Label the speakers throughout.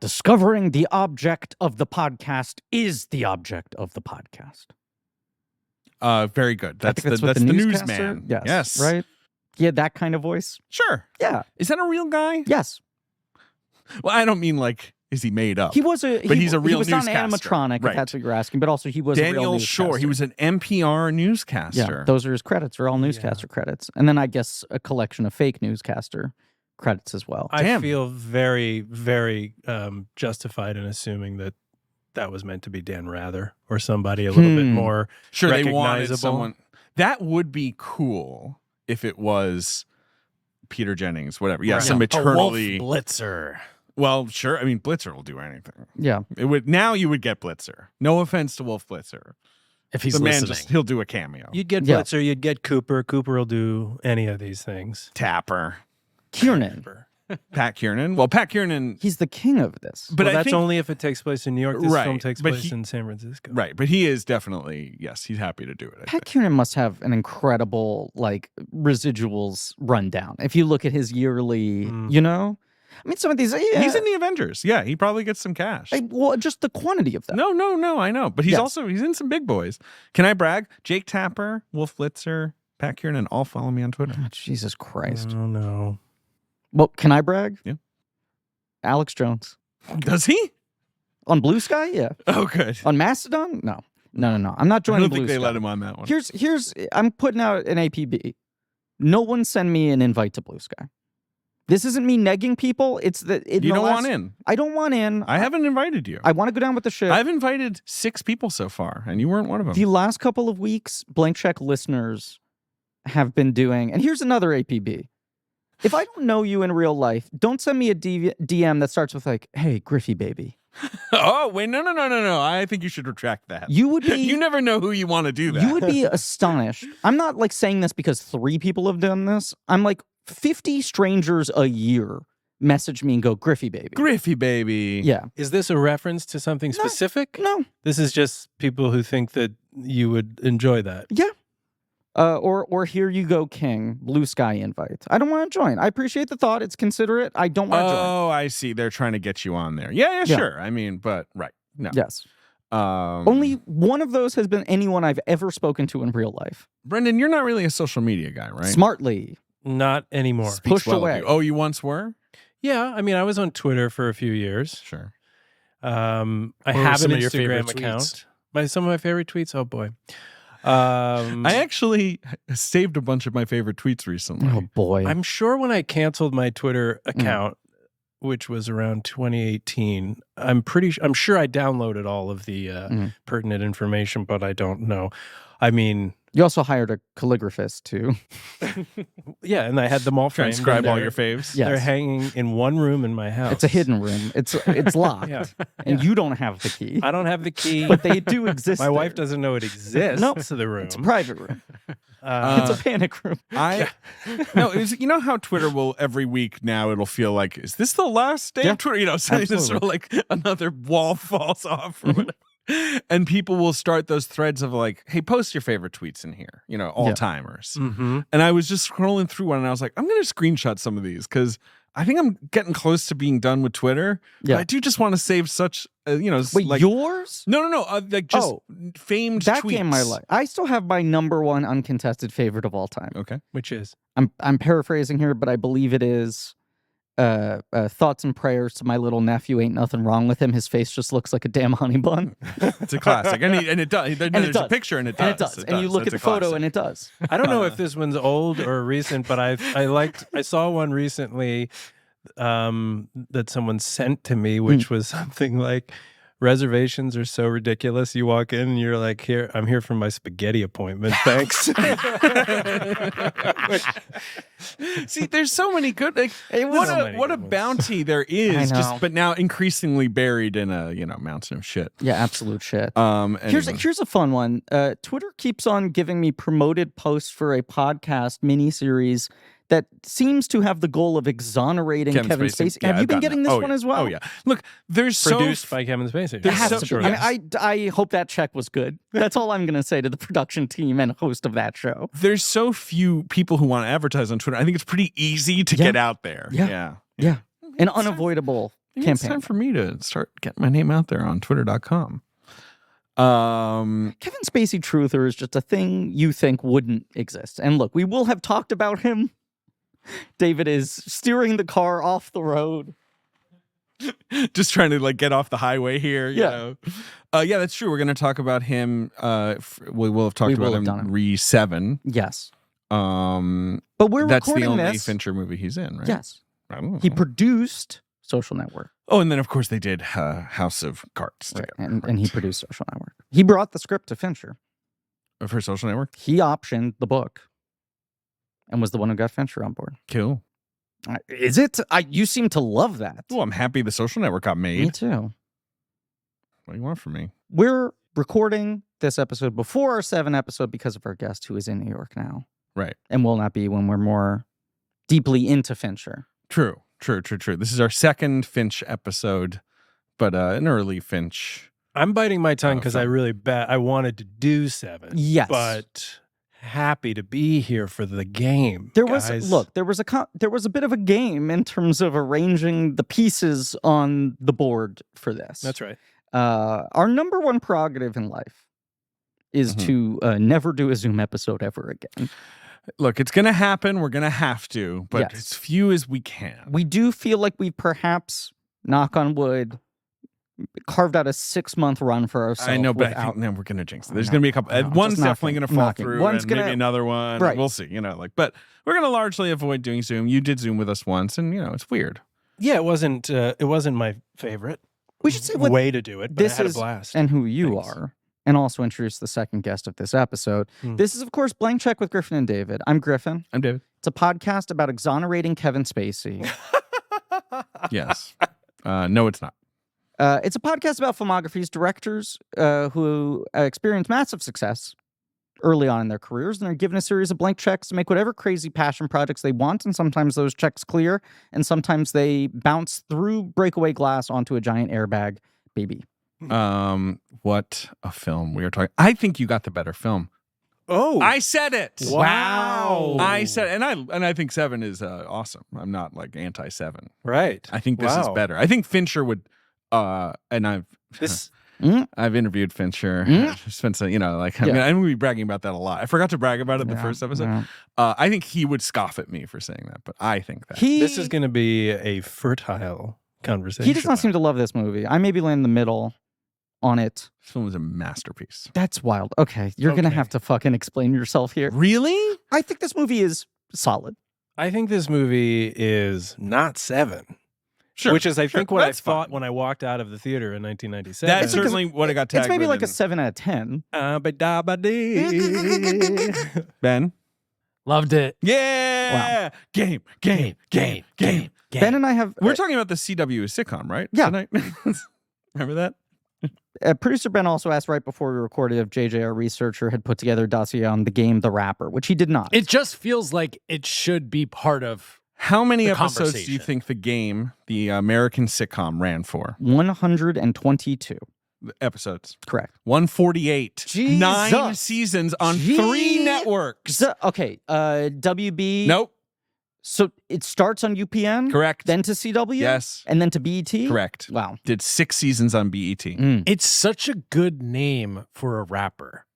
Speaker 1: Discovering the object of the podcast is the object of the podcast.
Speaker 2: Very good.
Speaker 1: That's
Speaker 2: the newsman.
Speaker 1: Yes. Right? Yeah, that kind of voice.
Speaker 2: Sure.
Speaker 1: Yeah.
Speaker 2: Is that a real guy?
Speaker 1: Yes.
Speaker 2: Well, I don't mean like, is he made up?
Speaker 1: He's a real
Speaker 2: newscaster.
Speaker 1: He was not an animatronic, if that's what you're asking, but also he was a real
Speaker 2: Daniel
Speaker 1: newscaster.
Speaker 2: Shore. He was an NPR newscaster.
Speaker 1: Yeah, those are his credits. Are all newscaster credits. And then I guess a collection of fake newscaster credits as well.
Speaker 3: I feel very, very justified in assuming that was meant to be Dan Rather or somebody a little bit more
Speaker 2: They wanted someone. That would be cool if it was Peter Jennings, whatever. Yeah, some eternally...
Speaker 3: A Wolf Blitzer.
Speaker 2: Well, sure. I mean, Blitzer will do anything.
Speaker 1: Yeah.
Speaker 2: Now you would get Blitzer. No offense to Wolf Blitzer.
Speaker 3: If he's listening.
Speaker 2: He'll do a cameo.
Speaker 3: You'd get Blitzer, you'd get Cooper. Cooper will do any of these things.
Speaker 2: Tapper.
Speaker 1: Kiernan.
Speaker 2: Pat Kiernan. Well, Pat Kiernan...
Speaker 1: He's the king of this.
Speaker 3: But that's only if it takes place in New York. This film takes place in San Francisco.
Speaker 2: Right, but he is definitely, yes, he's happy to do it.
Speaker 1: Pat Kiernan must have an incredible, residuals rundown. If you look at his yearly, you know? I mean, some of these...
Speaker 2: He's in the Avengers. Yeah, he probably gets some cash.
Speaker 1: Well, just the quantity of them.
Speaker 2: No, I know. But he's he's in some big boys. Can I brag? Jake Tapper, Wolf Blitzer, Pat Kiernan all follow me on Twitter.
Speaker 1: Oh, Jesus Christ.
Speaker 3: Oh, no.
Speaker 1: Well, can I brag?
Speaker 2: Yeah.
Speaker 1: Alex Jones.
Speaker 2: Does he?
Speaker 1: On Blue Sky? Yeah.
Speaker 2: Oh, good.
Speaker 1: On Mastodon? No. I'm not joining Blue Sky.
Speaker 2: I don't think they let him on that one.
Speaker 1: Here's I'm putting out an APB. No one send me an invite to Blue Sky. This isn't me negging people. It's that
Speaker 2: you don't want in.
Speaker 1: I don't want in.
Speaker 2: I haven't invited you.
Speaker 1: I want to go down with the ship.
Speaker 2: I've invited 6 people so far, and you weren't one of them.
Speaker 1: The last couple of weeks, Blank Check listeners have been doing, and here's another APB. If I don't know you in real life, don't send me a DM that starts with "Hey, Griffey baby."
Speaker 2: Oh, wait, no. I think you should retract that.
Speaker 1: You would be.
Speaker 2: You never know who you want to do that.
Speaker 1: You would be astonished. I'm not saying this because 3 people have done this. I'm 50 strangers a year message me and go, Griffey baby.
Speaker 2: Griffey baby.
Speaker 1: Yeah.
Speaker 3: Is this a reference to something specific?
Speaker 1: No.
Speaker 3: This is just people who think that you would enjoy that.
Speaker 1: Yeah. Or here you go, King, Blue Sky invite. I don't want to join. I appreciate the thought. It's considerate. I don't want to join.
Speaker 2: Oh, I see. They're trying to get you on there. Yeah, sure. I mean, but right. No.
Speaker 1: Yes. Only one of those has been anyone I've ever spoken to in real life.
Speaker 2: Brendan, you're not really a social media guy, right?
Speaker 1: Smartly.
Speaker 3: Not anymore.
Speaker 1: Pushed away.
Speaker 2: Oh, you once were?
Speaker 3: Yeah. I mean, I was on Twitter for a few years.
Speaker 2: Sure.
Speaker 3: I have an Instagram account. Some of my favorite tweets. Oh, boy.
Speaker 2: I actually saved a bunch of my favorite tweets recently.
Speaker 1: Oh boy.
Speaker 3: I'm sure when I canceled my Twitter account, which was around 2018, I'm sure I downloaded all of the pertinent information, but I don't know. I mean,
Speaker 1: you also hired a calligraphist too.
Speaker 3: Yeah, and I had them all framed.
Speaker 2: Transcribe all your faves.
Speaker 1: Yes.
Speaker 3: They're hanging in one room in my house.
Speaker 1: It's a hidden room. It's locked. And you don't have the key.
Speaker 3: I don't have the key.
Speaker 1: But they do exist.
Speaker 3: My wife doesn't know it exists.
Speaker 1: No,
Speaker 3: to the room.
Speaker 1: It's a private room. It's a panic room.
Speaker 2: You know how Twitter will every week now it'll feel like, is this the last day of Twitter? You know, so this sort of another wall falls off or whatever. And people will start those threads of hey, post your favorite tweets in here, all-timers.
Speaker 3: Mm-hmm.
Speaker 2: And I was just scrolling through one and I was like, I'm going to screenshot some of these because I think I'm getting close to being done with Twitter.
Speaker 1: Yeah.
Speaker 2: But I do just want to save such,
Speaker 1: Wait, yours?
Speaker 2: No. Famed
Speaker 1: that
Speaker 2: tweets.
Speaker 1: Game my life. I still have my #1 uncontested favorite of all time.
Speaker 2: Okay.
Speaker 3: Which is?
Speaker 1: I'm paraphrasing here, but I believe it is thoughts and prayers to my little nephew. Ain't nothing wrong with him. His face just looks like a damn honey bun.
Speaker 2: It's a classic. And it does. There's a picture and it does.
Speaker 1: And you look at the photo and it does.
Speaker 3: I don't know if this one's old or recent, but I saw one recently that someone sent to me, which was something like, reservations are so ridiculous. You walk in and you're like, I'm here for my spaghetti appointment. Thanks.
Speaker 2: See, there's so many good. What a bounty there is. But now increasingly buried in a mountain of shit.
Speaker 1: Yeah, absolute shit.
Speaker 2: Anyway.
Speaker 1: Here's a fun one. Twitter keeps on giving me promoted posts for a podcast miniseries that seems to have the goal of exonerating Kevin Spacey.
Speaker 2: Yeah,
Speaker 1: have you been getting this one as well?
Speaker 2: Oh yeah. Look, there's
Speaker 3: produced by Kevin Spacey.
Speaker 1: It has to be. I hope that check was good. That's all I'm going to say to the production team and host of that show.
Speaker 2: There's so few people who want to advertise on Twitter. I think it's pretty easy to get out there.
Speaker 1: Yeah. And unavoidable
Speaker 2: Maybe it's time for me to start getting my name out there on twitter.com.
Speaker 1: Kevin Spacey truther is just a thing you think wouldn't exist. And look, we will have talked about him. David is steering the car off the road.
Speaker 2: Just trying to like get off the highway here. You
Speaker 1: Yeah.
Speaker 2: know? Yeah, that's true. We're going to talk about him. We will have talked about him re-7.
Speaker 1: Yes.
Speaker 2: But
Speaker 1: we're
Speaker 2: that's the
Speaker 1: recording
Speaker 2: only
Speaker 1: this.
Speaker 2: Fincher movie he's in, right?
Speaker 1: Yes. He produced Social Network.
Speaker 2: Oh, and then of course they did House of Cards.
Speaker 1: Right.
Speaker 2: Together,
Speaker 1: And he produced Social Network. He brought the script to Fincher.
Speaker 2: For Social Network?
Speaker 1: He optioned the book and was the one who got Fincher on board.
Speaker 2: Cool.
Speaker 1: Is it? You seem to love that.
Speaker 2: Well, I'm happy the Social Network got made.
Speaker 1: Me too.
Speaker 2: What do you want from me?
Speaker 1: We're recording this episode before our 7 episode because of our guest who is in New York now.
Speaker 2: Right.
Speaker 1: And will not be when we're more deeply into Fincher.
Speaker 2: True. This is our second Finch episode, but an early Finch.
Speaker 3: I'm biting my tongue because I really I wanted to do 7.
Speaker 1: Yes.
Speaker 3: But happy to be here for the game.
Speaker 1: There
Speaker 3: guys.
Speaker 1: was a bit of a game in terms of arranging the pieces on the board for this.
Speaker 3: That's right.
Speaker 1: Our number one prerogative in life is to never do a Zoom episode ever again.
Speaker 2: Look, it's going to happen. We're going to have to, but as few as we can.
Speaker 1: We do feel like we perhaps, knock on wood, carved out a 6-month run for ourselves.
Speaker 2: I know, but I think we're going to jinx it. There's going to be a couple. One's definitely going to fall through, and maybe another one.
Speaker 1: Right.
Speaker 2: We'll see. But we're going to largely avoid doing Zoom. You did Zoom with us once, and it's weird.
Speaker 3: Yeah, it wasn't my favorite.
Speaker 1: We should say
Speaker 3: way to do it. But I had a blast.
Speaker 1: And who you are. And also introduce the second guest of this episode. This is, of course, Blank Check with Griffin and David. I'm Griffin.
Speaker 2: I'm David.
Speaker 1: It's a podcast about exonerating Kevin Spacey.
Speaker 2: Yes. No, it's not.
Speaker 1: It's a podcast about filmographies, directors who experience massive success early on in their careers, and are given a series of blank checks to make whatever crazy passion projects they want, and sometimes those checks clear, and sometimes they bounce through breakaway glass onto a giant airbag baby.
Speaker 2: What a film we are talking. I think you got the better film.
Speaker 3: Oh,
Speaker 2: I said it.
Speaker 3: Wow.
Speaker 2: I said, and I think 7 is awesome. I'm not like anti-7.
Speaker 3: Right.
Speaker 2: I think this is better. I think Fincher would, and I've interviewed Fincher. Spent some, I'm going to be bragging about that a lot. I forgot to brag about it in the first episode.
Speaker 1: Yeah.
Speaker 2: I think he would scoff at me for saying that, but I think that
Speaker 3: this is going to be a fertile conversation.
Speaker 1: He does not seem to love this movie. I maybe land in the middle on it.
Speaker 2: This film is a masterpiece.
Speaker 1: That's wild. Okay, you're going to have to fucking explain yourself here.
Speaker 2: Really?
Speaker 1: I think this movie is solid.
Speaker 3: I think this movie is not 7.
Speaker 2: Sure.
Speaker 3: Which is, I think, what I thought
Speaker 2: fine.
Speaker 3: when I walked out of the theater in 1997.
Speaker 2: That's certainly what I got tagged
Speaker 1: It's maybe
Speaker 2: with
Speaker 1: like a 7 out of 10.
Speaker 2: Ben?
Speaker 4: Loved it.
Speaker 2: Yeah!
Speaker 1: Wow.
Speaker 2: Game.
Speaker 1: Ben and I have...
Speaker 2: We're talking about the CW sitcom, right?
Speaker 1: Yeah.
Speaker 2: Tonight? Remember that?
Speaker 1: Producer Ben also asked right before we recorded if JJ, our researcher, had put together a dossier on the game The Rapper, which he did not.
Speaker 4: It just feels like it should be part of
Speaker 2: How many
Speaker 4: the
Speaker 2: episodes do you
Speaker 4: conversation.
Speaker 2: think the game, the American sitcom, ran for?
Speaker 1: 122.
Speaker 2: Episodes.
Speaker 1: Correct.
Speaker 2: 148.
Speaker 1: Jesus.
Speaker 2: 9 seasons on 3 networks.
Speaker 1: Okay, WB.
Speaker 2: Nope.
Speaker 1: So it starts on UPN?
Speaker 2: Correct.
Speaker 1: Then to CW?
Speaker 2: Yes.
Speaker 1: And then to BET?
Speaker 2: Correct.
Speaker 1: Wow.
Speaker 2: Did 6 seasons on BET.
Speaker 4: It's such a good name for a rapper.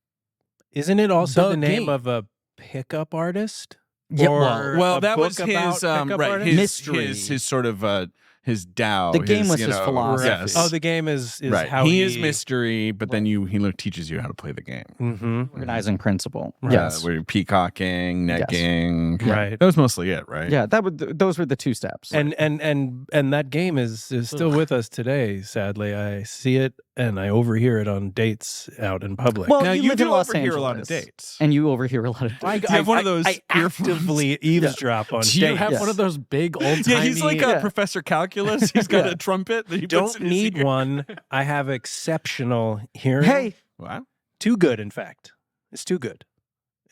Speaker 3: Isn't it also
Speaker 4: The
Speaker 3: the name
Speaker 4: Game.
Speaker 3: of a pickup artist?
Speaker 1: Yeah,
Speaker 3: Or
Speaker 2: Well,
Speaker 3: a
Speaker 2: that was
Speaker 3: book about
Speaker 2: his
Speaker 3: pickup
Speaker 2: right.
Speaker 3: artists?
Speaker 1: Mystery.
Speaker 2: His sort of his Tao.
Speaker 1: The game was
Speaker 2: you
Speaker 1: his
Speaker 2: know,
Speaker 1: philosophy.
Speaker 2: Yes.
Speaker 3: Oh, the game is
Speaker 2: right.
Speaker 3: how
Speaker 2: he is mystery, but then he teaches you how to play the game.
Speaker 3: Mm-hmm.
Speaker 1: Organizing principle.
Speaker 3: Right.
Speaker 1: Yes.
Speaker 2: Where you're peacocking,
Speaker 1: Yes.
Speaker 2: necking.
Speaker 3: Right.
Speaker 2: That was mostly it, right?
Speaker 1: Yeah, those were the 2 steps.
Speaker 3: And that game is still with us today. Sadly, I see it and I overhear it on dates out in public.
Speaker 1: Well,
Speaker 2: Now
Speaker 1: you
Speaker 2: you
Speaker 1: live in
Speaker 2: do
Speaker 1: Los
Speaker 2: overhear a lot of
Speaker 1: Angeles.
Speaker 2: dates.
Speaker 1: And you overhear a lot of
Speaker 3: I,
Speaker 2: you have one of those
Speaker 3: I
Speaker 2: earphones?
Speaker 3: actively eavesdrop on
Speaker 4: Do you
Speaker 3: dates.
Speaker 4: have
Speaker 1: Yes.
Speaker 4: one of those big old-timey...
Speaker 2: Yeah, he's like Professor Calculus. He's got a trumpet that he puts
Speaker 3: Don't
Speaker 2: in his
Speaker 3: need
Speaker 2: ear.
Speaker 3: one. I have exceptional hearing.
Speaker 1: Hey.
Speaker 2: Wow.
Speaker 3: Too good, in fact. It's too good.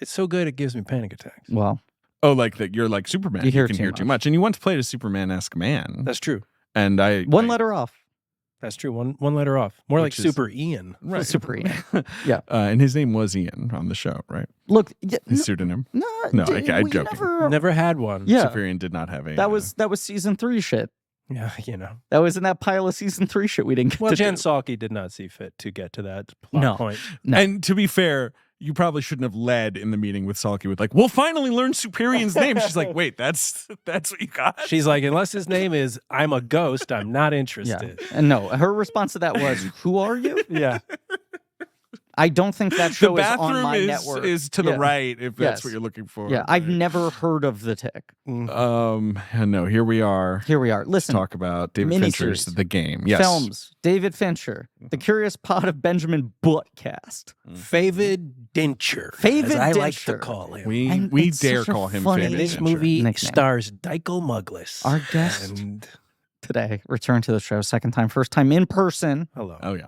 Speaker 3: It's so good it gives me panic attacks.
Speaker 1: Well,
Speaker 2: Oh, like that you're like Superman.
Speaker 1: You hear
Speaker 2: can
Speaker 1: too
Speaker 2: hear too
Speaker 1: much.
Speaker 2: much. And you once played a Superman-esque man.
Speaker 3: That's true.
Speaker 2: And
Speaker 1: one letter off.
Speaker 3: That's true. One letter off. More like
Speaker 2: Which is-
Speaker 3: Super Ian.
Speaker 2: right.
Speaker 1: Super Ian. Yeah.
Speaker 2: And his name was Ian on the show, right?
Speaker 1: Look,
Speaker 2: His pseudonym.
Speaker 1: no,
Speaker 2: No, I'm
Speaker 1: we
Speaker 2: joking.
Speaker 1: never-
Speaker 3: Never had one.
Speaker 1: Yeah.
Speaker 2: Super Ian did not have a.
Speaker 1: That was season 3 shit.
Speaker 3: Yeah,
Speaker 1: That was in that pile of season 3 shit we didn't get
Speaker 3: Well,
Speaker 1: to
Speaker 3: Jen
Speaker 1: do.
Speaker 3: Psaki did not see fit to get to that plot
Speaker 1: No.
Speaker 3: point.
Speaker 1: No.
Speaker 2: And to be fair, you probably shouldn't have led in the meeting with Salky with like, we'll finally learn Superion's name. She's like, wait, that's what you got?
Speaker 3: She's like, unless his name is I'm a ghost, I'm not
Speaker 1: Yeah.
Speaker 3: interested.
Speaker 1: And no, her response to that was, who are you?
Speaker 3: Yeah.
Speaker 1: I don't think that
Speaker 2: The
Speaker 1: show is on
Speaker 2: bathroom
Speaker 1: my network.
Speaker 2: is to the
Speaker 1: Yeah.
Speaker 2: right if that's
Speaker 1: Yes.
Speaker 2: what you're looking for.
Speaker 1: Yeah, I've never heard of The Tick.
Speaker 2: No, here we are.
Speaker 1: Here we are.
Speaker 2: to
Speaker 1: Listen,
Speaker 2: talk about David Fincher's
Speaker 1: miniseries.
Speaker 2: The Game. Yes.
Speaker 1: films, David Fincher, The Curious Pod of Benjamin Buttcast.
Speaker 3: Favid Denture,
Speaker 1: Favid
Speaker 3: as I like to
Speaker 1: Denture.
Speaker 3: call him.
Speaker 2: We
Speaker 1: And
Speaker 2: we
Speaker 1: it's
Speaker 2: dare
Speaker 1: such a
Speaker 2: call him
Speaker 1: funny-
Speaker 2: Favid
Speaker 3: This
Speaker 2: Denture.
Speaker 3: movie
Speaker 1: Nickname.
Speaker 3: stars Dykel Muglis.
Speaker 1: Our guest
Speaker 3: And
Speaker 1: today, return to the show, second time, first time in person,
Speaker 3: hello.
Speaker 2: Oh yeah.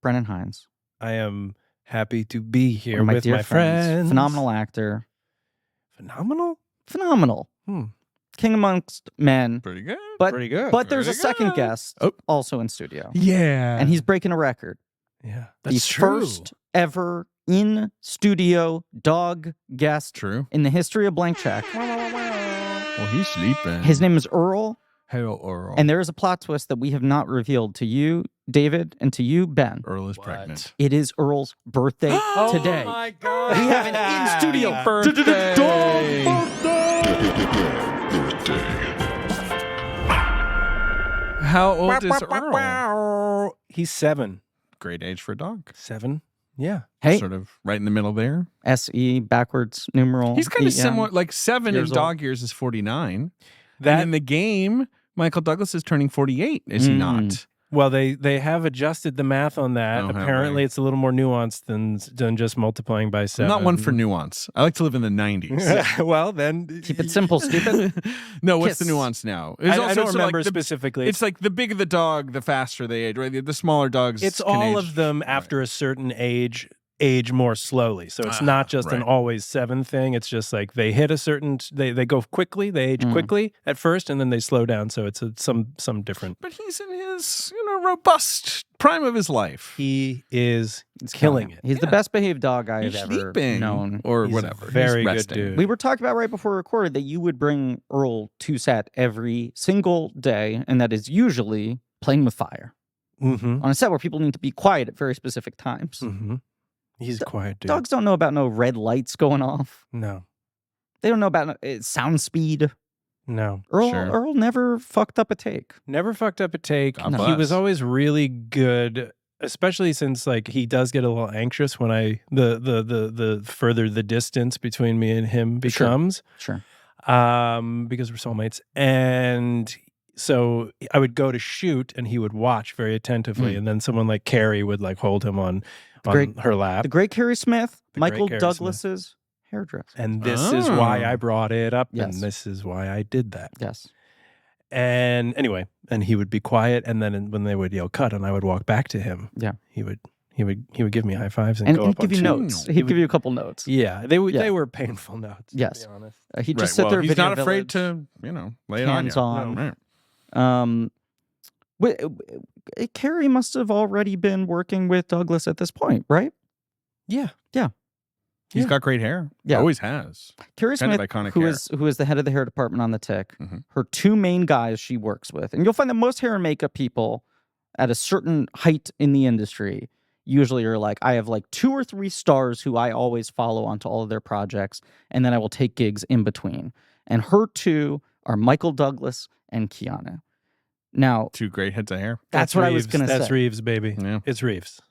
Speaker 1: Brendan Hines.
Speaker 3: I am happy to be here
Speaker 1: One of my
Speaker 3: with
Speaker 1: dear
Speaker 3: my friends.
Speaker 1: Phenomenal actor.
Speaker 3: Phenomenal?
Speaker 1: Phenomenal. King amongst men.
Speaker 2: Pretty good.
Speaker 1: But
Speaker 3: Pretty good.
Speaker 1: but there's a
Speaker 2: Very
Speaker 1: second
Speaker 2: good.
Speaker 1: guest
Speaker 2: Oh.
Speaker 1: also in studio.
Speaker 2: Yeah.
Speaker 1: And he's breaking a record.
Speaker 3: Yeah.
Speaker 4: That's
Speaker 1: the
Speaker 4: true.
Speaker 1: first ever in studio dog guest
Speaker 2: true.
Speaker 1: in the history of Blank Check.
Speaker 2: Well, he's sleeping.
Speaker 1: His name is Earl,
Speaker 2: Hello, Earl.
Speaker 1: and there is a plot twist that we have not revealed to you, David, and to you, Ben.
Speaker 2: Earl is
Speaker 4: What?
Speaker 2: pregnant.
Speaker 1: It is Earl's birthday today.
Speaker 3: Oh my God.
Speaker 1: We have an in-studio
Speaker 2: Birthday.
Speaker 1: dog
Speaker 2: How old is Earl?
Speaker 3: He's 7.
Speaker 2: Great age for a dog.
Speaker 3: 7? Yeah.
Speaker 1: Hey,
Speaker 2: Sort of right in the middle there.
Speaker 1: SE backwards numeral.
Speaker 2: He's kind of
Speaker 1: EM.
Speaker 2: similar. Like 7 in
Speaker 1: years old.
Speaker 2: dog years is 49.
Speaker 3: That
Speaker 2: And in the game, Michael Douglas is turning 48, is he not?
Speaker 3: Well, they have adjusted the math on that.
Speaker 2: Oh, have
Speaker 3: Apparently,
Speaker 2: they?
Speaker 3: it's a little more nuanced than just multiplying by 7.
Speaker 2: I'm not one for nuance. I like to live in the 90s.
Speaker 3: Well, then
Speaker 1: Keep it simple, stupid.
Speaker 2: No, what's the
Speaker 1: Kiss.
Speaker 2: nuance now?
Speaker 3: I
Speaker 2: also
Speaker 3: don't
Speaker 2: sort of
Speaker 3: remember
Speaker 2: like the-
Speaker 3: specifically.
Speaker 2: It's like the bigger the dog, the faster they age, right? The smaller dogs.
Speaker 3: It's
Speaker 2: can
Speaker 3: all
Speaker 2: age-
Speaker 3: of them after a certain age more slowly. So it's not just an
Speaker 2: right.
Speaker 3: always 7 thing. It's just like they hit a certain they go quickly, they age quickly at first, and then they slow down. So it's some different.
Speaker 2: But he's in his, robust prime of his life.
Speaker 3: He is
Speaker 1: He's
Speaker 3: killing it.
Speaker 1: He's the best behaved dog I have
Speaker 2: He's
Speaker 1: ever
Speaker 2: sleeping
Speaker 1: known.
Speaker 2: or
Speaker 3: He's a
Speaker 2: whatever. He's
Speaker 3: very good
Speaker 2: resting.
Speaker 3: dude.
Speaker 1: We were talking about right before we recorded that you would bring Earl to set every single day, and that is usually playing with fire
Speaker 3: Mm-hmm.
Speaker 1: on a set where people need to be quiet at very specific times.
Speaker 3: Mm-hmm. He's a quiet dude.
Speaker 1: Dogs don't know about no red lights going off.
Speaker 3: No.
Speaker 1: They don't know about sound speed.
Speaker 3: No.
Speaker 1: Earl
Speaker 2: Sure.
Speaker 1: Earl never fucked up a take.
Speaker 3: Never fucked up a take.
Speaker 2: God
Speaker 3: He
Speaker 2: bless.
Speaker 3: was always really good, especially since like he does get a little anxious when the further the distance between me and him becomes.
Speaker 1: Sure.
Speaker 3: Because we're soulmates. And so I would go to shoot and he would watch very attentively. And then someone like Carrie would like hold him on
Speaker 1: great-
Speaker 3: her lap.
Speaker 1: The great Carrie Smith,
Speaker 3: The great
Speaker 1: Michael
Speaker 3: Carrie
Speaker 1: Douglas's hairdresser.
Speaker 3: And this is why I brought it up.
Speaker 1: Yes.
Speaker 3: And this is why I did that.
Speaker 1: Yes.
Speaker 3: And anyway, and he would be quiet, and then when they would yell cut, and I would walk back to him.
Speaker 1: Yeah.
Speaker 3: he would give me high fives and
Speaker 1: And
Speaker 3: go
Speaker 1: he'd
Speaker 3: up on
Speaker 1: give you
Speaker 3: shoot.
Speaker 1: notes.
Speaker 3: He
Speaker 1: He'd
Speaker 3: would-
Speaker 1: give you a couple notes.
Speaker 3: Yeah, they were painful notes.
Speaker 1: Yes.
Speaker 3: to be honest.
Speaker 1: He'd
Speaker 2: Right,
Speaker 1: just sit
Speaker 2: well,
Speaker 1: there.
Speaker 2: he's
Speaker 1: Video
Speaker 2: not afraid
Speaker 1: Village,
Speaker 2: to, lay it on you.
Speaker 1: hands on.
Speaker 2: Right.
Speaker 1: Carrie must have already been working with Douglas at this point, right?
Speaker 3: Yeah,
Speaker 2: He's
Speaker 3: Yeah.
Speaker 2: got great hair.
Speaker 1: Yeah.
Speaker 2: Always has.
Speaker 1: Carrie
Speaker 2: Kind
Speaker 1: Smith,
Speaker 2: of iconic
Speaker 1: who
Speaker 2: hair.
Speaker 1: is the head of the hair department on the Tick,
Speaker 2: Mhm.
Speaker 1: her two main guys she works with, and you'll find that most hair and makeup people at a certain height in the industry usually are like, I have like 2 or 3 stars who I always follow onto all of their projects, and then I will take gigs in between. And her two are Michael Douglas and Keanu. Now,
Speaker 2: 2 great heads of hair.
Speaker 1: that's what I was
Speaker 3: Reeves.
Speaker 1: going to say.
Speaker 3: That's Reeves, baby.
Speaker 2: Yeah.
Speaker 3: It's Reeves.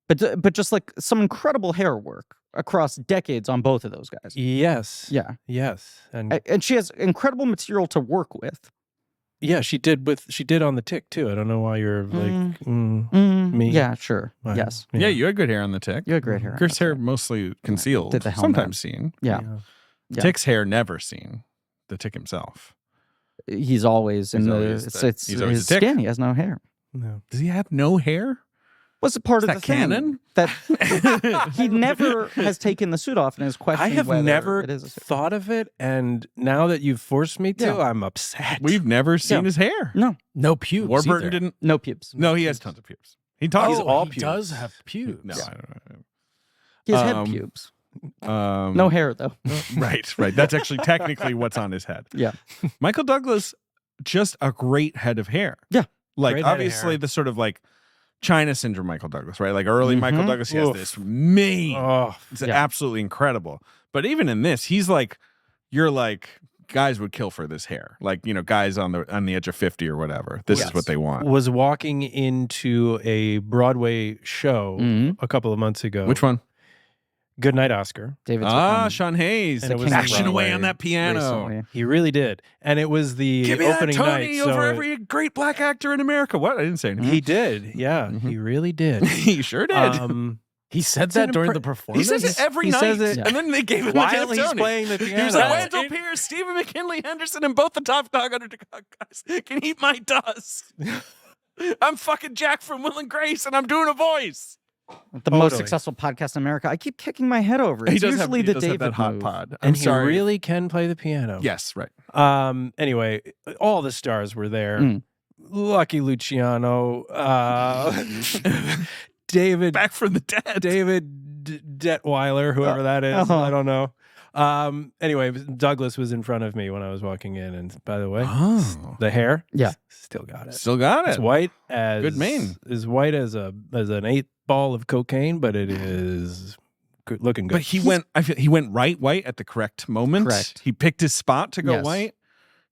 Speaker 1: But just like some incredible hair work across decades on both of those guys.
Speaker 3: Yes.
Speaker 1: Yeah.
Speaker 3: Yes. And
Speaker 1: And she has incredible material to work with.
Speaker 3: yeah, she did on the Tick too. I don't know why you're like me.
Speaker 1: Yeah, sure.
Speaker 3: Fine.
Speaker 1: Yes.
Speaker 2: Yeah, you had good hair on the Tick.
Speaker 1: You had great hair. on
Speaker 2: Chris'
Speaker 1: that
Speaker 2: hair
Speaker 1: side.
Speaker 2: mostly concealed.
Speaker 1: Did the helmet.
Speaker 2: Sometimes seen.
Speaker 1: Yeah. Yeah.
Speaker 2: Tick's hair never seen. The Tick himself.
Speaker 1: He's always in
Speaker 2: He's
Speaker 1: the.
Speaker 2: always
Speaker 1: It's
Speaker 2: he's always
Speaker 1: his
Speaker 2: a Tick.
Speaker 1: skin. He has no hair.
Speaker 3: No.
Speaker 2: Does he have no hair?
Speaker 1: Was it part
Speaker 2: Is
Speaker 1: of
Speaker 2: that
Speaker 1: the thing
Speaker 2: canon?
Speaker 1: that he never has taken the suit off and has questioned
Speaker 3: I have
Speaker 1: whether
Speaker 3: never
Speaker 1: it is a suit.
Speaker 3: thought of it, and now that you've forced me to,
Speaker 1: Yeah.
Speaker 3: I'm upset.
Speaker 2: We've never seen
Speaker 1: Yeah.
Speaker 2: his hair.
Speaker 1: No,
Speaker 4: No pubes.
Speaker 2: Warburton
Speaker 4: either.
Speaker 2: didn't.
Speaker 1: no pubes.
Speaker 2: No, he has tons of pubes. He talks.
Speaker 3: He's
Speaker 4: Oh,
Speaker 3: all
Speaker 4: he
Speaker 3: pubes.
Speaker 4: does have pubes.
Speaker 2: No, I don't
Speaker 1: He has head
Speaker 2: Um,
Speaker 1: pubes.
Speaker 2: know.
Speaker 1: No hair though.
Speaker 2: Right. That's actually technically what's on his head.
Speaker 1: Yeah.
Speaker 2: Michael Douglas just a great head of hair.
Speaker 1: Yeah.
Speaker 2: Like
Speaker 3: Great head of
Speaker 2: obviously
Speaker 3: hair.
Speaker 2: the sort of like China syndrome Michael Douglas, right? Like early Michael Douglas, he has
Speaker 3: Oof.
Speaker 2: this mane.
Speaker 3: Oh,
Speaker 2: It's
Speaker 1: Yeah.
Speaker 2: absolutely incredible. But even in this, he's like, you're like, guys would kill for this hair. Like, guys on the edge of 50 or whatever. This is what they want.
Speaker 3: was walking into a Broadway show
Speaker 1: Mhm.
Speaker 3: a couple of months ago.
Speaker 2: Which one?
Speaker 3: Good Night, Oscar.
Speaker 1: David's
Speaker 2: Sean Hayes.
Speaker 3: And it was
Speaker 2: Action
Speaker 3: Broadway
Speaker 2: away on that piano.
Speaker 1: recently.
Speaker 3: He really did. And it was the
Speaker 2: Give me
Speaker 3: opening
Speaker 2: that Tony
Speaker 3: night.
Speaker 2: over
Speaker 3: so
Speaker 2: every great black actor in America. What? I didn't say anything.
Speaker 3: he did. Yeah, he really did.
Speaker 2: He sure did.
Speaker 4: He said
Speaker 3: It's an
Speaker 4: that during the
Speaker 3: impre-
Speaker 4: performance.
Speaker 2: He says it every
Speaker 3: he
Speaker 2: night.
Speaker 3: says it
Speaker 2: And then they gave him a
Speaker 3: while
Speaker 2: damn
Speaker 3: he's
Speaker 2: Tony.
Speaker 3: playing the
Speaker 2: He was
Speaker 3: piano.
Speaker 2: like, Wendell Pierce, Stephen McKinley Henderson, and both the top dog underdog guys can eat my dust. I'm fucking Jack from Will and Grace, and I'm doing a voice.
Speaker 1: The most
Speaker 3: Totally.
Speaker 1: successful podcast in America. I keep kicking my head over.
Speaker 2: He
Speaker 1: It's
Speaker 2: does
Speaker 1: usually
Speaker 2: have,
Speaker 1: the
Speaker 2: he does have
Speaker 1: David
Speaker 2: that hot
Speaker 1: move.
Speaker 2: pod.
Speaker 3: And
Speaker 2: I'm
Speaker 3: he
Speaker 2: sorry.
Speaker 3: really can play the piano.
Speaker 2: Yes, right.
Speaker 3: Anyway, all the stars were there.
Speaker 1: Mm.
Speaker 3: Lucky Luciano, David
Speaker 2: Back from the dead.
Speaker 3: Detweiler, whoever that is.
Speaker 1: Uh-huh.
Speaker 3: I don't know. Anyway, Douglas was in front of me when I was walking in, and by the way,
Speaker 2: Oh.
Speaker 3: the hair,
Speaker 1: Yeah.
Speaker 3: still got it.
Speaker 2: Still got
Speaker 3: It's
Speaker 2: it.
Speaker 3: white as
Speaker 2: Good mane.
Speaker 3: As white as an 8 ball of cocaine, but it is good, looking good.
Speaker 2: But he went right white at the correct moment.
Speaker 1: Correct.
Speaker 2: He picked his spot to go
Speaker 1: Yes.
Speaker 2: white.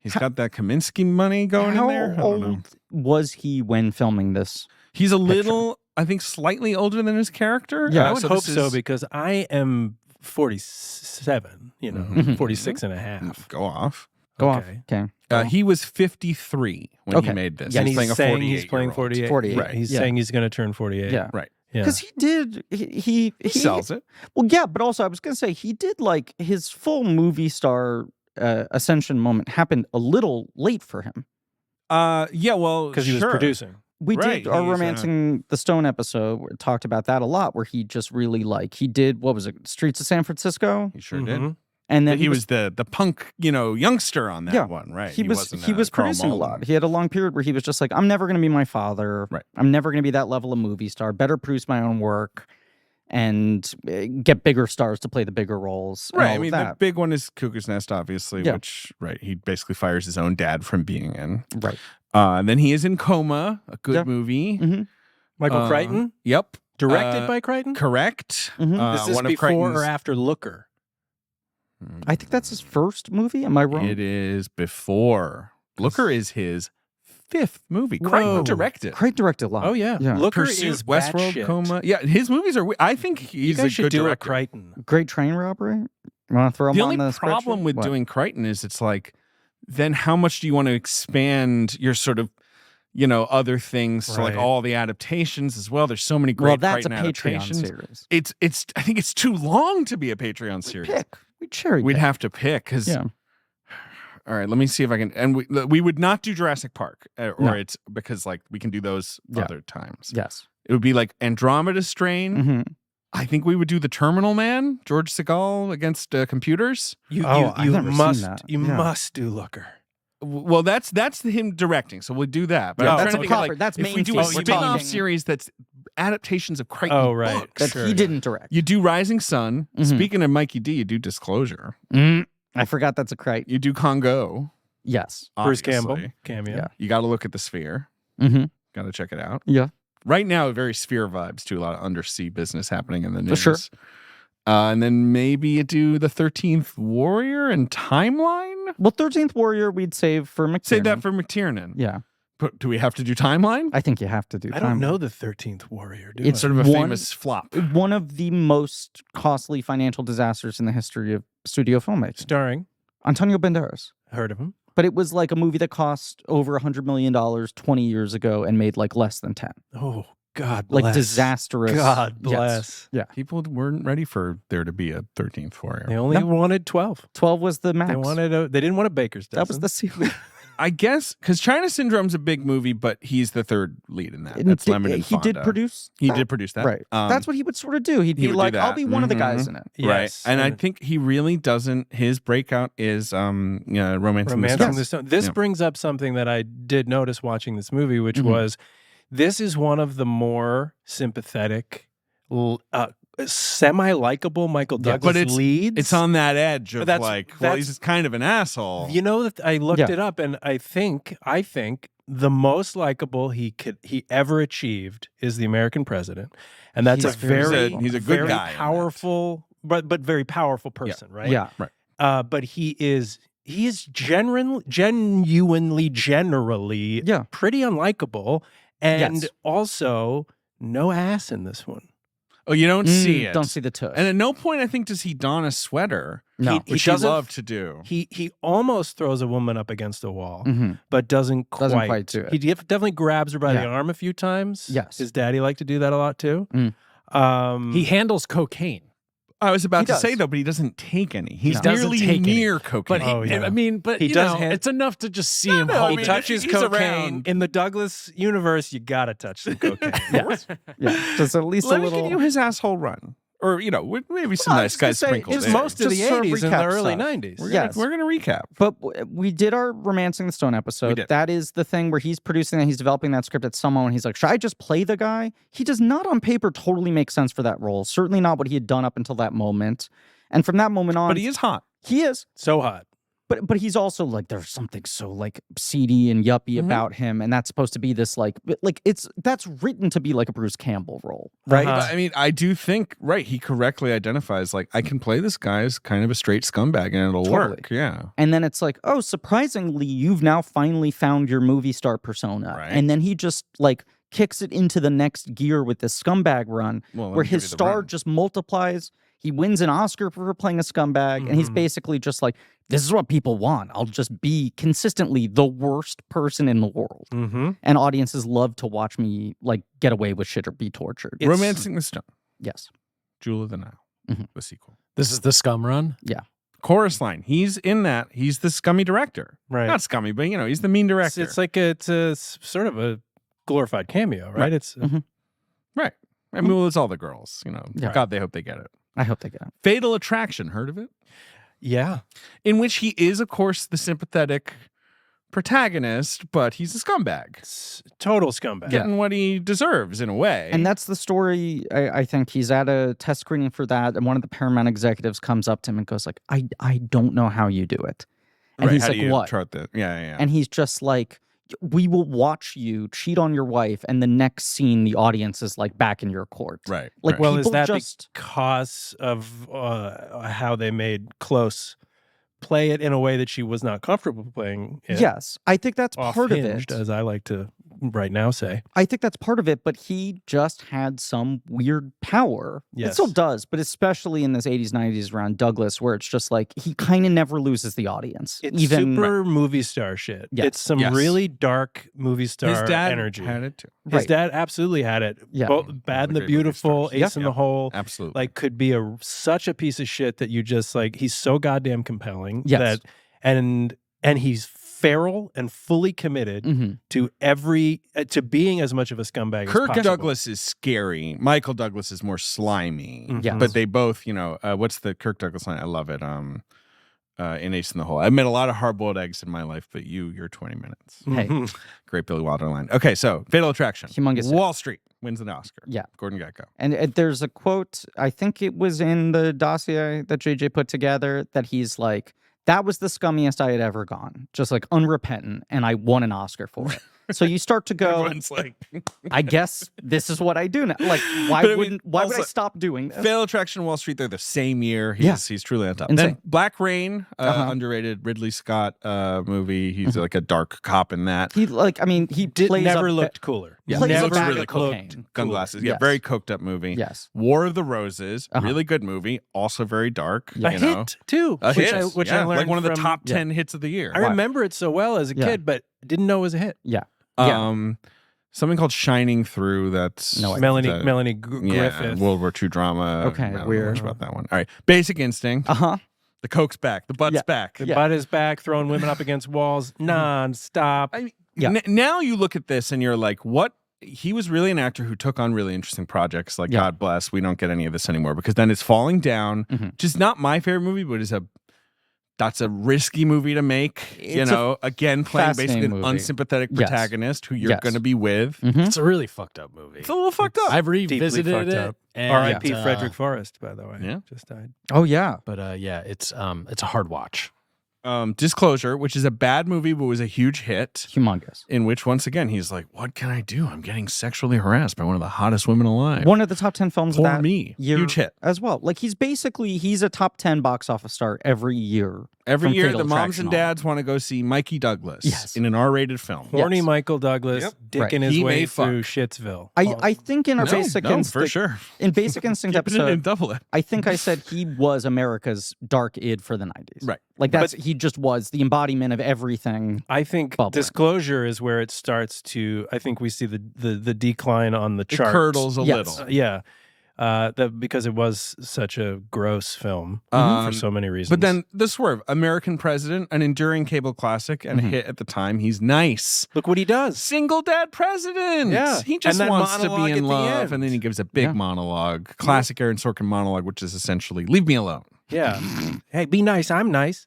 Speaker 2: He's got that Kaminsky money going
Speaker 1: How
Speaker 2: in there. I don't know.
Speaker 1: old was he when filming this?
Speaker 2: He's a little, I think, slightly older than his character.
Speaker 1: Yeah,
Speaker 3: I would
Speaker 2: so
Speaker 3: hope
Speaker 2: this
Speaker 3: so
Speaker 2: is-
Speaker 3: because I am 47,
Speaker 2: Mhm.
Speaker 3: 46 and a half.
Speaker 2: Go off.
Speaker 1: Go
Speaker 3: Okay.
Speaker 1: off. Okay.
Speaker 2: He was 53 when
Speaker 1: Okay.
Speaker 2: he made this.
Speaker 1: Yeah,
Speaker 3: And
Speaker 2: he's playing a
Speaker 3: saying
Speaker 2: 48.
Speaker 3: he's playing 48.
Speaker 1: 48.
Speaker 2: Right.
Speaker 3: He's
Speaker 1: Yeah.
Speaker 3: saying he's going to turn 48.
Speaker 1: Yeah.
Speaker 2: Right.
Speaker 3: Yeah.
Speaker 1: Because he did. He
Speaker 2: sells it.
Speaker 1: Well, yeah, but also I was gonna say he did like his full movie star ascension moment happened a little late for him.
Speaker 2: Yeah, well,
Speaker 3: because he was
Speaker 2: sure.
Speaker 3: producing.
Speaker 1: We
Speaker 2: Right,
Speaker 1: did our
Speaker 2: he's,
Speaker 1: Romancing the Stone episode. We talked about that a lot, where he just really he did what was it, Streets of San Francisco,
Speaker 2: He sure did.
Speaker 3: Mhm.
Speaker 1: and then
Speaker 2: But he was the punk, youngster on that
Speaker 1: Yeah,
Speaker 2: one, right?
Speaker 1: he was
Speaker 2: wasn't, Karl
Speaker 1: producing a
Speaker 2: Malden.
Speaker 1: lot. He had a long period where he was just like, I'm never going to be my father.
Speaker 2: Right.
Speaker 1: I'm never going to be that level of movie star. Better produce my own work and get bigger stars to play the bigger roles. and
Speaker 2: Right.
Speaker 1: all
Speaker 2: I
Speaker 1: of
Speaker 2: mean, the
Speaker 1: that.
Speaker 2: big one is Cuckoo's Nest, obviously,
Speaker 1: Yeah.
Speaker 2: which, right, he basically fires his own dad from being in.
Speaker 1: Right.
Speaker 2: And then he is in Coma, a good
Speaker 1: Yeah.
Speaker 2: movie.
Speaker 1: Mhm.
Speaker 3: Michael
Speaker 2: Uh,
Speaker 3: Crichton,
Speaker 2: Yep.
Speaker 3: directed by Crichton.
Speaker 2: Correct.
Speaker 1: Mhm.
Speaker 3: Is this
Speaker 2: one of
Speaker 3: before
Speaker 2: Crichton's-
Speaker 3: or after Looker?
Speaker 1: I think that's his first movie. Am I wrong?
Speaker 2: It is before. Looker is his 5th movie.
Speaker 3: Whoa.
Speaker 2: Crichton directed.
Speaker 1: Craig directed a lot.
Speaker 3: Oh yeah,
Speaker 1: Yeah.
Speaker 3: Looker
Speaker 2: Pursuit,
Speaker 3: is
Speaker 2: Westworld,
Speaker 3: batshit.
Speaker 2: Coma. Yeah, his movies are. I think
Speaker 3: You
Speaker 2: he's
Speaker 3: guys
Speaker 2: a
Speaker 3: should
Speaker 2: good
Speaker 3: do
Speaker 2: director.
Speaker 3: a Crichton.
Speaker 1: Great Train Robbery. You want to throw him
Speaker 2: The
Speaker 1: on
Speaker 2: only
Speaker 1: the
Speaker 2: problem
Speaker 1: spreadsheet?
Speaker 2: with
Speaker 1: What?
Speaker 2: doing Crichton is it's like, then how much do you want to expand your sort of, other things to like
Speaker 3: Right.
Speaker 2: all the adaptations as well? There's so many great
Speaker 1: Well, that's a
Speaker 2: Crichton
Speaker 1: Patreon
Speaker 2: adaptations.
Speaker 1: series.
Speaker 2: It's. I think it's too long to be a Patreon series.
Speaker 1: Pick. We cherry.
Speaker 2: We'd
Speaker 1: pick.
Speaker 2: have to pick because.
Speaker 1: Yeah.
Speaker 2: All right, let me see if I can. And we would not do Jurassic Park, or
Speaker 1: No.
Speaker 2: it's because like we can do those
Speaker 1: Yeah.
Speaker 2: other times.
Speaker 1: Yes.
Speaker 2: It would be like Andromeda Strain.
Speaker 1: Mm-hmm.
Speaker 2: I think we would do the Terminal Man, George Segal against computers.
Speaker 3: You
Speaker 1: I've never seen
Speaker 3: must
Speaker 1: that.
Speaker 3: you
Speaker 1: Yeah.
Speaker 3: must do Looker.
Speaker 2: Well, that's him directing, so we'll do that. But
Speaker 1: Yeah,
Speaker 2: I'm
Speaker 1: that's
Speaker 2: trying to
Speaker 1: a
Speaker 2: think of,
Speaker 1: proper-
Speaker 2: like,
Speaker 1: that's
Speaker 2: if we do a
Speaker 1: mainstream. We're
Speaker 2: spin-off
Speaker 1: talking-
Speaker 2: series that's adaptations of Crichton
Speaker 3: Oh, right.
Speaker 2: books.
Speaker 1: That
Speaker 3: Sure,
Speaker 1: he
Speaker 3: yeah.
Speaker 1: didn't direct.
Speaker 2: You do Rising Sun.
Speaker 1: Mhm.
Speaker 2: Speaking of Mikey D, you do Disclosure.
Speaker 1: I forgot that's a Crichton.
Speaker 2: You do Congo.
Speaker 1: Yes.
Speaker 3: Bruce
Speaker 2: obviously.
Speaker 3: Campbell cameo.
Speaker 1: Yeah.
Speaker 2: You got to look at the Sphere.
Speaker 1: Mm-hmm.
Speaker 2: Got to check it out.
Speaker 1: Yeah.
Speaker 2: Right now, very Sphere vibes too. A lot of undersea business happening in the news.
Speaker 1: Sure.
Speaker 2: And then maybe you do the 13th Warrior and Timeline.
Speaker 1: Well, 13th Warrior we'd save for McTiernan.
Speaker 2: Save that for McTiernan.
Speaker 1: Yeah.
Speaker 2: But do we have to do Timeline?
Speaker 1: I think you have to do
Speaker 3: I don't
Speaker 1: Time.
Speaker 3: know the 13th Warrior. Do
Speaker 1: It's
Speaker 3: I?
Speaker 2: Sort of a
Speaker 1: One-
Speaker 2: famous flop.
Speaker 1: One of the most costly financial disasters in the history of studio filmmaking.
Speaker 3: starring.
Speaker 1: Antonio Banderas.
Speaker 3: Heard of him?
Speaker 1: But it was like a movie that cost over $100 million 20 years ago and made like less than 10.
Speaker 3: Oh God bless.
Speaker 1: Like disastrous.
Speaker 3: God
Speaker 1: Yes.
Speaker 3: bless.
Speaker 1: Yeah.
Speaker 2: People weren't ready for there to be a 13th Warrior.
Speaker 3: They only
Speaker 1: No.
Speaker 3: wanted 12.
Speaker 1: 12 was the max.
Speaker 3: They didn't want a baker's dozen.
Speaker 1: That was the ceiling.
Speaker 2: I guess because China Syndrome's a big movie, but he's the third lead in that.
Speaker 1: And
Speaker 2: That's
Speaker 1: did-
Speaker 2: Lemon and
Speaker 1: he did
Speaker 2: Fonda.
Speaker 1: produce.
Speaker 2: He
Speaker 1: that?
Speaker 2: did produce that.
Speaker 1: Right. That's what he would sort of do. He'd
Speaker 2: he
Speaker 1: be
Speaker 2: would do
Speaker 1: like, I'll
Speaker 2: that.
Speaker 1: be one of the guys
Speaker 2: Mhm.
Speaker 1: in it.
Speaker 2: Right.
Speaker 3: Yes.
Speaker 2: And I think he really doesn't. His breakout is Romancing the
Speaker 3: Romancing
Speaker 2: Stone.
Speaker 3: the Stone. This
Speaker 2: Yeah.
Speaker 3: brings up something that I did notice watching this movie, which
Speaker 1: Mhm.
Speaker 3: was this is one of the more sympathetic semi-likable Michael
Speaker 2: Yeah,
Speaker 3: Douglas
Speaker 2: but
Speaker 3: leads.
Speaker 2: It's on that edge of
Speaker 3: That's-
Speaker 2: well,
Speaker 3: that's-
Speaker 2: he's just kind of an asshole.
Speaker 3: You know that I looked
Speaker 1: Yeah.
Speaker 3: it up, and I think the most likable he ever achieved is The American President, and that's
Speaker 1: He's
Speaker 3: a very
Speaker 2: he's a good
Speaker 3: very
Speaker 2: guy in that.
Speaker 3: powerful, but very powerful person, right?
Speaker 1: Yeah.
Speaker 3: But he is genuinely, generally
Speaker 1: Yeah.
Speaker 3: pretty unlikable, and
Speaker 1: Yes.
Speaker 3: also no ass in this one.
Speaker 2: Oh, you don't see it.
Speaker 1: Don't see the tush.
Speaker 2: And at no point, I think, does he don a sweater,
Speaker 1: No.
Speaker 2: which he
Speaker 3: doesn't-
Speaker 2: loved to do.
Speaker 3: He almost throws a woman up against a wall,
Speaker 1: Mhm.
Speaker 3: but doesn't quite.
Speaker 1: Doesn't quite do it.
Speaker 3: He definitely grabs her by the
Speaker 1: Yeah.
Speaker 3: arm a few times.
Speaker 1: Yes.
Speaker 3: His daddy liked to do that a lot too.
Speaker 1: Mm.
Speaker 4: He handles cocaine.
Speaker 2: I was about
Speaker 1: He
Speaker 2: to
Speaker 1: does.
Speaker 2: say, though, but he doesn't take any. He's
Speaker 1: No.
Speaker 4: Doesn't
Speaker 2: nearly
Speaker 4: take any.
Speaker 2: near cocaine.
Speaker 4: But he,
Speaker 3: Oh, yeah.
Speaker 4: I mean, but
Speaker 3: He
Speaker 4: you
Speaker 3: does
Speaker 4: know,
Speaker 3: hand-
Speaker 4: it's enough to just see him
Speaker 2: no, I
Speaker 4: hold
Speaker 2: mean,
Speaker 3: He
Speaker 4: it.
Speaker 3: touches
Speaker 2: he's
Speaker 3: cocaine.
Speaker 2: around.
Speaker 3: In the Douglas universe, you gotta touch some cocaine.
Speaker 1: Yes. Yeah. Just at least
Speaker 2: Let
Speaker 1: a
Speaker 2: me
Speaker 1: little.
Speaker 2: give you his asshole run. Or, maybe some
Speaker 1: Well, I
Speaker 2: nice
Speaker 1: was gonna
Speaker 2: guys
Speaker 1: say,
Speaker 2: sprinkled
Speaker 1: it's
Speaker 2: in.
Speaker 3: Most of
Speaker 1: Just
Speaker 3: the
Speaker 1: sort of
Speaker 3: 80s and the
Speaker 1: recap
Speaker 3: early
Speaker 1: stuff.
Speaker 3: 90s.
Speaker 1: Yes.
Speaker 2: We're going to recap.
Speaker 1: But we did our Romancing the Stone episode.
Speaker 2: did.
Speaker 1: That is the thing where he's producing that, he's developing that script at someone, and he's like, should I just play the guy? He does not on paper totally make sense for that role. Certainly not what he had done up until that moment. And from that moment on,
Speaker 2: But he is hot.
Speaker 1: he is.
Speaker 3: So hot.
Speaker 1: But he's also like, there's something so like seedy and yuppie about him, and that's supposed to be this like that's written to be like a Bruce Campbell role, right?
Speaker 3: Uh-huh.
Speaker 2: But, I mean, I do think, he correctly identifies, like, I can play this guy as kind of a straight scumbag and it'll
Speaker 1: Totally.
Speaker 2: work. Yeah.
Speaker 1: And then it's like, oh, surprisingly, you've now finally found your movie star persona,
Speaker 2: Right.
Speaker 1: and then he just like kicks it into the next gear with this scumbag run,
Speaker 2: Well, let
Speaker 1: where
Speaker 2: me give
Speaker 1: his
Speaker 2: you the
Speaker 1: star
Speaker 2: run.
Speaker 1: just multiplies. He wins an Oscar for playing a scumbag, and he's
Speaker 3: Mhm.
Speaker 1: basically just like, this is what people want. I'll just be consistently the worst person in the world.
Speaker 3: Mm-hmm.
Speaker 1: And audiences love to watch me like get away with shit or be tortured.
Speaker 3: It's-
Speaker 2: Romancing the Stone.
Speaker 1: Yes.
Speaker 2: Jewel of the Nile.
Speaker 1: Mhm.
Speaker 2: The sequel.
Speaker 4: This is the scum run.
Speaker 2: Chorus line. He's in that. He's the scummy director.
Speaker 3: Right.
Speaker 2: Not scummy, but, he's the mean director.
Speaker 3: It's like it's a sort of a glorified cameo, right?
Speaker 2: Right.
Speaker 3: It's
Speaker 2: right. I mean, well, it's all the girls.
Speaker 1: Yeah.
Speaker 2: God, they hope they get it.
Speaker 1: I hope they get it.
Speaker 2: Fatal Attraction. Heard of it?
Speaker 3: yeah.
Speaker 2: In which he is, of course, the sympathetic protagonist, but he's a scumbag.
Speaker 3: It's total scumbag.
Speaker 2: Getting what he deserves in a way.
Speaker 1: And that's the story. I think he's at a test screening for that, and one of the Paramount executives comes up to him and goes like, I don't know how you do it. And
Speaker 2: Right,
Speaker 1: he's
Speaker 2: how
Speaker 1: like,
Speaker 2: do you
Speaker 1: what?
Speaker 2: chart that? Yeah.
Speaker 1: And he's just like, we will watch you cheat on your wife, and the next scene, the audience is like back in your court.
Speaker 2: Right.
Speaker 1: Like,
Speaker 2: right.
Speaker 3: Well, is
Speaker 1: people
Speaker 3: that
Speaker 1: just
Speaker 3: because of how they made Close play it in a way that she was not comfortable playing it?
Speaker 1: yes, I think that's part of it.
Speaker 3: Off-hinged, as I like to right now say.
Speaker 1: I think that's part of it, but he just had some weird power. It
Speaker 3: Yes.
Speaker 1: still does, but especially in this 80s, 90s around Douglas, where it's just like he kind of never loses the audience.
Speaker 3: It's
Speaker 1: even
Speaker 3: super movie star shit.
Speaker 1: Yes.
Speaker 3: It's some
Speaker 2: Yes.
Speaker 3: really dark movie star
Speaker 2: His dad
Speaker 3: energy.
Speaker 2: had it too.
Speaker 3: His
Speaker 1: Right.
Speaker 3: dad absolutely had it.
Speaker 1: Yeah.
Speaker 3: Both
Speaker 2: One of
Speaker 3: Bad and
Speaker 2: the
Speaker 3: the
Speaker 2: great movie
Speaker 3: Beautiful,
Speaker 2: stars.
Speaker 3: Ace in the Hole.
Speaker 2: Absolutely.
Speaker 3: Like could be such a piece of shit that you just like he's so goddamn compelling
Speaker 1: Yes.
Speaker 3: that and he's feral and fully committed
Speaker 1: Mhm.
Speaker 3: to to being as much of a scumbag as
Speaker 2: Kirk
Speaker 3: possible.
Speaker 2: Douglas is scary. Michael Douglas is more slimy.
Speaker 3: Mhm.
Speaker 1: Yes.
Speaker 2: But they both, what's the Kirk Douglas line? I love it. In Ace in the Hole. I've met a lot of hard-boiled eggs in my life, but you're 20 minutes.
Speaker 1: Hey.
Speaker 3: Mhm.
Speaker 2: Great Billy Wilder line. Okay, so Fatal Attraction.
Speaker 1: Humongous.
Speaker 2: Wall Street wins an Oscar.
Speaker 1: Yeah.
Speaker 2: Gordon Gekko.
Speaker 1: And there's a quote, I think it was in the dossier that JJ put together, that he's like, that was the scummiest I had ever gone. Just like unrepentant. And I won an Oscar for it. So you start to go,
Speaker 2: Everyone's like,
Speaker 1: I guess this is what I do now. Like, why
Speaker 2: But I mean,
Speaker 1: why would I
Speaker 2: also,
Speaker 1: stop doing this?
Speaker 2: Fatal Attraction, Wall Street, they're the same year.
Speaker 1: Yeah.
Speaker 2: He's truly on top.
Speaker 1: Insane.
Speaker 2: Then Black Rain,
Speaker 1: Uh-huh.
Speaker 2: underrated Ridley Scott movie. He's like a dark cop in that.
Speaker 1: He he
Speaker 3: Did
Speaker 1: plays
Speaker 3: never
Speaker 1: a,
Speaker 3: looked cooler.
Speaker 2: Yeah.
Speaker 1: plays
Speaker 3: never
Speaker 1: a bag
Speaker 2: really
Speaker 1: of
Speaker 2: cool.
Speaker 1: cocaine.
Speaker 2: Glasses. Yeah,
Speaker 1: Yes.
Speaker 2: very coked up movie.
Speaker 1: Yes.
Speaker 2: War of the Roses,
Speaker 1: Uh-huh.
Speaker 2: really good movie, also very dark.
Speaker 1: Yeah.
Speaker 3: A
Speaker 2: you know.
Speaker 3: hit too,
Speaker 2: A
Speaker 3: which
Speaker 2: hit.
Speaker 3: I learned
Speaker 2: like one of the
Speaker 3: from-
Speaker 2: top
Speaker 1: yeah.
Speaker 2: 10 hits of the year.
Speaker 3: I remember it so well as a
Speaker 1: Yeah.
Speaker 3: kid, but didn't know it was a hit.
Speaker 1: Yeah.
Speaker 2: Something called Shining Through. That's
Speaker 1: No,
Speaker 3: Melanie
Speaker 2: yeah,
Speaker 3: Griffith.
Speaker 2: World War II drama.
Speaker 1: Okay,
Speaker 2: I don't know
Speaker 1: weird.
Speaker 2: much about that one. All right, Basic Instinct.
Speaker 1: Uh-huh.
Speaker 2: The coke's back. The butt's
Speaker 1: Yeah.
Speaker 2: back.
Speaker 3: The
Speaker 1: Yeah.
Speaker 3: butt is back, throwing women up against walls nonstop.
Speaker 2: I mean,
Speaker 1: Yeah.
Speaker 2: now you look at this and you're like, what? He was really an actor who took on really interesting projects. Like,
Speaker 1: Yeah.
Speaker 2: God bless, we don't get any of this anymore because then it's Falling Down,
Speaker 1: Mhm.
Speaker 2: which is not my favorite movie, but that's a risky movie to make.
Speaker 1: It's a
Speaker 2: Again, playing basically an
Speaker 1: fascinating movie.
Speaker 2: unsympathetic
Speaker 1: Yes.
Speaker 2: protagonist who you're
Speaker 1: Yes.
Speaker 2: going to be with.
Speaker 1: Mhm.
Speaker 4: It's a really fucked up movie.
Speaker 2: It's a little fucked up.
Speaker 4: I've revisited
Speaker 3: fucked
Speaker 4: it,
Speaker 3: up.
Speaker 4: And,
Speaker 3: R.I.P. Frederick Forrest, by the way.
Speaker 2: Yeah.
Speaker 3: Just died.
Speaker 1: Oh yeah.
Speaker 4: But yeah, it's a hard watch.
Speaker 2: Disclosure, which is a bad movie but was a huge hit.
Speaker 1: Humongous.
Speaker 2: In which, once again, he's like, "What can I do? I'm getting sexually harassed by one of the hottest women alive."
Speaker 1: One of the top 10 films of
Speaker 2: For
Speaker 1: that
Speaker 2: me,
Speaker 1: year
Speaker 2: huge hit.
Speaker 1: as well. Like he's a top 10 box office star every year.
Speaker 2: Every
Speaker 1: from
Speaker 2: year,
Speaker 1: Fatal
Speaker 2: the moms
Speaker 1: Attraction
Speaker 2: and
Speaker 1: on.
Speaker 2: dads want to go see Mikey Douglas
Speaker 1: Yes.
Speaker 2: in an R-rated film.
Speaker 3: Horny
Speaker 1: Yes.
Speaker 3: Michael Douglas
Speaker 2: Yep.
Speaker 3: dicking
Speaker 1: Right.
Speaker 3: his
Speaker 2: He
Speaker 3: way
Speaker 2: may
Speaker 3: through
Speaker 2: fuck.
Speaker 3: Shitsville.
Speaker 1: I think in our Basic
Speaker 2: for
Speaker 1: Instinct,
Speaker 2: sure.
Speaker 1: in Basic Instinct
Speaker 2: Keep it in and
Speaker 1: episode,
Speaker 2: double it.
Speaker 1: I think I said he was America's dark id for the 90s.
Speaker 2: Right.
Speaker 1: Like he just was the embodiment of everything.
Speaker 3: I think
Speaker 1: Bubbling.
Speaker 3: Disclosure is where it starts to. I think we see the decline on the
Speaker 2: It
Speaker 3: charts.
Speaker 2: curdles a
Speaker 1: Yes.
Speaker 2: little.
Speaker 3: Yeah, because it was such a gross film
Speaker 2: Um,
Speaker 3: for so many reasons.
Speaker 2: But then The Swerve, American President, an enduring cable classic and a hit at the time. He's nice.
Speaker 3: look what he does.
Speaker 2: Single dad president.
Speaker 3: Yeah.
Speaker 2: He just
Speaker 3: And that
Speaker 2: wants to
Speaker 3: monologue
Speaker 2: be
Speaker 3: at
Speaker 2: in
Speaker 3: the
Speaker 2: love.
Speaker 3: end.
Speaker 2: And then he gives a big
Speaker 1: Yeah.
Speaker 2: monologue. Classic Aaron Sorkin monologue, which is essentially, leave me alone.
Speaker 3: Yeah. Hey, be nice. I'm nice.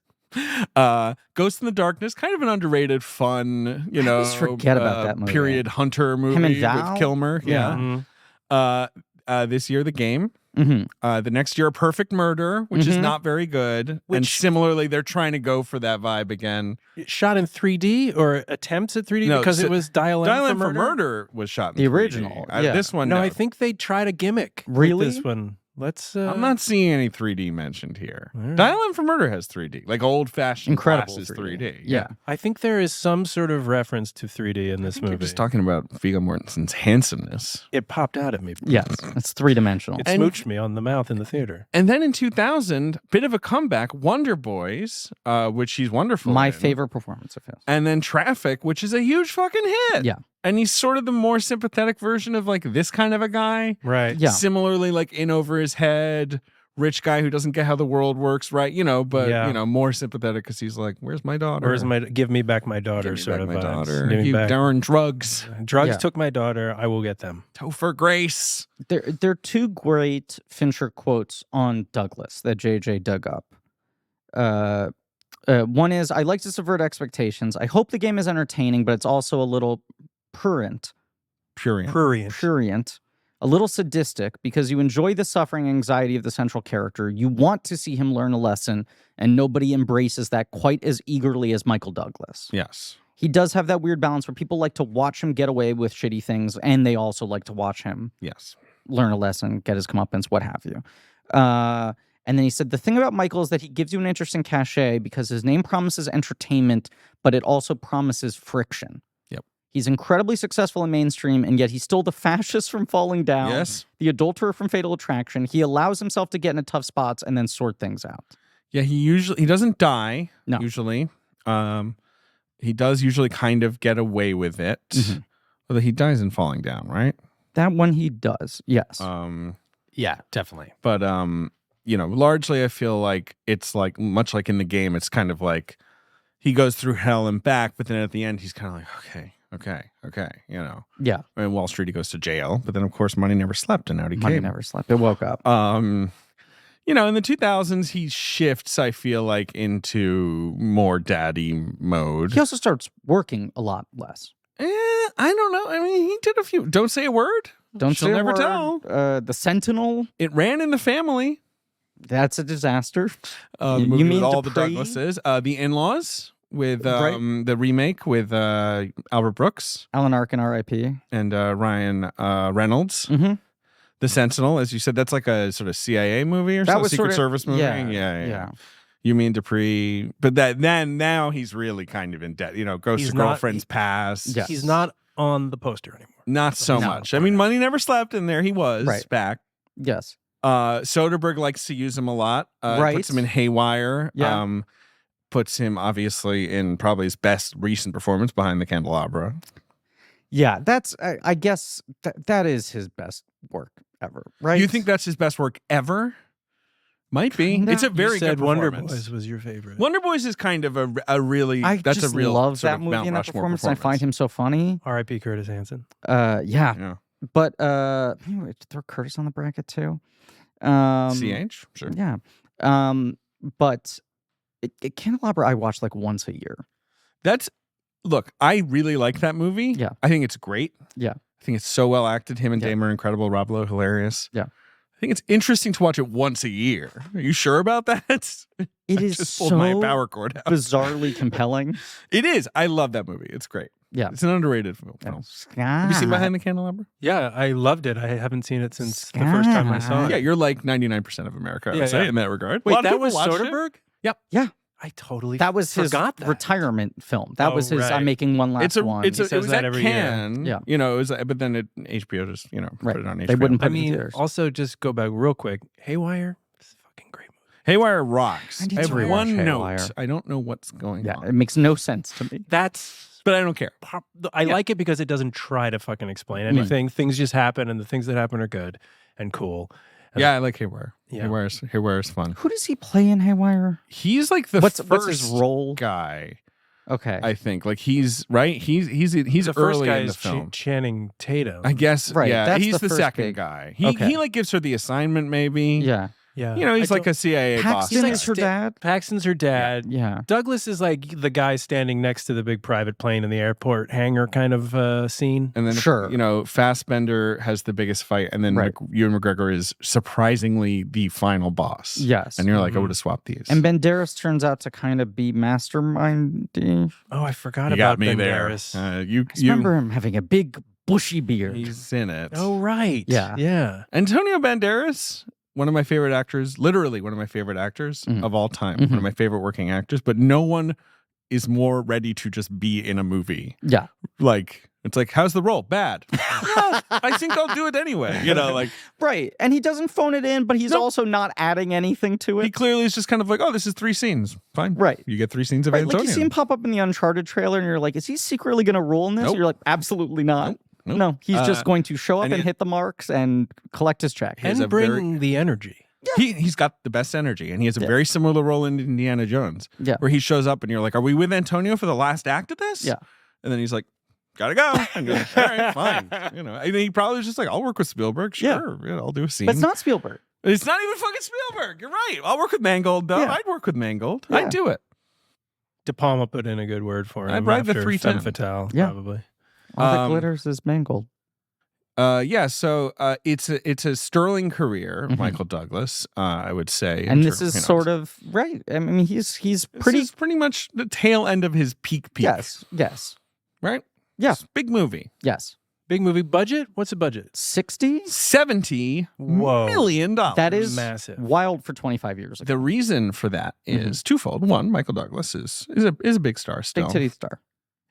Speaker 2: Ghost in the Darkness, kind of an underrated, fun,
Speaker 1: always forget about that movie.
Speaker 2: period hunter movie
Speaker 1: Him and
Speaker 2: with
Speaker 1: Val?
Speaker 2: Kilmer.
Speaker 1: Yeah.
Speaker 3: Mhm.
Speaker 2: This year, The Game.
Speaker 1: Mm-hmm.
Speaker 2: The next year, A Perfect Murder, which is
Speaker 1: Mhm.
Speaker 2: not very good. And
Speaker 3: Which-
Speaker 2: similarly, they're trying to go for that vibe again.
Speaker 3: Shot in 3D or attempts at 3D
Speaker 2: No,
Speaker 3: because
Speaker 2: so-
Speaker 3: it was Dial M
Speaker 2: Dial
Speaker 3: for
Speaker 2: M for
Speaker 3: Murder.
Speaker 2: Murder was shot in
Speaker 1: The
Speaker 2: 3D.
Speaker 1: original, yeah.
Speaker 2: This one,
Speaker 3: No,
Speaker 2: no.
Speaker 3: I think they tried a gimmick. with
Speaker 1: Really?
Speaker 3: this one. Let's.
Speaker 2: I'm not seeing any 3D mentioned here.
Speaker 3: All right.
Speaker 2: Dial M for Murder has 3D, like old-fashioned
Speaker 1: Incredible
Speaker 2: glasses
Speaker 1: 3D.
Speaker 2: 3D.
Speaker 1: Yeah.
Speaker 3: I think there is some sort of reference to 3D in
Speaker 2: I
Speaker 3: this
Speaker 2: think you're
Speaker 3: movie.
Speaker 2: just talking about Viggo Mortensen's handsomeness.
Speaker 3: It popped out at me.
Speaker 1: Yes, it's 3-dimensional.
Speaker 3: It
Speaker 2: And-
Speaker 3: smooched me on the mouth in the theater.
Speaker 2: And then in 2000, bit of a comeback, Wonder Boys, which she's wonderful
Speaker 1: My
Speaker 2: in.
Speaker 1: favorite performance of his.
Speaker 2: And then Traffic, which is a huge fucking hit.
Speaker 1: Yeah.
Speaker 2: And he's sort of the more sympathetic version of like this kind of a guy.
Speaker 3: Right.
Speaker 1: Yeah.
Speaker 2: Similarly, like in over his head, rich guy who doesn't get how the world works, right? But
Speaker 3: Yeah.
Speaker 2: more sympathetic because he's like, "Where's my daughter?
Speaker 3: Where's my give me back my daughter
Speaker 2: Give me
Speaker 3: sort
Speaker 2: back
Speaker 3: of
Speaker 2: my
Speaker 3: vibes.
Speaker 2: daughter?
Speaker 3: Give me
Speaker 2: You
Speaker 3: back-
Speaker 2: darn drugs,
Speaker 3: Drugs
Speaker 1: Yeah.
Speaker 3: took my daughter. I will get them.
Speaker 2: Topher Grace."
Speaker 1: There are two great Fincher quotes on Douglas that JJ dug up. One is, "I like to subvert expectations. I hope the game is entertaining, but it's also a little prurient,
Speaker 3: Prurient.
Speaker 1: a little sadistic because you enjoy the suffering and anxiety of the central character. You want to see him learn a lesson, and nobody embraces that quite as eagerly as Michael Douglas.
Speaker 2: Yes.
Speaker 1: He does have that weird balance where people like to watch him get away with shitty things, and they also like to watch him
Speaker 2: Yes.
Speaker 1: learn a lesson, get his comeuppance, what have you." And then he said, "The thing about Michael is that he gives you an interesting cachet because his name promises entertainment, but it also promises friction.
Speaker 2: Yep.
Speaker 1: He's incredibly successful in mainstream, and yet he's still the fascist from Falling Down,
Speaker 2: Yes.
Speaker 1: the adulterer from Fatal Attraction. He allows himself to get into tough spots and then sort things out."
Speaker 2: Yeah. He doesn't die.
Speaker 1: No.
Speaker 2: Usually. He does usually kind of get away with it.
Speaker 1: Mhm.
Speaker 2: Although he dies in Falling Down, right?
Speaker 1: That one he does, yes.
Speaker 4: Yeah, definitely.
Speaker 2: But largely I feel like it's like much like in the game, it's kind of like he goes through hell and back, but then at the end he's kind of like, okay,
Speaker 1: Yeah,
Speaker 2: And Wall Street he goes to jail, but then of course money never slept and out he
Speaker 1: money
Speaker 2: came.
Speaker 1: never slept. It woke up.
Speaker 2: In the 2000s he shifts, I feel like, into more daddy mode.
Speaker 1: He also starts working a lot less.
Speaker 2: I don't know. I mean, he did a few. Don't say a word.
Speaker 1: Don't
Speaker 2: She'll
Speaker 1: say a
Speaker 2: never
Speaker 1: word.
Speaker 2: tell.
Speaker 1: The Sentinel,
Speaker 2: It ran in the family.
Speaker 1: that's a disaster.
Speaker 2: The
Speaker 1: You
Speaker 2: movie
Speaker 1: mean
Speaker 2: with all
Speaker 1: Dupree?
Speaker 2: the Douglases. The In-Laws with
Speaker 1: Right.
Speaker 2: the remake with Albert Brooks
Speaker 1: Alan Arkin, R.I.P.
Speaker 2: and Ryan Reynolds.
Speaker 1: Mm-hmm.
Speaker 2: The Sentinel, as you said, that's like a sort of CIA movie or
Speaker 1: That
Speaker 2: something,
Speaker 1: was
Speaker 2: Secret
Speaker 1: sort of-
Speaker 2: Service movie.
Speaker 1: yeah.
Speaker 2: You mean Dupree? But now he's really kind of in debt. Ghost
Speaker 3: He's
Speaker 2: of
Speaker 3: not-
Speaker 2: Girlfriend's Past.
Speaker 1: Yeah.
Speaker 3: He's not on the poster anymore.
Speaker 2: Not so
Speaker 1: No.
Speaker 2: much. I mean, money never slept, and there he was
Speaker 1: Right.
Speaker 2: back.
Speaker 1: Yes.
Speaker 2: Soderbergh likes to use him a lot.
Speaker 1: Right.
Speaker 2: Puts him in Haywire.
Speaker 1: Yeah.
Speaker 2: Puts him obviously in probably his best recent performance, Behind the Candelabra.
Speaker 1: Yeah, that's, I guess, that is his best work ever, right?
Speaker 2: You think that's his best work ever? Might be.
Speaker 1: Kinda.
Speaker 2: It's a very
Speaker 3: you said
Speaker 2: good
Speaker 3: Wonder
Speaker 2: performance.
Speaker 3: Boys was your favorite.
Speaker 2: Wonder Boys is kind of a really
Speaker 1: I
Speaker 2: that's
Speaker 1: just
Speaker 2: a real
Speaker 1: love
Speaker 2: sort
Speaker 1: that
Speaker 2: of
Speaker 1: movie
Speaker 2: Mount
Speaker 1: and that
Speaker 2: Rushmore
Speaker 1: performance. I find him so funny.
Speaker 3: R.I.P. Curtis Hanson.
Speaker 1: Yeah.
Speaker 2: Yeah.
Speaker 1: But anyway, throw Curtis on the bracket too.
Speaker 2: CH? Sure.
Speaker 1: Yeah. But Candelabra I watch like once a year.
Speaker 2: Look, I really like that movie.
Speaker 1: Yeah.
Speaker 2: I think it's great.
Speaker 1: Yeah.
Speaker 2: I think it's so well acted. Him and
Speaker 1: Yeah.
Speaker 2: Dame are incredible. Rob Lowe, hilarious.
Speaker 1: Yeah.
Speaker 2: think it's interesting to watch it once a year. Are you sure about that?
Speaker 1: It is
Speaker 2: just
Speaker 1: so
Speaker 2: pulled my power cord out.
Speaker 1: bizarrely compelling.
Speaker 2: It is. I love that movie. It's great.
Speaker 1: Yeah.
Speaker 2: It's an underrated film. Have you seen Behind the Candelabra?
Speaker 3: Yeah, I loved it. I haven't seen it since the first time I saw it.
Speaker 2: Yeah, you're like 99% of America, I would say, in that regard.
Speaker 3: Wait, that was Soderbergh?
Speaker 2: Yep.
Speaker 1: Yeah.
Speaker 3: I totally
Speaker 1: That was his
Speaker 3: forgot that.
Speaker 1: retirement film. That was his
Speaker 3: right.
Speaker 1: I'm making one last one.
Speaker 2: It
Speaker 3: says
Speaker 2: was
Speaker 3: that
Speaker 2: at
Speaker 3: every
Speaker 2: Cannes.
Speaker 1: year.
Speaker 2: You know, it was, but then HBO just, put it on HBO.
Speaker 1: They wouldn't put
Speaker 3: I
Speaker 1: it in
Speaker 3: mean,
Speaker 1: theaters.
Speaker 3: also just go back real quick. Haywire, it's a fucking great movie.
Speaker 2: Haywire rocks.
Speaker 1: I need
Speaker 2: I have
Speaker 1: to rewatch
Speaker 2: one
Speaker 1: Haywire.
Speaker 2: note. I don't know what's going
Speaker 1: Yeah,
Speaker 2: on.
Speaker 1: it makes no sense to me.
Speaker 2: But I don't care.
Speaker 3: I like it because it doesn't try to fucking explain anything. Things just happen, and the things that happen are good and cool. And
Speaker 2: Yeah, I like Haywire.
Speaker 3: Yeah.
Speaker 2: Haywire's fun.
Speaker 1: Who does he play in Haywire?
Speaker 2: He's like the
Speaker 1: What's
Speaker 2: first
Speaker 1: his role?
Speaker 2: guy.
Speaker 1: Okay.
Speaker 2: I think like he's right. He's
Speaker 3: the first
Speaker 2: early
Speaker 3: guy
Speaker 2: in the
Speaker 3: is
Speaker 2: film.
Speaker 3: Channing Tatum.
Speaker 2: I guess.
Speaker 1: Right,
Speaker 2: Yeah,
Speaker 1: that's
Speaker 2: he's
Speaker 1: the
Speaker 2: the
Speaker 1: first
Speaker 2: second
Speaker 1: big-
Speaker 2: guy.
Speaker 1: Okay.
Speaker 2: He like gives her the assignment maybe.
Speaker 1: yeah.
Speaker 3: yeah,
Speaker 2: He's like a CIA boss.
Speaker 1: Paxton
Speaker 2: guy.
Speaker 1: is her dad?
Speaker 3: Paxton's her dad.
Speaker 1: Yeah.
Speaker 3: Douglas is like the guy standing next to the big private plane in the airport hangar kind of scene.
Speaker 2: And then,
Speaker 1: Sure.
Speaker 2: Fassbender has the biggest fight, and then
Speaker 1: Right.
Speaker 2: Ewan McGregor is surprisingly the final boss.
Speaker 1: Yes.
Speaker 2: And you're like, I would have swapped these.
Speaker 1: And Banderas turns out to kind of be mastermindy.
Speaker 3: Oh, I forgot
Speaker 2: you
Speaker 3: about
Speaker 2: got me
Speaker 3: Banderas.
Speaker 2: there.
Speaker 1: I remember him having a big bushy beard.
Speaker 2: He's in it.
Speaker 3: Oh, right.
Speaker 1: Yeah.
Speaker 3: Yeah.
Speaker 2: Antonio Banderas, one of my favorite actors, literally one of my favorite actors of all time, one of my favorite working actors, but no one is more ready to just be in a movie.
Speaker 1: Yeah.
Speaker 2: Like, it's like, how's the role? Bad. Yeah, I think I'll do it anyway.
Speaker 1: Right. And he doesn't phone it in, but he's also not adding anything to it.
Speaker 2: He clearly is just kind of like, oh, this is 3 scenes. Fine.
Speaker 1: Right.
Speaker 2: You get 3 scenes of
Speaker 1: Right,
Speaker 2: Antonio.
Speaker 1: like you see him pop up in the Uncharted trailer and you're like, is he secretly going to role in this?
Speaker 2: Nope.
Speaker 1: And you're like, absolutely not.
Speaker 2: Nope.
Speaker 1: No, he's just going to show up
Speaker 2: and
Speaker 1: and
Speaker 2: he-
Speaker 1: hit the marks and collect his check.
Speaker 3: And bring the energy.
Speaker 2: He's got the best energy, and he has a very similar role in Indiana Jones.
Speaker 1: Yeah.
Speaker 2: Where he shows up, and you're like, "Are we with Antonio for the last act of this?"
Speaker 1: Yeah.
Speaker 2: And then he's like, "Gotta go." And you're like, all right, fine. I mean, he probably was just like, "I'll work with Spielberg. Sure, yeah, I'll do a scene."
Speaker 1: But it's not Spielberg.
Speaker 2: It's not even fucking Spielberg. You're right. I'll work with Mangold though.
Speaker 1: Yeah.
Speaker 2: I'd work with Mangold.
Speaker 1: Yeah.
Speaker 2: I'd do it.
Speaker 3: De Palma put in a good word for him.
Speaker 2: I'd ride the
Speaker 3: after
Speaker 2: 310.
Speaker 3: Femme Fatale,
Speaker 1: Yeah.
Speaker 3: probably.
Speaker 1: All that glitters is mangled.
Speaker 2: So it's a sterling career,
Speaker 1: Mhm.
Speaker 2: Michael Douglas, I would say.
Speaker 1: And this is sort of right. I mean, he's
Speaker 2: pretty much the tail end of his peak.
Speaker 1: Yes.
Speaker 2: Right?
Speaker 1: Yeah.
Speaker 2: It's a big movie.
Speaker 1: Yes.
Speaker 3: Big movie budget? What's the budget?
Speaker 1: 60?
Speaker 2: $70
Speaker 3: Whoa.
Speaker 2: million.
Speaker 1: That is
Speaker 3: Massive.
Speaker 1: wild for 25 years ago.
Speaker 2: The reason for that is twofold. One, Michael Douglas is a big star still.
Speaker 1: Big titty star.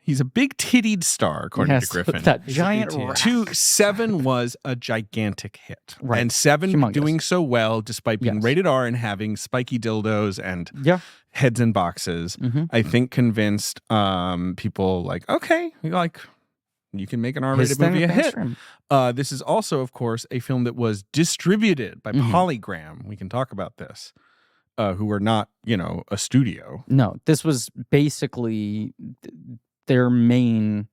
Speaker 2: He's a big tittied star, according to Griffin.
Speaker 1: With that
Speaker 3: He's a
Speaker 1: giant
Speaker 3: BTS.
Speaker 1: rack.
Speaker 2: 7 was a gigantic hit.
Speaker 1: Right.
Speaker 2: And 7
Speaker 1: Humongous.
Speaker 2: doing so well despite being
Speaker 1: Yes.
Speaker 2: rated R and having spiky dildos and
Speaker 1: Yeah.
Speaker 2: heads in boxes,
Speaker 1: Mhm.
Speaker 2: I think convinced people like, okay, you can make an
Speaker 1: His
Speaker 2: R-rated
Speaker 1: thing
Speaker 2: movie a
Speaker 1: with
Speaker 2: hit.
Speaker 1: mainstream.
Speaker 2: This is also, of course, a film that was distributed by
Speaker 1: Mhm.
Speaker 2: Polygram. We can talk about this. Who were not, a studio.
Speaker 1: No, this was basically their main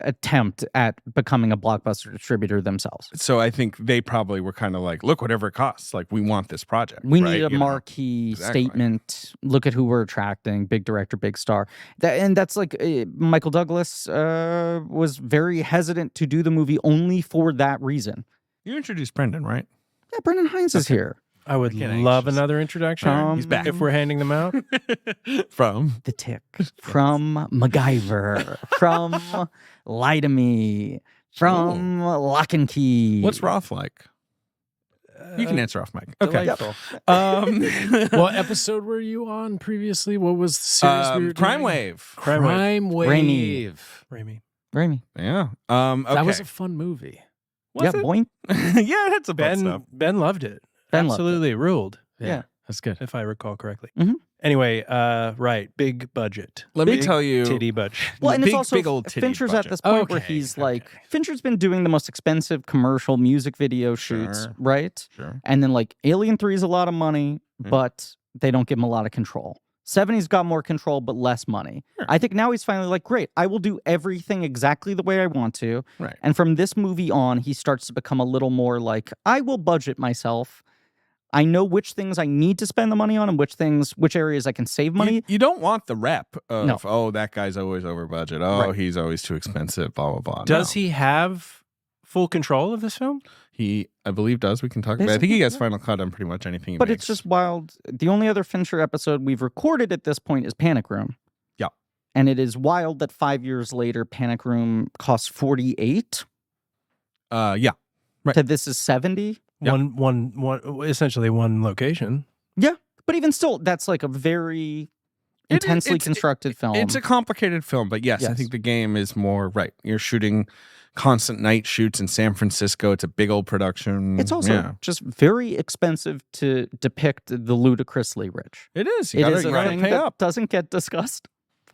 Speaker 1: attempt at becoming a blockbuster distributor themselves.
Speaker 2: So I think they probably were kind of like, look, whatever it costs, like we want this project.
Speaker 1: We
Speaker 2: right?
Speaker 1: need a
Speaker 2: You know?
Speaker 1: marquee
Speaker 2: Exactly.
Speaker 1: statement. Look at who we're attracting. Big director, big star. And that's like Michael Douglas was very hesitant to do the movie only for that reason.
Speaker 2: You introduced Brendan, right?
Speaker 1: Yeah, Brendan Hines is here.
Speaker 3: I would
Speaker 2: Getting
Speaker 3: love
Speaker 2: anxious.
Speaker 3: another introduction.
Speaker 2: He's back.
Speaker 3: If we're handing them out.
Speaker 2: From
Speaker 1: The Tick, from MacGyver, from Lie to Me, from Lock and Key.
Speaker 2: what's Roth like? You can answer off mic. Okay.
Speaker 3: Delightful.
Speaker 4: What episode were you on previously? What was the series we were
Speaker 2: Crime
Speaker 4: doing?
Speaker 2: Wave.
Speaker 4: Crime Wave.
Speaker 3: Raimi.
Speaker 1: Raimi.
Speaker 2: Yeah. Okay.
Speaker 4: That was a fun movie.
Speaker 2: Was
Speaker 1: Yeah,
Speaker 2: it?
Speaker 1: boink.
Speaker 2: Yeah, that's a fun stuff.
Speaker 3: Ben loved it.
Speaker 1: Ben loved it.
Speaker 3: Absolutely ruled.
Speaker 1: Yeah.
Speaker 4: That's good.
Speaker 3: If I recall correctly.
Speaker 1: Mhm.
Speaker 3: Anyway, right. Big budget.
Speaker 2: Let me
Speaker 3: Big
Speaker 2: tell you.
Speaker 3: Titty budget.
Speaker 1: Well, and
Speaker 2: big,
Speaker 1: it's also
Speaker 2: big old titty
Speaker 1: Fincher's
Speaker 2: budget.
Speaker 1: at this point where
Speaker 3: Okay,
Speaker 1: he's
Speaker 3: okay.
Speaker 1: like, Fincher's been doing the most expensive commercial music video shoots,
Speaker 2: Sure.
Speaker 1: right?
Speaker 2: Sure.
Speaker 1: And then like Alien 3 is a lot of money,
Speaker 2: Mhm.
Speaker 1: but they don't give him a lot of control. 70's got more control, but less money.
Speaker 2: Sure.
Speaker 1: I think now he's finally like, great, I will do everything exactly the way I want to.
Speaker 2: Right.
Speaker 1: And from this movie on, he starts to become a little more like, I will budget myself. I know which things I need to spend the money on and which areas I can save money.
Speaker 2: You don't want the rep of,
Speaker 1: No.
Speaker 2: oh, that guy's always over budget. Oh,
Speaker 1: Right.
Speaker 2: he's always too expensive, blah, blah, blah.
Speaker 3: Does
Speaker 2: No.
Speaker 3: he have full control of this film?
Speaker 2: I believe, does. We can talk about it. I think he gets final cut on pretty much anything he
Speaker 1: But
Speaker 2: makes.
Speaker 1: it's just wild. The only other Fincher episode we've recorded at this point is Panic Room.
Speaker 2: Yeah.
Speaker 1: And it is wild that 5 years later, Panic Room costs 48.
Speaker 2: Yeah. Right.
Speaker 1: To this is 70.
Speaker 2: Yep.
Speaker 3: Essentially one location.
Speaker 1: Yeah. But even still, that's like a very intensely constructed film.
Speaker 2: It's a complicated film, but yes, I think the game is more right. You're shooting constant night shoots in San Francisco. It's a big old production.
Speaker 1: It's also just very expensive to depict the ludicrously rich.
Speaker 2: It is.
Speaker 1: It is a
Speaker 2: gotta
Speaker 1: thing
Speaker 2: pay
Speaker 1: that
Speaker 2: up.
Speaker 1: doesn't get discussed.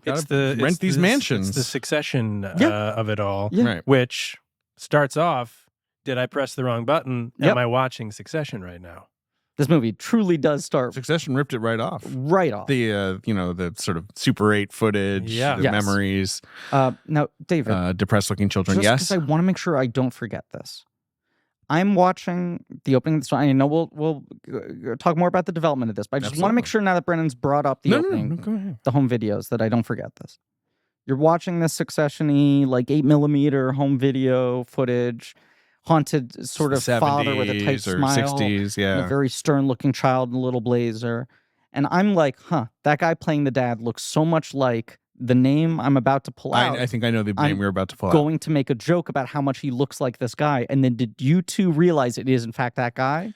Speaker 2: Rent these mansions.
Speaker 3: It's the succession of it all,
Speaker 1: Yeah.
Speaker 3: which starts off, did I press the wrong button?
Speaker 1: Yep.
Speaker 3: Am I watching Succession right now?
Speaker 1: This movie truly does start
Speaker 2: Succession ripped it right off.
Speaker 1: right off.
Speaker 2: The the sort of Super 8 footage, the
Speaker 1: Yes.
Speaker 2: memories,
Speaker 1: Now, David,
Speaker 2: depressed looking children.
Speaker 1: just
Speaker 2: Yes.
Speaker 1: because I want to make sure I don't forget this. I'm watching the opening. So I know we'll talk more about the development of this, but I just want to make sure now that Brennan's brought up the opening,
Speaker 2: No, go ahead.
Speaker 1: the home videos, that I don't forget this. You're watching this Succession-y, like 8mm home video footage, haunted sort of father with a tight
Speaker 2: 70s or
Speaker 1: smile,
Speaker 2: 60s,
Speaker 1: and a very stern-looking child in a little blazer. And I'm like, that guy playing the dad looks so much like the name I'm about to pull out.
Speaker 2: I think I know the name we're about to pull out.
Speaker 1: Going to make a joke about how much he looks like this guy. And then did you two realize it is, in fact, that guy?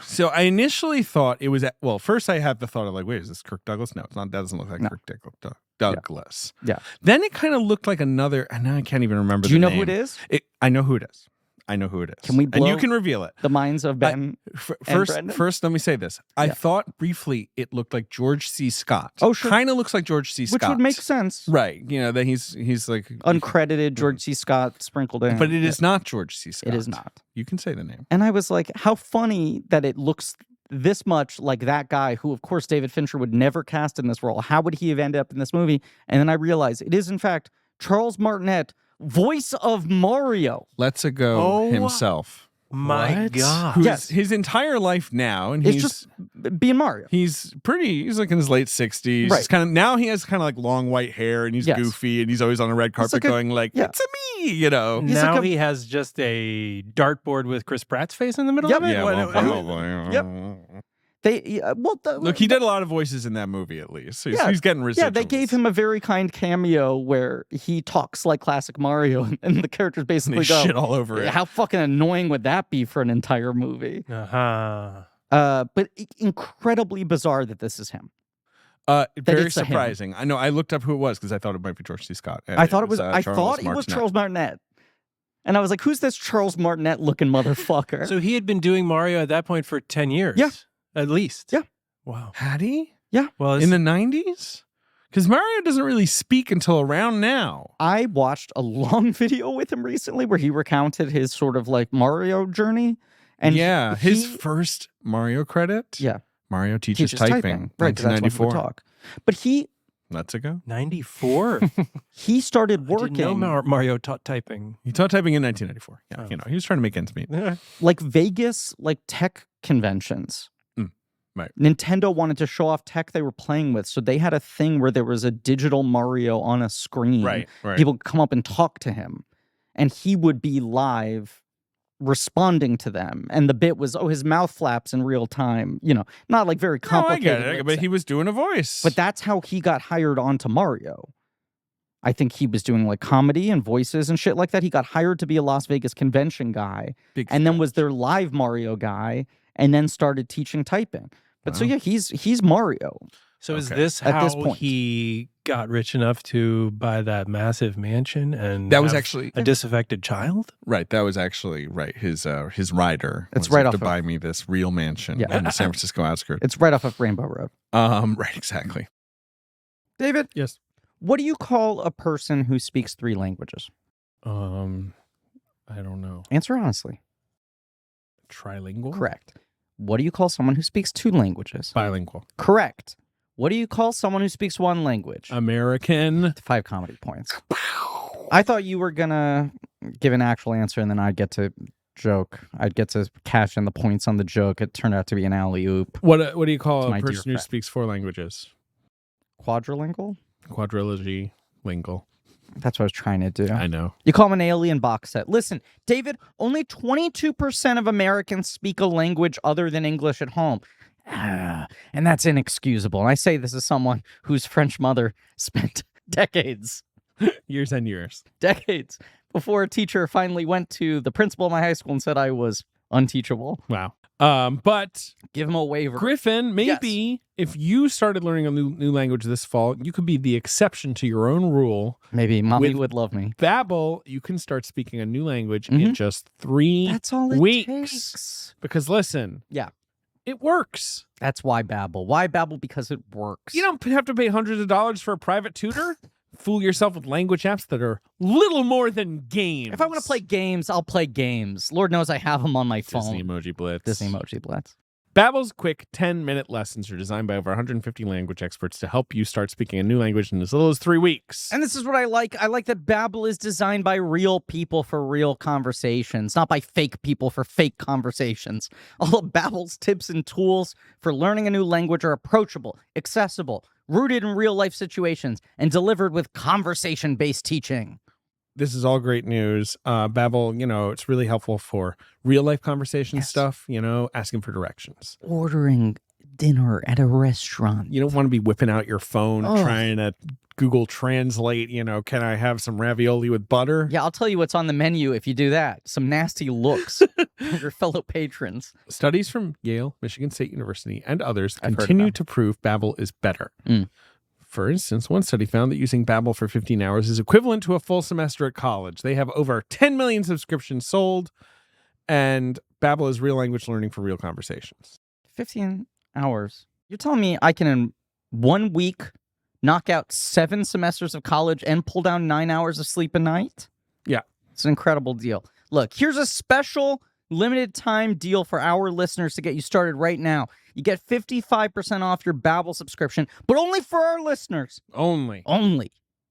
Speaker 2: So I initially thought it was, first I had the thought of like, wait, is this Kirk Douglas? No, it's not. That doesn't look like Kirk Douglas.
Speaker 1: Yeah.
Speaker 2: Then it kind of looked like another, and now I can't even remember
Speaker 1: Do you
Speaker 2: the
Speaker 1: know
Speaker 2: name.
Speaker 1: who it is?
Speaker 2: I know who it is. I know who it is.
Speaker 1: Can we
Speaker 2: And
Speaker 1: blow
Speaker 2: you can reveal it.
Speaker 1: the minds of Ben and Brendan?
Speaker 2: First, let me say this. I thought briefly it looked like George C. Scott.
Speaker 1: Oh, sure.
Speaker 2: Kind of looks like George C. Scott.
Speaker 1: Which would make sense.
Speaker 2: Right. That he's like
Speaker 1: Uncredited George C. Scott sprinkled in.
Speaker 2: But it is not George C. Scott.
Speaker 1: It is not.
Speaker 2: You can say the name.
Speaker 1: And I was like, how funny that it looks this much like that guy who, of course, David Fincher would never cast in this role. How would he have ended up in this movie? And then I realized it is, in fact, Charles Martinet, voice of Mario.
Speaker 2: Let's go himself.
Speaker 3: My God.
Speaker 2: Who's his entire life now, and
Speaker 1: It's
Speaker 2: he's
Speaker 1: just being Mario.
Speaker 2: He's like in his late 60s.
Speaker 1: Right.
Speaker 2: He's kind of now he has kind of like long white hair, and he's goofy, and he's always on a red carpet going like, "It's a me,"
Speaker 3: Now he has just a dartboard with Chris Pratt's face in the middle of it.
Speaker 2: Yeah, Look, he did a lot of voices in that movie, at least. So he's getting residuals.
Speaker 1: Yeah, they gave him a very kind cameo where he talks like classic Mario, and the characters basically go,
Speaker 2: shit all over it.
Speaker 1: How fucking annoying would that be for an entire movie? But incredibly bizarre that this is him.
Speaker 2: Very surprising. I know. I looked up who it was because I thought it might be George C. Scott.
Speaker 1: I thought it was
Speaker 2: Charles
Speaker 1: Martinet. And I was like, who's this Charles Martinet looking motherfucker?
Speaker 3: So he had been doing Mario at that point for 10 years.
Speaker 1: Yeah.
Speaker 3: At least.
Speaker 1: Yeah.
Speaker 3: Wow.
Speaker 2: Had he?
Speaker 1: Yeah.
Speaker 3: Well,
Speaker 2: in the 90s? Because Mario doesn't really speak until around now.
Speaker 1: I watched a long video with him recently where he recounted his sort of like Mario journey. And
Speaker 2: his first Mario credit.
Speaker 1: Yeah.
Speaker 2: Mario teaches typing.
Speaker 1: Right,
Speaker 2: 1994.
Speaker 1: But he...
Speaker 2: Let's go.
Speaker 3: 94.
Speaker 1: He started working.
Speaker 3: I didn't know Mario taught typing.
Speaker 2: He taught typing in 1994. Yeah, he was trying to make ends meet.
Speaker 1: Like Vegas, like tech conventions.
Speaker 2: Right.
Speaker 1: Nintendo wanted to show off tech they were playing with, so they had a thing where there was a digital Mario on a screen.
Speaker 2: Right.
Speaker 1: People would come up and talk to him, and he would be live responding to them. And the bit was, his mouth flaps in real time. Not like very complicated.
Speaker 2: No, I get it, but he was doing a voice.
Speaker 1: But that's how he got hired onto Mario. I think he was doing like comedy and voices and shit like that. He got hired to be a Las Vegas convention guy, then was their live Mario guy, and then started teaching typing. But so he's Mario.
Speaker 3: So is this how he got rich enough to buy that massive mansion and
Speaker 2: that was actually
Speaker 3: a disaffected child?
Speaker 2: Right. That was actually his rider.
Speaker 1: It's right off
Speaker 2: to buy me this real mansion in the San Francisco outskirts.
Speaker 1: It's right off of Rainbow Road.
Speaker 2: Right, exactly.
Speaker 1: David?
Speaker 4: Yes.
Speaker 1: What do you call a person who speaks 3 languages?
Speaker 4: I don't know.
Speaker 1: Answer honestly.
Speaker 4: Trilingual?
Speaker 1: Correct. What do you call someone who speaks 2 languages?
Speaker 2: Bilingual.
Speaker 1: Correct. What do you call someone who speaks 1 language?
Speaker 4: American.
Speaker 1: 5 comedy points. I thought you were gonna give an actual answer and then I'd get to joke. I'd get to cash in the points on the joke. It turned out to be an alley-oop.
Speaker 4: What do you call
Speaker 1: my
Speaker 4: a
Speaker 1: dear
Speaker 4: person who
Speaker 1: friend.
Speaker 4: speaks 4 languages?
Speaker 1: Quadrilingual?
Speaker 4: Quadrilogy lingual.
Speaker 1: That's what I was trying to do.
Speaker 2: I know.
Speaker 1: You call them an alien box set. Listen, David, only 22% of Americans speak a language other than English at home. And that's inexcusable. And I say this as someone whose French mother spent decades before a teacher finally went to the principal of my high school and said I was unteachable.
Speaker 2: Wow. But
Speaker 1: give him a waiver.
Speaker 2: Griffin, maybe if you started learning a new language this fall, you could be the exception to your own rule.
Speaker 1: Maybe mommy would love me.
Speaker 2: Babbel, you can start speaking a new language in just 3
Speaker 1: That's all it
Speaker 2: weeks.
Speaker 1: Takes.
Speaker 2: Because listen, it works.
Speaker 1: That's why Babbel. Why Babbel? Because it works.
Speaker 2: You don't have to pay hundreds of dollars for a private tutor. Fool yourself with language apps that are little more than games.
Speaker 1: If I want to play games, I'll play games. Lord knows I have them on my phone.
Speaker 2: Disney Emoji Blitz.
Speaker 1: Babbel's
Speaker 2: quick 10-minute lessons are designed by over 150 language experts to help you start speaking a new language in as little as 3 weeks.
Speaker 1: And this is what I like. I like that Babbel is designed by real people for real conversations, not by fake people for fake conversations. All of Babbel's tips and tools for learning a new language are approachable, accessible, rooted in real-life situations, and delivered with conversation-based teaching.
Speaker 2: This is all great news. Babbel, it's really helpful for real-life conversation stuff, asking for directions.
Speaker 1: Ordering dinner at a restaurant.
Speaker 2: You don't want to be whipping out your phone trying to Google Translate, can I have some ravioli with butter?
Speaker 1: Yeah, I'll tell you what's on the menu if you do that. Some nasty looks from your fellow patrons.
Speaker 2: Studies from Yale, Michigan State University, and others continue to prove Babbel is better. For instance, one study found that using Babbel for 15 hours is equivalent to a full semester at college. They have over 10 million subscriptions sold, and Babbel is real language learning for real conversations.
Speaker 1: 15 hours. You're telling me I can, in 1 week, knock out 7 semesters of college and pull down 9 hours of sleep a night?
Speaker 2: Yeah.
Speaker 1: It's an incredible deal. Look, here's a special limited time deal for our listeners to get you started right now. You get 55% off your Babbel subscription, but only for our listeners. Only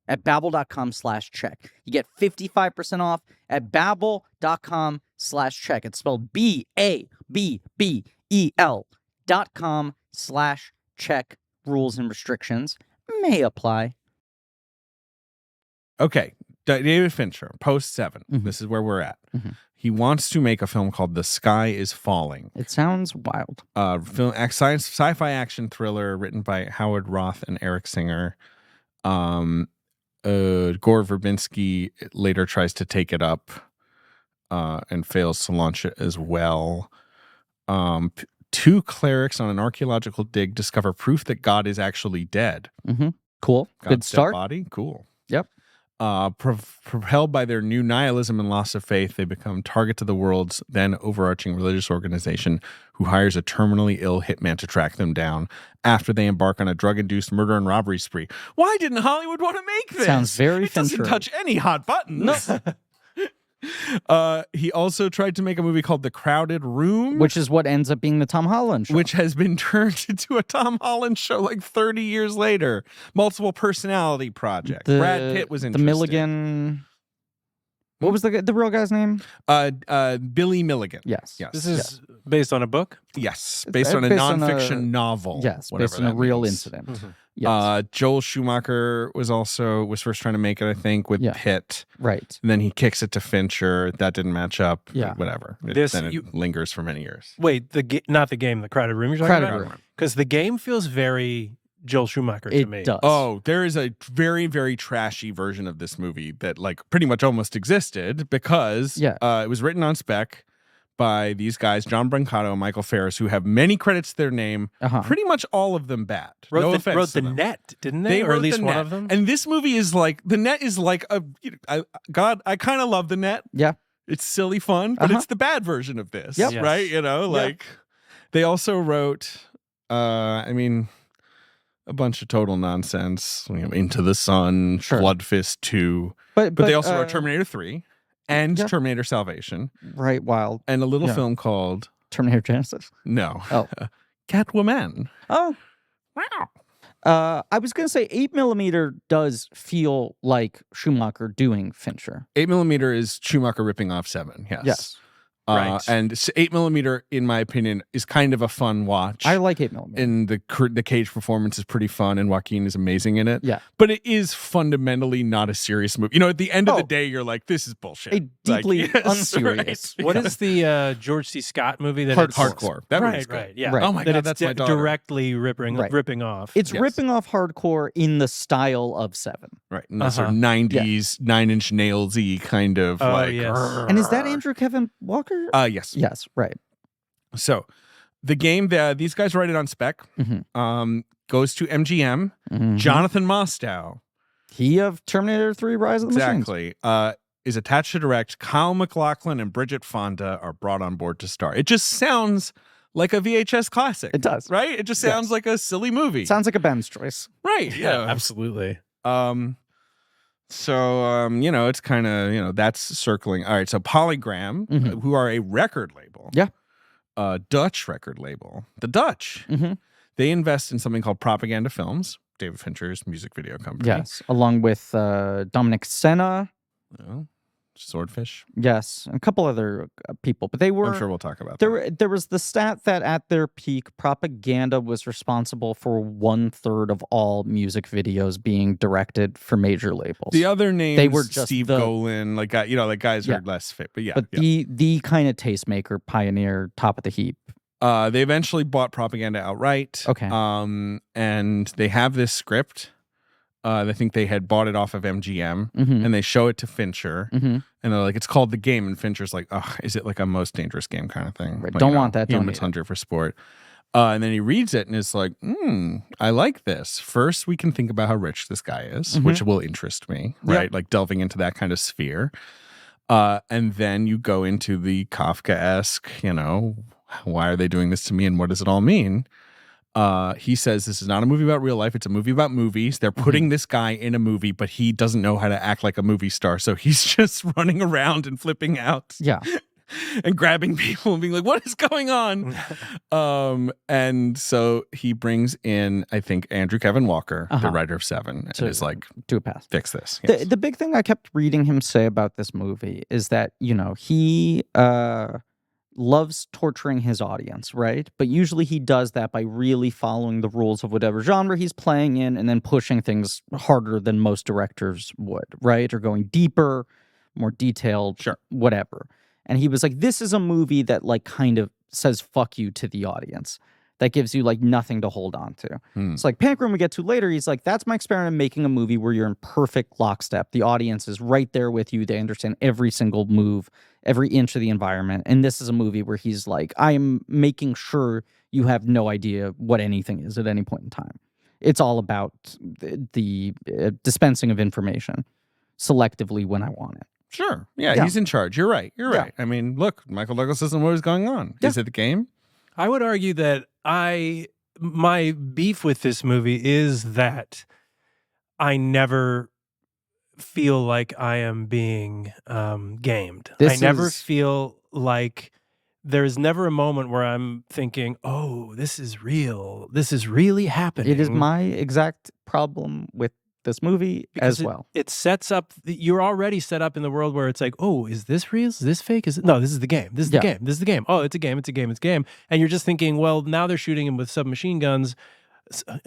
Speaker 1: at babbel.com/check. You get 55% off at babbel.com/check. It's spelled BABBEL.com/check. Rules and restrictions may apply.
Speaker 2: Okay. David Fincher, Post 7. This is where we're at. He wants to make a film called The Sky is Falling.
Speaker 1: It sounds wild.
Speaker 2: Sci-fi action thriller written by Howard Roth and Eric Singer. Gore Verbinski later tries to take it up and fails to launch it as well. 2 clerics on an archaeological dig discover proof that God is actually dead.
Speaker 1: Cool.
Speaker 2: God's
Speaker 1: Good start.
Speaker 2: Dead body. Cool.
Speaker 1: Yep.
Speaker 2: Propelled by their new nihilism and loss of faith, they become targets of the world's then overarching religious organization, who hires a terminally ill hitman to track them down after they embark on a drug-induced murder and robbery spree. Why didn't Hollywood want to make this?
Speaker 1: Sounds very
Speaker 2: It doesn't
Speaker 1: Fincher.
Speaker 2: touch any hot buttons. No. He also tried to make a movie called The Crowded Room,
Speaker 1: Which is what ends up being the Tom Holland show.
Speaker 2: which has been turned into a Tom Holland show like 30 years later. Multiple personality project. Brad Pitt was interested.
Speaker 1: The Milligan. What was the real guy's name?
Speaker 2: Billy Milligan.
Speaker 1: Yes.
Speaker 3: This is based on a book?
Speaker 2: Yes,
Speaker 1: It's
Speaker 2: based on a
Speaker 1: based on
Speaker 2: nonfiction novel.
Speaker 1: Yes,
Speaker 2: whatever
Speaker 1: based on a
Speaker 2: that
Speaker 1: real
Speaker 2: means.
Speaker 1: incident. Yes.
Speaker 2: Joel Schumacher was first trying to make it, I think, with Pitt.
Speaker 1: Right.
Speaker 2: And then he kicks it to Fincher. That didn't match up.
Speaker 1: Yeah.
Speaker 2: Whatever.
Speaker 3: This-
Speaker 2: It lingers for many years.
Speaker 3: Wait, not the game, the Crowded Room you're talking
Speaker 1: Crowded
Speaker 3: about?
Speaker 1: Room.
Speaker 3: Because the game feels very Joel Schumacher to
Speaker 1: It
Speaker 3: me.
Speaker 1: does.
Speaker 2: Oh, there is a very, very trashy version of this movie that pretty much almost existed because it was written on spec by these guys, John Brancato and Michael Ferris, who have many credits to their name, pretty much all of them bad.
Speaker 3: Wrote
Speaker 2: offense
Speaker 3: the
Speaker 2: to them.
Speaker 3: Net, didn't they? Or
Speaker 2: wrote
Speaker 3: at least
Speaker 2: The
Speaker 3: one
Speaker 2: Net.
Speaker 3: of them?
Speaker 2: And this movie is The Net is I kind of love The Net.
Speaker 1: Yeah.
Speaker 2: It's silly fun, but it's the bad version of this,
Speaker 1: Yep.
Speaker 3: Yes.
Speaker 2: right? They also wrote, a bunch of total nonsense, Into the Sun, Blood Fist 2, but they also wrote Terminator 3 and Terminator Salvation.
Speaker 1: Right, wild.
Speaker 2: And a little film called
Speaker 1: Terminator Genesis.
Speaker 2: No.
Speaker 1: Oh.
Speaker 2: Catwoman.
Speaker 1: Oh. Wow. I was going to say 8mm does feel like Schumacher doing Fincher.
Speaker 2: 8mm is Schumacher ripping off 7, yes.
Speaker 1: Yes.
Speaker 3: Right.
Speaker 2: And 8mm, in my opinion, is kind of a fun watch.
Speaker 1: I like 8mm.
Speaker 2: And the Cage performance is pretty fun, and Joaquin is amazing in it.
Speaker 1: Yeah.
Speaker 2: But it is fundamentally not a serious movie. You know, at the end of the day, you're like, this is bullshit.
Speaker 1: A deeply
Speaker 2: Like, yes,
Speaker 1: unserious.
Speaker 2: right.
Speaker 3: What is the George C. Scott movie that
Speaker 2: Hardcore. That movie's good.
Speaker 3: right, yeah.
Speaker 1: Right.
Speaker 2: Oh my
Speaker 3: That
Speaker 2: God,
Speaker 3: it's
Speaker 2: that's my daughter.
Speaker 3: directly ripping off.
Speaker 1: It's
Speaker 2: Yes.
Speaker 1: ripping off hardcore in the style of Seven.
Speaker 2: Right. And that's sort of 90s, 9 Inch Nails-y kind of like.
Speaker 3: yes.
Speaker 1: And is that Andrew Kevin Walker?
Speaker 2: Yes.
Speaker 1: Yes, right.
Speaker 2: So the game that these guys write it on spec goes to MGM.
Speaker 1: Mhm.
Speaker 2: Jonathan Mostow.
Speaker 1: He of Terminator 3 Rise of the Machines.
Speaker 2: Exactly. Is attached to direct. Kyle MacLachlan and Bridget Fonda are brought on board to star. It just sounds like a VHS classic.
Speaker 1: It does.
Speaker 2: Right? It just sounds like a silly movie.
Speaker 1: Sounds like a Ben's choice.
Speaker 2: right.
Speaker 3: Yeah,
Speaker 2: Yeah.
Speaker 3: absolutely.
Speaker 2: So it's kind of, that's circling. All right. So Polygram, who are a record label.
Speaker 1: Yeah.
Speaker 2: Dutch record label. The Dutch.
Speaker 1: Mhm.
Speaker 2: They invest in something called Propaganda Films, David Fincher's music video company.
Speaker 1: Yes, along with Dominic Senna.
Speaker 2: Oh, Swordfish.
Speaker 1: Yes, and a couple other people, but they were.
Speaker 2: I'm sure we'll talk about that.
Speaker 1: There was the stat that at their peak, Propaganda was responsible for 1/3 of all music videos being directed for major labels.
Speaker 2: The other names,
Speaker 1: They were just
Speaker 2: Steve
Speaker 1: the-
Speaker 2: Golan, like guys
Speaker 1: Yeah.
Speaker 2: are less fit, but yeah.
Speaker 1: but the kind of tastemaker, pioneer, top of the heap.
Speaker 2: They eventually bought Propaganda outright.
Speaker 1: Okay.
Speaker 2: And they have this script. I think they had bought it off of MGM,
Speaker 1: Mhm.
Speaker 2: and they show it to Fincher,
Speaker 1: Mhm.
Speaker 2: and they're like, "It's called The Game," and Fincher's like, "Oh, is it like a Most Dangerous Game kind of thing?
Speaker 1: Right,
Speaker 2: Like,
Speaker 1: don't want that, don't
Speaker 2: Humans
Speaker 1: need it."
Speaker 2: Hunter for Sport." And then he reads it and is like, I like this. First, we can think about how rich this guy is, which will interest me, right?
Speaker 1: Yep.
Speaker 2: Like delving into that kind of sphere. And then you go into the Kafka-esque, why are they doing this to me and what does it all mean? He says this is not a movie about real life. It's a movie about movies. They're putting this guy in a movie, but he doesn't know how to act like a movie star. So he's just running around and flipping out.
Speaker 1: Yeah.
Speaker 2: And grabbing people and being like, what is going on? And so he brings in, I think, Andrew Kevin Walker, the writer of Seven, and is like,
Speaker 1: do a pass.
Speaker 2: fix this. Yes.
Speaker 1: The big thing I kept reading him say about this movie is that, he loves torturing his audience, right? But usually he does that by really following the rules of whatever genre he's playing in and then pushing things harder than most directors would, right? Or going deeper, more detailed,
Speaker 2: Sure.
Speaker 1: whatever. And he was like, this is a movie that like kind of says fuck you to the audience. That gives you like nothing to hold on to. It's like Panic Room we get to later. He's like, that's my experiment in making a movie where you're in perfect lockstep. The audience is right there with you. They understand every single move, every inch of the environment. And this is a movie where he's like, I'm making sure you have no idea what anything is at any point in time. It's all about the dispensing of information selectively when I want it.
Speaker 2: Sure. Yeah,
Speaker 1: Yeah.
Speaker 2: he's in charge. You're right. You're right. I mean, look, Michael Douglas doesn't know what is going on.
Speaker 1: Yeah.
Speaker 2: Is it The Game?
Speaker 3: I would argue that my beef with this movie is that I never feel like I am being gamed. I never feel like there's never a moment where I'm thinking, oh, this is real. This is really happening.
Speaker 1: It is my exact problem with this movie
Speaker 3: Because
Speaker 1: as well.
Speaker 3: It sets up, you're already set up in the world where it's like, oh, is this real? Is this fake? No, this is the game. This is the game. This is the game. Oh, it's a game. It's a game. It's a game. And you're just thinking, well, now they're shooting him with submachine guns,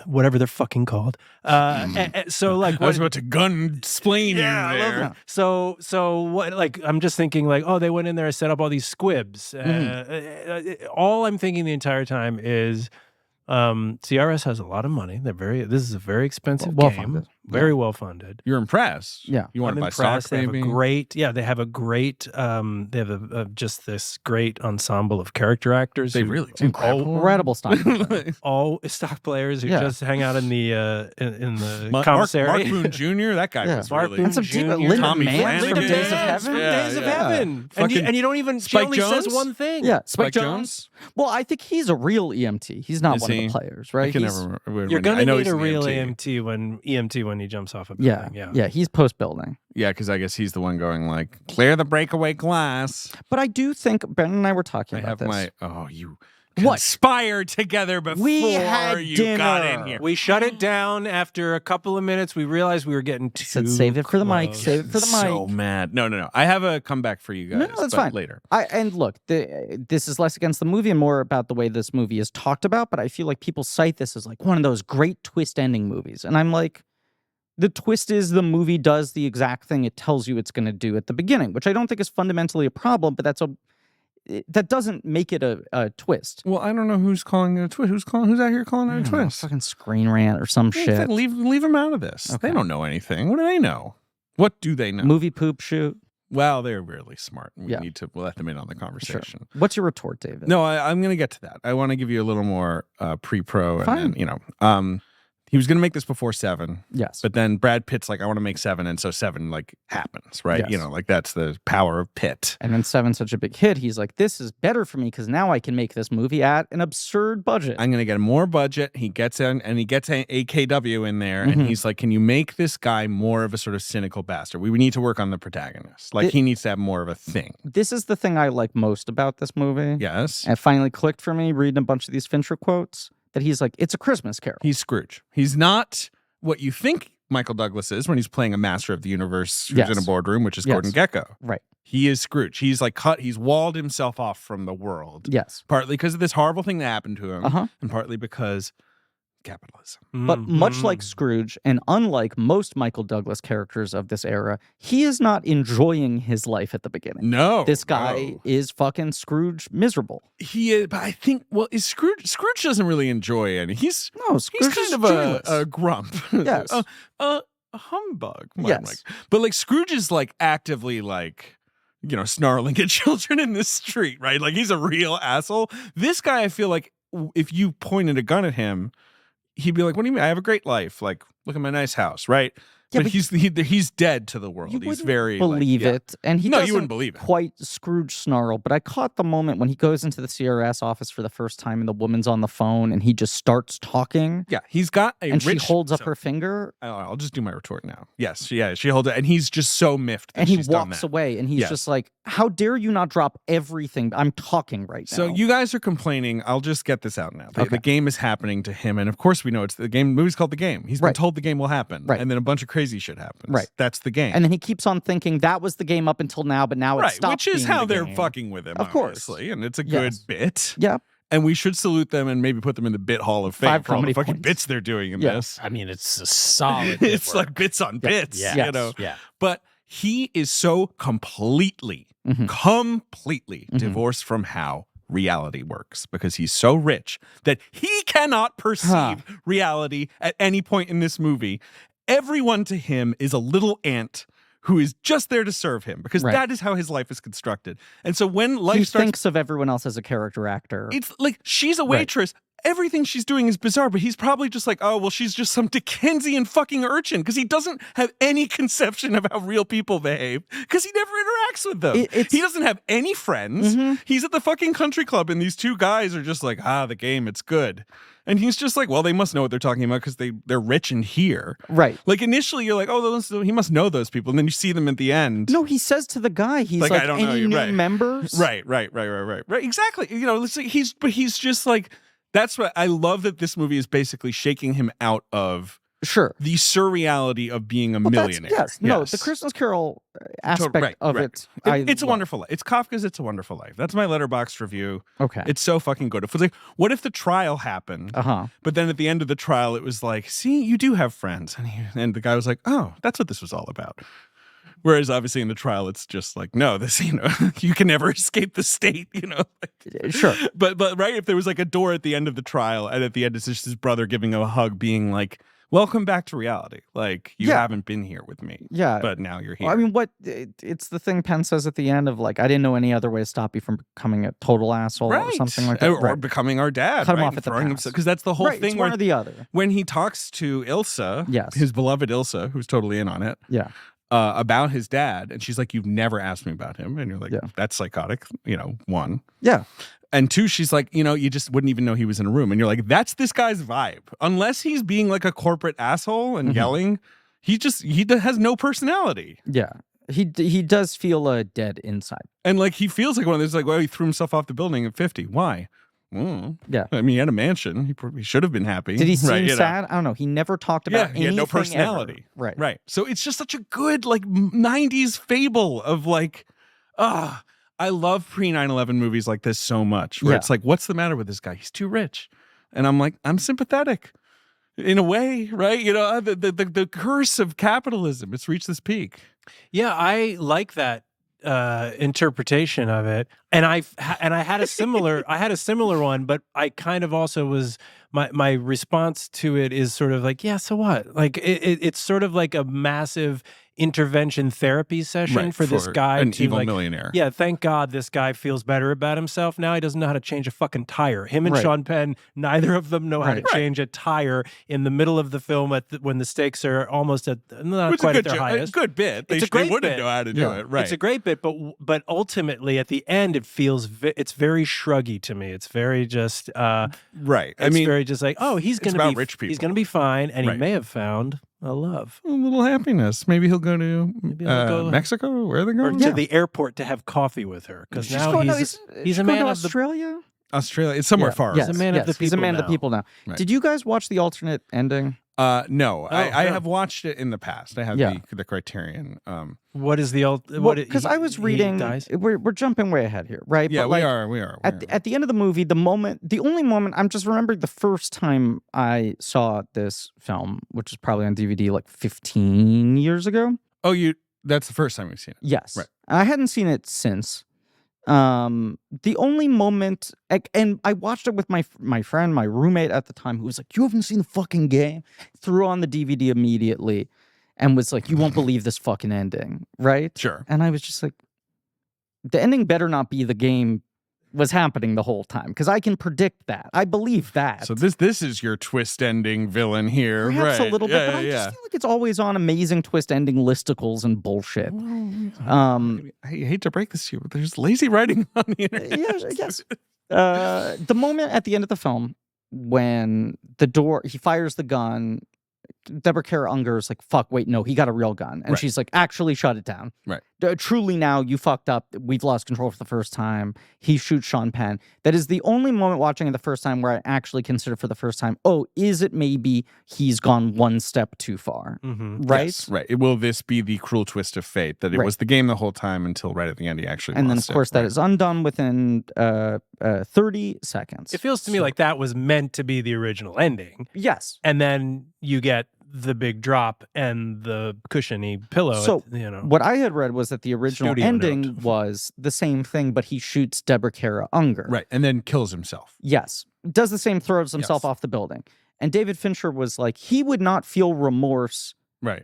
Speaker 3: whatever they're fucking called. So like,
Speaker 2: I was about to gun splain
Speaker 1: I love
Speaker 2: there.
Speaker 1: that.
Speaker 3: So what? Like, I'm just thinking like, oh, they went in there and set up all these squibs. All I'm thinking the entire time is, CRS has a lot of money. This is a very expensive
Speaker 1: Well
Speaker 3: game,
Speaker 1: funded.
Speaker 3: very well funded.
Speaker 2: You're impressed.
Speaker 1: Yeah.
Speaker 2: You want
Speaker 3: I'm
Speaker 2: to buy stock,
Speaker 3: impressed. They have
Speaker 2: maybe?
Speaker 3: they have a great, they have just this great ensemble of character actors.
Speaker 2: They
Speaker 3: who-
Speaker 2: really do.
Speaker 1: Incredible style.
Speaker 3: all stock players who
Speaker 1: Yeah.
Speaker 3: just hang out in the in the
Speaker 2: Mark
Speaker 3: commissary.
Speaker 2: Boone Jr., that guy
Speaker 1: Yeah.
Speaker 2: was
Speaker 3: Mark
Speaker 2: really...
Speaker 3: Boone
Speaker 1: And some deep,
Speaker 3: Jr.,
Speaker 1: Linda
Speaker 2: Tommy
Speaker 1: Mann
Speaker 2: Flanagan.
Speaker 1: from Days of Heaven.
Speaker 3: From
Speaker 2: Yeah,
Speaker 3: Days of
Speaker 2: yeah.
Speaker 3: Heaven.
Speaker 2: Fucking
Speaker 3: And you don't even, she
Speaker 2: Spike
Speaker 3: only says
Speaker 2: Jonze?
Speaker 3: one thing.
Speaker 1: Yeah,
Speaker 2: Spike
Speaker 1: Spike Jones. Well, I think he's a real EMT. He's not
Speaker 2: Is
Speaker 1: one of
Speaker 2: he?
Speaker 1: the players,
Speaker 2: I
Speaker 1: right?
Speaker 2: can
Speaker 1: He's-
Speaker 2: never remember.
Speaker 3: You're
Speaker 2: I
Speaker 3: going to
Speaker 2: know
Speaker 3: need
Speaker 2: he's
Speaker 3: a
Speaker 2: an
Speaker 3: real
Speaker 2: EMT.
Speaker 3: EMT when he jumps off a
Speaker 1: Yeah,
Speaker 3: building.
Speaker 1: yeah, he's post building.
Speaker 2: Yeah, because I guess he's the one going like, clear the breakaway glass.
Speaker 1: But I do think Ben and I were talking
Speaker 2: I
Speaker 1: about
Speaker 2: have
Speaker 1: this.
Speaker 2: my... Oh, conspire together before
Speaker 1: had
Speaker 2: you got in
Speaker 1: dinner.
Speaker 2: here.
Speaker 3: We shut it down after a couple of minutes. We realized we were getting too
Speaker 1: Said save it for the mic.
Speaker 3: close.
Speaker 1: Save it for the mic.
Speaker 2: So mad. No. I have a comeback for you guys.
Speaker 1: No, that's
Speaker 2: but
Speaker 1: fine.
Speaker 2: Later.
Speaker 1: And look, this is less against the movie and more about the way this movie is talked about, but I feel like people cite this as like one of those great twist ending movies. And I'm like, the twist is the movie does the exact thing it tells you it's going to do at the beginning, which I don't think is fundamentally a problem, but that doesn't make it a twist.
Speaker 2: Well, I don't know who's calling it a twist. Who's out here calling it a twist?
Speaker 1: Fucking Screen Rant or some shit.
Speaker 2: Leave them out of this.
Speaker 1: Okay.
Speaker 2: They don't know anything. What do they know? What do they know?
Speaker 1: Movie poop shoot.
Speaker 2: Well, they're really smart. We
Speaker 1: Yeah.
Speaker 2: need to let them in on the conversation.
Speaker 1: Sure. What's your retort, David?
Speaker 2: No, I'm going to get to that. I want to give you a little more pre-pro. And
Speaker 1: Fine.
Speaker 2: then, he was going to make this before 7.
Speaker 1: Yes.
Speaker 2: But then Brad Pitt's like, I want to make 7. And so 7 like happens, right?
Speaker 1: Yes.
Speaker 2: Like that's the power of Pitt.
Speaker 1: And then 7's such a big hit. He's like, this is better for me because now I can make this movie at an absurd budget.
Speaker 2: I'm going to get more budget. He gets in and he gets AKW in there.
Speaker 1: Mhm.
Speaker 2: And he's like, can you make this guy more of a sort of cynical bastard? We need to work on the protagonist. Like he needs to have more of a thing.
Speaker 1: This is the thing I like most about this movie.
Speaker 2: Yes.
Speaker 1: And it finally clicked for me reading a bunch of these Fincher quotes that he's like, it's a Christmas Carol.
Speaker 2: He's Scrooge. He's not what you think Michael Douglas is when he's playing a master of the universe who's
Speaker 1: Yes.
Speaker 2: in a boardroom, which is
Speaker 1: Yes.
Speaker 2: Gordon Gekko.
Speaker 1: Right.
Speaker 2: He is Scrooge. He's like he's walled himself off from the world.
Speaker 1: Yes.
Speaker 2: Partly because of this horrible thing that happened to him,
Speaker 1: Uh-huh.
Speaker 2: and partly because capitalism.
Speaker 1: But much like Scrooge, and unlike most Michael Douglas characters of this era, he is not enjoying his life at the beginning.
Speaker 2: No.
Speaker 1: This guy
Speaker 2: no.
Speaker 1: is fucking Scrooge miserable.
Speaker 2: He is, but I think, is Scrooge doesn't really enjoy it. He's
Speaker 1: Scrooge
Speaker 2: kind
Speaker 1: is
Speaker 2: of
Speaker 1: joyless.
Speaker 2: a grump.
Speaker 1: Yes.
Speaker 2: a humbug. More
Speaker 1: Yes.
Speaker 2: like. But like Scrooge is like actively like, snarling at children in the street, right? Like he's a real asshole. This guy, I feel like if you pointed a gun at him, he'd be like, what do you mean? I have a great life. Like, look at my nice house, right?
Speaker 1: Yeah,
Speaker 2: but he's dead to the world.
Speaker 1: You
Speaker 2: He's
Speaker 1: wouldn't
Speaker 2: very
Speaker 1: believe
Speaker 2: like, yeah.
Speaker 1: it, and he
Speaker 2: No, you
Speaker 1: doesn't
Speaker 2: wouldn't believe it.
Speaker 1: quite Scrooge snarl. But I caught the moment when he goes into the CRS office for the first time, and the woman's on the phone, and he just starts talking,
Speaker 2: Yeah, he's got a
Speaker 1: and
Speaker 2: rich,
Speaker 1: she holds up
Speaker 2: so-
Speaker 1: her finger,
Speaker 2: I'll just do my retort now. Yes, she holds it, and he's just so miffed that
Speaker 1: and he
Speaker 2: she's done
Speaker 1: walks
Speaker 2: that.
Speaker 1: away, and he's
Speaker 2: Yes.
Speaker 1: just like, "How dare you not drop everything? I'm talking right now."
Speaker 2: So you guys are complaining. I'll just get this out now. The
Speaker 1: Okay.
Speaker 2: game is happening to him, and of course we know it's the game. The movie's called The Game. He's been
Speaker 1: Right.
Speaker 2: told the game will happen,
Speaker 1: Right.
Speaker 2: and then a bunch of crazy shit happens.
Speaker 1: Right.
Speaker 2: That's the game.
Speaker 1: And then he keeps on thinking that was the game up until now, but now it
Speaker 2: right,
Speaker 1: stops.
Speaker 2: which is
Speaker 1: being
Speaker 2: how
Speaker 1: the
Speaker 2: they're
Speaker 1: game.
Speaker 2: fucking with him,
Speaker 1: Of course.
Speaker 2: obviously, and it's a good
Speaker 1: Yes.
Speaker 2: bit.
Speaker 1: Yeah.
Speaker 2: And we should salute them and maybe put them in the bit hall of fame
Speaker 1: 5
Speaker 2: for all the
Speaker 1: comedy
Speaker 2: fucking
Speaker 1: points.
Speaker 2: bits they're doing in
Speaker 1: Yeah.
Speaker 2: this.
Speaker 4: I mean, it's a solid.
Speaker 2: It's
Speaker 4: work.
Speaker 2: like bits on bits,
Speaker 4: Yeah.
Speaker 2: you know.
Speaker 4: Yeah.
Speaker 2: But he is so completely
Speaker 1: Mhm.
Speaker 2: divorced from how reality works because he's so rich that he cannot perceive reality at any point in this movie. Everyone to him is a little ant who is just there to serve him because
Speaker 1: Right.
Speaker 2: that is how his life is constructed. And so when life
Speaker 1: He
Speaker 2: starts,
Speaker 1: thinks of everyone else as a character actor.
Speaker 2: it's like she's a
Speaker 1: Right.
Speaker 2: waitress. Everything she's doing is bizarre, but he's probably just like, oh, well, she's just some Dickensian fucking urchin because he doesn't have any conception of how real people behave because he never interacts with them. He doesn't have any friends.
Speaker 1: Mhm.
Speaker 2: He's at the fucking country club and these two guys are just like, the game, it's good. And he's just like, well, they must know what they're talking about because they're rich and here.
Speaker 1: Right.
Speaker 2: Like initially you're like, he must know those people. And then you see them at the end.
Speaker 1: No, he says to the guy, he's
Speaker 2: Like,
Speaker 1: like,
Speaker 2: I don't know
Speaker 1: any
Speaker 2: you,
Speaker 1: new
Speaker 2: right.
Speaker 1: members?
Speaker 2: Right. Exactly. It's like he's just like, that's what I love that this movie is basically shaking him out of
Speaker 1: Sure.
Speaker 2: the surreality of being a
Speaker 1: Well,
Speaker 2: millionaire.
Speaker 1: yes. No, the Christmas Carol aspect
Speaker 2: right,
Speaker 1: of
Speaker 2: right.
Speaker 1: it.
Speaker 2: It's a wonderful life. It's Kafka's It's a Wonderful Life. That's my Letterboxd review.
Speaker 1: Okay.
Speaker 2: It's so fucking good. It's like, what if the trial happened? But then at the end of the trial, it was like, see, you do have friends. And the guy was like, oh, that's what this was all about. Whereas obviously in the trial, it's just like, no, this, you can never escape the state,
Speaker 1: Sure.
Speaker 2: But right, if there was like a door at the end of the trial, and at the end it's just his brother giving him a hug, being like, welcome back to reality. Like, you haven't been here with me.
Speaker 1: Yeah.
Speaker 2: But now you're here.
Speaker 1: Well, I mean, it's the thing Penn says at the end of like, I didn't know any other way to stop you from becoming a total asshole or something like that.
Speaker 2: Or becoming our dad.
Speaker 1: Cut him
Speaker 2: right?
Speaker 1: off at the pass.
Speaker 2: Because that's the whole
Speaker 1: Right,
Speaker 2: thing.
Speaker 1: it's one or the other.
Speaker 2: When he talks to Ilsa,
Speaker 1: Yes.
Speaker 2: his beloved Ilsa, who's totally in on it,
Speaker 1: Yeah.
Speaker 2: about his dad, and she's like, you've never asked me about him. And you're like, that's psychotic, one.
Speaker 1: Yeah.
Speaker 2: And two, she's like, you just wouldn't even know he was in a room. And you're like, that's this guy's vibe. Unless he's being like a corporate asshole and yelling, he has no personality.
Speaker 1: Yeah. He does feel dead inside.
Speaker 2: And like, he feels like one of those, like, well, he threw himself off the building at 50. Why?
Speaker 1: Yeah.
Speaker 2: I mean, he had a mansion. He probably should have been happy.
Speaker 1: Did he seem
Speaker 2: right,
Speaker 1: sad? I don't know. He never talked about anything.
Speaker 2: He had no personality.
Speaker 1: Ever. Right.
Speaker 2: Right. So it's just such a good, like, 90s fable of, like, I love pre 9/11 movies like this so much. Where it's like, what's the matter with this guy? He's too rich. And I'm like, I'm sympathetic in a way, right? You know, the curse of capitalism. It's reached this peak.
Speaker 3: Yeah, I like that interpretation of it, and I had a similar one, but I kind of also was my response to it is sort of like, yeah, so what? Like it's sort of like a massive intervention therapy session for this guy,
Speaker 2: an
Speaker 3: to
Speaker 2: evil
Speaker 3: like,
Speaker 2: millionaire.
Speaker 3: Yeah, thank God this guy feels better about himself now. He doesn't know how to change a fucking tire. Him and Sean Penn, neither of them know how to change a tire in the middle of the film when the stakes are almost not quite at their highest.
Speaker 2: A good bit. They wouldn't know how to do it. Right.
Speaker 3: It's a great bit, but ultimately at the end it feels it's very shruggy to me. It's very just
Speaker 2: right.
Speaker 3: It's very just like, oh, he's gonna be
Speaker 2: rich people.
Speaker 3: He's gonna be fine, and he may have found a love,
Speaker 2: a little happiness. Maybe he'll go to Mexico. Where are they going?
Speaker 3: Or to the airport to have coffee with her, because now he's a man of
Speaker 1: Australia.
Speaker 2: Australia. It's somewhere far.
Speaker 3: He's a man of the people.
Speaker 1: He's a man of the people now.
Speaker 2: Right.
Speaker 1: Did you guys watch the alternate ending?
Speaker 2: No, I have watched it in the past. I have the Criterion.
Speaker 3: What is the
Speaker 1: because I was reading. We're jumping way ahead here, right?
Speaker 2: Yeah,
Speaker 1: but
Speaker 2: we are.
Speaker 1: At the end of the movie, the only moment I'm just remembering the first time I saw this film, which was probably on DVD like 15 years ago.
Speaker 2: Oh, that's the first time we've seen it.
Speaker 1: Yes,
Speaker 2: right.
Speaker 1: I hadn't seen it since. The only moment, and I watched it with my friend, my roommate at the time, who was like, "You haven't seen the fucking game?" Threw on the DVD immediately, and was like, "You won't believe this fucking ending," right?
Speaker 2: Sure.
Speaker 1: And I was just like, the ending better not be the game was happening the whole time, because I can predict that. I believe that.
Speaker 2: So this is your twist ending villain here,
Speaker 1: perhaps
Speaker 2: right?
Speaker 1: A little bit, but I just feel like it's always on amazing twist ending listicles and bullshit.
Speaker 2: I hate to break this to you, but there's lazy writing on the internet.
Speaker 1: Yes. The moment at the end of the film when he fires the gun, Deborah Kara Unger is like, "Fuck, wait, no, he got a real gun," and she's like, "Actually, shut it down.
Speaker 2: Right.
Speaker 1: Truly, now you fucked up. We've lost control for the first time." He shoots Sean Penn. That is the only moment watching it the first time where I actually consider for the first time, oh, is it maybe he's gone one step too far? Right?
Speaker 2: Yes, right. Will this be the cruel twist of fate that it was the game the whole time until right at the end he actually
Speaker 1: and
Speaker 2: lost
Speaker 1: then, of course, that is undone within 30 seconds.
Speaker 3: It feels to me like that was meant to be the original ending.
Speaker 1: Yes.
Speaker 3: And then you get the big drop and the cushiony pillow.
Speaker 1: So what I had read was that the original ending was the same thing, but he shoots Deborah Kara Unger.
Speaker 2: Right, and then kills himself.
Speaker 1: Yes. Does the same, throws himself off the building. And David Fincher was like, he would not feel remorse,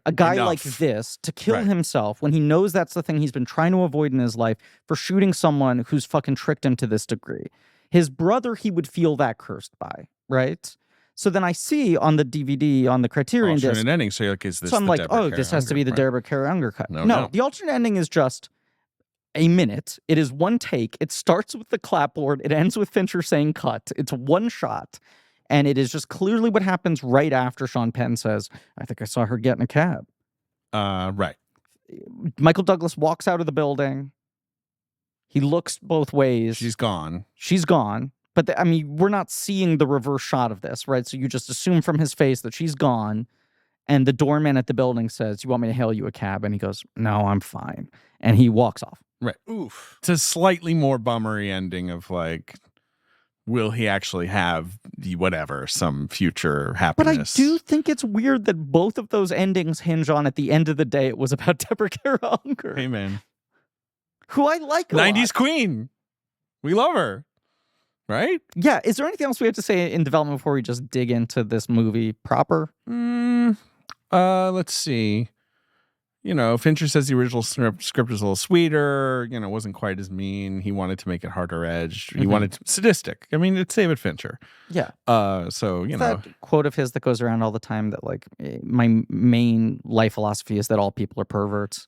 Speaker 1: a guy like this, to kill himself when he knows that's the thing he's been trying to avoid in his life, for shooting someone who's fucking tricked him to this degree. His brother, he would feel that cursed by, right? So then I see on the DVD, on the Criterion disc,
Speaker 2: alternate ending. So you're like, is this?
Speaker 1: So I'm
Speaker 2: the
Speaker 1: like,
Speaker 2: Deborah
Speaker 1: oh,
Speaker 2: Kara
Speaker 1: this has to be the
Speaker 2: Unger?
Speaker 1: Deborah Kara Unger cut.
Speaker 2: No,
Speaker 1: the alternate ending is just a minute. It is one take. It starts with the clapboard. It ends with Fincher saying cut. It's one shot. And it is just clearly what happens right after Sean Penn says, "I think I saw her get in a cab."
Speaker 2: Right.
Speaker 1: Michael Douglas walks out of the building. He looks both ways.
Speaker 2: She's gone.
Speaker 1: But I mean, we're not seeing the reverse shot of this, right? So you just assume from his face that she's gone. And the doorman at the building says, "You want me to hail you a cab?" And he goes, "No, I'm fine." And he walks off.
Speaker 2: Right. Oof. It's a slightly more bummery ending of like, will he actually have some future happiness?
Speaker 1: But I do think it's weird that both of those endings hinge on, at the end of the day, it was about Deborah Kara Unger.
Speaker 2: Hey, man.
Speaker 1: Who I like a
Speaker 2: 90s
Speaker 1: lot.
Speaker 2: queen. We love her. Right?
Speaker 1: Yeah. Is there anything else we have to say in development before we just dig into this movie proper?
Speaker 2: Let's see. Fincher says the original script was a little sweeter, wasn't quite as mean. He wanted to make it harder edged. He wanted sadistic. I mean, it's David Fincher.
Speaker 1: Yeah.
Speaker 2: So,
Speaker 1: that quote of his that goes around all the time that, like, my main life philosophy is that all people are perverts.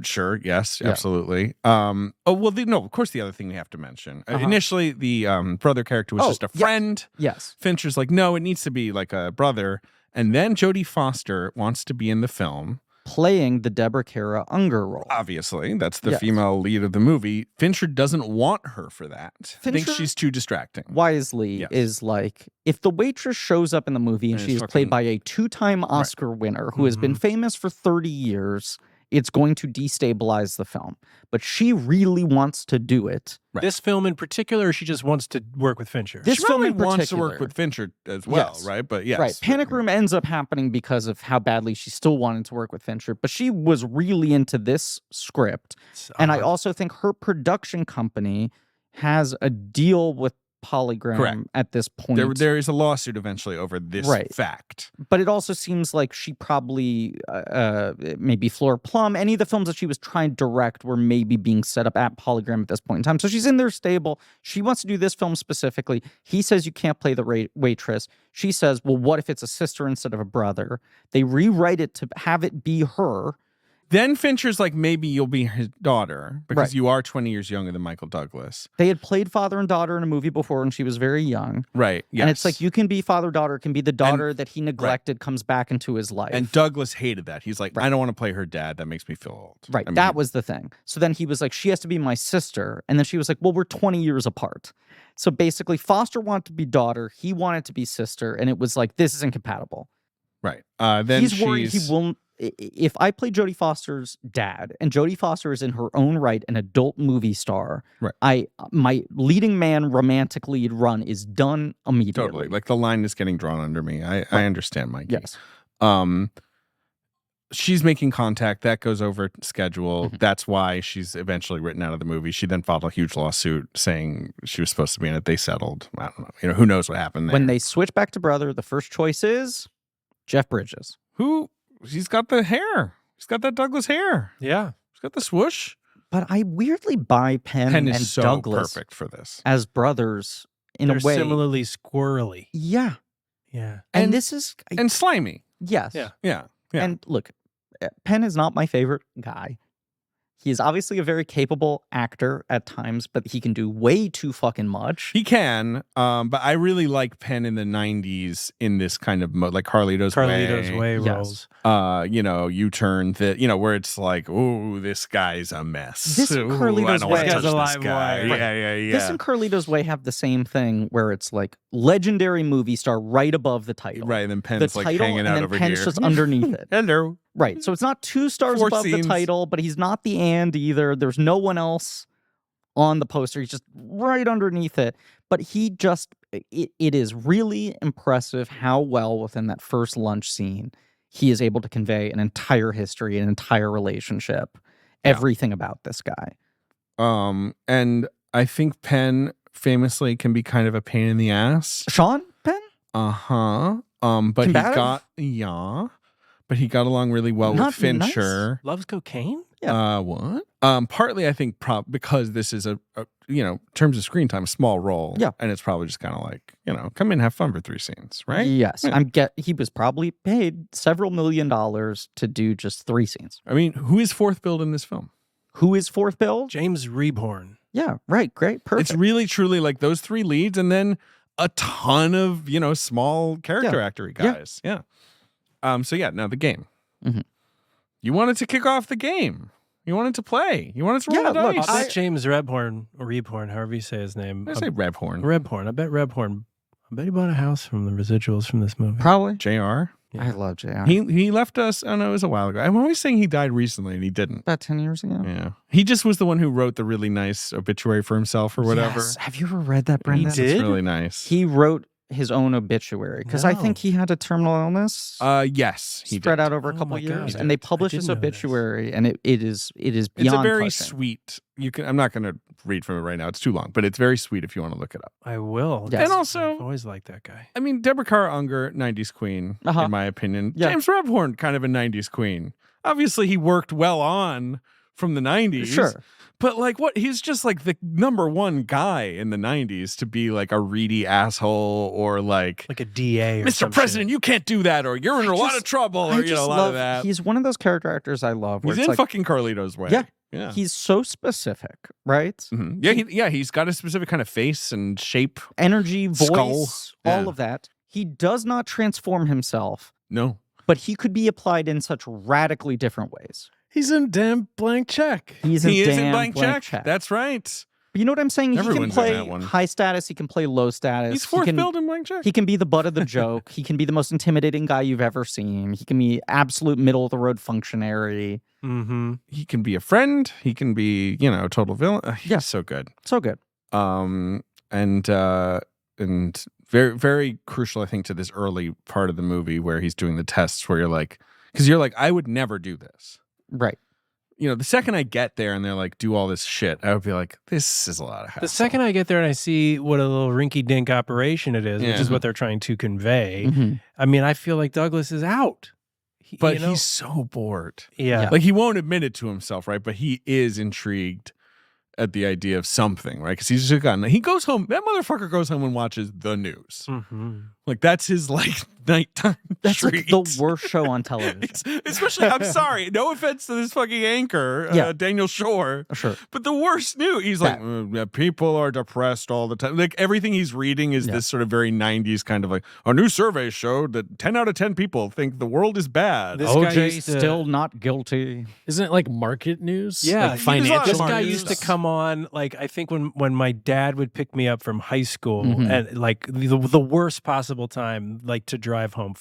Speaker 2: Sure. Yes, absolutely. Of course, the other thing we have to mention. Initially, the brother character was just a friend.
Speaker 1: Yes.
Speaker 2: Fincher's like, no, it needs to be like a brother. And then Jodie Foster wants to be in the film.
Speaker 1: playing the Deborah Kara Unger role.
Speaker 2: Obviously, that's the
Speaker 1: Yes.
Speaker 2: female lead of the movie. Fincher doesn't want her for that. Thinks
Speaker 1: Fincher-
Speaker 2: she's too distracting.
Speaker 1: Wisely
Speaker 2: Yes.
Speaker 1: is like, if the waitress shows up in the movie and
Speaker 2: And
Speaker 1: she
Speaker 2: it's
Speaker 1: is played
Speaker 2: fucking-
Speaker 1: by a 2-time Oscar winner who has been famous for 30 years, it's going to destabilize the film. But she really wants to do it.
Speaker 2: Right.
Speaker 3: This film in particular, or she just wants to work with Fincher?
Speaker 1: This
Speaker 2: She
Speaker 1: film
Speaker 2: probably
Speaker 1: in
Speaker 2: wants to work
Speaker 1: particular.
Speaker 2: with Fincher as well,
Speaker 1: Yes.
Speaker 2: right? But yes.
Speaker 1: Right. Panic Room ends up happening because of how badly she still wanted to work with Fincher, but she was really into this script. And I also think her production company has a deal with Polygram
Speaker 2: Correct.
Speaker 1: at this point.
Speaker 2: There is a lawsuit eventually over this
Speaker 1: Right.
Speaker 2: fact.
Speaker 1: But it also seems like she probably, maybe Flora Plum, any of the films that she was trying to direct were maybe being set up at Polygram at this point in time. So she's in their stable. She wants to do this film specifically. He says you can't play the waitress. She says, well, what if it's a sister instead of a brother? They rewrite it to have it be her.
Speaker 2: Then Fincher's like, maybe you'll be his daughter because
Speaker 1: Right.
Speaker 2: you are 20 years younger than Michael Douglas.
Speaker 1: They had played father and daughter in a movie before when she was very young.
Speaker 2: Right. Yes.
Speaker 1: And it's like, you can be father-daughter, it can be the daughter that he neglected comes back into his life.
Speaker 2: And Douglas hated that. He's like, I don't want to play her dad. That makes me feel old.
Speaker 1: Right.
Speaker 2: I mean,
Speaker 1: that was the thing. So then he was like, she has to be my sister. And then she was like, well, we're 20 years apart. So basically, Foster wanted to be daughter. He wanted to be sister. And it was like, this is incompatible.
Speaker 2: Right. Then
Speaker 1: He's worried he won't. If I play Jodie Foster's dad and Jodie Foster is in her own right an adult movie star,
Speaker 2: Right.
Speaker 1: my leading man romantic lead run is done immediately.
Speaker 2: Totally. Like the line is getting drawn under me. I understand, Mikey.
Speaker 1: Yes.
Speaker 2: She's making contact. That goes over schedule.
Speaker 1: Mm-hmm.
Speaker 2: That's why she's eventually written out of the movie. She then filed a huge lawsuit saying she was supposed to be in it. They settled. I don't know. You know, who knows what happened there.
Speaker 1: When they switch back to brother, the first choice is Jeff Bridges.
Speaker 2: Who? He's got the hair. He's got that Douglas hair.
Speaker 3: Yeah.
Speaker 2: He's got the swoosh.
Speaker 1: But I weirdly buy Penn
Speaker 2: Penn
Speaker 1: and
Speaker 2: is so
Speaker 1: Douglas
Speaker 2: perfect for this.
Speaker 1: as brothers in
Speaker 3: They're
Speaker 1: a way.
Speaker 3: similarly squirrely.
Speaker 1: Yeah.
Speaker 3: Yeah.
Speaker 1: And this is
Speaker 2: And slimy.
Speaker 1: yes.
Speaker 3: Yeah.
Speaker 2: Yeah. Yeah.
Speaker 1: And look, Penn is not my favorite guy. He is obviously a very capable actor at times, but he can do way too fucking much.
Speaker 2: He can, but I really like Penn in the 90s in this kind of mode, like Carlito's
Speaker 3: Way
Speaker 1: Yes.
Speaker 3: rolls.
Speaker 2: You know, U-turn that, you know, where it's like, oh, this guy's a mess.
Speaker 1: This
Speaker 2: Ooh,
Speaker 1: Carlito's
Speaker 2: I don't wanna
Speaker 1: Way.
Speaker 2: touch
Speaker 3: This guy's a
Speaker 2: this
Speaker 3: live
Speaker 2: guy.
Speaker 3: wire.
Speaker 2: Yeah.
Speaker 1: This and Carlito's Way have the same thing where it's like legendary movie star right above the title.
Speaker 2: Right, and then
Speaker 1: The
Speaker 2: Penn's like
Speaker 1: title
Speaker 2: hanging
Speaker 1: and
Speaker 2: out
Speaker 1: then
Speaker 2: over
Speaker 1: Penn's
Speaker 2: here.
Speaker 1: just underneath it.
Speaker 2: Hello.
Speaker 1: Right. So it's not 2 stars
Speaker 2: 4
Speaker 1: above
Speaker 2: scenes.
Speaker 1: the title, but he's not the and either. There's no one else on the poster. He's just right underneath it. But he just, it is really impressive how well within that first lunch scene, he is able to convey an entire history, an entire relationship, everything about this guy.
Speaker 2: And I think Penn famously can be kind of a pain in the ass.
Speaker 1: Sean Penn?
Speaker 2: Uh-huh. But
Speaker 1: Combative?
Speaker 2: but he got along really well
Speaker 1: Not
Speaker 2: with Fincher.
Speaker 3: Loves cocaine?
Speaker 2: What? Partly I think because this is a you know, in terms of screen time, a small role.
Speaker 1: Yeah.
Speaker 2: And it's probably just kind of like, you know, come in, have fun for 3 scenes, right?
Speaker 1: Yes.
Speaker 2: Yeah.
Speaker 1: He was probably paid several $1 million to do just 3 scenes.
Speaker 2: I mean, who is fourth billed in this film?
Speaker 1: Who is fourth bill?
Speaker 3: James Rebhorn.
Speaker 1: Yeah, right. Great. Perfect.
Speaker 2: It's really truly like those 3 leads and then a ton of, you know, small character actory guys. Yeah. So yeah, now the game.
Speaker 1: Mhm.
Speaker 2: You wanted to kick off the game. You wanted to play. You wanted to roll
Speaker 1: Yeah,
Speaker 2: the
Speaker 1: look,
Speaker 2: dice.
Speaker 3: I bet James Rebhorn, or Rebhorn, however you say his name.
Speaker 2: I say Rebhorn.
Speaker 3: Rebhorn. I bet Rebhorn. I bet he bought a house from the residuals from this movie.
Speaker 1: Probably.
Speaker 2: JR.
Speaker 1: I love JR.
Speaker 2: He left us. Oh no, it was a while ago. I'm always saying he died recently, and he didn't.
Speaker 1: About 10 years ago.
Speaker 2: Yeah, he just was the one who wrote the really nice obituary for himself or whatever.
Speaker 1: Yes. Have you ever read that, Brendan?
Speaker 3: did?
Speaker 2: It's really nice.
Speaker 1: He wrote his own obituary because I
Speaker 3: No.
Speaker 1: think he had a terminal illness
Speaker 2: Yes, he
Speaker 1: spread
Speaker 2: did.
Speaker 1: out over a
Speaker 3: Oh
Speaker 1: couple
Speaker 3: my
Speaker 1: years,
Speaker 3: God.
Speaker 1: and they
Speaker 3: I
Speaker 1: published his
Speaker 3: didn't know this.
Speaker 1: obituary, and it is beyond.
Speaker 2: It's a very
Speaker 1: touching.
Speaker 2: sweet. You can. I'm not going to read from it right now. It's too long, but it's very sweet if you want to look it up.
Speaker 3: I will.
Speaker 1: Yes.
Speaker 2: And also,
Speaker 3: I've always liked that guy.
Speaker 2: I mean, Deborah Kara Unger, 90s queen,
Speaker 1: Uh-huh.
Speaker 2: in my opinion.
Speaker 1: Yeah.
Speaker 2: James Rebhorn, kind of a 90s queen. Obviously, he worked well on from the 90s.
Speaker 1: Sure.
Speaker 2: But like what? He's just like the #1 guy in the 90s to be like a reedy asshole or like
Speaker 3: Like a DA or
Speaker 2: Mr.
Speaker 3: some
Speaker 2: President,
Speaker 3: shit.
Speaker 2: you can't do that, or you're in a lot of trouble,
Speaker 1: I
Speaker 2: or you know,
Speaker 1: just
Speaker 2: a lot
Speaker 1: love.
Speaker 2: of that.
Speaker 1: He's one of those character actors I love. Where
Speaker 2: He's
Speaker 1: it's
Speaker 2: in
Speaker 1: like,
Speaker 2: fucking Carlito's Way.
Speaker 1: Yeah.
Speaker 2: Yeah.
Speaker 1: he's so specific, right?
Speaker 2: Mhm. Yeah, he's got a specific kind of face and shape.
Speaker 1: Energy, voice,
Speaker 2: Skull.
Speaker 1: all
Speaker 2: Yeah.
Speaker 1: of that. He does not transform himself.
Speaker 2: No.
Speaker 1: but he could be applied in such radically different ways.
Speaker 4: He's in damn Blank Check.
Speaker 1: He is in
Speaker 2: Blank Check. That's right.
Speaker 1: But you know what I'm saying?
Speaker 2: Everyone's
Speaker 1: he
Speaker 2: in
Speaker 1: can
Speaker 2: that
Speaker 1: play
Speaker 2: one.
Speaker 1: high status. He can play low status.
Speaker 2: He's fourth billed in Blank Check.
Speaker 1: He can be the butt of the joke. He can be the most intimidating guy you've ever seen. He can be absolute middle of the road functionary.
Speaker 3: Mm-hmm.
Speaker 2: He can be a friend. He can be, a total villain. He's so good.
Speaker 1: So good.
Speaker 2: And very, very crucial, I think, to this early part of the movie where he's doing the tests where because you're like, I would never do this.
Speaker 1: Right.
Speaker 2: The second I get there and they're like, do all this shit, I would be like, this is a lot of hassle.
Speaker 3: The second I get there and I see what a little rinky-dink operation it is, which is what they're trying to convey,
Speaker 1: Mm-hmm.
Speaker 3: I mean, I feel like Douglas is out.
Speaker 2: But he's so bored.
Speaker 3: Yeah.
Speaker 2: Like, he won't admit it to himself, right? But he is intrigued at the idea of something, right? Because he's just he goes home, that motherfucker goes home and watches the news.
Speaker 3: Mm-hmm.
Speaker 2: Like, that's his, nighttime
Speaker 1: That's
Speaker 2: treat.
Speaker 1: like the worst show on television.
Speaker 2: Especially, I'm sorry, no offense to this fucking anchor, Daniel Shore.
Speaker 1: Sure.
Speaker 2: But the worst news, he's like, people are depressed all the time. Like, everything he's reading is this sort of very 90s kind of like, a new survey showed that 10 out of 10 people think the world is bad.
Speaker 3: This guy
Speaker 1: OJ
Speaker 3: used to-
Speaker 1: still not guilty.
Speaker 4: Isn't it like market news?
Speaker 3: Yeah,
Speaker 4: Like
Speaker 3: he
Speaker 4: financial
Speaker 3: This guy
Speaker 4: news?
Speaker 3: used to come on, I think when my dad would pick me up from high school,
Speaker 1: Mm-hmm.
Speaker 3: and the worst possible time, to drive home,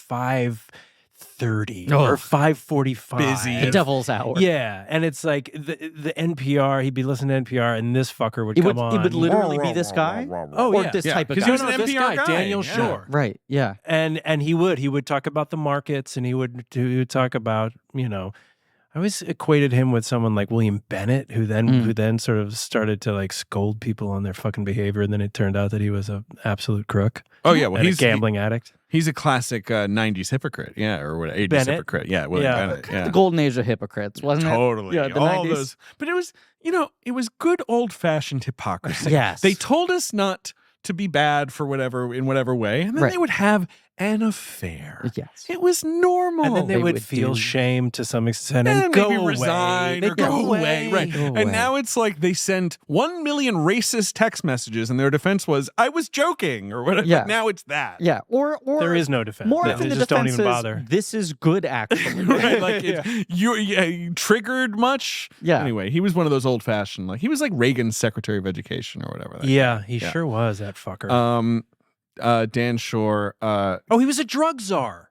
Speaker 3: 5:30 or 5:45.
Speaker 2: Busy.
Speaker 1: The devil's hour.
Speaker 3: Yeah, and it's like the NPR. He'd be listening to NPR, and this fucker would come on.
Speaker 1: It would literally be this guy.
Speaker 3: Oh,
Speaker 1: or
Speaker 3: yeah.
Speaker 1: this type of
Speaker 2: because
Speaker 1: guy.
Speaker 2: he was an
Speaker 3: this
Speaker 2: NPR guy.
Speaker 3: Daniel
Speaker 2: Yeah.
Speaker 3: Shore.
Speaker 1: Right. Yeah.
Speaker 3: And he would talk about the markets, and he would talk about, I always equated him with someone like William Bennett, who then sort of started to scold people on their fucking behavior, and then it turned out that he was an absolute crook.
Speaker 2: Oh, yeah. Well,
Speaker 3: and
Speaker 2: he's
Speaker 3: a gambling addict.
Speaker 2: He's a classic 90s hypocrite. Yeah. Or what? 80s
Speaker 3: Bennett.
Speaker 2: hypocrite. Yeah. William
Speaker 3: Yeah.
Speaker 2: Bennett. Yeah.
Speaker 1: The golden age of hypocrites, wasn't it?
Speaker 2: Totally.
Speaker 1: Yeah, the
Speaker 2: all
Speaker 1: 90s.
Speaker 2: those. But it was, it was good old fashioned hypocrisy.
Speaker 1: Yes.
Speaker 2: They told us not to be bad for in whatever way. And then
Speaker 1: Right.
Speaker 2: they would have an affair.
Speaker 1: Yes.
Speaker 2: It was normal.
Speaker 3: And then they would
Speaker 1: would
Speaker 3: feel
Speaker 1: do-
Speaker 3: shame to some extent and
Speaker 2: And
Speaker 3: go
Speaker 2: maybe
Speaker 3: away.
Speaker 2: resign
Speaker 3: They'd
Speaker 2: or go away. Right.
Speaker 1: Go away.
Speaker 2: And now it's like they send 1 million racist text messages and their defense was, I was joking or whatever.
Speaker 1: Yeah.
Speaker 2: Now it's that.
Speaker 1: Yeah. Or
Speaker 3: There is no defense.
Speaker 1: more
Speaker 3: They
Speaker 1: often the
Speaker 3: just don't
Speaker 1: defense
Speaker 3: even
Speaker 1: is,
Speaker 3: bother.
Speaker 1: this is good, actually.
Speaker 2: Right. Like you triggered much.
Speaker 1: Yeah.
Speaker 2: Anyway, he was one of those old fashioned, he was like Reagan's Secretary of Education or whatever.
Speaker 3: Yeah, he sure was, that fucker.
Speaker 2: Dan Shore.
Speaker 3: He was a drug czar.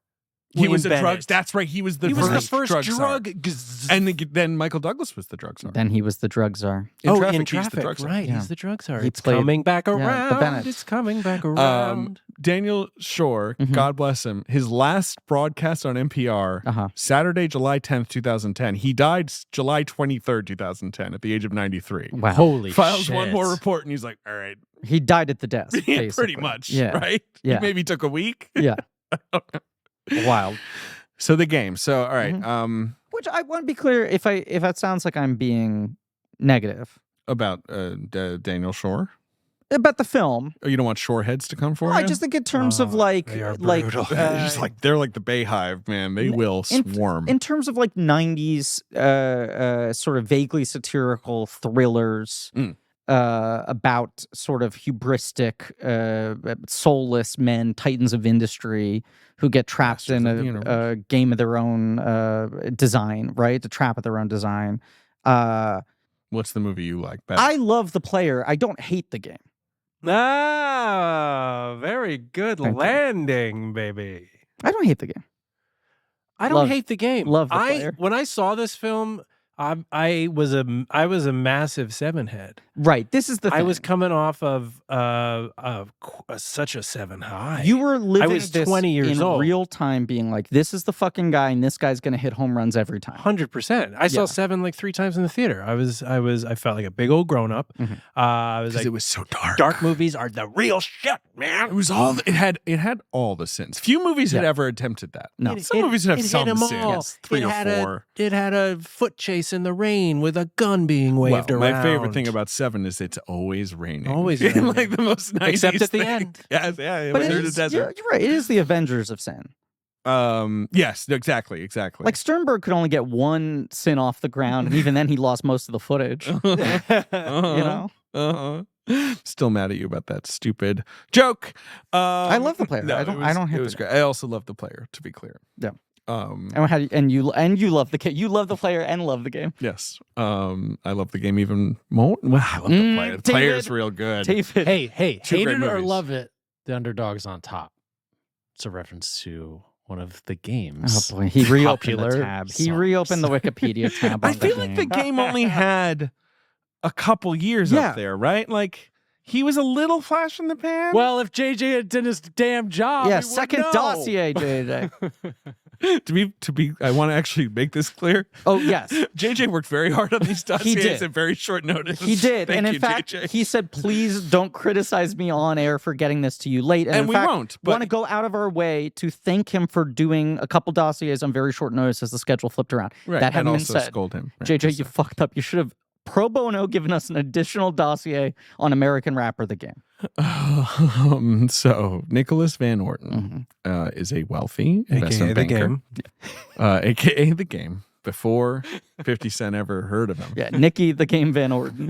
Speaker 2: He was a
Speaker 3: William
Speaker 2: drug.
Speaker 3: Bennett.
Speaker 2: That's right. He was the
Speaker 3: He
Speaker 2: first,
Speaker 3: was the first
Speaker 2: czar.
Speaker 3: drug.
Speaker 2: And then Michael Douglas was the drug czar.
Speaker 1: Then he was the drug czar.
Speaker 2: In
Speaker 3: in
Speaker 2: Traffic,
Speaker 3: traffic,
Speaker 2: he's the drug czar.
Speaker 3: right?
Speaker 1: Yeah.
Speaker 3: He's the drug czar.
Speaker 1: He
Speaker 3: It's
Speaker 1: played-
Speaker 3: coming back
Speaker 1: the
Speaker 3: around.
Speaker 1: Bennett.
Speaker 3: It's coming back around.
Speaker 2: Daniel Shore,
Speaker 1: Mhm.
Speaker 2: God bless him, his last broadcast on NPR,
Speaker 1: Uh-huh.
Speaker 2: Saturday, July 10th, 2010. He died July 23rd, 2010, at the age of 93.
Speaker 1: Wow.
Speaker 4: Holy
Speaker 2: Files
Speaker 4: shit.
Speaker 2: one more report, and he's like, all right.
Speaker 1: He died at the desk.
Speaker 2: Yeah,
Speaker 1: basically.
Speaker 2: pretty much,
Speaker 1: Yeah.
Speaker 2: right?
Speaker 1: Yeah.
Speaker 2: He maybe took a week.
Speaker 1: Yeah. Wild.
Speaker 2: So the game. So, all right.
Speaker 1: Mhm. Which I want to be clear, if that sounds like I'm being negative
Speaker 2: About Daniel Shore.
Speaker 1: about the film,
Speaker 2: Oh, you don't want shore heads to come for
Speaker 1: I
Speaker 2: you?
Speaker 1: just think in terms of
Speaker 3: Oh,
Speaker 1: like
Speaker 3: they are
Speaker 1: like
Speaker 3: brutal.
Speaker 2: they're like the Bayhive, man. They will swarm.
Speaker 1: in terms of like 90s sort of vaguely satirical thrillers
Speaker 2: Mm.
Speaker 1: about sort of hubristic soulless men, titans of industry who get trapped
Speaker 2: Masters
Speaker 1: in
Speaker 2: of the
Speaker 1: a
Speaker 2: universe.
Speaker 1: game of their own design, right? A trap of their own design.
Speaker 2: What's the movie you like best?
Speaker 1: I love The Player. I don't hate the game.
Speaker 3: Very good
Speaker 1: Thank you.
Speaker 3: landing, baby.
Speaker 1: I don't hate the game.
Speaker 3: I don't
Speaker 1: Love-
Speaker 3: hate the game.
Speaker 1: love The Player.
Speaker 3: When I saw this film, I was a massive seven head.
Speaker 1: Right. This is the thing.
Speaker 3: I was coming off of such a seven high.
Speaker 1: You were living
Speaker 3: was
Speaker 1: this
Speaker 3: 20 years
Speaker 1: in
Speaker 3: old.
Speaker 1: real time, being like, "This is the fucking guy, and this guy's gonna hit home runs every time."
Speaker 3: 100%. I saw
Speaker 1: Yeah.
Speaker 3: Seven like 3 times in the theater. I felt like a big old grown up.
Speaker 1: Mhm.
Speaker 3: I was
Speaker 2: Because
Speaker 3: like,
Speaker 2: it was so dark.
Speaker 3: dark movies are the real shit, man.
Speaker 2: It was all. It had all the sins. Few movies had
Speaker 1: Yeah.
Speaker 2: ever attempted that.
Speaker 1: No.
Speaker 2: Some movies would have
Speaker 3: hit
Speaker 2: some
Speaker 3: 'em all.
Speaker 2: sins, 3
Speaker 3: It
Speaker 2: or
Speaker 3: had
Speaker 2: 4.
Speaker 3: It had a foot chase in the rain with a gun being waved
Speaker 2: Well,
Speaker 3: around.
Speaker 2: my favorite thing about Seven is it's always raining.
Speaker 3: Always raining.
Speaker 2: like the most nice.
Speaker 3: Except at the end.
Speaker 2: Yes, yeah.
Speaker 1: But
Speaker 2: when
Speaker 1: it
Speaker 2: they're in the
Speaker 1: is, you're,
Speaker 2: desert.
Speaker 1: you're right. It is the Avengers of sin.
Speaker 2: Yes, exactly.
Speaker 1: Like Sternberg could only get one sin off the ground, and even then he lost most of the footage.
Speaker 2: Uh-huh.
Speaker 1: You know,
Speaker 2: Still mad at you about that stupid joke.
Speaker 1: I love The Player.
Speaker 2: No,
Speaker 1: I don't hate
Speaker 2: It
Speaker 1: the
Speaker 2: was
Speaker 1: game.
Speaker 2: great. I also love The Player. To be clear.
Speaker 1: Yeah. And you love the game. You love the player and love the game.
Speaker 2: Yes. I love the game even more. Well, I love the player. The player's real good.
Speaker 1: David.
Speaker 4: Hey,
Speaker 2: Two
Speaker 4: hate
Speaker 2: great
Speaker 4: it or
Speaker 2: movies.
Speaker 4: love it, the underdog's on top. It's a reference to one of the games.
Speaker 1: Oh boy, he reopened the
Speaker 4: popular
Speaker 1: tab. He
Speaker 4: songs.
Speaker 1: reopened the Wikipedia tab.
Speaker 2: I
Speaker 1: on
Speaker 2: feel like the game only had a couple years
Speaker 1: Yeah.
Speaker 2: up there, right? Like he was a little flash in the pan.
Speaker 4: Well, if JJ had done his damn job,
Speaker 1: Yeah,
Speaker 4: we would
Speaker 1: second
Speaker 4: know.
Speaker 1: dossier, JJ.
Speaker 2: to be, I want to actually make this clear.
Speaker 1: Oh yes,
Speaker 2: JJ worked very hard on these dossiers
Speaker 1: did.
Speaker 2: at very short notice.
Speaker 1: he did.
Speaker 2: Thank
Speaker 1: And in
Speaker 2: you,
Speaker 1: fact,
Speaker 2: JJ.
Speaker 1: he said, "Please don't criticize me on air for getting this to you late."
Speaker 2: And
Speaker 1: in
Speaker 2: we
Speaker 1: fact,
Speaker 2: won't, but-
Speaker 1: want to go out of our way to thank him for doing a couple dossiers on very short notice as the schedule flipped around.
Speaker 2: Right,
Speaker 1: That
Speaker 2: and
Speaker 1: hadn't been
Speaker 2: also
Speaker 1: said.
Speaker 2: scold him. Right,
Speaker 1: JJ,
Speaker 2: so-
Speaker 1: you fucked up. You should have pro bono given us an additional dossier on American Rapper the game.
Speaker 2: So Nicholas Van Orton is a wealthy investment
Speaker 3: AKA the
Speaker 2: banker,
Speaker 3: game.
Speaker 2: aka the game. Before 50 Cent ever heard of him.
Speaker 1: Yeah, Nicky the Game Van Orton.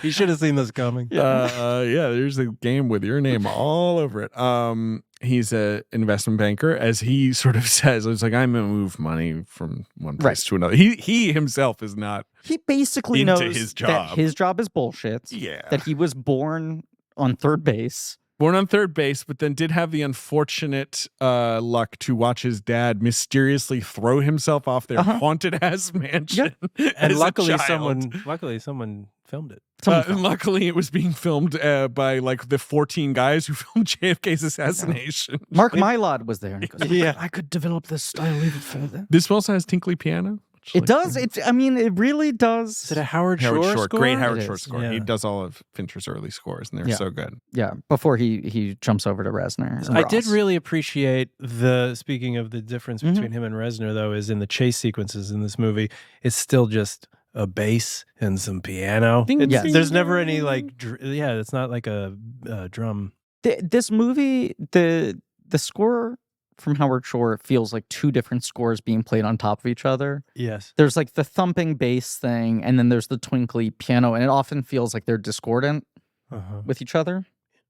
Speaker 3: You should have seen this coming.
Speaker 2: There's a game with your name all over it. He's an investment banker, as he sort of says. It's like, I'm gonna move money from one place to another. He himself is not.
Speaker 1: He basically
Speaker 2: Into
Speaker 1: knows
Speaker 2: his
Speaker 1: that
Speaker 2: job.
Speaker 1: his job is bullshit.
Speaker 2: Yeah.
Speaker 1: That he was born on third base.
Speaker 2: Born on third base, but then did have the unfortunate luck to watch his dad mysteriously throw himself off their haunted ass mansion.
Speaker 3: And
Speaker 2: as a
Speaker 3: luckily
Speaker 2: child.
Speaker 3: someone filmed it.
Speaker 2: And luckily, it was being filmed by like the 14 guys who filmed JFK's assassination.
Speaker 1: Mark Mylod was there. And he goes,
Speaker 3: Yeah.
Speaker 1: I could develop this style even further.
Speaker 2: This also has tinkly piano. which,
Speaker 1: It
Speaker 2: like,
Speaker 1: does. It really does.
Speaker 3: Is it a Howard
Speaker 2: Howard
Speaker 3: Shore
Speaker 2: Shore,
Speaker 3: score?
Speaker 2: great Howard
Speaker 1: It
Speaker 2: Shore
Speaker 1: is,
Speaker 2: score.
Speaker 3: yeah.
Speaker 2: He does all of Fincher's early scores, and they're
Speaker 1: Yeah.
Speaker 2: so good.
Speaker 1: Yeah, before he jumps over to Reznor. and
Speaker 3: I did
Speaker 1: Ross.
Speaker 3: really appreciate speaking of the difference between him and Reznor, though, is in the chase sequences in this movie, it's still just a bass and some piano.
Speaker 2: Ding,
Speaker 3: It's-
Speaker 1: ding,
Speaker 3: there's never any like, it's not like a drum.
Speaker 1: This movie, the score from Howard Shore feels like two different scores being played on top of each other.
Speaker 3: Yes.
Speaker 1: There's like the thumping bass thing, and then there's the twinkly piano, and it often feels like they're discordant with each other.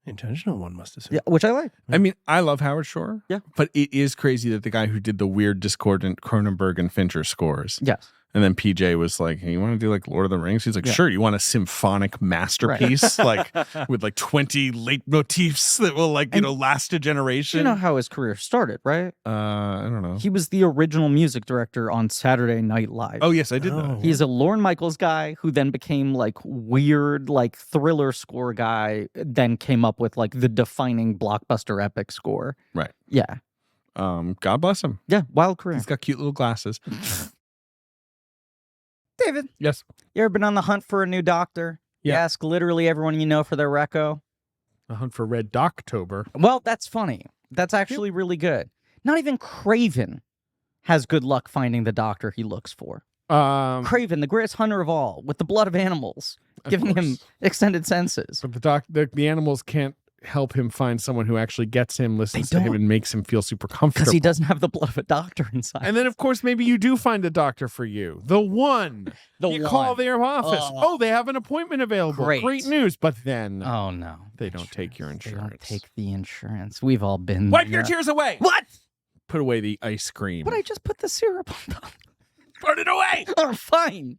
Speaker 3: Intentional one, must have said.
Speaker 1: Yeah, which I like.
Speaker 2: I mean, I love Howard Shore.
Speaker 1: Yeah.
Speaker 2: But it is crazy that the guy who did the weird discordant Cronenberg and Fincher scores.
Speaker 1: Yes.
Speaker 2: And then PJ was like, hey, you want to do like Lord of the Rings? He's like,
Speaker 1: Yeah.
Speaker 2: sure. You want a symphonic masterpiece, like with like 20 leitmotifs that will like, last a generation?
Speaker 1: You know how his career started, right?
Speaker 2: I don't know.
Speaker 1: He was the original music director on Saturday Night Live.
Speaker 2: Oh, yes, I did know.
Speaker 1: He's a Lorne Michaels guy who then became like weird, like thriller score guy, then came up with like the defining blockbuster epic score.
Speaker 2: Right.
Speaker 1: Yeah.
Speaker 2: God bless him.
Speaker 1: Yeah. Wild career.
Speaker 2: He's got cute little glasses.
Speaker 1: David,
Speaker 2: Yes.
Speaker 1: you ever been on the hunt for a new doctor? You
Speaker 2: Yeah.
Speaker 1: ask literally everyone you know for their reco.
Speaker 2: The Hunt for Red Doctober.
Speaker 1: Well, that's funny. That's actually really good. Not even Craven has good luck finding the doctor he looks for. Craven, the greatest hunter of all, with the blood of animals, giving him
Speaker 2: course.
Speaker 1: extended senses.
Speaker 2: But the animals can't help him find someone who actually gets him, listens to him,
Speaker 1: don't.
Speaker 2: and makes him feel super comfortable.
Speaker 1: Because he doesn't have the blood of a doctor inside.
Speaker 2: And then, of course, maybe you do find a doctor for you. The one.
Speaker 1: The
Speaker 2: you call
Speaker 1: one.
Speaker 2: their office.
Speaker 1: Ugh.
Speaker 2: Oh, they have an appointment available.
Speaker 1: Great.
Speaker 2: news. But then
Speaker 1: Oh no.
Speaker 2: they don't take your
Speaker 1: They
Speaker 2: insurance.
Speaker 1: don't take the insurance. We've all been
Speaker 2: Wipe
Speaker 1: there.
Speaker 2: your tears away.
Speaker 1: What?
Speaker 2: Put away the ice cream.
Speaker 1: But I just put the syrup on top.
Speaker 2: Put it away.
Speaker 1: Oh, fine.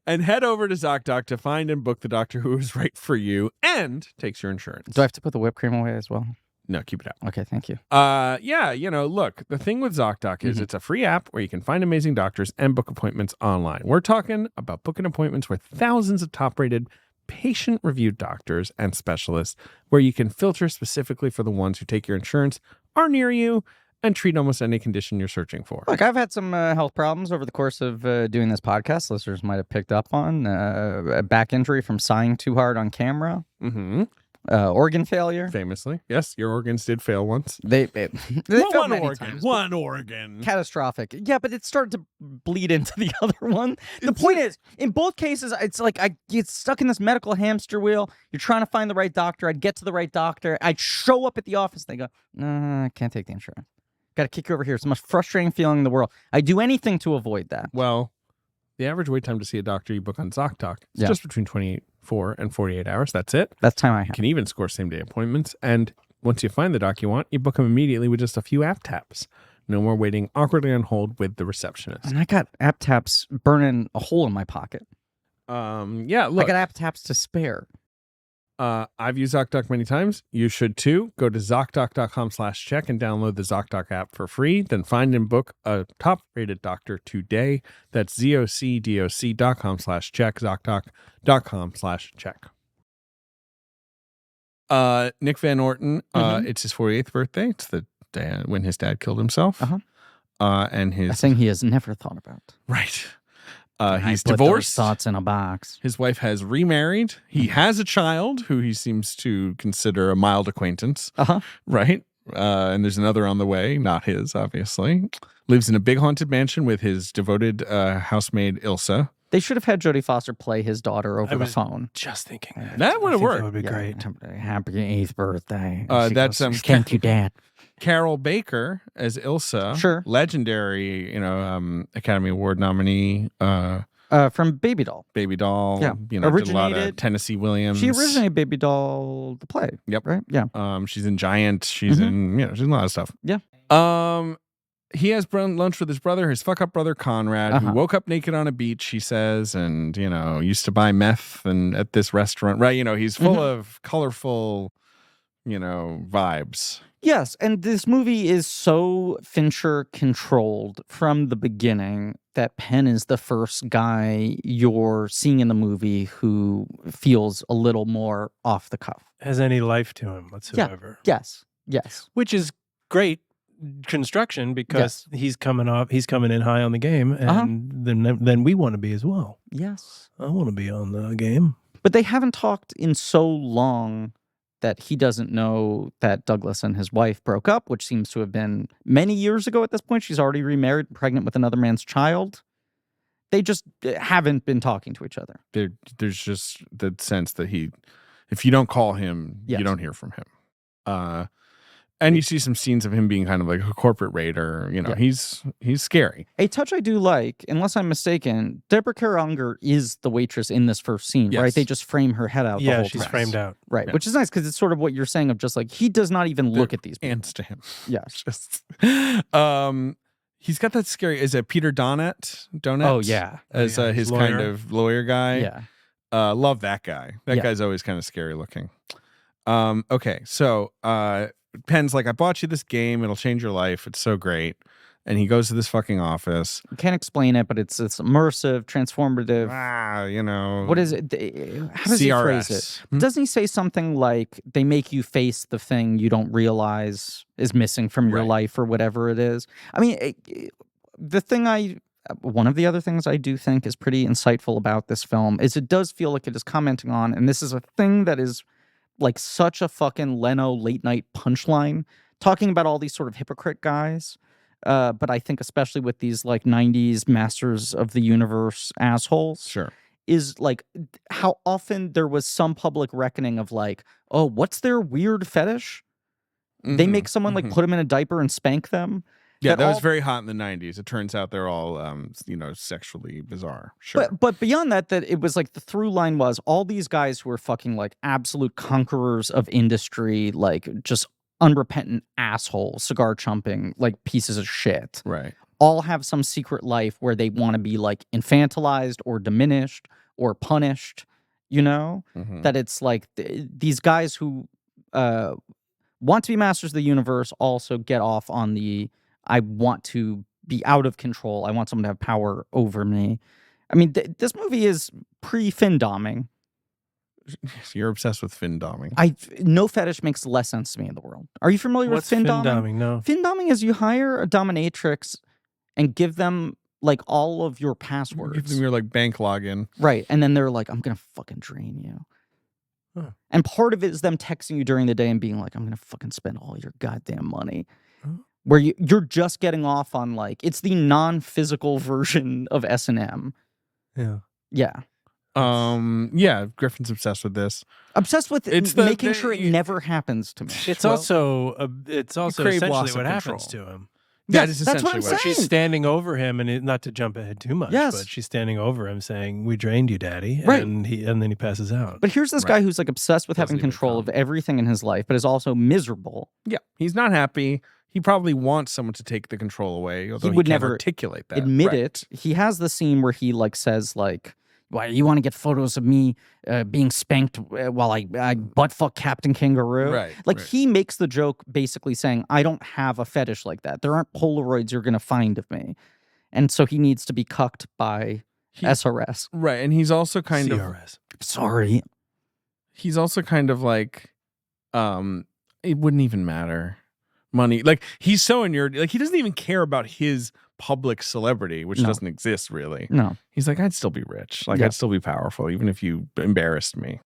Speaker 2: And head over to ZocDoc to find and book the doctor who is right for you and takes your insurance.
Speaker 1: Do I have to put the whipped cream away as well?
Speaker 2: No, keep it out.
Speaker 1: Okay, thank you.
Speaker 2: Look, the thing with ZocDoc is it's a free app where you can find amazing doctors and book appointments online. We're talking about booking appointments with thousands of top-rated patient-reviewed doctors and specialists where you can filter specifically for the ones who take your insurance, are near you, and treat almost any condition you're searching for.
Speaker 1: Look, I've had some health problems over the course of doing this podcast. Listeners might have picked up on a back injury from sighing too hard on camera,
Speaker 2: Mm-hmm.
Speaker 1: organ failure.
Speaker 2: Famously. Yes, your organs did fail once.
Speaker 1: They failed many times.
Speaker 2: One organ.
Speaker 1: Catastrophic. Yeah, but it started to bleed into the other one. The point is, in both cases, it's like I get stuck in this medical hamster wheel. You're trying to find the right doctor. I'd get to the right doctor. I'd show up at the office. They go, no, I can't take the insurance. Got to kick you over here. It's the most frustrating feeling in the world. I do anything to avoid that.
Speaker 2: Well, the average wait time to see a doctor you book on ZocDoc is
Speaker 1: Yeah.
Speaker 2: just between 24 and 48 hours. That's it.
Speaker 1: That's time I
Speaker 2: You
Speaker 1: have.
Speaker 2: can even score same-day appointments. And once you find the doc you want, you book them immediately with just a few app taps. No more waiting awkwardly on hold with the receptionist.
Speaker 1: And I got app taps burning a hole in my pocket.
Speaker 2: Yeah, look.
Speaker 1: I got app taps to spare.
Speaker 2: I've used ZocDoc many times. You should too. Go to ZocDoc.com/check and download the ZocDoc app for free. Then find and book a top-rated doctor today. That's ZocDoc.com/check, ZocDoc.com/check. Nick Van Orton, it's his 48th birthday. It's the day when his dad killed himself. And his...
Speaker 1: A thing he has never thought about.
Speaker 2: Right.
Speaker 1: I
Speaker 2: He's
Speaker 1: put
Speaker 2: divorced.
Speaker 1: Those thoughts in a box.
Speaker 2: His wife has remarried. He has a child who he seems to consider a mild acquaintance. Right. And there's another on the way, not his, obviously. Lives in a big haunted mansion with his devoted housemaid Ilsa.
Speaker 1: They should have had Jodie Foster play his daughter over the phone.
Speaker 3: Just thinking
Speaker 2: that would have worked.
Speaker 3: That would be great.
Speaker 1: Happy 8th birthday.
Speaker 2: That's
Speaker 1: thank you, Dad.
Speaker 2: Carol Baker as Ilsa.
Speaker 1: Sure.
Speaker 2: Legendary, Academy Award nominee.
Speaker 1: From Baby Doll.
Speaker 2: Baby Doll.
Speaker 1: Yeah.
Speaker 2: Did a lot of Tennessee Williams.
Speaker 1: She originated Baby Doll, the play.
Speaker 2: Yep.
Speaker 1: Right? Yeah.
Speaker 2: She's in Giant. She's in, she's in a lot of stuff.
Speaker 1: Yeah.
Speaker 2: He has lunch with his brother, his fuck up brother Conrad, who woke up naked on a beach, he says, and, used to buy meth and at this restaurant. Right. He's full of colorful, vibes.
Speaker 1: Yes, and this movie is so Fincher controlled from the beginning that Penn is the first guy you're seeing in the movie who feels a little more off the cuff.
Speaker 3: Has any life to him whatsoever.
Speaker 1: Yes.
Speaker 3: Which is great construction because he's coming in high on the game, and then we want to be as well.
Speaker 1: Yes.
Speaker 3: I want to be on the game.
Speaker 1: But they haven't talked in so long that he doesn't know that Douglas and his wife broke up, which seems to have been many years ago at this point. She's already remarried, pregnant with another man's child. They just haven't been talking to each other.
Speaker 2: There's just the sense that if you don't call him, you don't hear from him. And you see some scenes of him being kind of like a corporate raider. He's scary.
Speaker 1: A touch I do like, unless I'm mistaken, Deborah Kara Unger is the waitress in this first scene, right? They just frame her head out the whole time.
Speaker 3: Yeah, she's framed out.
Speaker 1: Right,
Speaker 2: Yeah.
Speaker 1: which is nice because it's sort of what you're saying of just like, he does not even look at these people.
Speaker 2: Hands to him.
Speaker 1: Yes.
Speaker 2: Just, he's got that scary, is it Peter Donat?
Speaker 1: Oh, yeah.
Speaker 2: As his
Speaker 3: lawyer.
Speaker 2: kind of lawyer guy.
Speaker 1: Yeah.
Speaker 2: Love that guy. That guy's always kind of scary looking. Okay, so Penn's like, I bought you this game. It'll change your life. It's so great. And he goes to this fucking office.
Speaker 1: Can't explain it, but it's immersive, transformative. What is it? How does he phrase it? Doesn't he say something like, they make you face the thing you don't realize is missing from your life or whatever it is? I mean, one of the other things I do think is pretty insightful about this film is it does feel like it is commenting on, and this is a thing that is like such a fucking Leno late night punchline, talking about all these sort of hypocrite guys. But I think especially with these like 90s masters of the universe assholes, is like how often there was some public reckoning of like, oh, what's their weird fetish? They make someone like put them in a diaper and spank them.
Speaker 2: Yeah, that was very hot in the 90s. It turns out they're all, sexually bizarre. Sure.
Speaker 1: But beyond that it was like the through line was all these guys who were fucking like absolute conquerors of industry, like just unrepentant assholes, cigar chumping, like pieces of shit.
Speaker 2: Right.
Speaker 1: All have some secret life where they want to be like infantilized or diminished or punished, That it's like these guys who want to be masters of the universe also get off on the I want to be out of control. I want someone to have power over me. I mean, this movie is pre-fin-doming.
Speaker 2: You're obsessed with fin-doming.
Speaker 1: No fetish makes less sense to me in the world. Are you familiar with fin-doming?
Speaker 3: Fin-doming? No.
Speaker 1: Fin-doming is you hire a dominatrix and give them like all of your passwords.
Speaker 2: Give them your like bank login.
Speaker 1: Right. And then they're like, I'm going to fucking drain you.
Speaker 3: Huh.
Speaker 1: And part of it is them texting you during the day and being like, I'm going to fucking spend all your goddamn money. Where you're just getting off on like, it's the non-physical version of S&M.
Speaker 3: Yeah.
Speaker 1: Yeah.
Speaker 2: Yeah, Griffin's obsessed with this.
Speaker 1: Obsessed with making sure it never happens to me.
Speaker 3: It's also
Speaker 2: crave
Speaker 3: essentially
Speaker 2: loss of
Speaker 3: what happens
Speaker 2: control.
Speaker 3: to him.
Speaker 2: That
Speaker 1: Yes,
Speaker 2: is
Speaker 1: that's what
Speaker 2: essentially
Speaker 1: I'm
Speaker 2: what
Speaker 1: saying.
Speaker 3: She's standing over him, and not to jump ahead too much,
Speaker 1: Yes.
Speaker 3: but she's standing over him saying, "We drained you, Daddy,"
Speaker 1: Right.
Speaker 3: and then he passes out.
Speaker 1: But here's this guy who's like obsessed with having
Speaker 4: Doesn't even
Speaker 1: control of
Speaker 4: come.
Speaker 1: everything in his life, but is also miserable.
Speaker 2: Yeah, he's not happy. He probably wants someone to take the control away, although he
Speaker 1: would
Speaker 2: can't
Speaker 1: never
Speaker 2: articulate that.
Speaker 1: Admit
Speaker 2: Right.
Speaker 1: it. He has the scene where he like says like, "Why you want to get photos of me being spanked while I buttfuck Captain Kangaroo?"
Speaker 2: Right,
Speaker 1: Like
Speaker 2: right.
Speaker 1: he makes the joke basically saying, "I don't have a fetish like that. There aren't Polaroids you're gonna find of me," and so he needs to be cucked by SRS.
Speaker 2: Right, and he's also kind of
Speaker 3: CRS.
Speaker 1: Sorry.
Speaker 2: he's also kind of like it wouldn't even matter. Money, like he's so inured, like he doesn't even care about his public celebrity, which
Speaker 1: No.
Speaker 2: doesn't exist really.
Speaker 1: No.
Speaker 2: He's like, I'd still be rich, like
Speaker 1: Yeah.
Speaker 2: I'd still be powerful, even if you embarrassed me.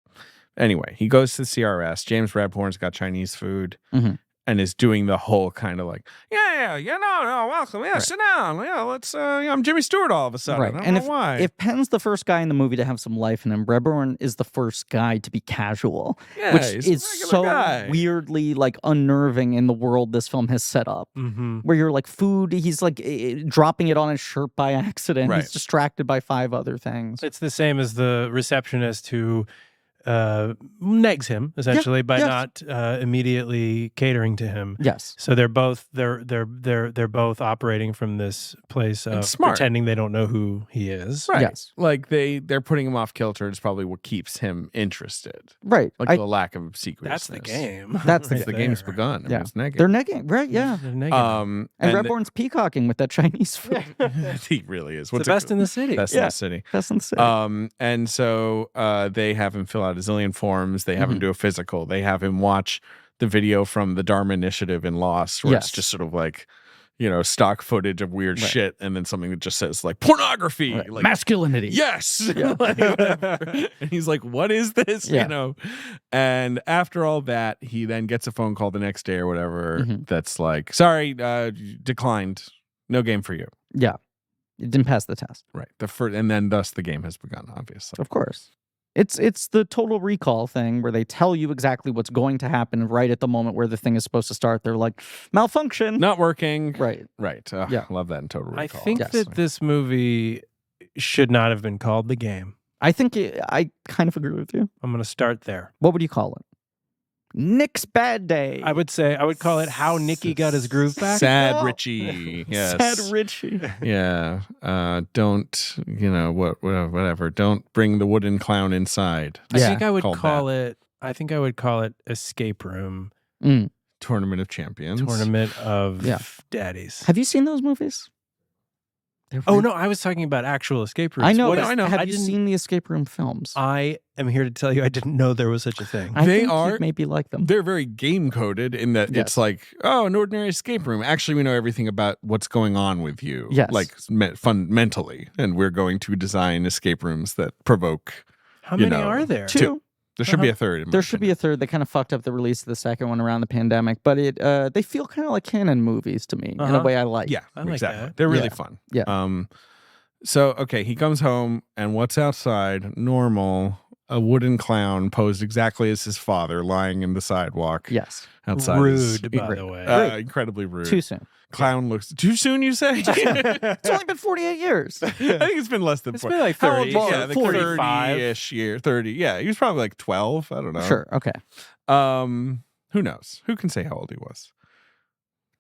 Speaker 2: Anyway, he goes to the CRS. James Redhorn's got Chinese food
Speaker 1: Mhm.
Speaker 2: and is doing the whole kind of like, no, welcome, sit down, let's. I'm Jimmy Stewart all of a sudden.
Speaker 1: Right.
Speaker 2: I don't
Speaker 1: And
Speaker 2: know why.
Speaker 1: if Penn's the first guy in the movie to have some life in him, Redhorn is the first guy to be casual,
Speaker 2: Yeah,
Speaker 1: which
Speaker 2: he's a
Speaker 1: is
Speaker 2: regular
Speaker 1: so
Speaker 2: guy.
Speaker 1: weirdly like unnerving in the world this film has set up.
Speaker 3: Mm-hmm.
Speaker 1: Where you're like food, he's like dropping it on his shirt by accident.
Speaker 2: Right.
Speaker 1: He's distracted by 5 other things.
Speaker 3: It's the same as the receptionist who negs him essentially by
Speaker 1: yes.
Speaker 3: not immediately catering to him.
Speaker 1: Yes.
Speaker 3: So they're both both operating from this place of
Speaker 2: smart.
Speaker 3: pretending they don't know who he is.
Speaker 2: Right.
Speaker 1: Yes.
Speaker 2: Like they're putting him off kilter. It's probably what keeps him interested.
Speaker 1: Right.
Speaker 2: Like the lack of secret.
Speaker 3: That's the game.
Speaker 1: That's the
Speaker 3: right
Speaker 2: The game's
Speaker 3: there.
Speaker 2: begun. I mean,
Speaker 1: Yeah.
Speaker 2: it's negative.
Speaker 1: They're negging. Right. Yeah.
Speaker 3: They're negging him.
Speaker 1: And
Speaker 2: the-
Speaker 1: Redhorn's peacocking with that Chinese food.
Speaker 2: he really is.
Speaker 3: It's the best in the city.
Speaker 2: Best in
Speaker 1: Yeah.
Speaker 2: the city.
Speaker 1: That's insane.
Speaker 2: And so they have him fill out a zillion forms. They have him do a physical. They have him watch the video from the Dharma Initiative in Lost, where it's
Speaker 1: Yes.
Speaker 2: just sort of like, stock footage of weird
Speaker 1: Right.
Speaker 2: shit, and then something that just says like pornography,
Speaker 1: Right.
Speaker 2: like
Speaker 1: Masculinity.
Speaker 2: yes,
Speaker 1: Yeah.
Speaker 2: Like, whatever. And he's like, "What is this?"
Speaker 1: Yeah.
Speaker 2: And after all that, he then gets a phone call the next day or whatever
Speaker 1: Mhm.
Speaker 2: that's like, "Sorry, declined. No game for you."
Speaker 1: Yeah. It didn't pass the test.
Speaker 2: Right. The first, and then thus the game has begun. Obviously.
Speaker 1: Of course. It's the total recall thing where they tell you exactly what's going to happen right at the moment where the thing is supposed to start. They're like, malfunction.
Speaker 2: Not working.
Speaker 1: Right.
Speaker 2: Right.
Speaker 1: Yeah.
Speaker 2: Love that in Total Recall.
Speaker 3: I think
Speaker 1: Yes.
Speaker 3: that this movie should not have been called The Game.
Speaker 1: I think I kind of agree with you.
Speaker 3: I'm going to start there.
Speaker 1: What would you call it? Nick's Bad Day.
Speaker 3: I would call it How Nicky Got His Groove Back.
Speaker 2: Sad
Speaker 1: Oh.
Speaker 2: Richie. Yes.
Speaker 1: Sad Richie.
Speaker 2: Yeah. Don't, whatever. Don't bring the wooden clown inside.
Speaker 3: I
Speaker 1: Yeah.
Speaker 3: think I would
Speaker 2: Called
Speaker 3: call it. I think I would call it Escape Room
Speaker 1: Mm.
Speaker 2: Tournament of Champions.
Speaker 3: Tournament of
Speaker 1: Yeah.
Speaker 3: Daddies.
Speaker 1: Have you seen those movies? They're
Speaker 3: Oh
Speaker 1: really-
Speaker 3: no, I was talking about actual escape rooms.
Speaker 1: I know.
Speaker 3: What
Speaker 1: but
Speaker 3: is-
Speaker 2: I know.
Speaker 1: Have
Speaker 3: I
Speaker 1: you
Speaker 3: didn't-
Speaker 1: seen the escape room films?
Speaker 3: I am here to tell you I didn't know there was such a thing.
Speaker 1: I
Speaker 2: They
Speaker 1: think
Speaker 2: are-
Speaker 1: you'd maybe like them.
Speaker 2: They're very game coded in that
Speaker 1: Yes.
Speaker 2: it's like, oh, an ordinary escape room. Actually, we know everything about what's going on with you.
Speaker 1: Yes.
Speaker 2: Like fundamentally. And we're going to design escape rooms that provoke.
Speaker 3: How
Speaker 2: you
Speaker 3: many
Speaker 2: know,
Speaker 3: are there?
Speaker 1: Two.
Speaker 2: There should be a third. in my
Speaker 1: There should be
Speaker 2: opinion.
Speaker 1: a third. They kind of fucked up the release of the second one around the pandemic, but they feel kind of like canon movies to me in a
Speaker 3: Uh-huh.
Speaker 1: way I like.
Speaker 2: Yeah,
Speaker 3: I like
Speaker 2: exactly.
Speaker 3: that.
Speaker 2: They're really
Speaker 1: Yeah.
Speaker 2: fun.
Speaker 1: Yeah.
Speaker 2: So okay, he comes home and what's outside? Normal. A wooden clown posed exactly as his father, lying in the sidewalk
Speaker 1: Yes.
Speaker 2: outside. his-
Speaker 3: Rude, by the way.
Speaker 1: Right.
Speaker 2: Incredibly rude.
Speaker 1: Too soon.
Speaker 2: Clown looks too soon. You say?
Speaker 1: It's only been 48 years.
Speaker 2: I think it's been less than.
Speaker 3: It's
Speaker 2: 40.
Speaker 3: been like
Speaker 2: How
Speaker 3: 30,
Speaker 2: old?
Speaker 3: yeah,
Speaker 2: Yeah, like
Speaker 3: 45.
Speaker 2: 30-ish year. 30. Yeah, he was probably like 12. I don't know.
Speaker 1: Sure. Okay.
Speaker 2: Who knows? Who can say how old he was?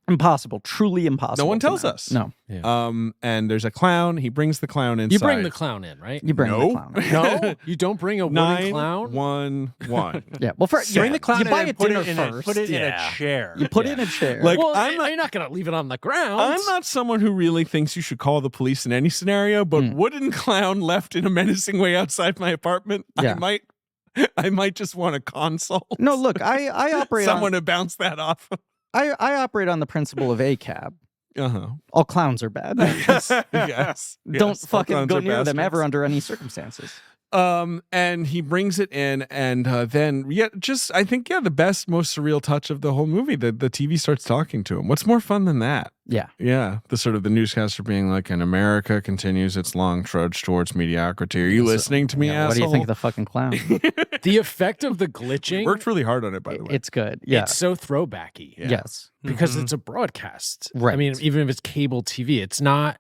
Speaker 1: Impossible. Truly impossible.
Speaker 2: No one
Speaker 1: to
Speaker 2: tells
Speaker 1: know.
Speaker 2: us.
Speaker 1: No.
Speaker 2: And there's a clown. He brings the clown inside.
Speaker 4: You bring the clown in, right?
Speaker 1: You bring
Speaker 2: No.
Speaker 1: the clown.
Speaker 4: No, you don't bring a wooden
Speaker 2: 9,
Speaker 4: clown.
Speaker 2: 1, 1.
Speaker 1: Yeah. Well, for,
Speaker 2: Bring
Speaker 3: the clown
Speaker 1: you
Speaker 3: in
Speaker 1: buy
Speaker 3: and
Speaker 1: a
Speaker 3: put
Speaker 1: dinner
Speaker 3: it in a-
Speaker 1: first.
Speaker 3: put it in
Speaker 4: Yeah.
Speaker 3: a chair.
Speaker 1: You put it in
Speaker 4: Yeah.
Speaker 1: a chair.
Speaker 2: Like,
Speaker 4: Well,
Speaker 2: I'm not-
Speaker 4: you're not going to leave it on the ground.
Speaker 2: I'm not someone who really thinks you should call the police in any scenario, but wooden clown left in a menacing way outside my apartment,
Speaker 1: Yeah.
Speaker 2: I might just want a console.
Speaker 1: no, look, I operate
Speaker 2: Someone
Speaker 1: on,
Speaker 2: to bounce that off.
Speaker 1: I operate on the principle of ACAB.
Speaker 2: Uh-huh.
Speaker 1: All clowns are bad.
Speaker 2: Yes.
Speaker 1: Don't
Speaker 2: Yes. All
Speaker 1: fucking
Speaker 2: clowns
Speaker 1: go
Speaker 2: are
Speaker 1: near them
Speaker 2: bastards.
Speaker 1: ever under any circumstances.
Speaker 2: And he brings it in, and then I think the best, most surreal touch of the whole movie, the TV starts talking to him. What's more fun than that?
Speaker 1: Yeah.
Speaker 2: Yeah. The sort of the newscaster being like, and America continues its long trudge towards mediocrity. Are you listening to me, asshole?
Speaker 1: What do you think of the fucking clown?
Speaker 4: The effect of the glitching.
Speaker 2: Worked really hard on it, by the way.
Speaker 1: It's good. Yeah.
Speaker 4: It's so throwbacky.
Speaker 2: Yeah.
Speaker 1: Yes.
Speaker 4: Because it's a broadcast.
Speaker 1: Right.
Speaker 4: I mean, even if it's cable TV, it's not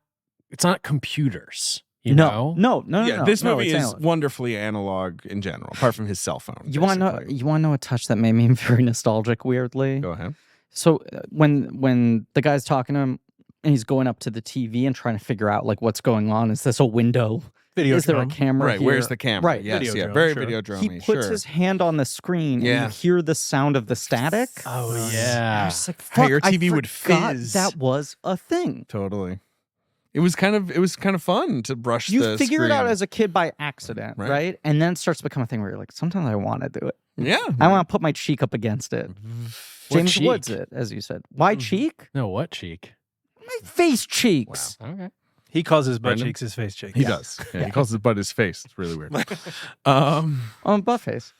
Speaker 4: computers. You
Speaker 1: No.
Speaker 4: know?
Speaker 2: Yeah, this
Speaker 1: No,
Speaker 2: movie
Speaker 1: it's
Speaker 2: is
Speaker 1: analog.
Speaker 2: wonderful analog in general, apart from his cell phone.
Speaker 1: You want to know?
Speaker 2: basically.
Speaker 1: You want to know a touch that made me very nostalgic? Weirdly,
Speaker 2: Go ahead.
Speaker 1: so when the guy's talking to him and he's going up to the TV and trying to figure out like what's going on, is this a window?
Speaker 3: Video
Speaker 1: Is there a
Speaker 3: drum.
Speaker 1: camera?
Speaker 2: Right,
Speaker 1: here?
Speaker 2: where's the camera?
Speaker 1: Right.
Speaker 2: Yes,
Speaker 3: Videodrome,
Speaker 2: very
Speaker 3: sure.
Speaker 2: Videodrome-y,
Speaker 1: He puts
Speaker 2: sure.
Speaker 1: his hand on the screen
Speaker 2: Yeah.
Speaker 1: and you hear the sound of the static.
Speaker 3: Oh
Speaker 1: I
Speaker 3: yeah.
Speaker 1: was like,
Speaker 2: How
Speaker 1: fuck,
Speaker 2: your
Speaker 1: I
Speaker 2: TV would
Speaker 1: forgot
Speaker 2: fizz.
Speaker 1: That was a thing.
Speaker 2: Totally. It was kind of fun to brush
Speaker 1: You
Speaker 2: the
Speaker 1: figure it out
Speaker 2: screen.
Speaker 1: as a kid by accident,
Speaker 2: Right.
Speaker 1: right? And then it starts to become a thing where you're like, sometimes I want to do it.
Speaker 2: Yeah.
Speaker 1: I want to put my cheek up against it.
Speaker 4: What
Speaker 1: James
Speaker 4: cheek?
Speaker 1: Woods it, as you said. Why cheek?
Speaker 4: No, what cheek?
Speaker 1: My face cheeks.
Speaker 4: Okay.
Speaker 3: He calls his butt
Speaker 2: Brendan?
Speaker 3: cheeks his face cheeks.
Speaker 2: He does. Yeah, he calls his butt his face. It's really weird.
Speaker 1: Butt face.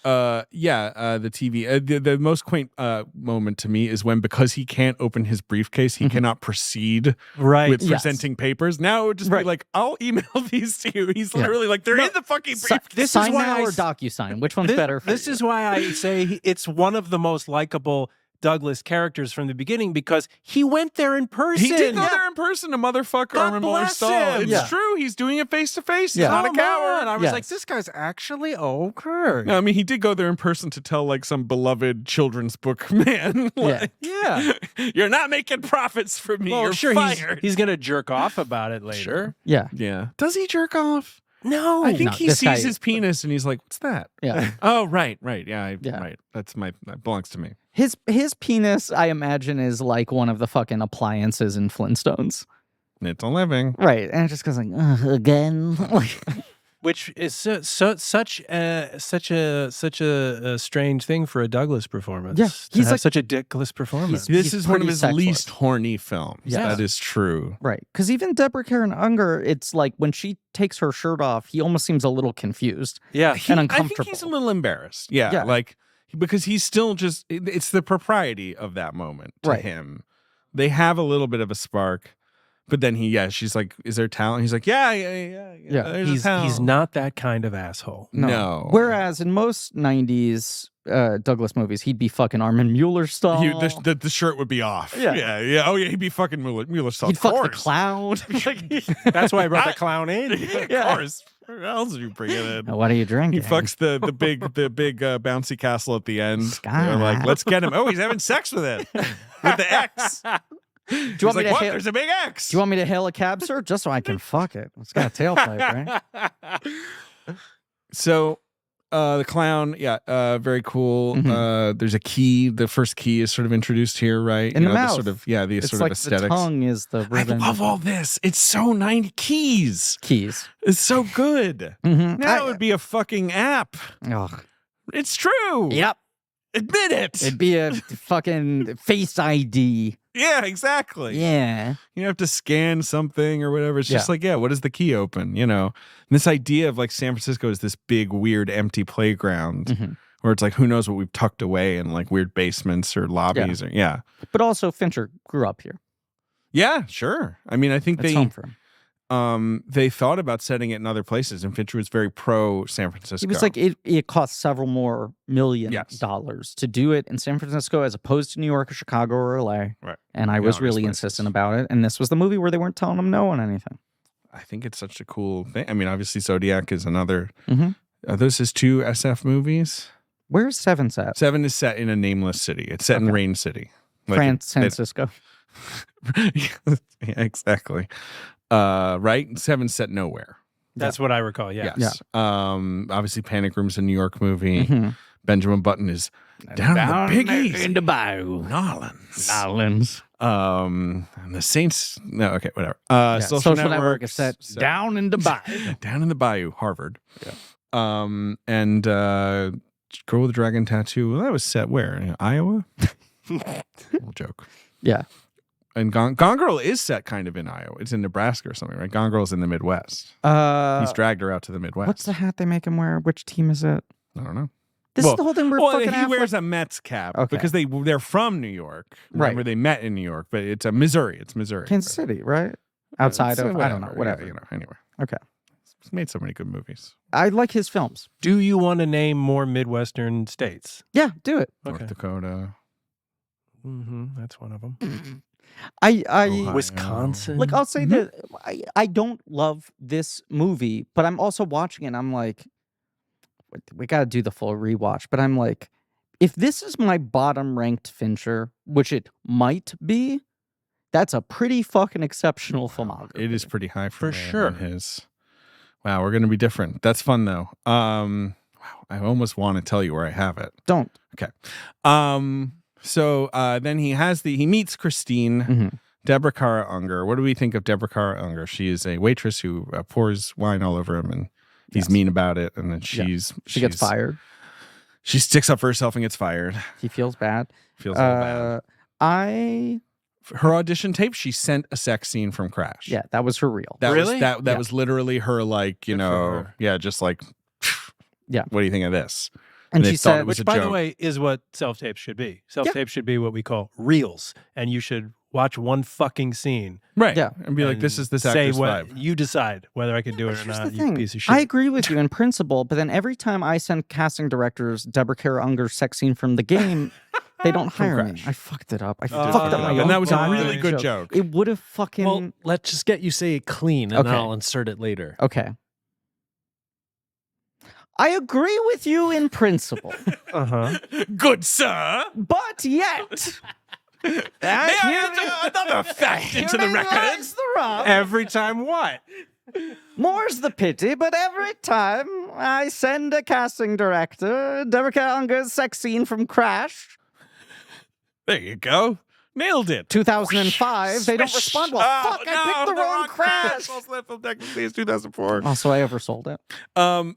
Speaker 2: The TV. The most quaint moment to me is when, because he can't open his briefcase, he cannot proceed
Speaker 3: Right.
Speaker 2: with
Speaker 1: Yes.
Speaker 2: presenting papers. Now it would just be
Speaker 1: Right.
Speaker 2: like, I'll email these to you. He's
Speaker 1: Yeah.
Speaker 2: literally like, they're in the fucking briefcase.
Speaker 3: This is
Speaker 1: Sign
Speaker 3: why
Speaker 1: now
Speaker 3: I
Speaker 1: or
Speaker 3: s-
Speaker 1: DocuSign? Which one's better? For
Speaker 3: This
Speaker 1: you?
Speaker 3: is why I say it's one of the most likable Douglas characters from the beginning, because he went there in person.
Speaker 2: He did go there in person to motherfucker
Speaker 3: God
Speaker 2: Armin Muller's
Speaker 3: bless
Speaker 2: stall.
Speaker 3: him.
Speaker 2: It's
Speaker 1: Yeah.
Speaker 2: true. He's doing it face to face. He's
Speaker 1: Yeah.
Speaker 2: not a
Speaker 3: Come
Speaker 2: coward.
Speaker 3: on. I was
Speaker 1: Yes.
Speaker 3: like, this guy's actually okay.
Speaker 2: No, I mean, he did go there in person to tell like some beloved children's book man. like,
Speaker 3: Yeah.
Speaker 2: You're not making profits for me.
Speaker 3: Well,
Speaker 2: You're
Speaker 3: sure,
Speaker 2: fired.
Speaker 3: he's gonna jerk off about it later.
Speaker 2: Sure.
Speaker 1: Yeah.
Speaker 2: Yeah. Does he jerk off?
Speaker 3: No.
Speaker 2: I think
Speaker 1: No,
Speaker 2: he
Speaker 1: this
Speaker 2: sees
Speaker 1: guy-
Speaker 2: his penis and he's like, "What's that?"
Speaker 1: Yeah.
Speaker 2: Oh, right. Yeah,
Speaker 1: Yeah.
Speaker 2: right. That belongs to me.
Speaker 1: His penis, I imagine, is like one of the fucking appliances in Flintstones.
Speaker 2: It's a living.
Speaker 1: Right. And it just goes like, again. Like,
Speaker 3: Which is such a strange thing for a Douglas performance.
Speaker 1: Yeah,
Speaker 3: to
Speaker 1: he's
Speaker 3: have
Speaker 1: like-
Speaker 3: such a dickless performance.
Speaker 2: This
Speaker 1: He's
Speaker 2: is one of
Speaker 1: pretty
Speaker 2: his
Speaker 1: sexless.
Speaker 2: least horny films.
Speaker 1: Yes.
Speaker 2: That is true.
Speaker 1: right. Because even Deborah Kara Unger, it's like when she takes her shirt off, he almost seems a little confused
Speaker 3: Yeah.
Speaker 1: and
Speaker 2: I
Speaker 1: uncomfortable.
Speaker 2: think he's a little embarrassed. Yeah,
Speaker 1: Yeah.
Speaker 2: like because he's still just. It's the propriety of that moment to
Speaker 1: Right.
Speaker 2: him. They have a little bit of a spark, but then she's like, "Is there talent?" He's like, "Yeah.
Speaker 1: Yeah.
Speaker 2: There's a
Speaker 3: He's
Speaker 2: talent."
Speaker 3: not that kind of asshole.
Speaker 2: No.
Speaker 1: Whereas in most 90s Douglas movies, he'd be fucking Armin Mueller style.
Speaker 2: The shirt would be off.
Speaker 1: Yeah.
Speaker 2: yeah. Oh yeah, he'd be fucking Mueller style.
Speaker 1: He'd
Speaker 2: Of
Speaker 1: fuck the
Speaker 2: course.
Speaker 1: clown.
Speaker 3: That's why I brought the clown in.
Speaker 2: Of
Speaker 1: Yeah.
Speaker 2: course. Where else do you bring it in?
Speaker 1: Now, what are you drinking?
Speaker 2: He fucks the big bouncy castle at the end.
Speaker 1: Scott.
Speaker 2: They're like, let's get him. Oh, he's having sex with it. With the X.
Speaker 1: Do you
Speaker 2: He's
Speaker 1: want me
Speaker 2: like,
Speaker 1: to
Speaker 2: what?
Speaker 1: hail?
Speaker 2: There's a big X.
Speaker 1: Do you want me to hail a cab, sir? Just so I can fuck it. It's got a tailpipe, right?
Speaker 2: So the clown, very cool.
Speaker 1: Mhm.
Speaker 2: There's a key. The first key is sort of introduced here, right?
Speaker 1: In the mouth.
Speaker 2: sort of, the
Speaker 1: It's
Speaker 2: sort
Speaker 1: like
Speaker 2: of aesthetics.
Speaker 1: the tongue is the
Speaker 2: I
Speaker 1: ribbon.
Speaker 2: love all this. It's so 90 keys.
Speaker 1: Keys.
Speaker 2: It's so good.
Speaker 1: Mm-hmm.
Speaker 2: Now it would be a fucking app.
Speaker 1: Ugh.
Speaker 2: It's true.
Speaker 1: Yep.
Speaker 2: Admit it.
Speaker 1: It'd be a fucking face ID.
Speaker 2: Yeah, exactly.
Speaker 1: Yeah.
Speaker 2: You have to scan something or whatever. It's just
Speaker 1: Yeah.
Speaker 2: like, what does the key open? And this idea of like San Francisco is this big, weird, empty playground
Speaker 1: Mhm.
Speaker 2: where it's like, who knows what we've tucked away in like weird basements or lobbies.
Speaker 1: But also, Fincher grew up here.
Speaker 2: Yeah, sure. I mean, I think
Speaker 1: It's home for him.
Speaker 2: they thought about setting it in other places, and Fincher was very pro San Francisco.
Speaker 1: It was like it cost several more million
Speaker 2: Yes.
Speaker 1: dollars to do it in San Francisco as opposed to New York or Chicago or LA.
Speaker 2: Right.
Speaker 1: And I
Speaker 2: Yeah,
Speaker 1: was
Speaker 2: all these
Speaker 1: really
Speaker 2: places.
Speaker 1: insistent about it. And this was the movie where they weren't telling him no on anything.
Speaker 2: I think it's such a cool thing. I mean, obviously Zodiac is another.
Speaker 1: Mhm.
Speaker 2: Are those his two SF movies?
Speaker 1: Where's Seven set?
Speaker 2: 7 is set in a nameless city. It's set in
Speaker 1: Okay.
Speaker 2: Rain City.
Speaker 1: San Francisco.
Speaker 2: Yeah, exactly. Right? 7 set nowhere.
Speaker 3: That's what I recall. Yeah.
Speaker 2: Yes. Obviously Panic Room's a New York movie.
Speaker 1: Mhm.
Speaker 2: Benjamin Button is down in the Big East.
Speaker 1: in the bayou.
Speaker 2: Nolans.
Speaker 1: Nolans.
Speaker 2: And the Saints. No, okay, whatever.
Speaker 1: Yeah,
Speaker 2: Social,
Speaker 1: Network is set down in the bayou.
Speaker 2: down in the bayou, Harvard. Yeah. And Girl with the Dragon Tattoo. Well, that was set where? In Iowa? Little joke.
Speaker 1: Yeah.
Speaker 2: And Gone Girl is set kind of in Iowa. It's in Nebraska or something, right? Gone Girl's in the Midwest. He's dragged her out to the Midwest.
Speaker 1: What's the hat they make him wear? Which team is it?
Speaker 2: I don't know.
Speaker 1: This is the whole thing where fucking
Speaker 2: he wears a Mets cap because they're from New York. Remember,
Speaker 1: Right.
Speaker 2: they met in New York, but it's Missouri. It's Missouri.
Speaker 1: Kansas City, right? Outside of, I don't know, whatever.
Speaker 2: Yeah, anyway.
Speaker 1: Okay.
Speaker 2: He's made so many good movies.
Speaker 1: I like his films.
Speaker 3: Do you want to name more Midwestern states?
Speaker 1: Yeah, do it.
Speaker 2: North Dakota.
Speaker 3: That's one of them.
Speaker 1: I
Speaker 3: Wisconsin.
Speaker 1: like, I'll say that I don't love this movie, but I'm also watching it and I'm like, we got to do the full rewatch. But I'm like, if this is my bottom ranked Fincher, which it might be, that's a pretty fucking exceptional filmography.
Speaker 2: It is pretty high for
Speaker 3: sure.
Speaker 2: His. Wow, we're going to be different. That's fun though. Wow, I almost want to tell you where I have it.
Speaker 1: Don't.
Speaker 2: Okay. So then he meets Christine, Deborah Kara Unger. What do we think of Deborah Kara Unger? She is a waitress who pours wine all over him, and he's mean about it. And then she
Speaker 1: gets fired.
Speaker 2: She sticks up for herself and gets fired.
Speaker 1: He feels bad.
Speaker 2: Feels bad. Her audition tape, she sent a sex scene from Crash.
Speaker 1: Yeah, that was her reel.
Speaker 2: That was literally her, like, just like,
Speaker 1: yeah.
Speaker 2: What do you think of this?
Speaker 1: And she said,
Speaker 3: which, by the way, is what self-tapes should be. Self-tapes should be what we call reels, and you should watch one fucking scene.
Speaker 2: Right.
Speaker 1: Yeah.
Speaker 2: And be like, this is this actor's vibe.
Speaker 3: You decide whether I can do it or not, you piece of shit.
Speaker 1: I agree with you in principle, but then every time I send casting directors Deborah Kara Unger's sex scene from The Game, they don't hire me. I fucked it up. I fucked up my
Speaker 2: And that was a
Speaker 1: goddamn
Speaker 2: really good joke.
Speaker 1: It would have fucking...
Speaker 4: Well, let's just get you say it clean, and then I'll insert it later.
Speaker 1: Okay. I agree with you in principle.
Speaker 2: Good sir.
Speaker 1: But yet...
Speaker 2: May I add another fact into the record?
Speaker 3: Every time what?
Speaker 1: More's the pity, but every time I send a casting director Deborah Kara Unger's sex scene from Crash...
Speaker 2: There you go. Nailed it.
Speaker 1: 2005. They don't respond. Well, fuck, I picked the wrong Crash.
Speaker 2: Technically, it's 2004.
Speaker 1: Also, I oversold it.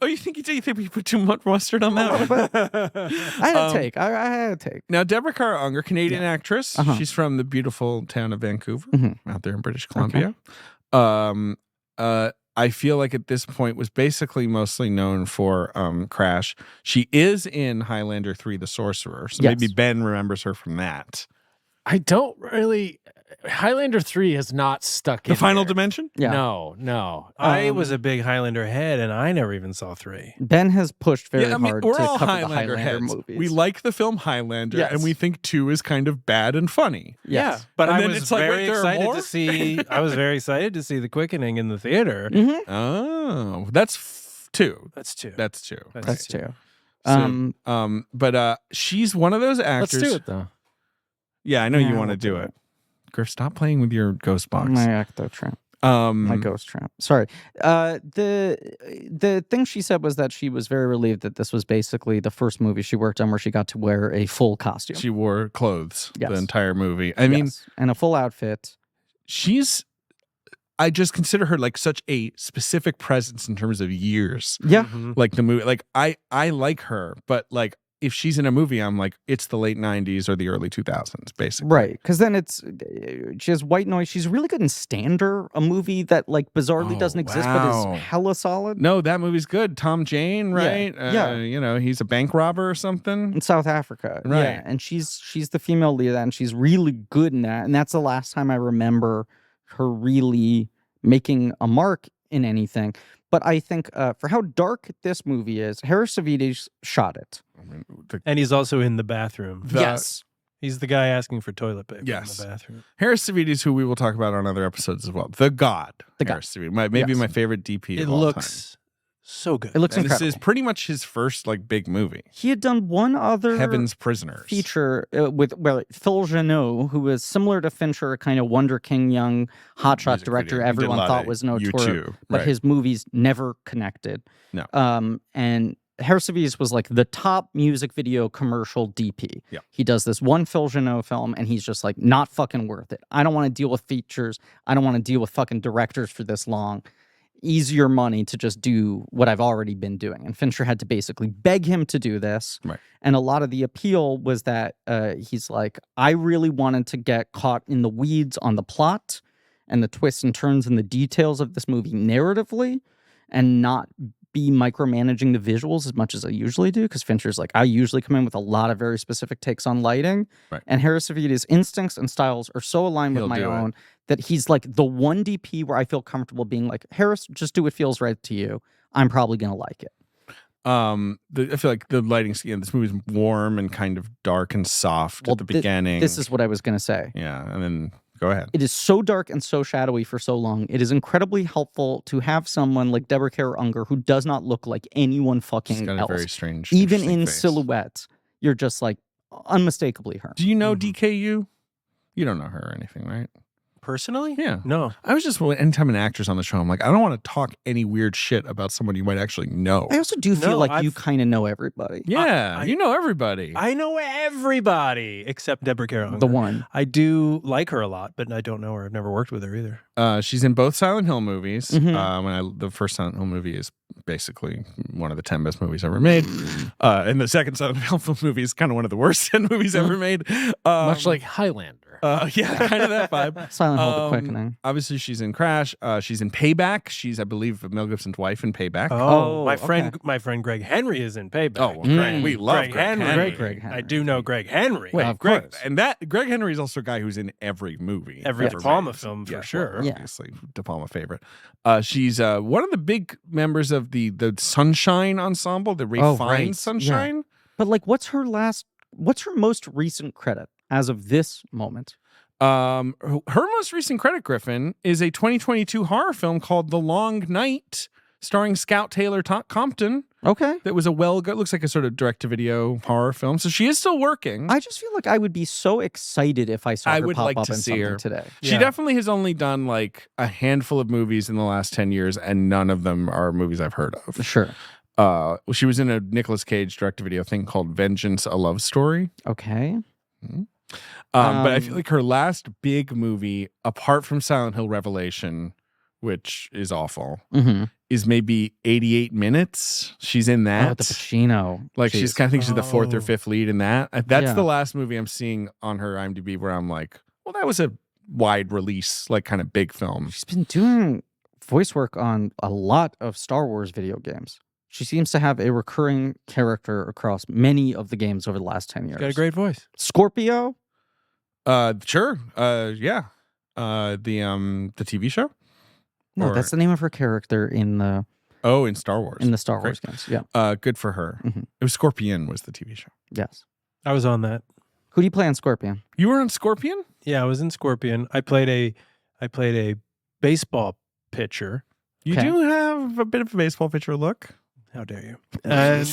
Speaker 2: You think we put too much mustard on that one?
Speaker 1: I had a take. I had a take.
Speaker 2: Now, Deborah Kara Unger, Canadian actress. She's from the beautiful town of Vancouver, out there in British Columbia. I feel like at this point was basically mostly known for Crash. She is in Highlander 3: The Sorcerer, so maybe Ben remembers her from that.
Speaker 4: I don't really. Highlander 3 has not stuck in
Speaker 2: The Final
Speaker 4: there.
Speaker 2: Dimension?
Speaker 1: Yeah.
Speaker 4: No.
Speaker 3: I was a big Highlander head, and I never even saw 3.
Speaker 1: Ben has pushed very hard
Speaker 2: we're
Speaker 1: to
Speaker 2: all
Speaker 1: cover
Speaker 2: Highlander
Speaker 1: the Highlander
Speaker 2: heads.
Speaker 1: movies.
Speaker 2: We like the film Highlander,
Speaker 1: Yes.
Speaker 2: and we think 2 is kind of bad and funny.
Speaker 1: Yes.
Speaker 3: Yeah, but
Speaker 2: And
Speaker 3: I
Speaker 2: then
Speaker 3: was
Speaker 2: it's like,
Speaker 3: very
Speaker 2: wait, there are
Speaker 3: excited
Speaker 2: more?
Speaker 3: to see. I was very excited to see The Quickening in the theater.
Speaker 2: Oh, that's 2.
Speaker 3: That's 2.
Speaker 2: That's 2.
Speaker 1: That's true.
Speaker 2: But she's one of those actors.
Speaker 4: Let's do it though.
Speaker 2: Yeah, I know
Speaker 1: Yeah,
Speaker 2: you want to
Speaker 1: we'll
Speaker 2: do
Speaker 1: do
Speaker 2: it. Griff, stop playing with your ghost box.
Speaker 1: My ecto trap. My ghost trap. Sorry. The thing she said was that she was very relieved that this was basically the first movie she worked on where she got to wear a full costume.
Speaker 2: She wore clothes the
Speaker 1: Yes.
Speaker 2: entire movie. I mean,
Speaker 1: and a full outfit.
Speaker 2: I just consider her like such a specific presence in terms of years.
Speaker 1: Yeah.
Speaker 2: Like the movie, like I like her, but like if she's in a movie, I'm like, it's the late 90s or the early 2000s, basically.
Speaker 1: Right. Because then she has white noise. She's really good in Stander, a movie that like bizarrely doesn't exist, but
Speaker 2: wow.
Speaker 1: is hella solid.
Speaker 2: No, that movie's good. Tom Jane, right?
Speaker 1: Yeah.
Speaker 2: He's a bank robber or something.
Speaker 1: In South Africa.
Speaker 2: Right.
Speaker 1: Yeah. And she's the female lead of that, and she's really good in that. And that's the last time I remember her really making a mark in anything. But I think for how dark this movie is, Harris Savides shot it.
Speaker 3: And he's also in the bathroom.
Speaker 1: Yes.
Speaker 3: He's the guy asking for toilet paper
Speaker 2: Yes.
Speaker 3: in the bathroom.
Speaker 2: Harris Savides, who we will talk about on other episodes as well. The God. Harris Savides. Maybe my favorite DP
Speaker 3: It
Speaker 2: of all
Speaker 3: looks so good.
Speaker 1: It looks
Speaker 2: time. And
Speaker 1: incredible.
Speaker 2: this is pretty much his first like big movie.
Speaker 1: He had done one other
Speaker 2: Heaven's Prisoners.
Speaker 1: feature with Phil Janot, who was similar to Fincher, a kind of Wonder King young hotshot
Speaker 2: Music
Speaker 1: director
Speaker 2: video. He did a
Speaker 1: everyone
Speaker 2: lot
Speaker 1: thought
Speaker 2: of
Speaker 1: was notorious,
Speaker 2: U2,
Speaker 1: but
Speaker 2: right.
Speaker 1: his movies never connected.
Speaker 2: No.
Speaker 1: And Harris Savides was like the top music video commercial DP.
Speaker 2: Yeah.
Speaker 1: He does this one Phil Janot film, and he's just like, not fucking worth it. I don't want to deal with features. I don't want to deal with fucking directors for this long. easier money to just do what I've already been doing. And Fincher had to basically beg him to do this.
Speaker 2: Right.
Speaker 1: And a lot of the appeal was that he's like, I really wanted to get caught in the weeds on the plot and the twists and turns and the details of this movie narratively, and not be micromanaging the visuals as much as I usually do, because Fincher's like, I usually come in with a lot of very specific takes on lighting.
Speaker 2: Right.
Speaker 1: And Harris Savida's instincts and styles are so aligned with my own that he's like the one DP where I feel comfortable being like, Harris, just do what feels right to you. I'm probably gonna like it.
Speaker 2: I feel like the lighting scheme, this movie's warm and kind of dark and soft at the beginning.
Speaker 1: This is what I was gonna say.
Speaker 2: Yeah, and then go ahead.
Speaker 1: It is so dark and so shadowy for so long. It is incredibly helpful to have someone like Deborah Kara Unger who does not look like anyone fucking
Speaker 2: She's got
Speaker 1: else.
Speaker 2: a very strange,
Speaker 1: even in
Speaker 2: face.
Speaker 1: silhouette, you're just like unmistakably her.
Speaker 2: Do you know DKU? You don't know her or anything, right?
Speaker 3: Personally?
Speaker 2: Yeah.
Speaker 3: No.
Speaker 2: I was just, anytime an actor's on the show, I'm like, I don't want to talk any weird shit about someone you might actually know.
Speaker 1: I also do feel
Speaker 3: No,
Speaker 1: like you kind of know everybody.
Speaker 2: Yeah, you know everybody.
Speaker 3: I know everybody except Deborah Kara Unger.
Speaker 1: The one.
Speaker 3: I do like her a lot, but I don't know her. I've never worked with her either.
Speaker 2: She's in both Silent Hill movies.
Speaker 1: Mhm.
Speaker 2: The first Silent Hill movie is basically one of the 10 best movies ever made. And the second Silent Hill movie is kind of one of the worst 10 movies ever made.
Speaker 4: Much like Highlander.
Speaker 2: Yeah, kind of that vibe.
Speaker 1: Silent Hill, The Quickening.
Speaker 2: Obviously, she's in Crash. She's in Payback. She's, I believe, Mel Gibson's wife in Payback.
Speaker 1: Oh,
Speaker 3: my
Speaker 1: okay.
Speaker 3: friend Greg Henry is in Payback.
Speaker 2: Oh, well, we love
Speaker 3: Greg
Speaker 2: Henry.
Speaker 3: Henry.
Speaker 1: Greg Henry.
Speaker 3: I do know Greg Henry.
Speaker 2: Wait,
Speaker 1: Of
Speaker 2: Greg,
Speaker 1: course.
Speaker 2: and that Greg Henry is also a guy who's in every movie,
Speaker 3: Every
Speaker 2: ever
Speaker 3: De Palma
Speaker 2: made.
Speaker 3: film, for
Speaker 2: Yeah,
Speaker 3: sure.
Speaker 2: well,
Speaker 1: Yeah.
Speaker 2: obviously, De Palma favorite. She's one of the big members of the Sunshine Ensemble, the Ray
Speaker 1: Oh,
Speaker 2: Fiennes
Speaker 1: right.
Speaker 2: Sunshine.
Speaker 1: But like, what's her most recent credit as of this moment?
Speaker 2: Her most recent credit, Griffin, is a 2022 horror film called The Long Night, starring Scout Taylor Compton.
Speaker 1: Okay.
Speaker 2: That was looks like a sort of direct-to-video horror film. So she is still working.
Speaker 1: I just feel like I would be so excited if I saw
Speaker 2: I
Speaker 1: her
Speaker 2: would
Speaker 1: pop
Speaker 2: like
Speaker 1: up
Speaker 2: to
Speaker 1: in
Speaker 2: see
Speaker 1: something
Speaker 2: her.
Speaker 1: today.
Speaker 2: She
Speaker 3: Yeah.
Speaker 2: definitely has only done like a handful of movies in the last 10 years, and none of them are movies I've heard of.
Speaker 1: Sure.
Speaker 2: She was in a Nicolas Cage direct-to-video thing called Vengeance, a Love Story.
Speaker 1: Okay.
Speaker 2: But I feel like her last big movie, apart from Silent Hill Revelation, which is awful,
Speaker 1: Mm-hmm.
Speaker 2: is maybe 88 Minutes. She's in that.
Speaker 1: Oh, the Pacino.
Speaker 2: Like
Speaker 1: Jeez.
Speaker 2: I think she's the fourth or
Speaker 3: Oh.
Speaker 2: fifth lead in that. That's
Speaker 1: Yeah.
Speaker 2: the last movie I'm seeing on her IMDb where I'm like, well, that was a wide release, like kind of big film.
Speaker 1: She's been doing voice work on a lot of Star Wars video games. She seems to have a recurring character across many of the games over the last 10 years.
Speaker 3: Got a great voice.
Speaker 1: Scorpio?
Speaker 2: Sure. Yeah. The TV show?
Speaker 1: No,
Speaker 2: Or-
Speaker 1: that's the name of her character in the
Speaker 2: in Star Wars.
Speaker 1: Star
Speaker 2: Great.
Speaker 1: Wars games. Yeah.
Speaker 2: Good for her.
Speaker 1: Mhm.
Speaker 2: It was Scorpion was the TV show.
Speaker 1: Yes.
Speaker 3: I was on that.
Speaker 1: Who do you play on Scorpion?
Speaker 2: You were on Scorpion?
Speaker 3: Yeah, I was in Scorpion. I played a baseball pitcher.
Speaker 2: You
Speaker 1: Okay.
Speaker 2: do have a bit of a baseball pitcher look.
Speaker 3: How dare you? And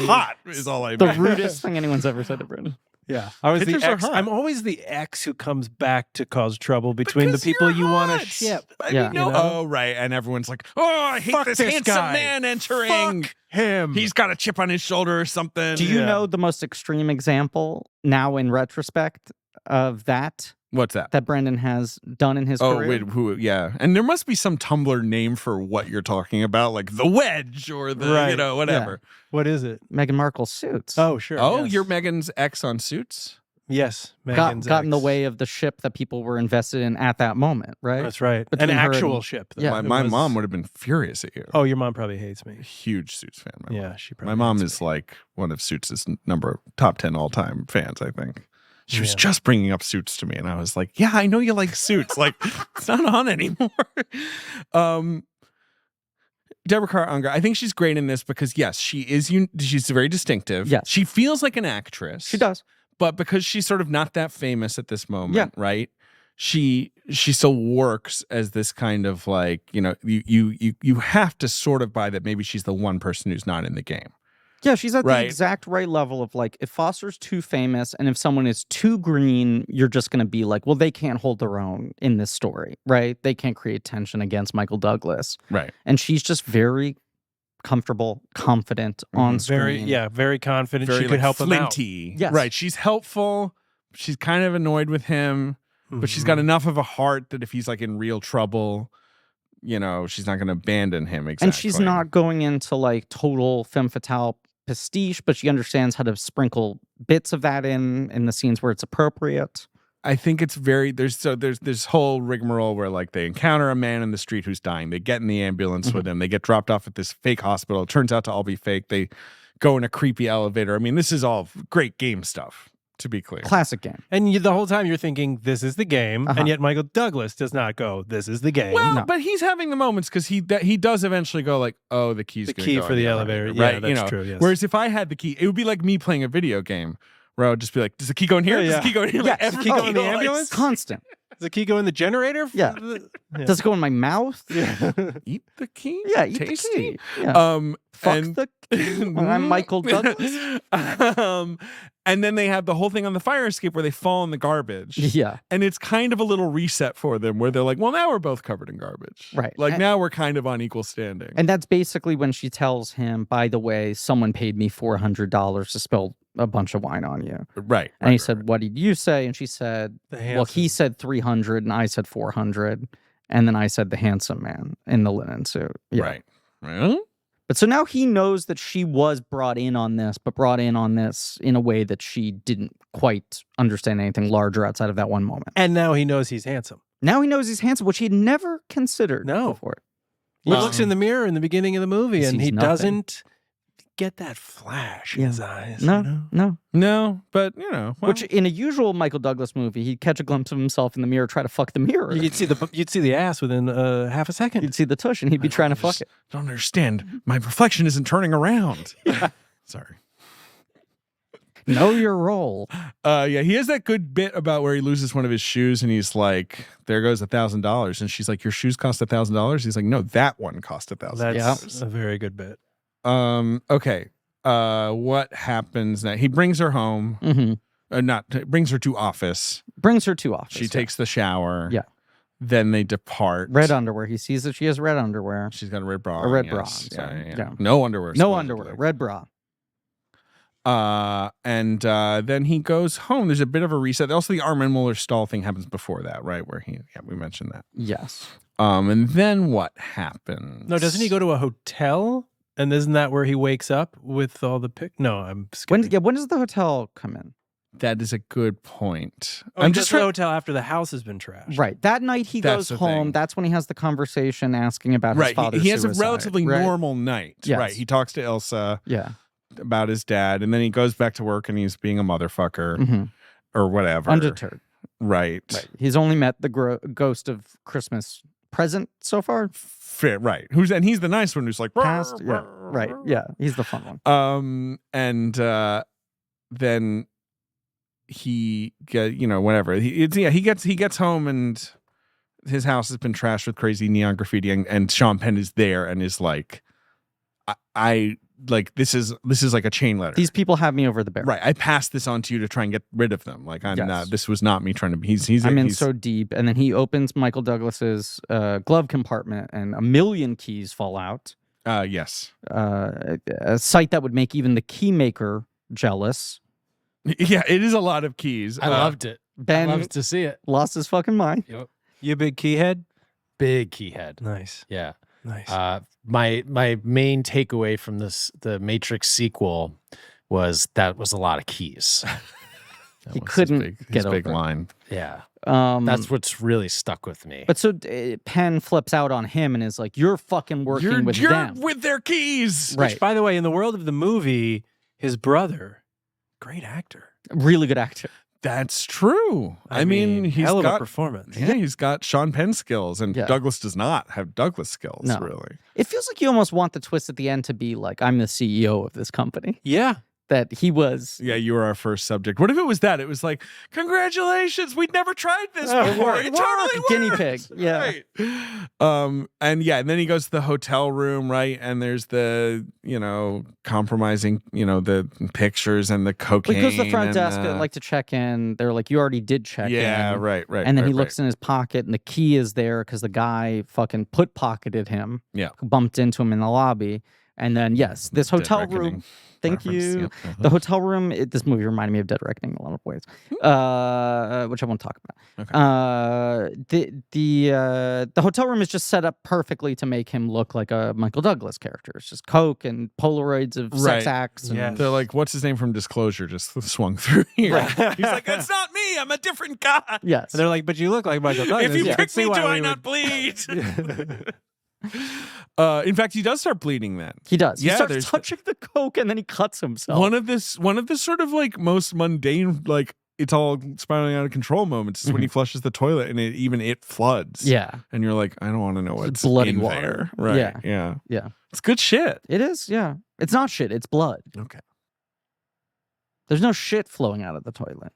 Speaker 2: hot is all I
Speaker 1: The
Speaker 2: mean.
Speaker 1: rudest thing anyone's ever said to Brendan.
Speaker 3: yeah, I was
Speaker 2: Pitchers
Speaker 3: the
Speaker 2: are
Speaker 3: ex.
Speaker 2: hot.
Speaker 3: I'm always the ex who comes back to cause trouble between
Speaker 2: Because
Speaker 3: the people
Speaker 2: you're
Speaker 3: you want to
Speaker 2: hot.
Speaker 3: ship.
Speaker 2: I
Speaker 1: Yeah.
Speaker 2: mean, no.
Speaker 3: You know?
Speaker 2: Oh, right. And everyone's like, oh, I hate
Speaker 3: Fuck
Speaker 2: this
Speaker 3: this
Speaker 2: handsome
Speaker 3: guy.
Speaker 2: man entering.
Speaker 3: Fuck him.
Speaker 2: He's got a chip on his shoulder or something.
Speaker 1: Do you
Speaker 3: Yeah.
Speaker 1: know the most extreme example now in retrospect of that
Speaker 2: What's that?
Speaker 1: Brendan has done in his
Speaker 2: Oh,
Speaker 1: career?
Speaker 2: wait, who? Yeah. And there must be some Tumblr name for what you're talking about, like the wedge or the,
Speaker 3: Right.
Speaker 2: whatever.
Speaker 3: What is it?
Speaker 1: Meghan Markle's suits.
Speaker 3: Oh, sure.
Speaker 2: Oh,
Speaker 3: yes.
Speaker 2: you're Megan's ex on Suits?
Speaker 3: yes.
Speaker 1: got
Speaker 3: Megan's
Speaker 1: in the
Speaker 3: ex.
Speaker 1: way of the ship that people were invested in at that moment, right?
Speaker 3: That's right.
Speaker 1: Between
Speaker 3: An
Speaker 1: her
Speaker 3: actual
Speaker 1: and-
Speaker 3: ship. though.
Speaker 1: Yeah.
Speaker 2: My
Speaker 3: It was-
Speaker 2: mom would have been furious at you.
Speaker 3: Oh, your mom probably hates me.
Speaker 2: Huge Suits fan. My mom.
Speaker 3: Yeah, she probably.
Speaker 2: My mom
Speaker 3: hates
Speaker 2: is
Speaker 3: me.
Speaker 2: like one of Suits' top 10 all time fans, I think. She was
Speaker 3: Yeah.
Speaker 2: just bringing up Suits to me, and I was like, yeah, I know you like Suits. Like, it's not on anymore. Deborah Kara Unger, I think she's great in this because, yes, she's very distinctive.
Speaker 1: Yes.
Speaker 2: She feels like an actress.
Speaker 1: She does.
Speaker 2: But because she's sort of not that famous at this moment,
Speaker 1: Yeah.
Speaker 2: right? She still works as this kind of like, you have to sort of buy that maybe she's the one person who's not in the game.
Speaker 1: Yeah, she's at
Speaker 2: Right.
Speaker 1: the exact right level of like, if Foster's too famous and if someone is too green, you're just going to be like, well, they can't hold their own in this story, right? They can't create tension against Michael Douglas.
Speaker 2: Right.
Speaker 1: And she's just very comfortable, confident on screen.
Speaker 3: very confident.
Speaker 2: Very
Speaker 3: she could
Speaker 2: like,
Speaker 3: help him out.
Speaker 2: flinty.
Speaker 1: Yes.
Speaker 2: Right. She's helpful. She's kind of annoyed with him, but she's got enough of a heart that if he's like in real trouble, she's not going to abandon him. Exactly.
Speaker 1: And she's not going into like total femme fatale pastiche, but she understands how to sprinkle bits of that in the scenes where it's appropriate.
Speaker 2: I think it's there's this whole rigmarole where like they encounter a man in the street who's dying. They get in the ambulance with him. They get dropped off at this fake hospital. It turns out to all be fake. They go in a creepy elevator. I mean, this is all great game stuff, to be clear.
Speaker 1: Classic game.
Speaker 3: And the whole time you're thinking, this is the game. And yet Michael Douglas does not go, this is the game.
Speaker 2: Well, but he's having the moments because he does eventually go like, oh, the key's
Speaker 3: the
Speaker 2: gonna
Speaker 3: key
Speaker 2: go
Speaker 3: for
Speaker 2: in
Speaker 3: the elevator.
Speaker 2: right?
Speaker 3: Yeah, that's true, yes.
Speaker 2: Whereas if I had the key, it would be like me playing a video game where I would just be like, does the key go in here? Does the key go in here? Like,
Speaker 3: does the key go in the ambulance?
Speaker 1: Constant.
Speaker 3: Does the key go in the generator?
Speaker 1: Yeah. Does it go in my mouth?
Speaker 2: Eat the key?
Speaker 1: Yeah, eat
Speaker 2: Tasty?
Speaker 1: the key. Yeah. Fuck
Speaker 2: and
Speaker 1: the key. I'm Michael Douglas.
Speaker 2: And then they have the whole thing on the fire escape where they fall in the garbage.
Speaker 1: Yeah.
Speaker 2: And it's kind of a little reset for them where they're like, well, now we're both covered in garbage.
Speaker 1: Right.
Speaker 2: Like now we're kind of on equal standing.
Speaker 1: And that's basically when she tells him, by the way, someone paid me $400 to spill a bunch of wine on you.
Speaker 2: Right.
Speaker 1: And he said, what did you say? And she said,
Speaker 3: The
Speaker 1: well,
Speaker 3: handsome.
Speaker 1: he said 300 and I said 400. And then I said the handsome man in the linen suit. Yeah.
Speaker 2: Right. Well,
Speaker 1: But so now he knows that she was brought in on this, but brought in on this in a way that she didn't quite understand anything larger outside of that one moment.
Speaker 3: And now he knows he's handsome.
Speaker 1: Now he knows he's handsome, which he had never considered
Speaker 3: No.
Speaker 1: before.
Speaker 3: He looks in the mirror in the beginning of the movie
Speaker 1: He
Speaker 3: and
Speaker 1: sees
Speaker 3: he
Speaker 1: nothing.
Speaker 3: doesn't get that flash in his eyes.
Speaker 1: No.
Speaker 2: no, but well,
Speaker 1: Which in a usual Michael Douglas movie, he'd catch a glimpse of himself in the mirror, try to fuck the mirror.
Speaker 3: You'd see the ass within half a second.
Speaker 1: You'd see the tush and he'd be trying to fuck it.
Speaker 2: don't understand. My reflection isn't turning around. Sorry.
Speaker 1: Know your role.
Speaker 2: He has that good bit about where he loses one of his shoes and he's like, there goes $1,000. And she's like, your shoes cost $1,000? He's like, no, that one cost $1,000.
Speaker 3: That's a very good bit.
Speaker 2: Okay. What happens now? He brings her home.
Speaker 1: Mm-hmm.
Speaker 2: Brings her to office.
Speaker 1: Brings her to office.
Speaker 2: She takes the shower.
Speaker 1: Yeah.
Speaker 2: Then they depart.
Speaker 1: Red underwear. He sees that she has red underwear.
Speaker 2: She's got a red bra.
Speaker 1: A red bra.
Speaker 2: Yes.
Speaker 1: Sorry.
Speaker 2: Yeah.
Speaker 1: Yeah.
Speaker 2: No underwear.
Speaker 1: No
Speaker 2: supposedly.
Speaker 1: underwear. Red bra.
Speaker 2: And then he goes home. There's a bit of a reset. Also, the Armin Mueller stall thing happens before that, right? Where we mentioned that.
Speaker 1: Yes.
Speaker 2: And then what happens?
Speaker 3: No, doesn't he go to a hotel? And isn't that where he wakes up with all the No, I'm skipping.
Speaker 1: When does the hotel come in?
Speaker 2: That is a good point.
Speaker 3: I'm just at the hotel after the house has been trashed.
Speaker 1: Right. That night he
Speaker 2: That's
Speaker 1: goes
Speaker 2: the
Speaker 1: home.
Speaker 2: thing.
Speaker 1: That's when he has the conversation asking about his
Speaker 2: Right.
Speaker 1: father's
Speaker 2: He has
Speaker 1: suicide,
Speaker 2: a relatively
Speaker 1: right?
Speaker 2: normal night.
Speaker 1: Yes.
Speaker 2: Right. He talks to Ilsa
Speaker 1: Yeah.
Speaker 2: about his dad, and then he goes back to work and he's being a motherfucker
Speaker 1: Mhm.
Speaker 2: or whatever.
Speaker 1: Undeterred.
Speaker 2: Right.
Speaker 1: Right. He's only met the ghost of Christmas present so far.
Speaker 2: Right. And he's the nice one who's like
Speaker 1: Past. Yeah. Right. Yeah. He's the fun one.
Speaker 2: And then he whatever. He gets home and his house has been trashed with crazy neon graffiti, and Sean Penn is there and is like, I like this is like a chain letter.
Speaker 1: These people have me over the barrel.
Speaker 2: Right. I passed this on to you to try and get rid of them. Like I'm
Speaker 1: Yes.
Speaker 2: not. This was not me trying to.
Speaker 1: I'm in so deep, and then he opens Michael Douglas's glove compartment, and 1,000,000 keys fall out.
Speaker 2: Yes.
Speaker 1: A sight that would make even the key maker jealous.
Speaker 2: Yeah. It is a lot of keys.
Speaker 4: I loved it.
Speaker 1: Ben
Speaker 4: I loved to see it.
Speaker 1: lost his fucking mind.
Speaker 4: Yep.
Speaker 3: You a big keyhead?
Speaker 4: Big keyhead.
Speaker 3: Nice.
Speaker 4: Yeah.
Speaker 3: Nice.
Speaker 4: My main takeaway from the Matrix sequel was that was a lot of keys.
Speaker 1: He couldn't
Speaker 2: his
Speaker 1: get
Speaker 2: big
Speaker 1: over it.
Speaker 2: line.
Speaker 4: Yeah.
Speaker 1: Um,
Speaker 4: That's what's really stuck with me.
Speaker 1: But so Penn flips out on him and is like, "You're fucking working with them."
Speaker 2: with their keys.
Speaker 1: Right.
Speaker 3: Which, by the way, in the world of the movie, his brother, great actor.
Speaker 1: Really good actor.
Speaker 2: That's true. I mean, he's
Speaker 3: hell of a
Speaker 2: got
Speaker 3: performance.
Speaker 2: Yeah, he's got Sean Penn skills, and
Speaker 1: Yeah.
Speaker 2: Douglas does not have Douglas skills,
Speaker 1: No.
Speaker 2: really.
Speaker 1: It feels like you almost want the twist at the end to be like, "I'm the CEO of this company."
Speaker 3: Yeah.
Speaker 1: That he was.
Speaker 2: Yeah, you were our first subject. What if it was that? It was like, congratulations, we'd never tried this before. It totally worked.
Speaker 1: Guinea pig. Yeah.
Speaker 2: Right. And then he goes to the hotel room, right? And there's the, compromising, the pictures and the cocaine.
Speaker 1: He goes to the front
Speaker 2: and,
Speaker 1: desk like to check in. They're like, "You already did check in."
Speaker 2: Yeah, right.
Speaker 1: And then
Speaker 2: right,
Speaker 1: he looks in his pocket, and the key is there because the guy fucking pocketed him.
Speaker 2: Yeah.
Speaker 1: Who bumped into him in the lobby. And then, yes, this
Speaker 2: Dead
Speaker 1: hotel
Speaker 2: Reckoning
Speaker 1: room. Thank
Speaker 2: reference,
Speaker 1: you.
Speaker 2: yep.
Speaker 1: The hotel room. This movie reminded me of Dead Reckoning in a lot of ways, which I won't talk about.
Speaker 2: Okay.
Speaker 1: The hotel room is just set up perfectly to make him look like a Michael Douglas character. It's just coke and Polaroids of sex
Speaker 2: Right.
Speaker 1: acts. And
Speaker 3: Yeah.
Speaker 2: They're like, what's his name from Disclosure? Just swung through here. He's like, that's not me. I'm a different guy.
Speaker 1: Yes.
Speaker 3: And they're like, but you look like Michael Douglas.
Speaker 2: If you
Speaker 3: can
Speaker 2: prick
Speaker 3: see
Speaker 2: me,
Speaker 3: why
Speaker 2: do
Speaker 3: we
Speaker 2: I not
Speaker 3: would-
Speaker 2: bleed? In fact, he does start bleeding then.
Speaker 1: He does.
Speaker 2: Yeah,
Speaker 1: He starts
Speaker 2: there's-
Speaker 1: touching the coke and then he cuts himself.
Speaker 2: One of the sort of like most mundane, like it's all spiraling out of control moments is when he flushes the toilet and it floods.
Speaker 1: Yeah.
Speaker 2: And you're like, I don't want to know what's
Speaker 1: bloody
Speaker 2: in
Speaker 1: water.
Speaker 2: there. Right.
Speaker 1: Yeah.
Speaker 2: Yeah.
Speaker 1: Yeah.
Speaker 2: It's good shit.
Speaker 1: It is. Yeah. It's not shit. It's blood.
Speaker 2: Okay.
Speaker 1: There's no shit flowing out of the toilet.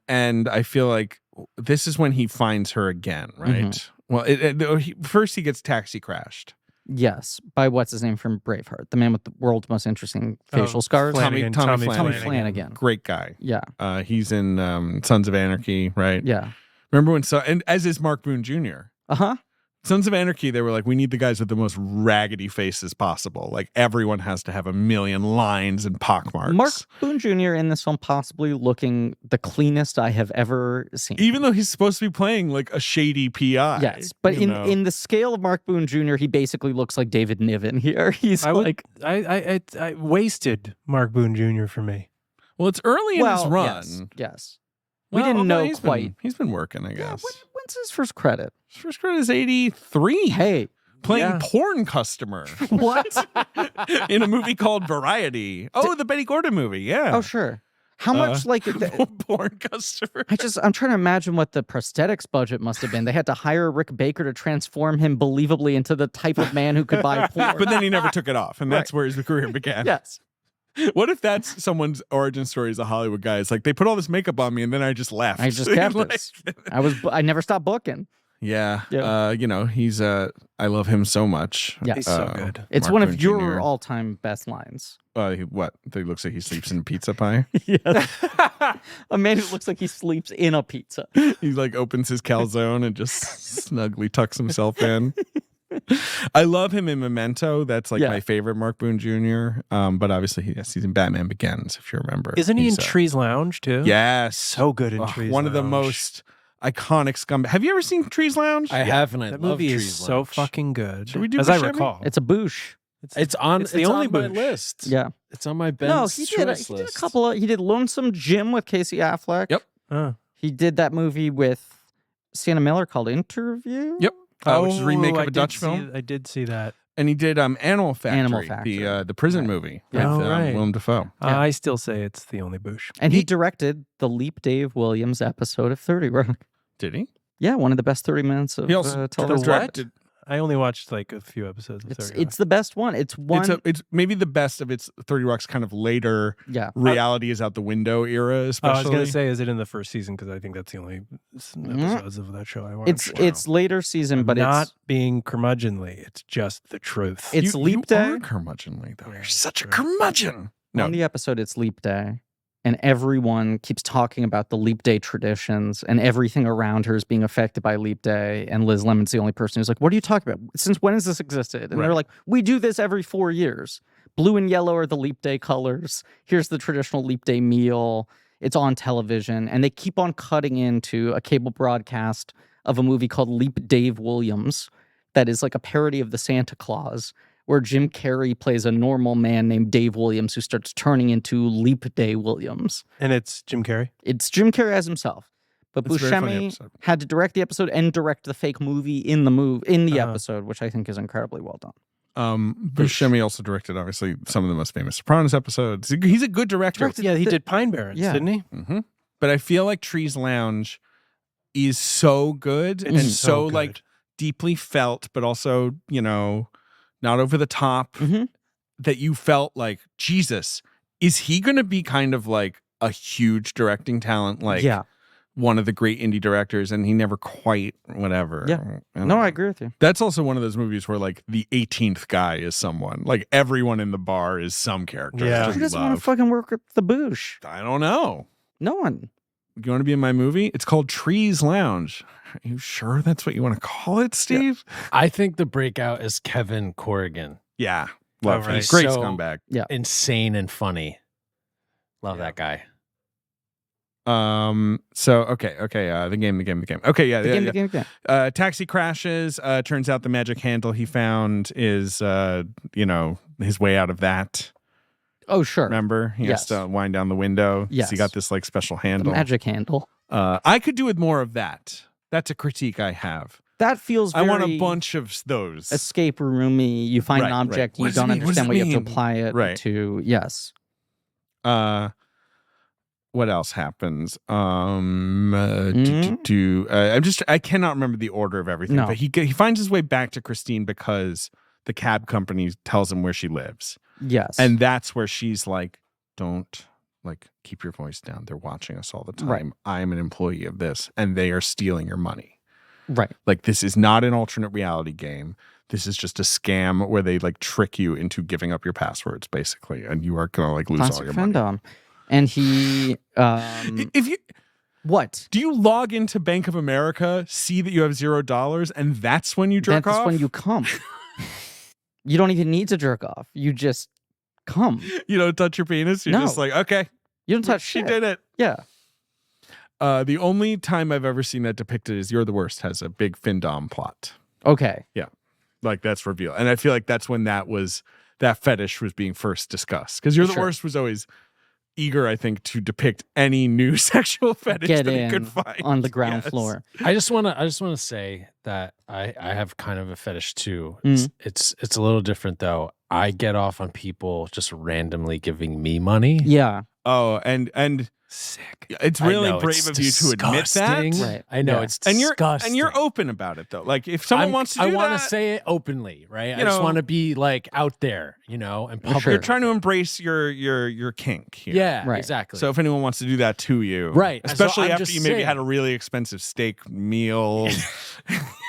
Speaker 2: And I feel like this is when he finds her again, right?
Speaker 1: Mm-hmm.
Speaker 2: Well, first he gets taxi crashed.
Speaker 1: Yes, by what's his name from Braveheart, the man with the world's most interesting facial
Speaker 3: Oh,
Speaker 1: scars.
Speaker 3: Flanagan,
Speaker 2: Tommy
Speaker 1: Tommy
Speaker 2: Flanagan.
Speaker 1: Flanagan.
Speaker 2: Great guy.
Speaker 1: Yeah.
Speaker 2: He's in Sons of Anarchy, right?
Speaker 1: Yeah.
Speaker 2: Remember when and as is Mark Boone Jr.
Speaker 1: Uh-huh.
Speaker 2: Sons of Anarchy, they were like, we need the guys with the most raggedy faces possible. Like everyone has to have a million lines and pockmarks.
Speaker 1: Mark Boone Jr. in this film possibly looking the cleanest I have ever seen.
Speaker 2: Even though he's supposed to be playing like a shady PI.
Speaker 1: Yes, but
Speaker 2: you know?
Speaker 1: in the scale of Mark Boone Jr., he basically looks like David Niven here. He's
Speaker 3: I wasted Mark Boone Jr. for me.
Speaker 2: Well, it's early in his run.
Speaker 1: Yes.
Speaker 2: Well,
Speaker 1: We didn't
Speaker 2: although
Speaker 1: know quite.
Speaker 2: He's been working, I
Speaker 1: Yeah,
Speaker 2: guess.
Speaker 1: when's his first credit?
Speaker 2: His first credit is 83.
Speaker 1: Hey,
Speaker 2: Playing
Speaker 3: yeah.
Speaker 2: porn customer
Speaker 1: what?
Speaker 2: in a movie called Variety. Oh, the Betty Gordon movie. Yeah.
Speaker 1: Oh, sure. How much like
Speaker 2: porn customer?
Speaker 1: I'm trying to imagine what the prosthetics budget must have been. They had to hire Rick Baker to transform him believably into the type of man who could buy porn.
Speaker 2: But then he never took it off, and that's where his career began.
Speaker 1: Yes.
Speaker 2: What if that's someone's origin story as a Hollywood guy? It's like they put all this makeup on me, and then I just left.
Speaker 1: I just kept
Speaker 2: Like-
Speaker 1: this. I never stopped booking.
Speaker 2: Yeah.
Speaker 1: Yeah.
Speaker 2: He's I love him so much.
Speaker 1: Yeah.
Speaker 3: He's so good.
Speaker 1: It's
Speaker 2: Mark
Speaker 1: one
Speaker 2: Boone
Speaker 1: of your
Speaker 2: Jr.
Speaker 1: all-time best lines.
Speaker 2: What? He looks like he sleeps in a pizza pie.
Speaker 1: Yes. A man who looks like he sleeps in a pizza.
Speaker 2: He like opens his calzone and just snugly tucks himself in. I love him in Memento. That's like
Speaker 1: Yeah.
Speaker 2: my favorite Mark Boone Jr. But obviously, he's in Batman Begins, if you remember.
Speaker 3: Isn't he in
Speaker 2: He's,
Speaker 3: Trees Lounge too?
Speaker 2: Yes.
Speaker 3: So good in Trees
Speaker 2: One of the
Speaker 3: Lounge.
Speaker 2: most iconic scumbag. Have you ever seen Trees Lounge?
Speaker 4: I have, and I
Speaker 3: That
Speaker 4: love
Speaker 3: movie
Speaker 4: Trees
Speaker 3: is so
Speaker 4: Lounge.
Speaker 3: fucking good.
Speaker 2: Should we do
Speaker 3: as I
Speaker 2: Buscemi?
Speaker 3: recall?
Speaker 1: It's a boosh.
Speaker 4: It's on.
Speaker 3: It's the only
Speaker 4: on my
Speaker 3: Bush.
Speaker 4: list.
Speaker 1: Yeah.
Speaker 4: It's on my bench.
Speaker 1: No, he did a couple of. He did Lonesome Jim with Casey Affleck.
Speaker 2: Yep.
Speaker 1: He did that movie with Sienna Miller called Interview.
Speaker 2: Yep. Which is a remake of
Speaker 3: I
Speaker 2: a
Speaker 3: did
Speaker 2: Dutch
Speaker 3: see-
Speaker 2: film.
Speaker 3: I did see that.
Speaker 2: And he did Animal Factory,
Speaker 1: Animal Factory.
Speaker 2: the prison movie with
Speaker 3: Oh, right.
Speaker 2: Willem Dafoe.
Speaker 1: Yeah.
Speaker 3: I still say it's the only Bush.
Speaker 1: And he directed the Leap Dave Williams episode of 30 Rock.
Speaker 2: Did he?
Speaker 1: Yeah, one of the best 30 minutes of
Speaker 2: He also
Speaker 1: television.
Speaker 2: directed.
Speaker 3: I only watched like a few episodes of
Speaker 1: It's
Speaker 3: 30
Speaker 1: it's the best one. It's one.
Speaker 2: It's maybe the best of its 30 Rock's kind of later
Speaker 1: Yeah.
Speaker 2: reality is out the window era,
Speaker 3: Oh, I
Speaker 2: especially.
Speaker 3: was going to say, is it in the first season? Because I think that's the only episodes of that show I watched.
Speaker 1: It's later season,
Speaker 3: I'm
Speaker 1: but
Speaker 3: not
Speaker 1: it's
Speaker 3: being curmudgeonly. It's just the truth.
Speaker 1: It's Leap Day.
Speaker 2: You are curmudgeonly, though.
Speaker 3: Yeah,
Speaker 2: You're such a
Speaker 3: sure.
Speaker 2: curmudgeon. No,
Speaker 1: on the episode. It's Leap Day, and everyone keeps talking about the Leap Day traditions, and everything around her is being affected by Leap Day. And Liz Lemon's the only person who's like, "What are you talking about? Since when has this existed?" And they're
Speaker 2: Right.
Speaker 1: like, "We do this every 4 years. Blue and yellow are the Leap Day colors. Here's the traditional Leap Day meal. It's on television," and they keep on cutting into a cable broadcast of a movie called Leap Dave Williams, that is like a parody of the Santa Claus, where Jim Carrey plays a normal man named Dave Williams who starts turning into Leap Day Williams.
Speaker 3: and it's Jim Carrey.
Speaker 1: It's Jim Carrey as himself. But
Speaker 2: It's a very funny
Speaker 1: Buscemi
Speaker 2: episode.
Speaker 1: had to direct the episode and direct the fake movie in the
Speaker 3: Uh-huh.
Speaker 1: episode, which I think is incredibly well done.
Speaker 2: Buscemi also directed, obviously, some of the most famous Sopranos episodes. He's a good director.
Speaker 3: Yeah, he did Pine Barrens,
Speaker 1: Yeah.
Speaker 3: didn't he?
Speaker 2: Mm-hmm. But I feel like Trees Lounge is so good
Speaker 3: It's
Speaker 2: and so
Speaker 3: good.
Speaker 2: like deeply felt, but also, not over the top,
Speaker 1: Mhm.
Speaker 2: that you felt like, Jesus, is he going to be kind of like a huge directing talent? Like
Speaker 1: yeah.
Speaker 2: one of the great indie directors, and he never quite, whatever.
Speaker 1: Yeah.
Speaker 2: don't
Speaker 1: No,
Speaker 2: know.
Speaker 1: I agree with you.
Speaker 2: That's also one of those movies where like the 18th guy is someone. Like everyone in the bar is some character.
Speaker 3: Yeah.
Speaker 2: that
Speaker 1: Who
Speaker 2: you
Speaker 1: doesn't want to
Speaker 2: love.
Speaker 1: fucking work with the Boosh?
Speaker 2: I don't know.
Speaker 1: No one.
Speaker 2: You want to be in my movie? It's called Trees Lounge. Are you sure that's what you want to call it, Steve?
Speaker 4: I think the breakout is Kevin Corrigan.
Speaker 2: Yeah. Love him.
Speaker 3: right.
Speaker 2: Great
Speaker 4: So-
Speaker 2: scumbag.
Speaker 4: Insane and funny. Love that guy.
Speaker 2: So okay. The game. Okay, yeah,
Speaker 1: The game.
Speaker 2: taxi crashes. Turns out the magic handle he found is his way out of that.
Speaker 1: Oh, sure.
Speaker 2: Remember? He has
Speaker 1: Yes.
Speaker 2: to wind down the window.
Speaker 1: Yes.
Speaker 2: He got this like special
Speaker 1: The
Speaker 2: handle.
Speaker 1: magic handle.
Speaker 2: I could do with more of that. That's a critique I have.
Speaker 1: That feels
Speaker 2: I
Speaker 1: very
Speaker 2: want a bunch of those.
Speaker 1: escape roomy. You find
Speaker 2: Right,
Speaker 1: an object,
Speaker 2: right. What
Speaker 1: you
Speaker 2: does it
Speaker 1: don't
Speaker 2: mean? What does
Speaker 1: understand
Speaker 2: it
Speaker 1: what you have to
Speaker 2: mean?
Speaker 1: apply it
Speaker 2: Right.
Speaker 1: to. Yes.
Speaker 2: What else happens? I cannot remember the order of everything.
Speaker 1: No.
Speaker 2: But he finds his way back to Christine because the cab company tells him where she lives.
Speaker 1: Yes.
Speaker 2: And that's where she's like, don't keep your voice down. They're watching us all the time.
Speaker 1: Right.
Speaker 2: I'm an employee of this and they are stealing your money.
Speaker 1: right.
Speaker 2: Like, this is not an alternate reality game. This is just a scam where they like trick you into giving up your passwords, basically, and you are gonna like lose all
Speaker 1: Classic
Speaker 2: your money.
Speaker 1: Fendom. And he
Speaker 2: If you
Speaker 1: what?
Speaker 2: do you log into Bank of America, see that you have $0, and that's when you jerk
Speaker 1: That's
Speaker 2: off?
Speaker 1: when you come. You don't even need to jerk off. You just come.
Speaker 2: You don't touch your penis. You're
Speaker 1: No.
Speaker 2: just like, okay,
Speaker 1: You don't touch
Speaker 2: she
Speaker 1: shit.
Speaker 2: did it.
Speaker 1: Yeah.
Speaker 2: The only time I've ever seen that depicted is You're the Worst has a big Findom plot.
Speaker 1: Okay.
Speaker 2: Like, that's revealed. And I feel like that's when that fetish was being first discussed. Because You're the
Speaker 1: Sure.
Speaker 2: Worst was always eager, I think, to depict any new sexual fetish
Speaker 1: Get
Speaker 2: that he
Speaker 1: in
Speaker 2: could find.
Speaker 1: on the ground
Speaker 2: Yes.
Speaker 1: floor.
Speaker 4: I just want to say that I have kind of a fetish too.
Speaker 1: Mhm.
Speaker 4: It's a little different though. I get off on people just randomly giving me money.
Speaker 1: Yeah.
Speaker 2: Oh, and
Speaker 3: Sick.
Speaker 2: it's
Speaker 4: I
Speaker 2: really
Speaker 4: know,
Speaker 2: brave
Speaker 4: it's
Speaker 2: of you to admit that.
Speaker 4: disgusting.
Speaker 1: Right.
Speaker 4: I know
Speaker 1: Yeah.
Speaker 4: it's
Speaker 2: And
Speaker 4: disgusting.
Speaker 2: you're open about it though. Like, if someone wants to do
Speaker 4: I want
Speaker 2: that,
Speaker 4: to say it openly, right? I
Speaker 2: you
Speaker 4: just
Speaker 2: know-
Speaker 4: want to be like out there, and public.
Speaker 2: you're trying to embrace your kink here.
Speaker 4: Yeah,
Speaker 1: Right.
Speaker 4: exactly.
Speaker 2: So if anyone wants to do that to you,
Speaker 4: Right. So
Speaker 2: especially
Speaker 4: I'm
Speaker 2: after
Speaker 4: just
Speaker 2: you maybe
Speaker 4: saying.
Speaker 2: had a really expensive steak meal,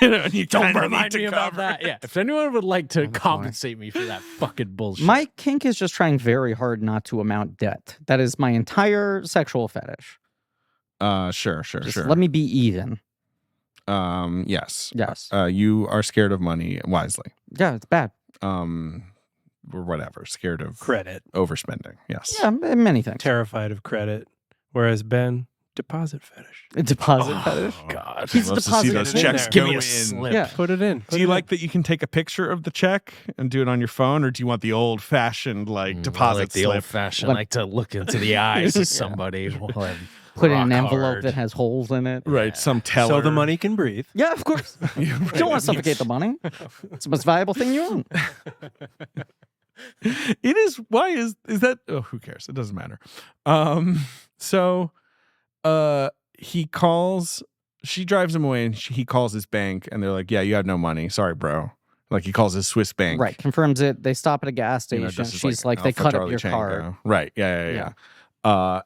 Speaker 2: and you
Speaker 4: don't
Speaker 2: kinda
Speaker 4: remind
Speaker 2: need
Speaker 4: me
Speaker 2: to
Speaker 4: about
Speaker 2: cover
Speaker 4: that.
Speaker 2: it.
Speaker 4: Yeah. If anyone would like to
Speaker 1: Oh, boy.
Speaker 4: compensate me for that fucking bullshit,
Speaker 1: My kink is just trying very hard not to amount debt. That is my entire sexual fetish.
Speaker 2: Sure.
Speaker 1: Just let me be even.
Speaker 2: Yes.
Speaker 1: Yes.
Speaker 2: You are scared of money wisely.
Speaker 1: Yeah, it's bad.
Speaker 2: Or whatever. Scared of
Speaker 3: Credit.
Speaker 2: overspending. Yes.
Speaker 1: Yeah, many things.
Speaker 3: Terrified of credit. Whereas Ben, deposit fetish.
Speaker 1: A deposit
Speaker 2: Oh,
Speaker 1: fetish.
Speaker 4: God.
Speaker 1: He's
Speaker 2: Loves to see
Speaker 1: depositing
Speaker 2: those
Speaker 3: it in
Speaker 2: checks
Speaker 3: there.
Speaker 2: go
Speaker 4: Give me a
Speaker 2: in.
Speaker 4: slip.
Speaker 1: Yeah.
Speaker 3: Put it in.
Speaker 2: Do you like that you can take a picture of the check and do it on your phone, or do you want the old-fashioned
Speaker 4: I
Speaker 2: deposit
Speaker 4: like the
Speaker 2: slip?
Speaker 4: old fashioned.
Speaker 1: Let-
Speaker 4: Like to look into the eyes of somebody. while I'm
Speaker 1: Put in an
Speaker 4: rock
Speaker 1: envelope
Speaker 4: hard.
Speaker 1: that has holes in it.
Speaker 2: Right, some teller.
Speaker 3: So the money can breathe.
Speaker 1: Yeah, of course. You don't want to suffocate the money. It's the most valuable thing you own.
Speaker 2: It is. Why is that? Oh, who cares? It doesn't matter. So, he calls. She drives him away, and he calls his bank, and they're like, "Yeah, you have no money. Sorry, bro." Like, he calls his Swiss bank.
Speaker 1: Right. Confirms it. They stop at a gas
Speaker 2: You
Speaker 1: station.
Speaker 2: know, just as,
Speaker 1: She's like, they
Speaker 2: Alpha
Speaker 1: cut
Speaker 2: Charlie
Speaker 1: up your car.
Speaker 2: Tango. Right. Yeah.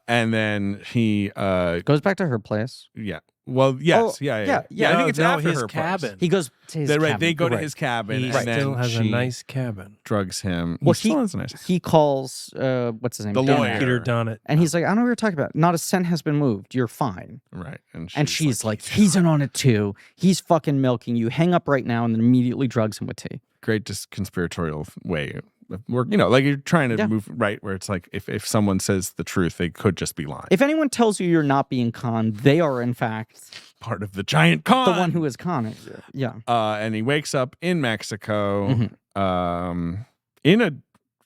Speaker 2: And then he.
Speaker 1: Goes back to her place.
Speaker 2: Yeah. Well, yes.
Speaker 1: Oh,
Speaker 2: yeah.
Speaker 1: yeah.
Speaker 2: I think it's
Speaker 3: No,
Speaker 2: after
Speaker 3: his
Speaker 2: her
Speaker 3: cabin.
Speaker 1: He goes to his
Speaker 2: They,
Speaker 1: cabin.
Speaker 2: they go to
Speaker 1: Right.
Speaker 2: his cabin,
Speaker 3: He
Speaker 2: and then
Speaker 3: still has a
Speaker 2: she
Speaker 3: nice cabin.
Speaker 2: drugs him.
Speaker 1: Well,
Speaker 2: He still has a nice.
Speaker 1: He calls, what's his name?
Speaker 2: The
Speaker 1: Donut.
Speaker 2: lawyer.
Speaker 3: Peter Donnet.
Speaker 1: And he's like, I don't know what you're talking about. Not a cent has been moved. You're fine.
Speaker 2: Right.
Speaker 1: And she's like, he's in on it too. He's fucking milking you. Hang up right now, and then immediately drugs him with tea.
Speaker 2: great just conspiratorial way of work. Like, you're trying to
Speaker 1: Yeah.
Speaker 2: move right where it's like, if someone says the truth, they could just be lying.
Speaker 1: If anyone tells you you're not being conned, they are in fact
Speaker 2: Part of the giant con.
Speaker 1: the one who is conning you. Yeah.
Speaker 2: And he wakes up in Mexico,
Speaker 1: Mhm.
Speaker 2: in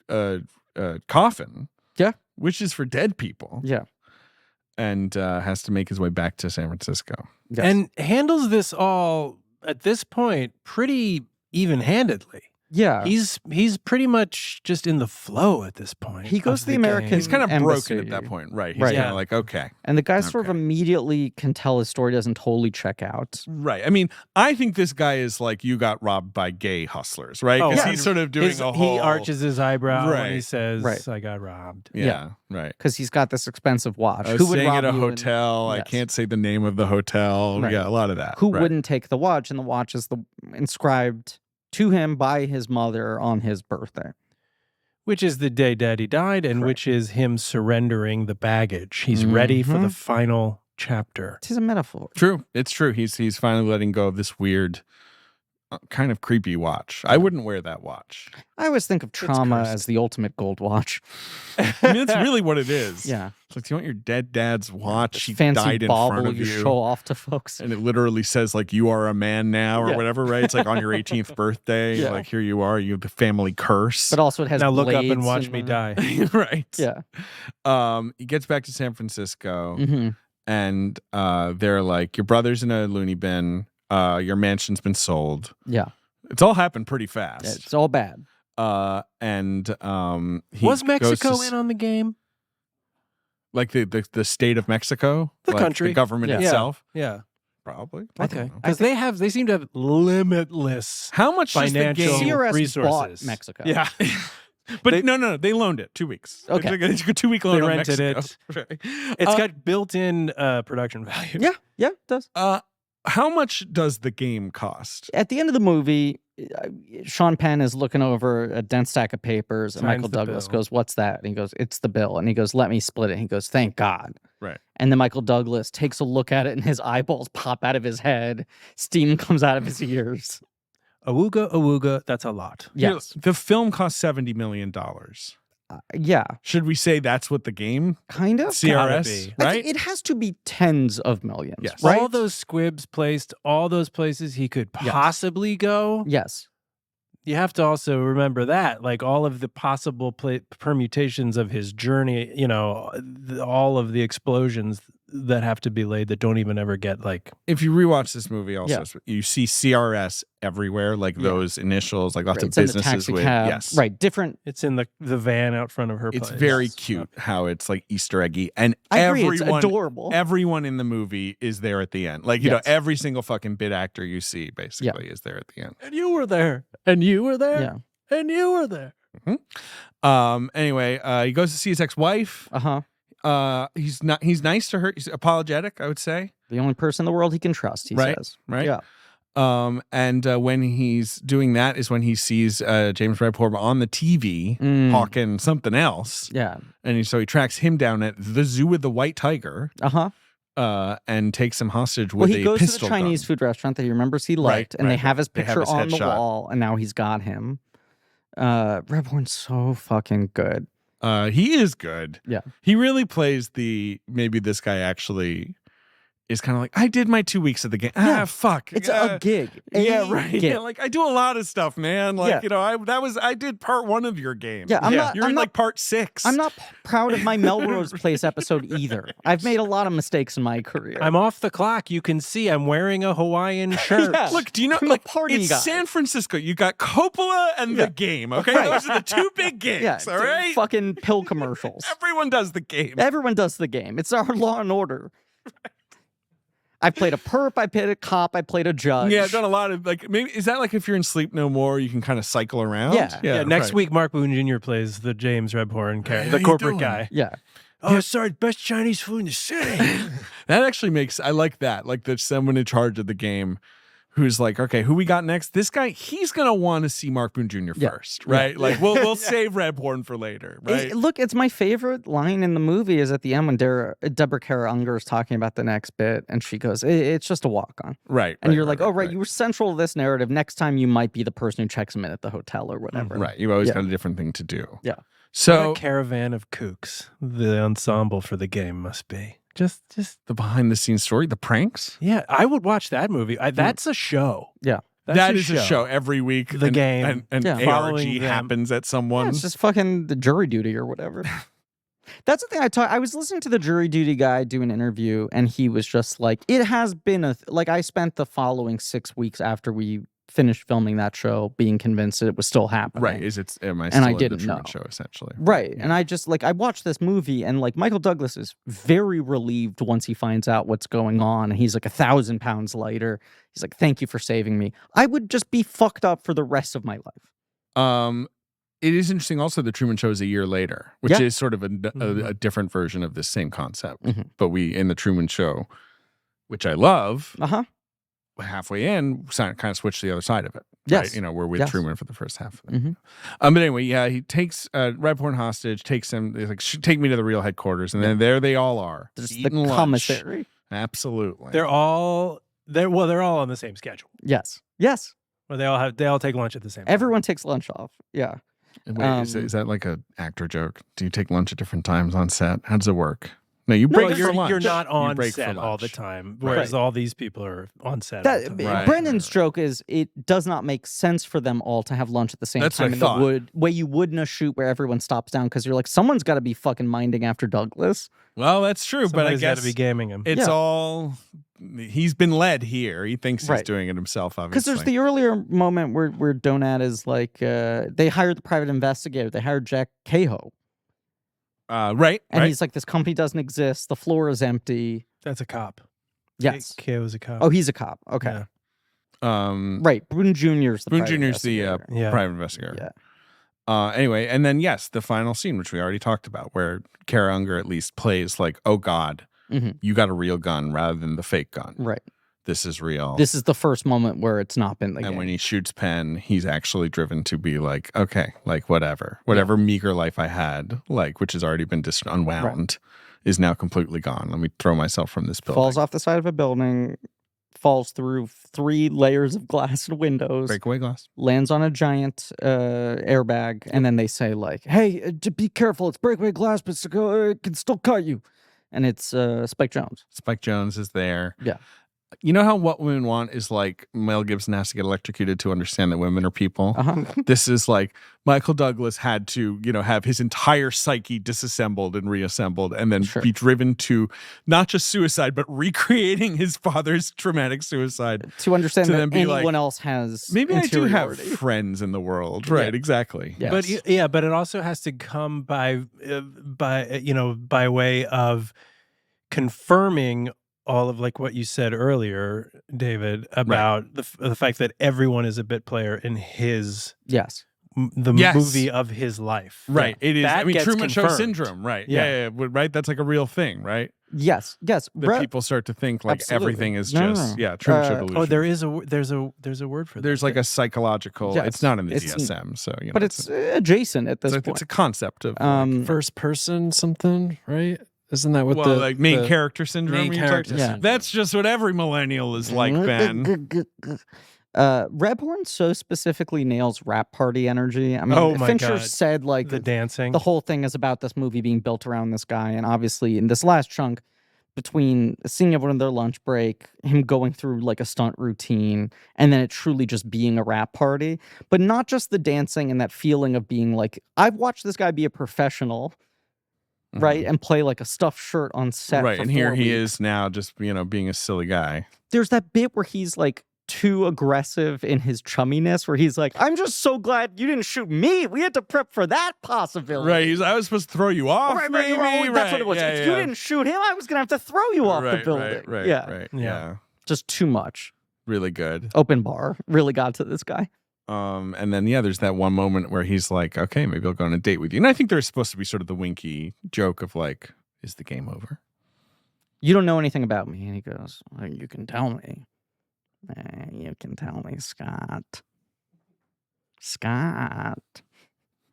Speaker 2: a coffin.
Speaker 1: Yeah.
Speaker 2: Which is for dead people.
Speaker 1: Yeah.
Speaker 2: And has to make his way back to San Francisco.
Speaker 1: Yes.
Speaker 3: And handles this all at this point pretty even-handedly.
Speaker 1: yeah.
Speaker 3: He's pretty much just in the flow at this point.
Speaker 1: He goes
Speaker 3: of
Speaker 1: to the American-
Speaker 3: game.
Speaker 2: He's kind of
Speaker 1: Embassy.
Speaker 2: broken at that point. Right. He's
Speaker 1: Right.
Speaker 2: kind
Speaker 3: Yeah.
Speaker 2: of like, okay.
Speaker 1: And the guy sort of
Speaker 2: Okay.
Speaker 1: immediately can tell his story doesn't totally check out.
Speaker 2: Right. I mean, I think this guy is like, you got robbed by gay hustlers, right?
Speaker 3: Oh,
Speaker 2: Because
Speaker 1: yeah.
Speaker 2: he's sort of doing
Speaker 3: His-
Speaker 2: a whole.
Speaker 3: He arches his eyebrow when he
Speaker 2: Right.
Speaker 3: says,
Speaker 1: Right.
Speaker 3: I got robbed.
Speaker 2: Yeah. Right.
Speaker 1: Because he's got this expensive watch.
Speaker 2: I was
Speaker 1: Who would
Speaker 2: staying
Speaker 1: rob
Speaker 2: at a
Speaker 1: you and-
Speaker 2: hotel. I
Speaker 1: Yes.
Speaker 2: can't say the name of the hotel.
Speaker 1: Right.
Speaker 2: Yeah, a lot of that.
Speaker 1: Who
Speaker 2: Right.
Speaker 1: wouldn't take the watch? And the watch is inscribed to him by his mother on his birthday.
Speaker 3: Which is the day Daddy died, and
Speaker 1: Correct.
Speaker 3: which is him surrendering the baggage. He's ready for the
Speaker 1: Mhm.
Speaker 3: final chapter.
Speaker 1: It is a metaphor.
Speaker 2: True. It's true. He's finally letting go of this weird kind of creepy watch. I wouldn't wear that watch.
Speaker 1: I always think of trauma
Speaker 3: cursed.
Speaker 1: as the ultimate gold watch.
Speaker 2: I mean, that's really what it is.
Speaker 1: Yeah.
Speaker 2: It's like, do you want your dead dad's watch?
Speaker 1: This
Speaker 2: He
Speaker 1: fancy
Speaker 2: died in front
Speaker 1: bauble
Speaker 2: of
Speaker 1: you
Speaker 2: you.
Speaker 1: show off to folks.
Speaker 2: And it literally says, like, you are a man now or
Speaker 1: Yeah.
Speaker 2: whatever, right? It's like on your 18th birthday.
Speaker 1: Yeah.
Speaker 2: Like, here you are. You have the family curse.
Speaker 1: But also it has
Speaker 3: Now look up and
Speaker 1: blades
Speaker 3: watch me die.
Speaker 2: Right.
Speaker 1: Yeah.
Speaker 2: He gets back to San Francisco
Speaker 1: hmm
Speaker 2: and they're like, your brother's in a loony bin. Your mansion's been sold.
Speaker 1: Yeah.
Speaker 2: It's all happened pretty fast.
Speaker 1: It's all bad.
Speaker 2: And he
Speaker 3: Was
Speaker 2: goes
Speaker 3: Mexico
Speaker 2: to
Speaker 3: in on the game?
Speaker 2: like the state of Mexico,
Speaker 3: The
Speaker 2: like
Speaker 3: country.
Speaker 2: the government
Speaker 1: Yeah.
Speaker 2: itself,
Speaker 3: Yeah.
Speaker 2: probably.
Speaker 3: Okay. Because they seem to have limitless
Speaker 2: How much does the
Speaker 3: financial
Speaker 2: game?
Speaker 1: CRS
Speaker 3: resources.
Speaker 1: bought Mexico.
Speaker 3: Yeah.
Speaker 2: But no, they loaned it 2 weeks.
Speaker 1: Okay.
Speaker 2: It's like a 2-week loan.
Speaker 3: They
Speaker 2: on
Speaker 3: rented
Speaker 2: Mexico.
Speaker 3: it.
Speaker 2: Right.
Speaker 3: It's got built-in production value.
Speaker 1: Yeah. Yeah, it does.
Speaker 2: How much does the game cost?
Speaker 1: At the end of the movie, Sean Penn is looking over a dense stack of papers, and
Speaker 3: Signs
Speaker 1: Michael
Speaker 3: the
Speaker 1: Douglas
Speaker 3: bill.
Speaker 1: goes, "What's that?" And he goes, "It's the bill." And he goes, "Let me split it." And he goes, "Thank God."
Speaker 2: Right.
Speaker 1: And then Michael Douglas takes a look at it, and his eyeballs pop out of his head. Steam comes out of his ears.
Speaker 3: Awooga, that's a lot.
Speaker 1: Yes.
Speaker 2: The film cost $70 million.
Speaker 1: Yeah.
Speaker 2: Should we say that's what the game
Speaker 1: Kind of.
Speaker 2: CRS,
Speaker 3: be.
Speaker 2: right?
Speaker 1: It has to be tens of millions.
Speaker 2: Yes.
Speaker 1: Right?
Speaker 3: All those squibs placed, all those places he could
Speaker 1: Yes.
Speaker 3: possibly go.
Speaker 1: Yes.
Speaker 3: You have to also remember that, like all of the possible permutations of his journey, you know, all of the explosions that have to be laid that don't even ever get like.
Speaker 2: If you rewatch this movie, also
Speaker 1: Yeah.
Speaker 2: you see CRS everywhere, like
Speaker 1: Yeah.
Speaker 2: those initials, like lots
Speaker 1: Right,
Speaker 2: of
Speaker 1: it's in the
Speaker 2: businesses
Speaker 1: taxi
Speaker 2: with
Speaker 1: cab.
Speaker 2: yes,
Speaker 1: Right. Different.
Speaker 3: It's in the van out front of her
Speaker 2: It's
Speaker 3: place.
Speaker 2: very
Speaker 1: Yes.
Speaker 2: cute how it's like Easter eggy, and
Speaker 1: I agree.
Speaker 2: everyone,
Speaker 1: It's adorable.
Speaker 2: everyone in the movie is there at the end. Like you know,
Speaker 1: Yes.
Speaker 2: every single fucking bit actor you see basically is there at the end.
Speaker 3: And you were there. And you were there.
Speaker 1: Yeah.
Speaker 3: And you were there.
Speaker 2: Anyway, he goes to see his ex-wife. He's nice to her. He's apologetic, I would say.
Speaker 1: The only person in the world he can trust, he
Speaker 2: Right.
Speaker 1: says.
Speaker 2: Right.
Speaker 1: Yeah.
Speaker 2: And when he's doing that is when he sees James Redhorn on the TV hawking something else.
Speaker 1: Yeah.
Speaker 2: And so he tracks him down at the zoo with the white tiger and takes him hostage with
Speaker 1: Well, he
Speaker 2: a
Speaker 1: goes to the
Speaker 2: pistol
Speaker 1: Chinese
Speaker 2: gun.
Speaker 1: food restaurant that he remembers he liked, and they
Speaker 2: right.
Speaker 1: have his
Speaker 2: They have
Speaker 1: picture
Speaker 2: his
Speaker 1: on the
Speaker 2: headshot.
Speaker 1: wall, and now he's got him. Redhorn's so fucking good.
Speaker 2: He is good.
Speaker 1: Yeah.
Speaker 2: He really plays maybe this guy actually is kind of like, I did my 2 weeks of the game.
Speaker 1: Yeah.
Speaker 2: Fuck.
Speaker 1: It's a gig.
Speaker 2: Yeah,
Speaker 1: A
Speaker 2: right.
Speaker 1: gig.
Speaker 2: Yeah, like I do a lot of stuff, man. Like,
Speaker 1: Yeah.
Speaker 2: you know, I did part 1 of your game.
Speaker 1: Yeah,
Speaker 2: You're in like part 6.
Speaker 1: I'm not proud of my Melrose Place episode either. I've made a lot of mistakes in my career.
Speaker 3: I'm off the clock. You can see I'm wearing a Hawaiian shirt.
Speaker 1: Yeah.
Speaker 2: Look, do you know,
Speaker 1: I'm a
Speaker 2: like,
Speaker 1: party
Speaker 2: it's
Speaker 1: guy.
Speaker 2: San Francisco. You got Coppola and the game, okay?
Speaker 1: Right.
Speaker 2: Those are the 2 big gigs,
Speaker 1: yeah,
Speaker 2: all right?
Speaker 1: fucking pill commercials.
Speaker 2: Everyone does the game.
Speaker 1: Everyone does the game. It's our Law and Order. I played a perp. I played a cop. I played a judge.
Speaker 2: Yeah, I've done a lot of, like, maybe, is that like if you're in Sleep No More, you can kind of cycle around?
Speaker 1: Yeah.
Speaker 3: Yeah, next
Speaker 2: right.
Speaker 3: week, Mark Boone Jr. plays the James Redhorn character,
Speaker 2: How
Speaker 3: the
Speaker 2: you
Speaker 3: corporate
Speaker 2: doing?
Speaker 3: guy.
Speaker 1: Yeah.
Speaker 3: Oh, sorry, best Chinese food in the city.
Speaker 2: That actually makes, I like that. Like, there's someone in charge of the game who's like, okay, who we got next? This guy, he's going to want to see Mark Boone Jr.
Speaker 1: Yeah.
Speaker 2: first, right? Like, we'll save Redhorn for later, right?
Speaker 1: Look, it's my favorite line in the movie is at the end when Deborah Kara Unger is talking about the next bit, and she goes, "It's just a walk-on."
Speaker 2: Right.
Speaker 1: And you're like, "Oh, right, you were central to this narrative. Next time you might be the person who checks him in at the hotel or whatever."
Speaker 2: Right. You've always
Speaker 1: Yeah.
Speaker 2: got a different thing to do.
Speaker 1: Yeah.
Speaker 2: So
Speaker 3: What a caravan of kooks the ensemble for the game must be. Just
Speaker 2: the behind the scenes story, the pranks.
Speaker 3: yeah, I would watch that movie. That's a show.
Speaker 1: Yeah.
Speaker 3: That's
Speaker 2: a show every week.
Speaker 3: The game.
Speaker 2: And
Speaker 1: Yeah.
Speaker 2: ARG
Speaker 3: Following them.
Speaker 2: happens at
Speaker 1: Yeah,
Speaker 2: someone.
Speaker 1: it's just fucking the jury duty or whatever. That's the thing I was listening to the jury duty guy do an interview, and he was just like, it has been like I spent the following 6 weeks after we finished filming that show being convinced that it was still happening.
Speaker 2: Right. Am I
Speaker 1: And
Speaker 2: still
Speaker 1: I
Speaker 2: in
Speaker 1: didn't
Speaker 2: the Truman
Speaker 1: know.
Speaker 2: Show, essentially?
Speaker 1: Right. And I just like I watched this movie, and like Michael Douglas is very relieved once he finds out what's going on. And he's like 1,000 pounds lighter. He's like, "Thank you for saving me. I would just be fucked up for the rest of my life."
Speaker 2: It is interesting also the Truman Show is a year later, which
Speaker 1: Yeah.
Speaker 2: is sort of a different version of this same concept.
Speaker 1: Mhm.
Speaker 2: But we, in the Truman Show, which I love,
Speaker 1: Uh-huh.
Speaker 2: halfway in, kind of switch to the other side of it.
Speaker 1: Yes.
Speaker 2: Right? You know, we're with
Speaker 1: Yes.
Speaker 2: Truman for the first half of it.
Speaker 1: Mhm.
Speaker 2: But anyway, yeah, he takes Redhorn hostage, takes him, he's like, take me to the real headquarters. And then there they all are.
Speaker 1: There's the
Speaker 2: eating lunch.
Speaker 1: commissary.
Speaker 2: Absolutely.
Speaker 3: They're all on the same schedule.
Speaker 1: Yes. Yes.
Speaker 3: Or they all take lunch at the same time.
Speaker 1: Everyone takes lunch off. Yeah.
Speaker 2: Wait, is that like a actor joke? Do you take lunch at different times on set? How does it work? No, you break for lunch.
Speaker 3: You're not
Speaker 2: You
Speaker 3: on
Speaker 2: break for
Speaker 3: set all the
Speaker 2: lunch.
Speaker 3: time, whereas all these people are on set. all the time.
Speaker 2: Right.
Speaker 1: Brendan's joke is it does not make sense for them all to have lunch at the same
Speaker 2: That's
Speaker 1: time
Speaker 2: what I
Speaker 1: in
Speaker 2: thought.
Speaker 1: the way you would in a shoot where everyone stops down because you're like, someone's got to be fucking minding after Douglas.
Speaker 2: Well, that's true, but I
Speaker 3: Somebody's
Speaker 2: guess
Speaker 3: got to be gaming him.
Speaker 2: it's
Speaker 1: Yeah.
Speaker 2: all he's been led here. He thinks he's
Speaker 1: Right.
Speaker 2: doing it himself, obviously.
Speaker 1: Because there's the earlier moment where Donat is like, they hired the private investigator. They hired Jack Cahoe.
Speaker 2: right,
Speaker 1: And
Speaker 2: right.
Speaker 1: he's like, this company doesn't exist. The floor is empty.
Speaker 3: That's a cop.
Speaker 1: Yes.
Speaker 3: K.O.'s a cop.
Speaker 1: Oh, he's a cop. Okay.
Speaker 3: Yeah.
Speaker 1: Right. Boone Jr.'s the
Speaker 2: Boone
Speaker 1: private
Speaker 2: Jr.'s the
Speaker 1: investigator.
Speaker 3: Yeah.
Speaker 2: private investigator.
Speaker 1: Yeah.
Speaker 2: Anyway, and then yes, the final scene, which we already talked about, where Kara Unger at least plays like, "Oh God,
Speaker 1: Mhm.
Speaker 2: you got a real gun rather than the fake gun.
Speaker 1: Right.
Speaker 2: This is real."
Speaker 1: This is the first moment where it's not been the
Speaker 2: and
Speaker 1: game.
Speaker 2: when he shoots Penn, he's actually driven to be like, okay, like whatever meager life I had, like which has already been unwound, is now completely gone. Let me throw myself from this building.
Speaker 1: Falls off the side of a building, falls through 3 layers of glass and windows,
Speaker 2: Breakaway glass.
Speaker 1: lands on a giant airbag, and then they say like, "Hey, be careful! It's breakaway glass, but it can still cut you." And it's Spike Jonze.
Speaker 2: Spike Jonze is there.
Speaker 1: Yeah.
Speaker 2: You know how What Women Want is like Mel Gibson has to get electrocuted to understand that women are people?
Speaker 1: Uh-huh.
Speaker 2: This is like Michael Douglas had to, have his entire psyche disassembled and reassembled and then
Speaker 1: Sure.
Speaker 2: be driven to not just suicide, but recreating his father's traumatic suicide.
Speaker 1: To understand
Speaker 2: To
Speaker 1: that
Speaker 2: then be
Speaker 1: anyone
Speaker 2: like,
Speaker 1: else has
Speaker 2: Maybe I do have
Speaker 1: interiority.
Speaker 2: friends in the world. Right,
Speaker 1: Yeah.
Speaker 2: exactly.
Speaker 1: Yes.
Speaker 3: But it also has to come by way of confirming all of like what you said earlier, David, about the fact that everyone is a bit player in his
Speaker 1: Yes.
Speaker 3: the
Speaker 2: Yes.
Speaker 3: movie of his life.
Speaker 2: Right. It is.
Speaker 3: That
Speaker 2: I mean,
Speaker 3: gets
Speaker 2: Truman Show
Speaker 3: confirmed.
Speaker 2: syndrome. Right.
Speaker 3: Yeah.
Speaker 2: Yeah. Right. That's like a real thing. Right.
Speaker 1: Yes. Yes.
Speaker 2: That people start to think like
Speaker 1: Absolutely.
Speaker 2: everything is
Speaker 1: No,
Speaker 2: just
Speaker 1: no.
Speaker 2: Truman Show delusion.
Speaker 3: Oh, there's a word for that.
Speaker 2: There's like a psychological.
Speaker 1: Yes.
Speaker 2: It's not in the
Speaker 1: It's-
Speaker 2: DSM, so
Speaker 1: but it's adjacent at this
Speaker 2: it's
Speaker 1: point.
Speaker 2: a concept of
Speaker 4: First person something, right? Isn't that what
Speaker 2: well,
Speaker 4: the
Speaker 2: like main
Speaker 4: the
Speaker 2: character syndrome?
Speaker 4: main
Speaker 2: you're talking-
Speaker 4: character
Speaker 1: Yeah.
Speaker 4: syndrome?
Speaker 2: That's just what every millennial is like, Ben.
Speaker 1: Rebhorn so specifically nails rap party energy. I mean,
Speaker 3: Oh my
Speaker 1: Fincher
Speaker 3: God.
Speaker 1: said like
Speaker 3: the dancing.
Speaker 1: the whole thing is about this movie being built around this guy, and obviously in this last chunk, between seeing everyone on their lunch break, him going through like a stunt routine, and then it truly just being a rap party, but not just the dancing and that feeling of being like, I've watched this guy be a professional, right, and play like a stuffed shirt on set.
Speaker 2: Right,
Speaker 1: for
Speaker 2: and here
Speaker 1: 4
Speaker 2: he
Speaker 1: weeks.
Speaker 2: is now, just being a silly guy.
Speaker 1: There's that bit where he's like too aggressive in his chumminess, where he's like, I'm just so glad you didn't shoot me. We had to prep for that possibility.
Speaker 2: Right, I was supposed to throw you off.
Speaker 1: Right,
Speaker 2: maybe.
Speaker 1: that's what it was.
Speaker 2: Yeah,
Speaker 1: If
Speaker 2: yeah.
Speaker 1: you didn't shoot him, I was gonna have to throw you off the building.
Speaker 2: Right,
Speaker 1: yeah,
Speaker 2: right.
Speaker 3: Yeah.
Speaker 2: Yeah,
Speaker 1: just too much.
Speaker 2: really good.
Speaker 1: Open bar really got to this guy.
Speaker 2: And then there's that one moment where he's like, okay, maybe I'll go on a date with you. And I think there's supposed to be sort of the winky joke of like, is the game over?
Speaker 1: You don't know anything about me, and he goes, well, you can tell me. You can tell me, Scott. Scott.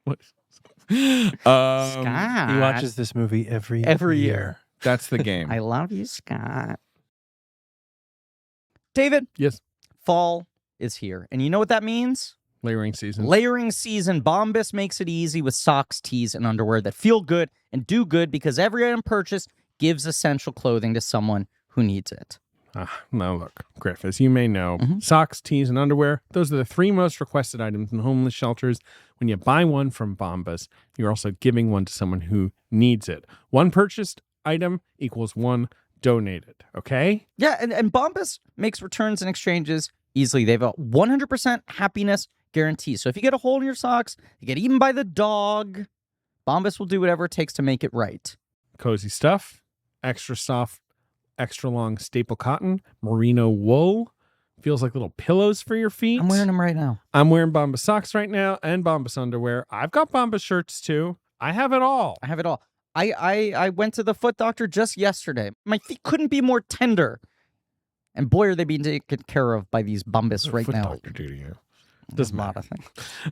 Speaker 2: What?
Speaker 1: Scott.
Speaker 3: He watches this movie every
Speaker 1: year.
Speaker 2: That's the game.
Speaker 1: I love you, Scott. David.
Speaker 2: Yes.
Speaker 1: Fall is here. And you know what that means?
Speaker 2: Layering season.
Speaker 1: Layering season. Bombas makes it easy with socks, tees, and underwear that feel good and do good because every item purchased gives essential clothing to someone who needs it.
Speaker 2: Now look, Griff, as you may know, socks, tees, and underwear, those are the 3 most requested items in homeless shelters. When you buy one from Bombas, you're also giving one to someone who needs it. One purchased item equals one donated, okay?
Speaker 1: Yeah, and Bombas makes returns and exchanges easily. They have a 100% happiness guarantee. So if you get a hole in your socks, you get eaten by the dog, Bombas will do whatever it takes to make it right.
Speaker 2: Cozy stuff, extra soft, extra long staple cotton, merino wool. Feels like little pillows for your feet.
Speaker 1: I'm wearing them right now.
Speaker 2: I'm wearing Bombas socks right now and Bombas underwear. I've got Bombas shirts too. I have it all.
Speaker 1: I have it all. I went to the foot doctor just yesterday. My feet couldn't be more tender. And boy, are they being taken care of by these Bombas right
Speaker 2: Foot
Speaker 1: now.
Speaker 2: doctor do to you?
Speaker 1: There's a lot of things.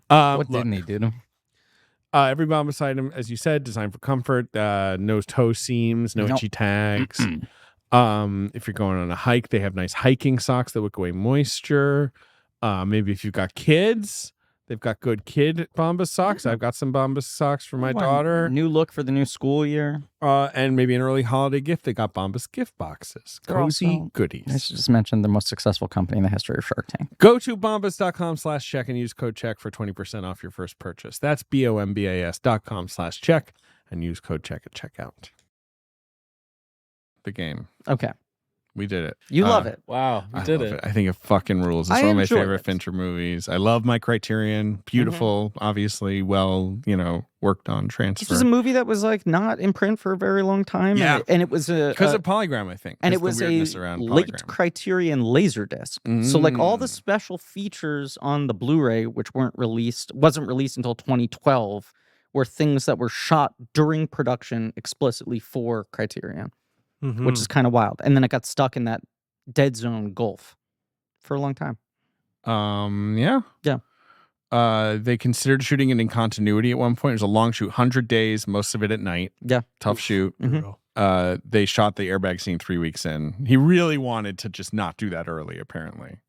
Speaker 2: What
Speaker 1: Didn't he do to him?
Speaker 2: Every Bombas item, as you said, designed for comfort. No toe seams, no itchy tags. If you're going on a hike, they have nice hiking socks that wick away moisture. Maybe if you've got kids, they've got good kid Bombas socks. I've got some Bombas socks for my daughter.
Speaker 1: New look for the new school year.
Speaker 2: And maybe an early holiday gift. They got Bombas gift boxes.
Speaker 1: They're
Speaker 2: Cozy
Speaker 1: also-
Speaker 2: goodies.
Speaker 1: I should just mention the most successful company in the history of Shark Tank.
Speaker 2: Go to bombas.com/check and use code check for 20% off your first purchase. That's bombas.com/check and use code check at checkout. The game.
Speaker 1: Okay.
Speaker 2: We did it.
Speaker 1: You love it.
Speaker 4: Wow, you
Speaker 2: I
Speaker 4: did
Speaker 2: love
Speaker 4: it.
Speaker 2: I think it fucking rules. It's
Speaker 1: I
Speaker 2: one of my
Speaker 1: enjoyed
Speaker 2: favorite
Speaker 1: it.
Speaker 2: Fincher movies. I love my Criterion. Beautiful, obviously, well, worked on transfer.
Speaker 1: This was a movie that was like not in print for a very long time.
Speaker 2: Yeah.
Speaker 1: And it was a
Speaker 2: Because of Polygram, I think.
Speaker 1: and it
Speaker 2: 'cause the
Speaker 1: was a
Speaker 2: weirdness around
Speaker 1: late
Speaker 2: Polygram.
Speaker 1: Criterion Laserdisc. So like all the special features on the Blu-ray, which wasn't released until 2012, were things that were shot during production explicitly for Criterion, which is kind of wild. And then it got stuck in that dead zone gulf for a long time.
Speaker 2: Yeah.
Speaker 1: Yeah.
Speaker 2: They considered shooting it in continuity at one point. It was a long shoot, 100 days, most of it at night.
Speaker 1: Yeah.
Speaker 2: Tough shoot.
Speaker 1: Mhm.
Speaker 2: They shot the airbag scene 3 weeks in. He really wanted to just not do that early, apparently.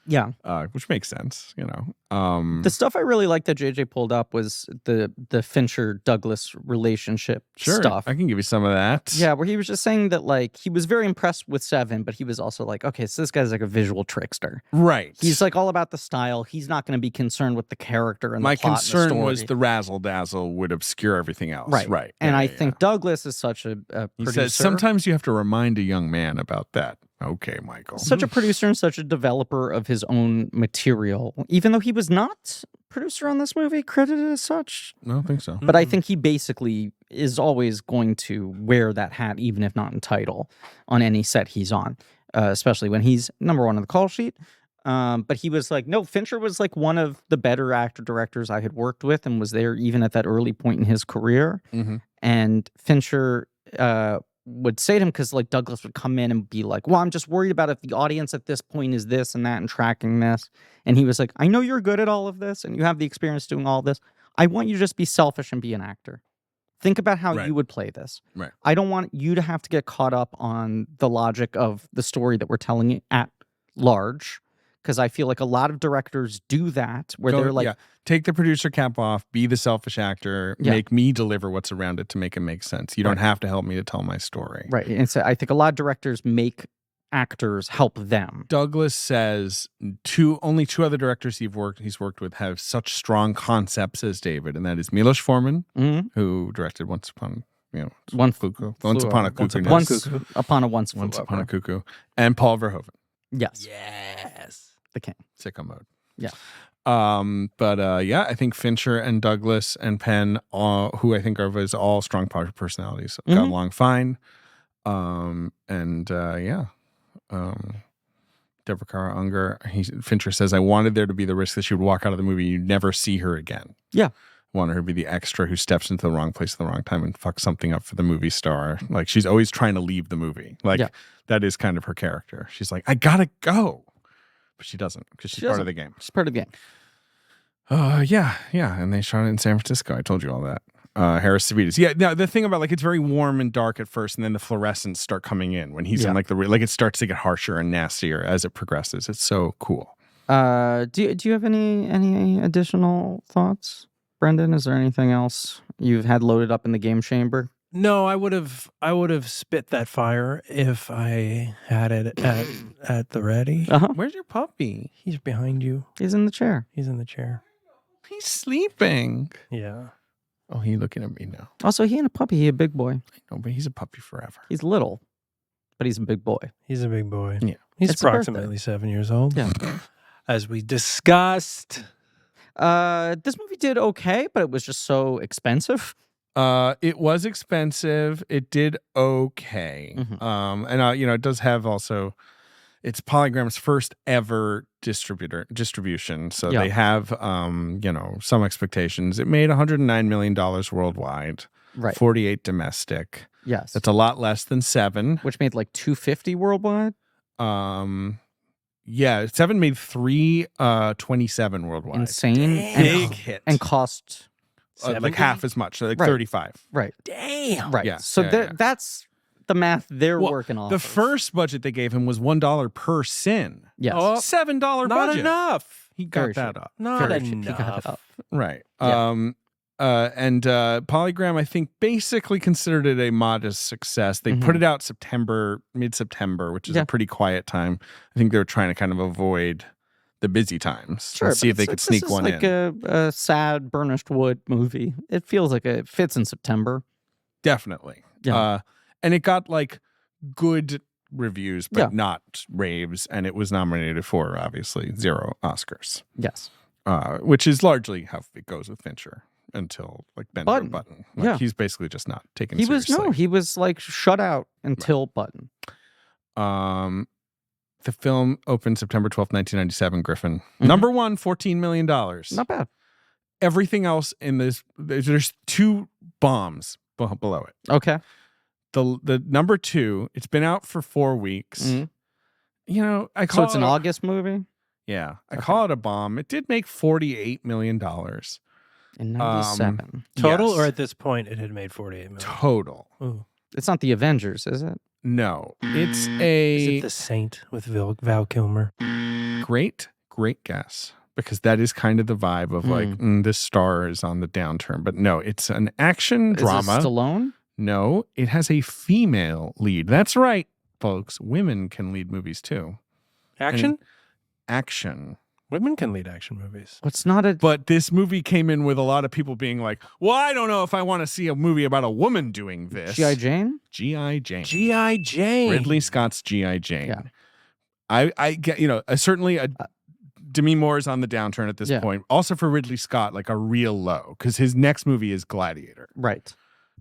Speaker 1: Yeah.
Speaker 2: Which makes sense,
Speaker 1: The stuff I really liked that JJ pulled up was the Fincher Douglas relationship
Speaker 2: Sure,
Speaker 1: stuff.
Speaker 2: I can give you some of that.
Speaker 1: Yeah, where he was just saying that like he was very impressed with Seven, but he was also like, okay, so this guy's like a visual trickster.
Speaker 2: Right.
Speaker 1: He's like all about the style. He's not going to be concerned with the character and
Speaker 2: my
Speaker 1: the plot
Speaker 2: concern
Speaker 1: and the
Speaker 2: was
Speaker 1: story.
Speaker 2: the razzle dazzle would obscure everything else.
Speaker 1: Right.
Speaker 2: Right.
Speaker 1: And
Speaker 2: Yeah,
Speaker 1: I
Speaker 2: yeah,
Speaker 1: think Douglas is such a
Speaker 2: yeah. He
Speaker 1: producer.
Speaker 2: says sometimes you have to remind a young man about that. Okay, Michael.
Speaker 1: Such a producer and such a developer of his own material, even though he was not producer on this movie, credited as such.
Speaker 2: I don't think so.
Speaker 1: But I think he basically is always going to wear that hat, even if not in title, on any set he's on, especially when he's number one on the call sheet. But he was like, no, Fincher was like one of the better actor directors I had worked with and was there even at that early point in his career.
Speaker 2: Mhm.
Speaker 1: And Fincher would say to him, because like Douglas would come in and be like, well, I'm just worried about if the audience at this point is this and that and tracking this. And he was like, I know you're good at all of this and you have the experience doing all this. I want you to just be selfish and be an actor. Think about how
Speaker 2: Right.
Speaker 1: you would play this.
Speaker 2: Right.
Speaker 1: I don't want you to have to get caught up on the logic of the story that we're telling it at large. Because I feel like a lot of directors do that where they're like,
Speaker 2: take the producer cap off, be the selfish actor,
Speaker 1: Yeah.
Speaker 2: make me deliver what's around it to make it make sense. You don't have to help me to tell my story.
Speaker 1: right. And so I think a lot of directors make actors help them.
Speaker 2: Douglas says only two other directors he's worked with have such strong concepts as David, and that is Milos Forman,
Speaker 1: Mhm.
Speaker 2: who directed Once Upon
Speaker 1: Once
Speaker 2: Cuckoo. Once Upon a Cuckoo.
Speaker 1: Once upon a once
Speaker 2: Once
Speaker 1: flew
Speaker 2: Upon a
Speaker 1: over.
Speaker 2: Cuckoo. And Paul Verhoeven.
Speaker 1: Yes.
Speaker 3: Yes.
Speaker 1: The king.
Speaker 2: Sicko mode.
Speaker 1: Yeah.
Speaker 2: I think Fincher and Douglas and Penn, who I think are all strong personalities, got along fine. Deborah Kara Unger, Fincher says, I wanted there to be the risk that she would walk out of the movie and you'd never see her again.
Speaker 1: Yeah.
Speaker 2: Wanted her to be the extra who steps into the wrong place at the wrong time and fucks something up for the movie star. Like she's always trying to leave the movie. Like that is kind of her character. She's like, I gotta go. But she doesn't because she's part of the game.
Speaker 1: She's part of the game.
Speaker 2: Yeah. And they shot it in San Francisco. I told you all that. Harris Savides. Yeah. Now the thing about like it's very warm and dark at first, and then the fluorescents start coming in when he's in like it starts to get harsher and nastier as it progresses. It's so cool.
Speaker 1: Do you have any additional thoughts, Brendan? Is there anything else you've had loaded up in the game chamber?
Speaker 3: No, I would have spit that fire if I had it at the ready.
Speaker 1: Uh-huh.
Speaker 2: Where's your puppy?
Speaker 3: He's behind you.
Speaker 1: He's in the chair.
Speaker 3: He's in the chair.
Speaker 2: He's sleeping.
Speaker 3: Yeah.
Speaker 2: Oh, he's looking at me now.
Speaker 1: Also, he ain't a puppy. He a big boy.
Speaker 2: No, but he's a puppy forever.
Speaker 1: He's little, but he's a big boy.
Speaker 3: He's a big boy.
Speaker 2: Yeah.
Speaker 3: He's
Speaker 1: It's a birthday.
Speaker 3: approximately 7 years old.
Speaker 1: Yeah.
Speaker 3: As we discussed.
Speaker 1: This movie did okay, but it was just so expensive.
Speaker 2: It was expensive. It did okay. It does have also, it's Polygram's first ever distribution. So they have, some expectations. It made $109 million worldwide,
Speaker 1: Right.
Speaker 2: 48 domestic.
Speaker 1: Yes.
Speaker 2: That's a lot less than Seven.
Speaker 1: Which made like 250 worldwide.
Speaker 2: Yeah, Seven made 327 worldwide.
Speaker 1: Insane.
Speaker 2: Big hit.
Speaker 1: And cost
Speaker 2: like half as much, so like
Speaker 1: Right.
Speaker 2: 35.
Speaker 1: right.
Speaker 3: Damn.
Speaker 1: Right.
Speaker 2: Yeah,
Speaker 1: So
Speaker 2: yeah.
Speaker 1: that's the math they're
Speaker 2: Well,
Speaker 1: working off.
Speaker 2: The
Speaker 1: of.
Speaker 2: first budget they gave him was $1 per sin.
Speaker 1: Yes.
Speaker 3: Oh,
Speaker 2: $7
Speaker 3: not
Speaker 2: budget.
Speaker 3: enough.
Speaker 2: He got
Speaker 1: Very
Speaker 2: that
Speaker 1: cheap.
Speaker 2: up.
Speaker 3: Not
Speaker 1: Very cheap. He got it
Speaker 3: enough.
Speaker 1: up.
Speaker 2: Right.
Speaker 1: Yeah.
Speaker 2: And Polygram, I think, basically considered it a modest success. They put it out mid-September, which is a pretty quiet time. I think they were trying to kind of avoid the busy times.
Speaker 1: Sure,
Speaker 2: and see
Speaker 1: but
Speaker 2: if they could sneak
Speaker 1: this is
Speaker 2: one
Speaker 1: like
Speaker 2: in.
Speaker 1: a sad burnished wood movie. It feels like it fits in September.
Speaker 2: Definitely.
Speaker 1: Yeah.
Speaker 2: And it got like good reviews, but
Speaker 1: Yeah.
Speaker 2: not raves. And it was nominated for, obviously, 0 Oscars.
Speaker 1: Yes.
Speaker 2: Which is largely how it goes with Fincher until like Bender Button. Like,
Speaker 1: Yeah.
Speaker 2: he's basically just not taken
Speaker 1: He
Speaker 2: seriously.
Speaker 1: was like shut out until Button.
Speaker 2: The film opened September 12th, 1997, Griffin.
Speaker 1: Mhm.
Speaker 2: Number one, $14 million.
Speaker 1: Not bad.
Speaker 2: Everything else in this, there's 2 bombs below it.
Speaker 1: Okay.
Speaker 2: The number 2, it's been out for 4 weeks.
Speaker 1: Mhm.
Speaker 2: You know, I
Speaker 1: So
Speaker 2: call
Speaker 1: it's
Speaker 2: it
Speaker 1: an August movie
Speaker 2: Yeah, I
Speaker 1: Okay.
Speaker 2: call it a bomb. It did make $48 million
Speaker 1: in 97.
Speaker 3: Total,
Speaker 2: Yes.
Speaker 3: or at this point, it had made 48 million.
Speaker 2: total.
Speaker 3: Ooh.
Speaker 1: It's not the Avengers, is it?
Speaker 2: No, it's
Speaker 3: Is
Speaker 2: a
Speaker 3: it The Saint with Val Kilmer?
Speaker 2: great guess, because that is kind of the vibe of like this star is on the downturn. But no, it's an action drama.
Speaker 1: Is it Stallone?
Speaker 2: No, it has a female lead. That's right, folks. Women can lead movies too.
Speaker 3: Action?
Speaker 2: Action.
Speaker 3: Women can lead action movies.
Speaker 1: What's not a
Speaker 2: But this movie came in with a lot of people being like, well, I don't know if I want to see a movie about a woman doing this.
Speaker 1: G.I. Jane?
Speaker 2: G.I. Jane.
Speaker 3: G.I. Jane.
Speaker 2: Ridley Scott's G.I. Jane.
Speaker 1: Yeah.
Speaker 2: I get, certainly Demi Moore is on the downturn at this
Speaker 1: Yeah.
Speaker 2: point. Also for Ridley Scott, like a real low, because his next movie is Gladiator,
Speaker 1: Right.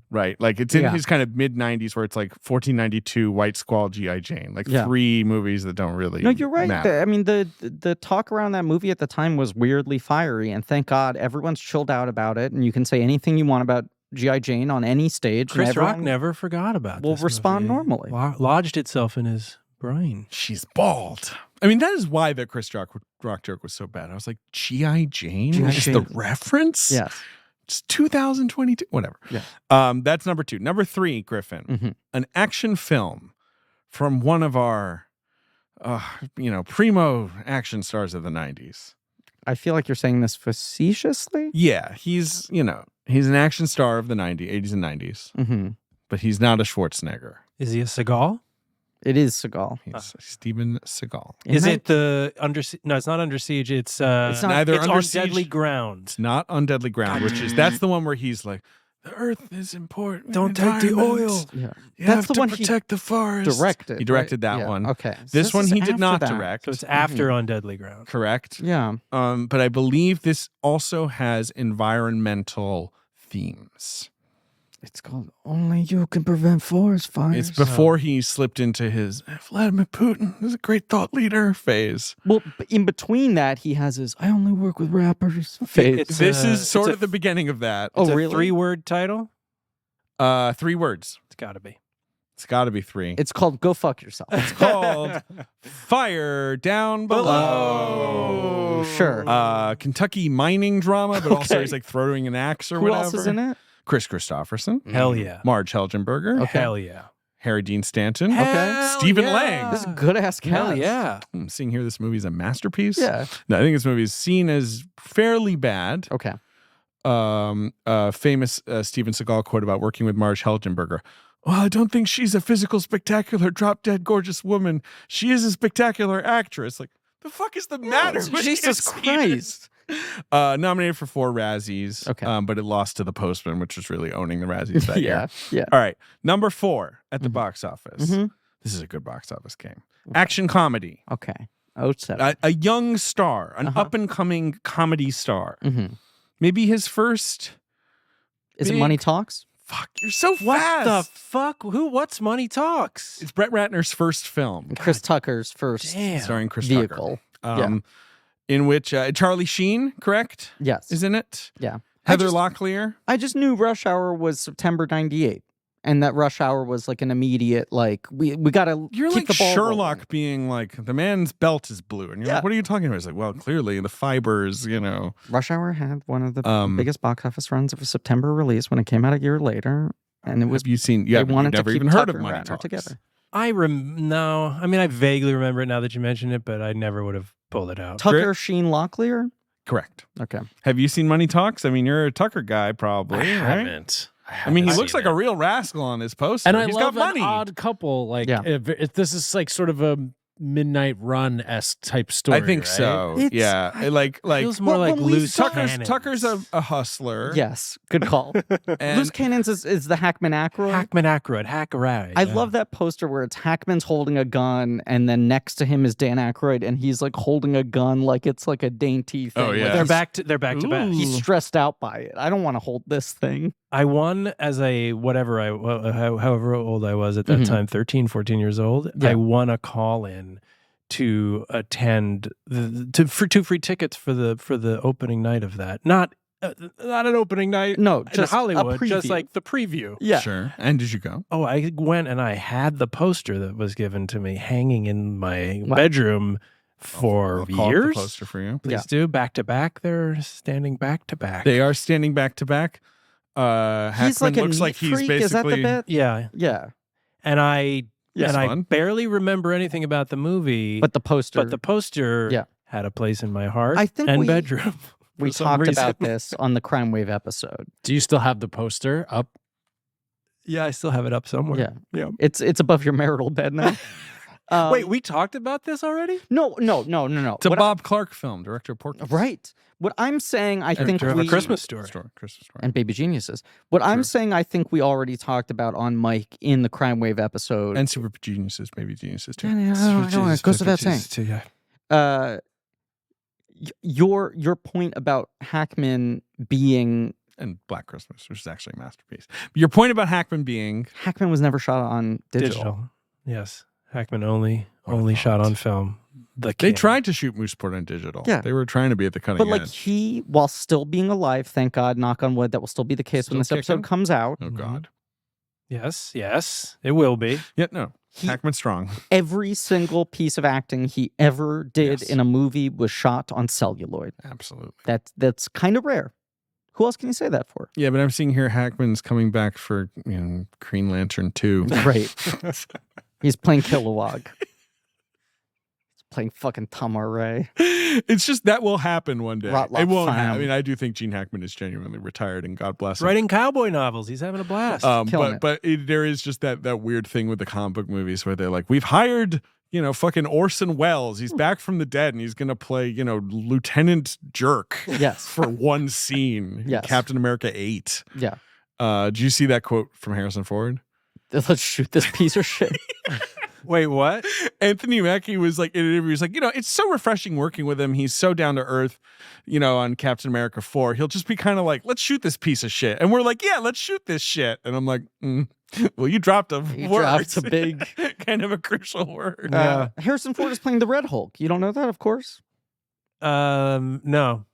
Speaker 2: right? Like it's in
Speaker 1: Yeah.
Speaker 2: his kind of mid-90s where it's like 1492, White Squall, G.I. Jane. Like
Speaker 1: Yeah.
Speaker 2: 3 movies that don't really
Speaker 1: No, you're right.
Speaker 2: matter.
Speaker 1: I mean, the talk around that movie at the time was weirdly fiery, and thank God everyone's chilled out about it, and you can say anything you want about G.I. Jane on any stage. and
Speaker 3: Chris Rock
Speaker 1: everyone
Speaker 3: never forgot about
Speaker 1: will
Speaker 3: this
Speaker 1: respond
Speaker 3: movie.
Speaker 1: normally.
Speaker 3: Lodged itself in his brain.
Speaker 2: She's bald. I mean, that is why the Chris Rock joke was so bad. I was like, G.I. Jane?
Speaker 1: G.I.
Speaker 2: Is the
Speaker 1: Jane.
Speaker 2: reference?
Speaker 1: Yes.
Speaker 2: It's 2022. Whatever.
Speaker 1: Yeah.
Speaker 2: That's number 2. Number 3, Griffin.
Speaker 1: Mhm.
Speaker 2: An action film from one of our, primo action stars of the 90s.
Speaker 1: I feel like you're saying this facetiously.
Speaker 2: Yeah, he's an action star of the 80s and 90s,
Speaker 1: Mm-hmm.
Speaker 2: but he's not a Schwarzenegger.
Speaker 3: Is he a Seagal?
Speaker 1: It is Seagal.
Speaker 2: He's Steven Seagal.
Speaker 3: Is it the Under? No, it's not Under Siege. It's
Speaker 1: not-
Speaker 2: Neither
Speaker 3: It's
Speaker 2: Under
Speaker 3: on
Speaker 2: Siege-
Speaker 3: Deadly Ground.
Speaker 2: It's not on Deadly Ground,
Speaker 3: God
Speaker 2: that's the one where he's like, the earth is important.
Speaker 3: Don't take the
Speaker 2: environment.
Speaker 3: oil.
Speaker 1: Yeah.
Speaker 2: You
Speaker 1: That's
Speaker 2: have
Speaker 1: the
Speaker 2: to
Speaker 1: one he
Speaker 2: protect the forest.
Speaker 1: Directed.
Speaker 2: He directed
Speaker 1: right?
Speaker 2: that
Speaker 1: Yeah.
Speaker 2: one.
Speaker 1: Okay. So
Speaker 2: This one
Speaker 1: is
Speaker 2: he did
Speaker 1: after
Speaker 2: not
Speaker 1: that.
Speaker 2: direct.
Speaker 3: So it's after On Deadly Ground.
Speaker 2: Correct.
Speaker 1: Yeah.
Speaker 2: But I believe this also has environmental themes.
Speaker 1: It's called Only You Can Prevent Forest Fires.
Speaker 2: It's before he slipped into his Vladimir Putin is a great thought leader phase.
Speaker 1: Well, in between that, he has his I only work with rappers phase.
Speaker 3: It's
Speaker 2: This
Speaker 3: a-
Speaker 2: is sort
Speaker 3: it's
Speaker 2: of the beginning of that.
Speaker 1: Oh,
Speaker 3: It's a
Speaker 1: really?
Speaker 3: 3-word title.
Speaker 2: 3 words.
Speaker 3: It's got to be.
Speaker 2: It's got to be 3.
Speaker 1: It's called Go Fuck Yourself.
Speaker 2: It's called Fire Down Below.
Speaker 1: Sure.
Speaker 2: Kentucky mining drama, but also
Speaker 1: Okay.
Speaker 2: he's like throwing an axe or
Speaker 1: Who
Speaker 2: whatever.
Speaker 1: else is in it?
Speaker 2: Chris Christopherson,
Speaker 3: Hell yeah.
Speaker 2: Marge Helgenberger,
Speaker 1: Okay.
Speaker 3: Hell yeah.
Speaker 2: Harry Dean Stanton,
Speaker 3: Hell
Speaker 2: Stephen
Speaker 3: yeah.
Speaker 2: Lang.
Speaker 1: This is good ass cast.
Speaker 3: Hell yeah.
Speaker 2: I'm seeing here this movie is a masterpiece.
Speaker 1: Yeah.
Speaker 2: No, I think this movie is seen as fairly bad.
Speaker 1: Okay.
Speaker 2: Famous Steven Seagal quote about working with Marge Helgenberger. Well, I don't think she's a physical, spectacular, drop-dead gorgeous woman. She is a spectacular actress. Like, the fuck is the matter? with
Speaker 1: Jesus
Speaker 2: Steven?
Speaker 1: Christ.
Speaker 2: Nominated for 4 Razzies.
Speaker 1: Okay.
Speaker 2: But it lost to The Postman, which was really owning the Razzies that year.
Speaker 1: Yeah.
Speaker 2: All right. Number 4 at the box office.
Speaker 1: Mhm.
Speaker 2: This is a good box office game. Action comedy.
Speaker 1: Okay. 07.
Speaker 2: A young star, an
Speaker 1: Uh-huh.
Speaker 2: up-and-coming comedy star.
Speaker 1: Mm-hmm.
Speaker 2: Maybe his first...
Speaker 1: Is it
Speaker 2: Big-
Speaker 1: Money Talks?
Speaker 2: Fuck, you're so
Speaker 3: What
Speaker 2: fast.
Speaker 3: the fuck? What's Money Talks?
Speaker 2: It's Brett Ratner's first film,
Speaker 1: Chris Tucker's first
Speaker 3: Damn.
Speaker 2: starring Chris
Speaker 1: vehicle.
Speaker 2: Tucker. In which Charlie Sheen, correct,
Speaker 1: Yes.
Speaker 2: is in it.
Speaker 1: Yeah.
Speaker 2: Heather
Speaker 1: I just-
Speaker 2: Locklear.
Speaker 1: I just knew Rush Hour was September 98. And that Rush Hour was like an immediate, like, we got to
Speaker 2: You're
Speaker 1: keep
Speaker 2: like
Speaker 1: the ball
Speaker 2: Sherlock
Speaker 1: rolling.
Speaker 2: being like, the man's belt is blue. And you're
Speaker 1: Yeah.
Speaker 2: like, what are you talking about? It's like, well, clearly the fibers,
Speaker 1: Rush Hour had one of the
Speaker 2: Um,
Speaker 1: biggest box office runs of a September release when it came out a year later. And it was
Speaker 2: Have you seen?
Speaker 1: they
Speaker 2: Yeah,
Speaker 1: wanted
Speaker 2: you've never
Speaker 1: to keep
Speaker 2: even heard
Speaker 1: Tucker
Speaker 2: of
Speaker 1: and
Speaker 2: Money
Speaker 1: Ratner
Speaker 2: Talks
Speaker 1: together.
Speaker 3: No. I mean, I vaguely remember it now that you mention it, but I never would have pulled it out.
Speaker 1: Tucker Sheen Locklear?
Speaker 2: Correct.
Speaker 1: Okay.
Speaker 2: Have you seen Money Talks? I mean, you're a Tucker guy, probably.
Speaker 4: I
Speaker 2: right?
Speaker 4: haven't.
Speaker 2: I mean, he
Speaker 4: haven't
Speaker 2: looks
Speaker 4: seen
Speaker 2: like a
Speaker 4: it.
Speaker 2: real rascal on this poster.
Speaker 4: And I
Speaker 2: He's
Speaker 4: love
Speaker 2: got money.
Speaker 4: an odd couple. Like,
Speaker 1: Yeah.
Speaker 4: if this is like sort of a Midnight Run-esque type story.
Speaker 2: I think
Speaker 4: right?
Speaker 2: so.
Speaker 1: It's-
Speaker 2: Yeah, like
Speaker 3: Feels more
Speaker 1: Well,
Speaker 3: like
Speaker 1: when we
Speaker 3: loose
Speaker 1: saw-
Speaker 3: cannons.
Speaker 2: Tucker's a hustler.
Speaker 1: Yes. Good call.
Speaker 2: and
Speaker 1: Loose Cannons is the Hackman Ackroyd.
Speaker 3: Hackman Ackroyd, Hackeride.
Speaker 1: I love that poster where it's Hackman's holding a gun, and then next to him is Dan Aykroyd, and he's like holding a gun like it's like a dainty thing.
Speaker 2: Oh,
Speaker 1: Like,
Speaker 2: yeah.
Speaker 3: They're
Speaker 1: he's-
Speaker 3: back to back.
Speaker 2: Ooh.
Speaker 1: He's stressed out by it. I don't want to hold this thing.
Speaker 3: I won as a however old I was at that
Speaker 1: Mhm.
Speaker 3: time, 13, 14 years old.
Speaker 1: Yeah.
Speaker 3: I won a call in to attend for 2 free tickets for the opening night of that. Not an opening night
Speaker 1: No,
Speaker 3: in
Speaker 1: just a
Speaker 3: Hollywood, just
Speaker 1: preview.
Speaker 3: like the preview.
Speaker 1: Yeah.
Speaker 2: Sure. And did you go?
Speaker 3: Oh, I went and I had the poster that was given to me hanging in my
Speaker 1: Wow.
Speaker 3: bedroom for
Speaker 2: I'll call up the
Speaker 3: years.
Speaker 2: poster for you.
Speaker 3: Please
Speaker 1: Yeah.
Speaker 3: do. Back to back. They're standing back to back.
Speaker 2: They are standing back to back. Hackman
Speaker 1: He's like a
Speaker 2: looks
Speaker 1: neat
Speaker 2: like he's
Speaker 1: freak.
Speaker 2: basically.
Speaker 1: Is that the bit?
Speaker 3: Yeah.
Speaker 1: Yeah.
Speaker 3: And I
Speaker 2: Yes,
Speaker 3: and I
Speaker 2: fun.
Speaker 3: barely remember anything about the movie,
Speaker 1: But the poster.
Speaker 3: but the poster
Speaker 1: Yeah.
Speaker 3: had a place in my heart
Speaker 1: I think
Speaker 3: and
Speaker 1: we-
Speaker 3: bedroom.
Speaker 1: we
Speaker 3: for some
Speaker 1: talked
Speaker 3: reason.
Speaker 1: about this on the Crime Wave episode.
Speaker 4: Do you still have the poster up?
Speaker 3: Yeah, I still have it up somewhere.
Speaker 1: Yeah.
Speaker 3: Yeah.
Speaker 1: It's above your marital bed now.
Speaker 3: Wait, we talked about this already?
Speaker 1: No.
Speaker 2: It's a Bob Clark film, director of Porky.
Speaker 1: Right. What I'm saying, I think
Speaker 3: Director of
Speaker 1: we
Speaker 3: A Christmas Story.
Speaker 2: Christmas story.
Speaker 1: and Baby Geniuses. What I'm
Speaker 2: True.
Speaker 1: saying, I think we already talked about on Mike in the Crime Wave episode.
Speaker 2: And Super Geniuses, maybe Geniuses too.
Speaker 1: Yeah, I know, it goes without saying.
Speaker 3: Yeah.
Speaker 1: Your point about Hackman being
Speaker 2: And Black Christmas, which is actually a masterpiece. Your point about Hackman being
Speaker 1: Hackman was never shot on digital.
Speaker 3: Yes. Hackman only
Speaker 2: What
Speaker 3: shot
Speaker 2: thought?
Speaker 3: on film.
Speaker 2: they
Speaker 3: King.
Speaker 2: tried to shoot Mooseport on digital.
Speaker 1: Yeah.
Speaker 2: They were trying to be at the cutting
Speaker 1: But like
Speaker 2: edge.
Speaker 1: he, while still being alive, thank God, knock on wood, that will still be the case when this
Speaker 2: Still
Speaker 1: episode
Speaker 2: kicking?
Speaker 1: comes out.
Speaker 2: Oh God.
Speaker 3: Yes, it will be.
Speaker 2: Yeah, no.
Speaker 1: He-
Speaker 2: Hackman's strong.
Speaker 1: Every single piece of acting he ever did
Speaker 2: Yes.
Speaker 1: in a movie was shot on celluloid.
Speaker 2: Absolutely.
Speaker 1: That's kind of rare. Who else can you say that for?
Speaker 2: Yeah, but I'm seeing here Hackman's coming back for Green Lantern 2.
Speaker 1: Right. He's playing Kilowog. He's playing fucking Tamar Ray.
Speaker 2: It's just that will happen one day.
Speaker 1: Rotlop
Speaker 2: It won't
Speaker 1: Fam.
Speaker 2: happen. I mean, I do think Gene Hackman is genuinely retired, and God bless him.
Speaker 3: Writing cowboy novels. He's having a blast.
Speaker 1: Killing
Speaker 2: But there is just that weird thing with the comic book movies where they're like, we've hired fucking Orson Welles. He's back from the dead, and he's gonna play Lieutenant Jerk
Speaker 1: Yes.
Speaker 2: for one scene. in
Speaker 1: Yes.
Speaker 2: Captain America 8.
Speaker 1: Yeah.
Speaker 2: Did you see that quote from Harrison Ford?
Speaker 1: Let's shoot this piece of shit.
Speaker 3: Wait, what?
Speaker 2: Anthony Mackie was like in an interview, he was like, it's so refreshing working with him. He's so down to earth, on Captain America 4. He'll just be kind of like, let's shoot this piece of shit. And we're like, yeah, let's shoot this shit. And I'm like, well, you dropped a
Speaker 1: You
Speaker 2: word.
Speaker 1: dropped a big-
Speaker 2: kind of a crucial word.
Speaker 3: Yeah.
Speaker 1: Harrison Ford is playing the Red Hulk. You don't know that, of course.
Speaker 3: No.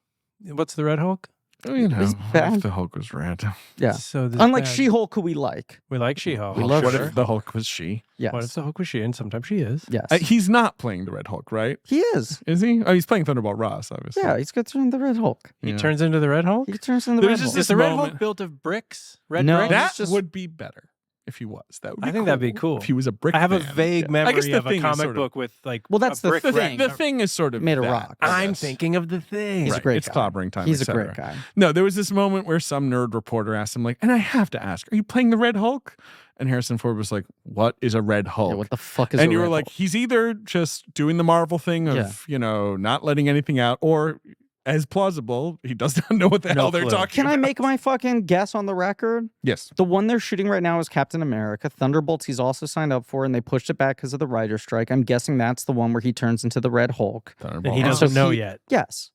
Speaker 3: What's the Red Hulk?
Speaker 1: It's bad.
Speaker 2: if the Hulk was red.
Speaker 1: Yeah.
Speaker 3: So this
Speaker 1: Unlike
Speaker 3: bad-
Speaker 1: She-Hulk, who we like.
Speaker 3: we like She-Hulk.
Speaker 1: We love
Speaker 2: What
Speaker 1: her.
Speaker 2: if the Hulk was she?
Speaker 1: Yes.
Speaker 3: What if the Hulk was she? And sometimes she is.
Speaker 1: Yes.
Speaker 2: He's not playing the Red Hulk, right?
Speaker 1: He is.
Speaker 2: Is he? Oh, he's playing Thunderbolt Ross, obviously.
Speaker 1: Yeah, he's got to turn the Red Hulk.
Speaker 3: He
Speaker 2: Yeah.
Speaker 3: turns into the Red Hulk?
Speaker 1: He turns into the
Speaker 2: There's
Speaker 1: Red
Speaker 2: just
Speaker 1: Hulk.
Speaker 3: Is the Red
Speaker 2: moment-
Speaker 3: Hulk built of bricks? Red
Speaker 1: No.
Speaker 3: bricks?
Speaker 2: That
Speaker 1: It's just-
Speaker 2: would be better if he was. That would be
Speaker 3: I think that'd be cool.
Speaker 2: If he was a brick
Speaker 3: I have a
Speaker 2: fan.
Speaker 3: vague
Speaker 2: Yeah. I guess
Speaker 3: memory
Speaker 2: the
Speaker 3: of a
Speaker 2: thing is
Speaker 3: comic
Speaker 2: sort of-
Speaker 3: book with like
Speaker 1: Well, that's
Speaker 3: a
Speaker 1: the
Speaker 3: brick
Speaker 1: thing.
Speaker 2: The thing is sort of
Speaker 1: Made of
Speaker 2: that,
Speaker 1: rock.
Speaker 2: I
Speaker 3: I'm
Speaker 2: guess.
Speaker 3: thinking of the thing.
Speaker 1: He's a
Speaker 2: Right.
Speaker 1: great
Speaker 2: It's
Speaker 1: guy.
Speaker 2: clobbering time.
Speaker 1: He's a
Speaker 2: et cetera.
Speaker 1: great guy.
Speaker 2: No, there was this moment where some nerd reporter asked him, like, and I have to ask, are you playing the Red Hulk? And Harrison Ford was like, what is a Red Hulk?
Speaker 1: Yeah, what the fuck is
Speaker 2: and
Speaker 1: a
Speaker 2: you were
Speaker 1: Red
Speaker 2: like,
Speaker 1: Hulk?
Speaker 2: he's either just doing the Marvel thing of, not letting anything out, or as plausible, he does not know what the
Speaker 3: No
Speaker 2: hell they're
Speaker 3: clue.
Speaker 2: talking
Speaker 1: Can
Speaker 2: about.
Speaker 1: I make my fucking guess on the record?
Speaker 2: Yes.
Speaker 1: The one they're shooting right now is Captain America. Thunderbolts he's also signed up for, and they pushed it back because of the writer's strike. I'm guessing that's the one where he turns into the Red Hulk.
Speaker 3: And he
Speaker 1: So
Speaker 3: doesn't know
Speaker 1: he-
Speaker 3: yet.
Speaker 1: Yes.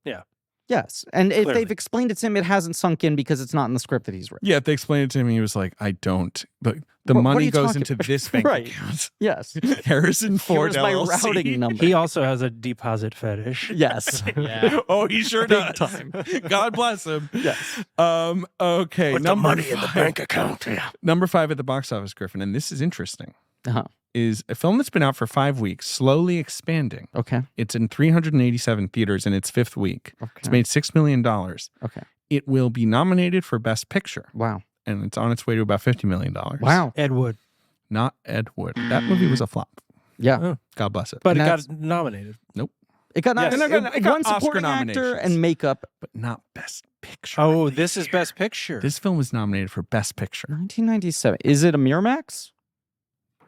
Speaker 3: Yeah.
Speaker 1: Yes. And if
Speaker 3: Clearly.
Speaker 1: they've explained it to him, it hasn't sunk in because it's not in the script that he's written.
Speaker 2: Yeah, they explained it to him. He was like, I don't. The
Speaker 1: What are
Speaker 2: money
Speaker 1: you
Speaker 2: goes
Speaker 1: talking
Speaker 2: into
Speaker 1: about?
Speaker 2: this bank
Speaker 1: Right.
Speaker 2: account.
Speaker 1: Yes.
Speaker 2: Harrison Ford
Speaker 1: Here's my
Speaker 2: LLC.
Speaker 1: routing number.
Speaker 3: He also has a deposit fetish.
Speaker 1: Yes.
Speaker 4: Yeah.
Speaker 2: Oh, he sure
Speaker 1: Big
Speaker 2: does.
Speaker 1: time.
Speaker 2: God bless him.
Speaker 1: Yes.
Speaker 2: Okay.
Speaker 3: With the money in the bank account. Yeah.
Speaker 2: Number 5 at the box office, Griffin, and this is interesting,
Speaker 1: Uh-huh.
Speaker 2: is a film that's been out for 5 weeks, slowly expanding.
Speaker 1: Okay.
Speaker 2: It's in 387 theaters in its 5th week. It's
Speaker 1: Okay.
Speaker 2: made $6 million.
Speaker 1: Okay.
Speaker 2: It will be nominated for Best Picture.
Speaker 1: Wow.
Speaker 2: and it's on its way to about $50 million.
Speaker 1: Wow.
Speaker 3: Ed Wood.
Speaker 2: Not Ed Wood. That movie was a flop.
Speaker 1: Yeah.
Speaker 3: Oh.
Speaker 2: God bless it.
Speaker 3: But
Speaker 1: And
Speaker 3: it
Speaker 1: that's-
Speaker 3: got nominated.
Speaker 1: It got,
Speaker 3: Yes.
Speaker 1: it
Speaker 2: got
Speaker 1: one
Speaker 2: Oscar
Speaker 1: supporting actor
Speaker 2: nominations.
Speaker 1: and makeup.
Speaker 2: But not Best Picture.
Speaker 3: Oh, this is Best Picture.
Speaker 2: This film was nominated for Best Picture.
Speaker 1: 1997. Is it a Miramax?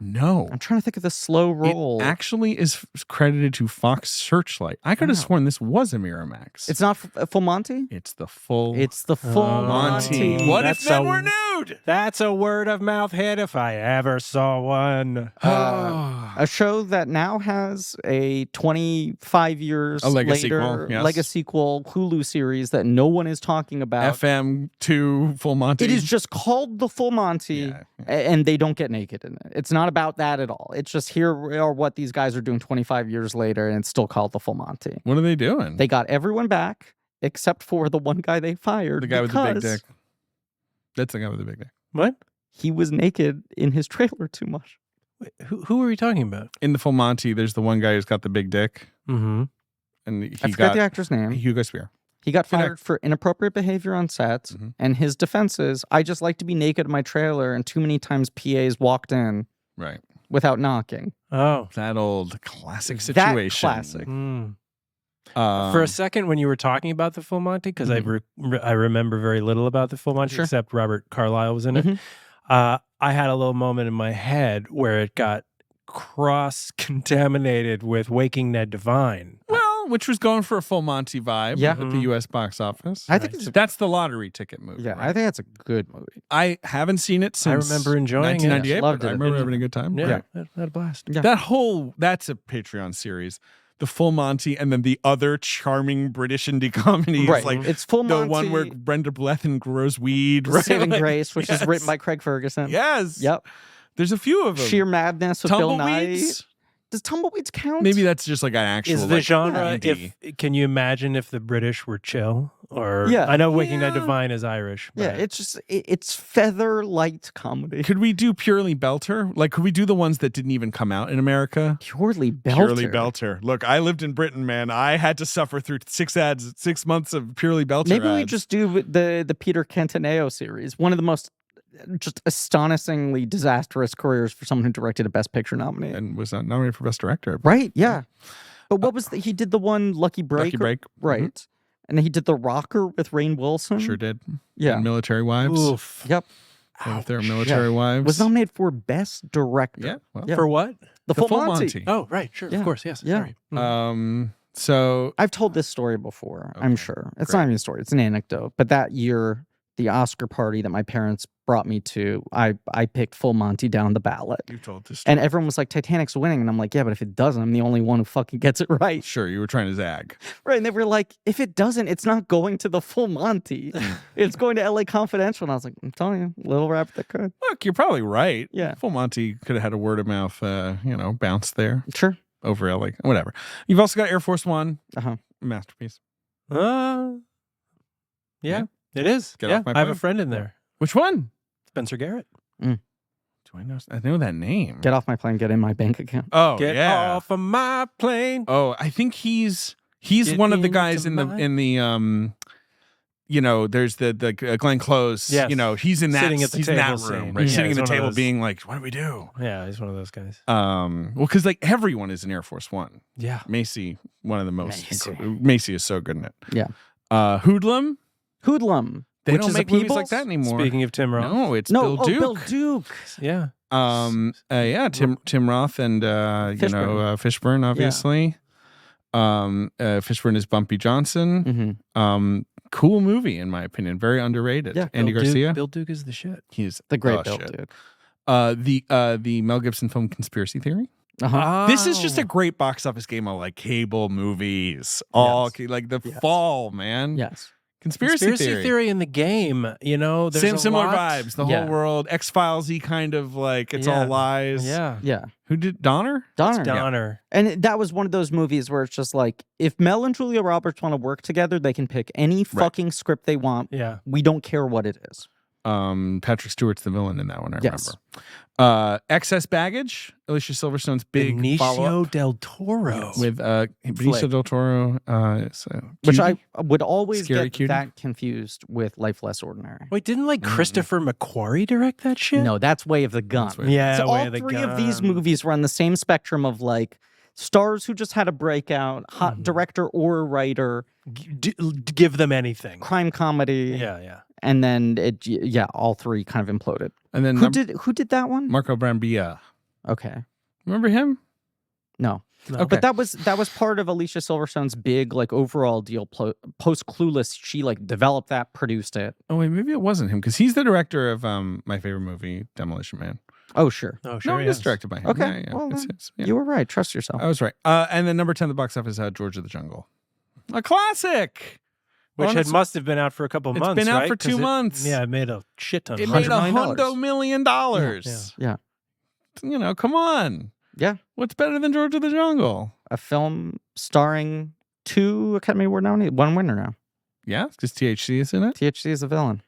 Speaker 2: No.
Speaker 1: I'm trying to think of the slow roll.
Speaker 2: It actually is credited to Fox Searchlight. I could have
Speaker 1: Wow.
Speaker 2: sworn this was a Miramax.
Speaker 1: It's not Full Monty?
Speaker 2: It's the full
Speaker 1: It's the Full
Speaker 2: Monty.
Speaker 1: Monty.
Speaker 2: What if
Speaker 3: That's
Speaker 2: men
Speaker 3: a-
Speaker 2: were nude?
Speaker 3: That's a word of mouth hit if I ever saw one.
Speaker 1: A show that now has a 25 years
Speaker 2: A legacy
Speaker 1: later
Speaker 2: sequel, yes.
Speaker 1: legacy sequel Hulu series that no one is talking about.
Speaker 2: FM2 Full Monty.
Speaker 1: It is just called The Full Monty,
Speaker 2: Yeah.
Speaker 1: and they don't get naked in it. It's not about that at all. It's just here are what these guys are doing 25 years later, and it's still called The Full Monty.
Speaker 2: What are they doing?
Speaker 1: They got everyone back except for the one guy they fired.
Speaker 2: The guy with the big
Speaker 1: because
Speaker 2: dick. That's the guy with the big dick.
Speaker 3: What?
Speaker 1: He was naked in his trailer too much.
Speaker 3: Wait, who are we talking about?
Speaker 2: In the Full Monty, there's the one guy who's got the big dick,
Speaker 3: Mm-hmm.
Speaker 2: and
Speaker 1: I
Speaker 2: he
Speaker 1: forgot the
Speaker 2: got
Speaker 1: actor's name.
Speaker 2: Hugo Spear.
Speaker 1: He got
Speaker 2: Good
Speaker 1: fired for inappropriate behavior on set,
Speaker 2: Mhm.
Speaker 1: and his defense is, I just like to be naked in my trailer, and too many times PAs walked in
Speaker 2: Right.
Speaker 1: without knocking.
Speaker 3: Oh.
Speaker 2: That old classic
Speaker 1: That
Speaker 2: situation.
Speaker 1: classic.
Speaker 3: Mm.
Speaker 2: Um,
Speaker 3: For a second, when you were talking about the Full Monty, because I remember very little about the Full Monty,
Speaker 1: Sure.
Speaker 3: except Robert Carlyle was in it.
Speaker 1: Mhm.
Speaker 3: I had a little moment in my head where it got cross-contaminated with Waking Ned Devine.
Speaker 2: well, which was going for a Full Monty vibe
Speaker 1: Yeah.
Speaker 2: at the U.S. box office.
Speaker 1: I think it's
Speaker 2: That's the lottery ticket movie.
Speaker 1: yeah,
Speaker 2: right?
Speaker 1: I think that's a good movie.
Speaker 2: I haven't seen it
Speaker 3: I
Speaker 2: since
Speaker 3: remember enjoying it.
Speaker 2: 1998,
Speaker 1: Loved
Speaker 2: but I
Speaker 1: it.
Speaker 2: remember having a good time.
Speaker 3: Yeah,
Speaker 2: Right.
Speaker 3: had a blast.
Speaker 1: Yeah.
Speaker 2: That's a Patreon series. The Full Monty, and then the other charming British indie comedies,
Speaker 1: Right.
Speaker 2: like
Speaker 1: It's Full
Speaker 2: the
Speaker 1: Monty.
Speaker 2: one where Brenda Blethyn grows weed. Right?
Speaker 1: Saving
Speaker 2: Like,
Speaker 1: Grace, which is written
Speaker 2: yes.
Speaker 1: by Craig Ferguson.
Speaker 2: Yes.
Speaker 1: Yep.
Speaker 2: There's a few of them.
Speaker 1: Sheer Madness with Bill Nye.
Speaker 2: Tumbleweeds.
Speaker 1: Does Tumbleweeds count?
Speaker 2: Maybe that's just like an actual.
Speaker 3: Is the
Speaker 2: like,
Speaker 3: genre?
Speaker 2: indie.
Speaker 3: Can you imagine if the British were chill? Or
Speaker 1: Yeah.
Speaker 3: I know Waking Ned
Speaker 2: Yeah.
Speaker 3: Devine is Irish.
Speaker 1: Yeah,
Speaker 3: but-
Speaker 1: it's just it's feather light comedy.
Speaker 2: Could we do purely Belter? Like, could we do the ones that didn't even come out in America?
Speaker 1: Purely belter.
Speaker 2: Purely Belter. Look, I lived in Britain, man. I had to suffer through 6 months of purely Belter.
Speaker 1: Maybe we
Speaker 2: ads.
Speaker 1: just do the Peter Cantaneo series. One of the most just astonishingly disastrous careers for someone who directed a Best Picture nominee.
Speaker 2: and was not nominated for Best Director.
Speaker 1: Right? Yeah. But what was he did the one Lucky Break?
Speaker 2: Lucky Break.
Speaker 1: Right. And then he did The Rocker with Rainn Wilson.
Speaker 2: Sure did.
Speaker 1: Yeah.
Speaker 2: And Military Wives.
Speaker 3: Oof.
Speaker 1: Yep.
Speaker 2: If they're Military Wives.
Speaker 1: Was nominated for Best Director.
Speaker 2: Yeah. Well,
Speaker 1: Yeah.
Speaker 3: For what?
Speaker 1: The
Speaker 2: The
Speaker 1: Full Monty.
Speaker 3: Oh, right. Sure.
Speaker 1: Yeah.
Speaker 3: Of course. Yes.
Speaker 1: Yeah.
Speaker 3: Sorry.
Speaker 2: So
Speaker 1: I've told this story before, I'm
Speaker 2: Okay,
Speaker 1: sure. It's
Speaker 2: great.
Speaker 1: not even a story, it's an anecdote. But that year, the Oscar party that my parents brought me to, I picked Full Monty down the ballot.
Speaker 2: you told this story.
Speaker 1: And everyone was like, Titanic's winning. And I'm like, yeah, but if it doesn't, I'm the only one who fucking gets it right.
Speaker 2: Sure, you were trying to zag.
Speaker 1: Right. And they were like, if it doesn't, it's not going to the Full Monty. It's going to LA Confidential. And I was like, I'm telling you, little rabbit that could.
Speaker 2: Look, you're probably right.
Speaker 1: Yeah.
Speaker 2: Full Monty could have had a word of mouth, bounce there
Speaker 1: Sure.
Speaker 2: over LA. Whatever. You've also got Air Force One.
Speaker 1: Uh-huh.
Speaker 2: Masterpiece.
Speaker 3: Yeah. It is.
Speaker 2: Get
Speaker 3: yeah.
Speaker 2: off my
Speaker 3: I have a
Speaker 2: plane.
Speaker 3: friend in there.
Speaker 2: Which one?
Speaker 3: Spencer Garrett.
Speaker 2: Do I know? I know that name.
Speaker 1: Get off my plane, get in my bank account.
Speaker 2: Oh,
Speaker 3: Get
Speaker 2: yeah.
Speaker 3: off of my plane.
Speaker 2: Oh, I think he's
Speaker 3: Get
Speaker 2: one of the guys
Speaker 3: into
Speaker 2: in the there's the Glenn Close.
Speaker 3: Yes.
Speaker 2: He's in that
Speaker 3: Sitting at the
Speaker 2: he's in
Speaker 3: table
Speaker 2: that room,
Speaker 3: scene.
Speaker 2: right?
Speaker 3: Yeah,
Speaker 2: Sitting
Speaker 3: he's
Speaker 2: at the
Speaker 3: one of
Speaker 2: table
Speaker 3: those-
Speaker 2: being like, what do we do?
Speaker 3: Yeah, he's one of those guys.
Speaker 2: Well, because like everyone is in Air Force One.
Speaker 3: Yeah.
Speaker 2: Macy, one of the most.
Speaker 1: Macy.
Speaker 2: Macy is so good in it.
Speaker 1: Yeah.
Speaker 2: Hoodlum.
Speaker 1: Hoodlum.
Speaker 2: They
Speaker 1: which
Speaker 2: don't
Speaker 1: is a
Speaker 2: make movies like
Speaker 1: Peebles?
Speaker 2: that anymore.
Speaker 3: Speaking of Tim Roth.
Speaker 2: No, it's
Speaker 1: No,
Speaker 2: Bill Duke.
Speaker 1: Bill Duke.
Speaker 3: Yeah.
Speaker 2: Tim Roth and Fishburne, obviously. Fishburne is Bumpy Johnson.
Speaker 1: Mm-hmm.
Speaker 2: Cool movie in my opinion, very underrated.
Speaker 1: Yeah.
Speaker 2: Andy
Speaker 3: Bill Duke-
Speaker 2: Garcia.
Speaker 3: Bill Duke is the shit.
Speaker 2: He's
Speaker 1: The great
Speaker 2: oh,
Speaker 1: Bill
Speaker 2: shit.
Speaker 1: Duke.
Speaker 2: The Mel Gibson film Conspiracy Theory.
Speaker 1: Uh-huh.
Speaker 2: This is just a great box office game of like cable movies. All like the
Speaker 1: Yes.
Speaker 2: fall, man.
Speaker 1: Yes.
Speaker 2: Conspiracy theory.
Speaker 3: in the game, there's
Speaker 2: Same
Speaker 3: a
Speaker 2: similar
Speaker 3: lot.
Speaker 2: vibes. The
Speaker 1: Yeah.
Speaker 2: whole world, X-Files-y kind of like it's
Speaker 3: Yeah.
Speaker 2: all lies.
Speaker 3: Yeah.
Speaker 1: Yeah.
Speaker 2: Who did Donner?
Speaker 1: Donner.
Speaker 3: Donner.
Speaker 1: And that was one of those movies where it's just like, if Mel and Julia Roberts want to work together, they can pick any fucking script they want.
Speaker 3: Yeah.
Speaker 1: We don't care what it is.
Speaker 2: Patrick Stewart's the villain in that one, I
Speaker 1: Yes.
Speaker 2: remember. Excess Baggage, Alicia Silverstone's big
Speaker 3: Benicio
Speaker 2: follow-up
Speaker 3: del Toro.
Speaker 2: with Benicio del Toro.
Speaker 1: Which I would always
Speaker 2: Scary
Speaker 1: get
Speaker 2: cutie?
Speaker 1: that confused with Life Less Ordinary.
Speaker 3: Wait, didn't like Christopher McQuarrie direct that shit?
Speaker 1: No, that's Way of the Gun.
Speaker 2: That's Way of the
Speaker 3: Yeah,
Speaker 1: So
Speaker 3: Way
Speaker 1: all
Speaker 3: of the
Speaker 1: three of
Speaker 3: Gun.
Speaker 1: these movies run the same spectrum of like stars who just had a breakout, hot director or writer,
Speaker 3: Give them anything.
Speaker 1: crime comedy,
Speaker 3: Yeah.
Speaker 1: and then all three kind of imploded.
Speaker 2: And then
Speaker 1: Who did that one?
Speaker 2: Marco Brambilla.
Speaker 1: Okay,
Speaker 2: Remember him?
Speaker 1: no,
Speaker 3: No.
Speaker 2: Okay.
Speaker 1: but that was part of Alicia Silverstone's big like overall deal. Post Clueless, she like developed that, produced it.
Speaker 2: Oh wait, maybe it wasn't him because he's the director of my favorite movie, Demolition Man.
Speaker 1: Oh sure,
Speaker 3: Oh, sure.
Speaker 2: No, it
Speaker 3: yes.
Speaker 2: is directed by him.
Speaker 1: Okay,
Speaker 2: Yeah.
Speaker 1: well,
Speaker 2: It's
Speaker 1: then
Speaker 2: his. Yeah.
Speaker 1: you were right. Trust yourself.
Speaker 2: I was right. And then number 10 at the box office, George of the Jungle, a classic.
Speaker 3: Which must have been out for a couple
Speaker 2: It's
Speaker 3: months.
Speaker 2: been out
Speaker 3: right?
Speaker 2: for 2
Speaker 3: 'Cause
Speaker 2: months.
Speaker 3: Yeah, it made a shit ton.
Speaker 2: It made
Speaker 1: $100 million.
Speaker 2: $100 million.
Speaker 1: Yeah.
Speaker 2: You know, come on.
Speaker 1: Yeah.
Speaker 2: What's better than George of the Jungle?
Speaker 1: A film starring 2 Academy Award nominees, 1 winner now.
Speaker 2: Yeah, because THC is in it.
Speaker 1: THC is a villain.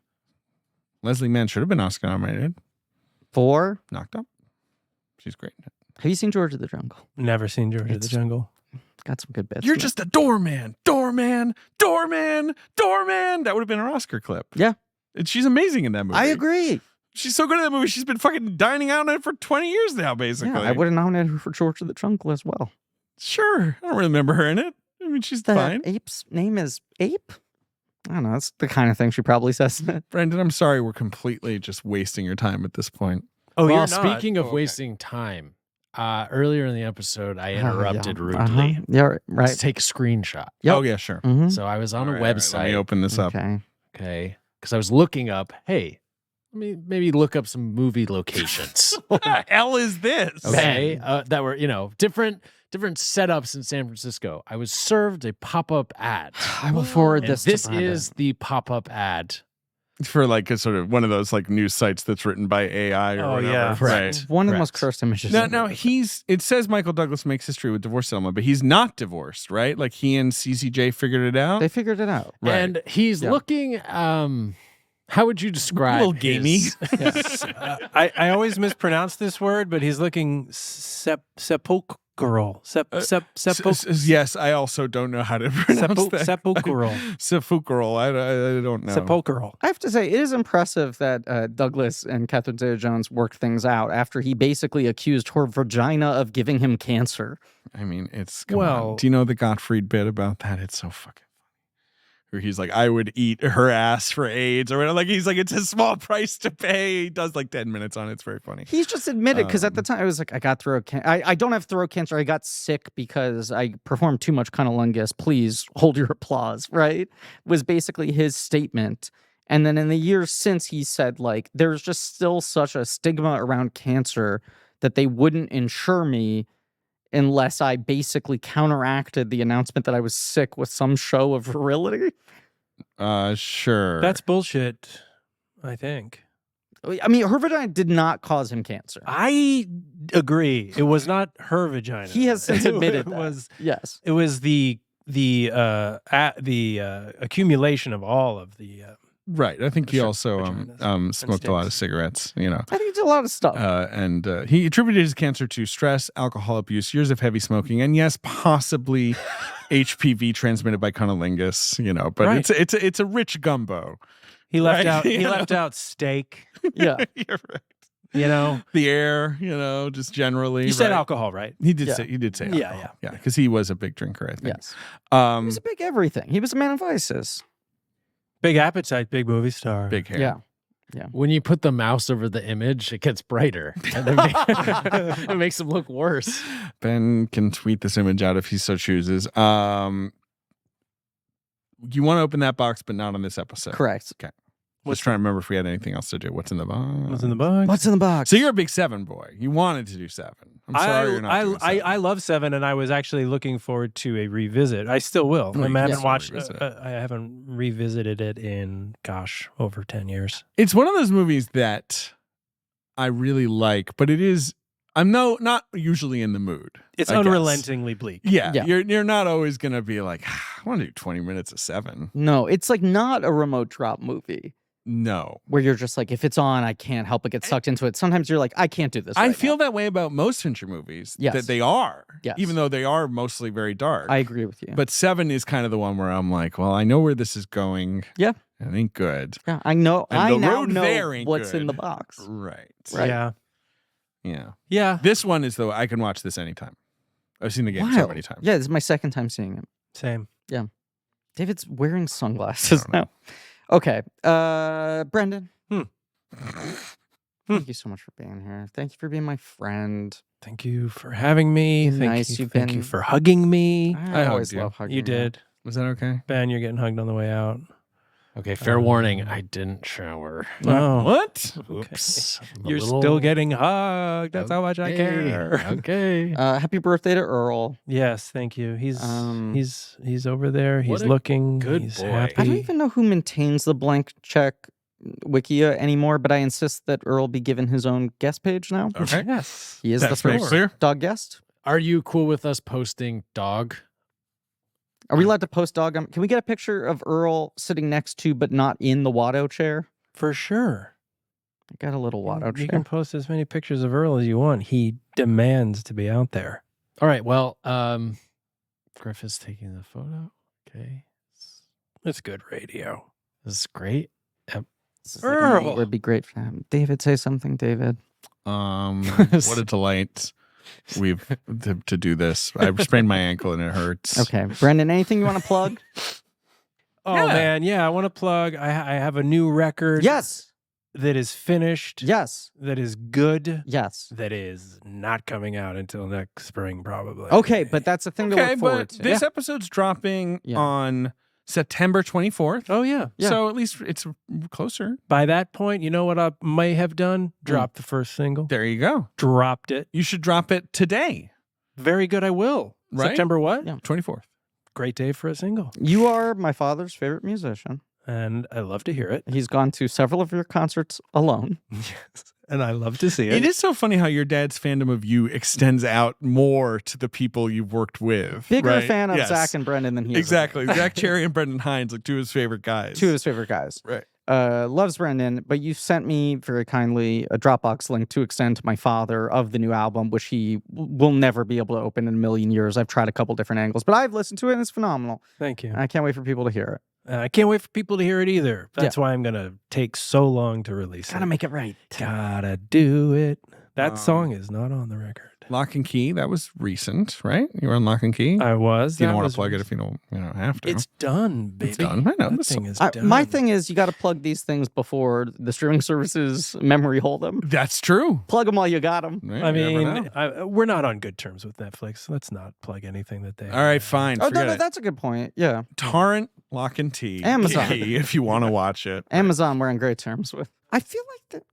Speaker 2: Leslie Mann should have been Oscar nominated.
Speaker 1: 4.
Speaker 2: Knocked up. She's great.
Speaker 1: Have you seen George of the Jungle?
Speaker 3: Never seen George of the
Speaker 1: It's-
Speaker 3: Jungle.
Speaker 1: Got some good bits.
Speaker 2: You're
Speaker 1: in it.
Speaker 2: just a doorman. Doorman. Doorman. Doorman. That would have been her Oscar clip.
Speaker 1: Yeah.
Speaker 2: And she's amazing in that movie.
Speaker 1: I agree.
Speaker 2: She's so good at that movie. She's been fucking dining out on it for 20 years now, basically.
Speaker 1: Yeah, I would have nominated her for George of the Jungle as well.
Speaker 2: Sure. I don't remember her in it. I mean, she's
Speaker 1: The
Speaker 2: fine.
Speaker 1: ape's name is Ape? I don't know. That's the kind of thing she probably says.
Speaker 2: Brendan, I'm sorry we're completely just wasting your time at this point.
Speaker 3: Oh,
Speaker 4: well,
Speaker 3: you're not.
Speaker 4: speaking of
Speaker 2: Oh, okay.
Speaker 4: wasting time, earlier in the episode, I interrupted
Speaker 1: Yeah.
Speaker 4: rudely.
Speaker 1: Yeah,
Speaker 4: Let's
Speaker 1: right.
Speaker 4: take a screenshot.
Speaker 1: Yep.
Speaker 2: Oh, yeah, sure.
Speaker 1: Mhm.
Speaker 4: So I was on
Speaker 2: All
Speaker 4: a
Speaker 2: right, all right,
Speaker 4: website.
Speaker 2: let me open this up.
Speaker 1: Okay.
Speaker 4: Okay. Because I was looking up, hey, let me maybe look up some movie locations.
Speaker 2: What the hell is this?
Speaker 4: Okay. That were, different setups in San Francisco. I was served a pop-up ad.
Speaker 1: I will forward
Speaker 4: And
Speaker 1: this.
Speaker 4: this
Speaker 1: to Brenda.
Speaker 4: is the pop-up ad.
Speaker 2: For like a sort of one of those like news sites that's written by AI or
Speaker 3: Oh,
Speaker 2: whatever.
Speaker 3: yeah.
Speaker 2: Right.
Speaker 1: one of the most
Speaker 4: Correct.
Speaker 1: cursed images.
Speaker 2: Now it says Michael Douglas makes history with divorce settlement, but he's not divorced, right? Like he and CCJ figured it out.
Speaker 1: They figured it out.
Speaker 2: Right.
Speaker 4: And he's
Speaker 1: Yeah.
Speaker 4: looking, how would you describe
Speaker 2: A little gamey.
Speaker 4: his-
Speaker 3: I always mispronounce this word, but he's looking sepulchral.
Speaker 2: Yes, I also don't know how to pronounce that.
Speaker 3: Sepulchral.
Speaker 2: Sepulchral. I don't know.
Speaker 3: Sepulchral.
Speaker 1: I have to say, it is impressive that Douglas and Catherine Zeta-Jones worked things out after he basically accused her vagina of giving him cancer.
Speaker 2: I mean, come
Speaker 3: Well-
Speaker 2: on. Do you know the Gottfried bit about that? It's so fucking funny. Where he's like, I would eat her ass for AIDS or whatever. Like he's like, it's a small price to pay. He does like 10 minutes on it. It's very funny.
Speaker 1: He's just admitted, because at the time, I was like, I got throat cancer. I don't have throat cancer. I got sick because I performed too much cunnilingus. Please hold your applause, right? Was basically his statement. And then in the years since, he said, like, there's just still such a stigma around cancer that they wouldn't insure me unless I basically counteracted the announcement that I was sick with some show of virility.
Speaker 2: Sure.
Speaker 3: That's bullshit, I think.
Speaker 1: I mean, her vagina did not cause him cancer.
Speaker 3: I agree. It was not her vagina.
Speaker 1: He has since admitted
Speaker 3: it
Speaker 1: that.
Speaker 3: was
Speaker 1: Yes.
Speaker 3: it was the accumulation of all of the
Speaker 2: right. I think he
Speaker 3: Sure.
Speaker 2: also
Speaker 3: Vaginas
Speaker 2: smoked a lot of
Speaker 3: stinks.
Speaker 2: cigarettes,
Speaker 1: I think he did a lot of stuff.
Speaker 2: and he attributed his cancer to stress, alcohol abuse, years of heavy smoking, and yes, possibly HPV transmitted by cunnilingus, but
Speaker 3: Right.
Speaker 2: it's a rich gumbo.
Speaker 3: he left
Speaker 2: Right,
Speaker 3: out he
Speaker 2: you
Speaker 3: left out steak,
Speaker 1: Yeah.
Speaker 2: You're right.
Speaker 3: the
Speaker 2: air, just generally.
Speaker 3: You said
Speaker 2: right?
Speaker 3: alcohol, right?
Speaker 2: He did
Speaker 1: Yeah.
Speaker 2: say
Speaker 3: Yeah,
Speaker 2: alcohol. Yeah, because he was a big drinker, I think.
Speaker 1: Yes. He
Speaker 2: Um,
Speaker 1: was a big everything. He was a man of vices.
Speaker 3: Big appetite, big movie star.
Speaker 2: big hair.
Speaker 1: Yeah.
Speaker 4: When you put the mouse over the image, it gets brighter. And it makes him look worse.
Speaker 2: Ben can tweet this image out if he so chooses. You want to open that box, but not on this episode.
Speaker 1: Correct.
Speaker 2: Just trying to remember if we had anything else to do. What's in the box?
Speaker 3: What's in the box?
Speaker 1: What's in the box?
Speaker 2: So you're a big Seven boy. You wanted to do Seven. I'm sorry you're not doing Seven.
Speaker 3: I love Seven, and I was actually looking forward to a revisit. I still will.
Speaker 2: Oh,
Speaker 3: I
Speaker 2: you
Speaker 3: haven't
Speaker 2: can
Speaker 3: watched.
Speaker 2: revisit it.
Speaker 3: I haven't revisited it in over 10 years.
Speaker 2: It's one of those movies that I really like, but I'm not usually in the mood.
Speaker 3: It's
Speaker 2: I guess.
Speaker 3: unrelentingly bleak.
Speaker 2: Yeah,
Speaker 1: Yeah.
Speaker 2: You're not always gonna be like, I want to do 20 minutes of Seven.
Speaker 1: No, it's like not a remote drop movie.
Speaker 2: No.
Speaker 1: Where you're just like, if it's on, I can't help but get sucked into it. Sometimes you're like, I can't do this.
Speaker 2: I
Speaker 1: right
Speaker 2: feel
Speaker 1: now.
Speaker 2: that way about most Fincher movies.
Speaker 1: Yes.
Speaker 2: That they are.
Speaker 1: Yes.
Speaker 2: Even though they are mostly very dark.
Speaker 1: I agree with you.
Speaker 2: But 7 is kind of the one where I'm like, well, I know where this is going.
Speaker 1: Yeah.
Speaker 2: It ain't good.
Speaker 1: Yeah, I know.
Speaker 2: And
Speaker 1: I
Speaker 2: the
Speaker 1: now
Speaker 2: road
Speaker 1: know
Speaker 2: there ain't
Speaker 1: what's in
Speaker 2: good.
Speaker 1: the box.
Speaker 2: Right.
Speaker 1: Right.
Speaker 3: Yeah.
Speaker 2: Yeah.
Speaker 3: Yeah.
Speaker 2: This one is, though, I can watch this anytime. I've seen the game so many times.
Speaker 1: Yeah, this is my second time seeing it.
Speaker 3: Same.
Speaker 1: Yeah. David's wearing sunglasses now. Okay. Brendan. Thank you so much for being here. Thank you for being my friend.
Speaker 3: Thank you for having me.
Speaker 1: You're
Speaker 3: Thank
Speaker 1: nice.
Speaker 3: you.
Speaker 1: You've
Speaker 3: Thank
Speaker 1: been-
Speaker 3: you for hugging me.
Speaker 1: I always
Speaker 2: hugged you.
Speaker 1: love hugging
Speaker 3: You did.
Speaker 2: Was that okay?
Speaker 3: Ben, you're getting hugged on the way out.
Speaker 4: Okay, fair warning. I didn't shower.
Speaker 3: Oh.
Speaker 2: What?
Speaker 4: Oops. I'm a
Speaker 3: You're
Speaker 4: little-
Speaker 3: still getting hugged. That's how much I care.
Speaker 4: Okay.
Speaker 1: Happy birthday to Earl.
Speaker 3: Yes, thank you. He's over there. He's
Speaker 4: What a
Speaker 3: looking.
Speaker 4: good
Speaker 3: He's
Speaker 4: boy.
Speaker 3: happy.
Speaker 1: I don't even know who maintains the blank check Wikia anymore, but I insist that Earl be given his own guest page now.
Speaker 2: Okay.
Speaker 3: Yes.
Speaker 1: He is
Speaker 2: That's
Speaker 1: the
Speaker 2: made
Speaker 1: first
Speaker 2: clear.
Speaker 1: dog guest.
Speaker 4: Are you cool with us posting dog?
Speaker 1: Are we allowed to post dog? Can we get a picture of Earl sitting next to, but not in the Watto chair?
Speaker 3: For sure.
Speaker 1: I got a little Watto
Speaker 3: You
Speaker 1: chair.
Speaker 3: can post as many pictures of Earl as you want. He demands to be out there.
Speaker 4: All right. Well, Griff is taking the photo. Okay.
Speaker 3: It's good radio.
Speaker 4: This is great.
Speaker 1: This is
Speaker 3: Earl.
Speaker 1: It would be great for him. David, say something, David.
Speaker 2: What a delight we've to do this. I sprained my ankle and it hurts.
Speaker 1: Okay. Brendan, anything you want to plug?
Speaker 3: Oh,
Speaker 2: Yeah.
Speaker 3: man. Yeah, I want to plug. I have a new record
Speaker 1: Yes.
Speaker 3: that is finished,
Speaker 1: Yes.
Speaker 3: that is good,
Speaker 1: Yes.
Speaker 3: that is not coming out until next spring, probably.
Speaker 1: Okay, but that's a thing to
Speaker 2: Okay,
Speaker 1: look forward
Speaker 2: but
Speaker 1: to.
Speaker 2: this episode's dropping
Speaker 1: Yeah.
Speaker 2: on September 24th.
Speaker 3: Oh, yeah.
Speaker 1: Yeah.
Speaker 2: So at least it's closer.
Speaker 3: By that point, you know what I may have done? Dropped the first single.
Speaker 2: There you go.
Speaker 3: Dropped it.
Speaker 2: You should drop it today,
Speaker 3: Very good, I will.
Speaker 2: Right?
Speaker 3: September what?
Speaker 1: Yeah.
Speaker 2: 24th.
Speaker 3: Great day for a single.
Speaker 1: You are my father's favorite musician.
Speaker 3: And I love to hear it.
Speaker 1: He's gone to several of your concerts alone.
Speaker 3: Yes. And I love to see it.
Speaker 2: It is so funny how your dad's fandom of you extends out more to the people you've worked with.
Speaker 1: Bigger
Speaker 2: right?
Speaker 1: fan of
Speaker 2: Yes.
Speaker 1: Zach and Brendan than he is. of
Speaker 2: Exactly. Zach Cherry and Brendan Hines, like two of his favorite guys.
Speaker 1: Two of his favorite guys.
Speaker 2: Right.
Speaker 1: Loves Brendan, but you sent me very kindly a Dropbox link to extend to my father of the new album, which he will never be able to open in a million years. I've tried a couple different angles, but I've listened to it and it's phenomenal.
Speaker 3: Thank you.
Speaker 1: And I can't wait for people to hear it.
Speaker 3: I can't wait for people to hear it either. That's why I'm going to take so long to release it.
Speaker 1: make it right.
Speaker 3: Gotta do it. That song is not on the record.
Speaker 2: Lock and Key, that was recent, right? You were on Lock and Key?
Speaker 3: I was.
Speaker 2: you don't
Speaker 3: That
Speaker 2: want
Speaker 3: was
Speaker 2: to plug it if
Speaker 3: recent.
Speaker 2: you don't have to.
Speaker 3: It's done, baby.
Speaker 2: It's done. I know.
Speaker 3: That
Speaker 2: This-
Speaker 3: thing is done.
Speaker 1: My thing is you got to plug these things before the streaming services memory hold them.
Speaker 2: That's true.
Speaker 1: Plug them while you got them.
Speaker 2: Right,
Speaker 3: I
Speaker 2: you never know.
Speaker 3: mean, we're not on good terms with Netflix. Let's not plug anything that they.
Speaker 2: All right, fine.
Speaker 1: Oh,
Speaker 2: Forget
Speaker 1: no,
Speaker 2: it.
Speaker 1: that's a good point. Yeah.
Speaker 2: Torrent, Lock and Key.
Speaker 1: Amazon.
Speaker 2: Key, if you want to watch it.
Speaker 1: Amazon we're on great terms with. I feel like that.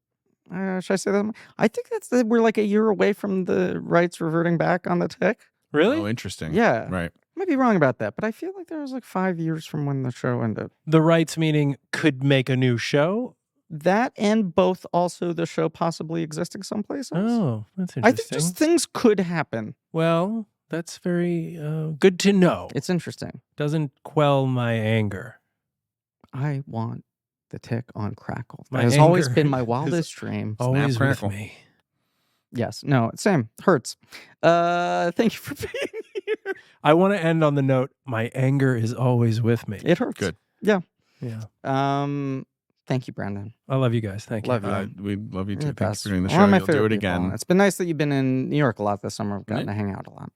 Speaker 1: Should I say that? I think we're like a year away from the rights reverting back on the tick.
Speaker 3: Really?
Speaker 2: Oh, interesting.
Speaker 1: Yeah.
Speaker 2: Right.
Speaker 1: I might be wrong about that, but I feel like there was like 5 years from when the show ended.
Speaker 3: The rights meaning could make a new show.
Speaker 1: That and both also the show possibly existing someplace else.
Speaker 3: Oh, that's
Speaker 1: I
Speaker 3: interesting.
Speaker 1: think just things could happen.
Speaker 3: Well, that's very good to know.
Speaker 1: It's interesting.
Speaker 3: Doesn't quell my anger.
Speaker 1: I want the tick on Crackle. That
Speaker 3: My
Speaker 1: has always
Speaker 3: anger
Speaker 1: been my
Speaker 3: is
Speaker 1: wildest dream.
Speaker 3: Always with
Speaker 2: Crackle.
Speaker 3: me.
Speaker 1: Yes. No, same. Hurts. Thank you for being here.
Speaker 3: I want to end on the note, my anger is always with me.
Speaker 1: It hurts.
Speaker 2: Good.
Speaker 3: Yeah.
Speaker 1: Thank you, Brendan.
Speaker 3: I love you guys. Thank you.
Speaker 1: Love you.
Speaker 2: We love you
Speaker 1: You're
Speaker 2: too.
Speaker 1: the
Speaker 2: Thanks
Speaker 1: best.
Speaker 2: for doing the
Speaker 1: One
Speaker 2: show.
Speaker 1: of my
Speaker 2: You'll do
Speaker 1: favorite
Speaker 2: it
Speaker 1: people.
Speaker 2: again.
Speaker 1: It's been nice that you've been in New York a lot this summer. We've gotten to hang out a lot.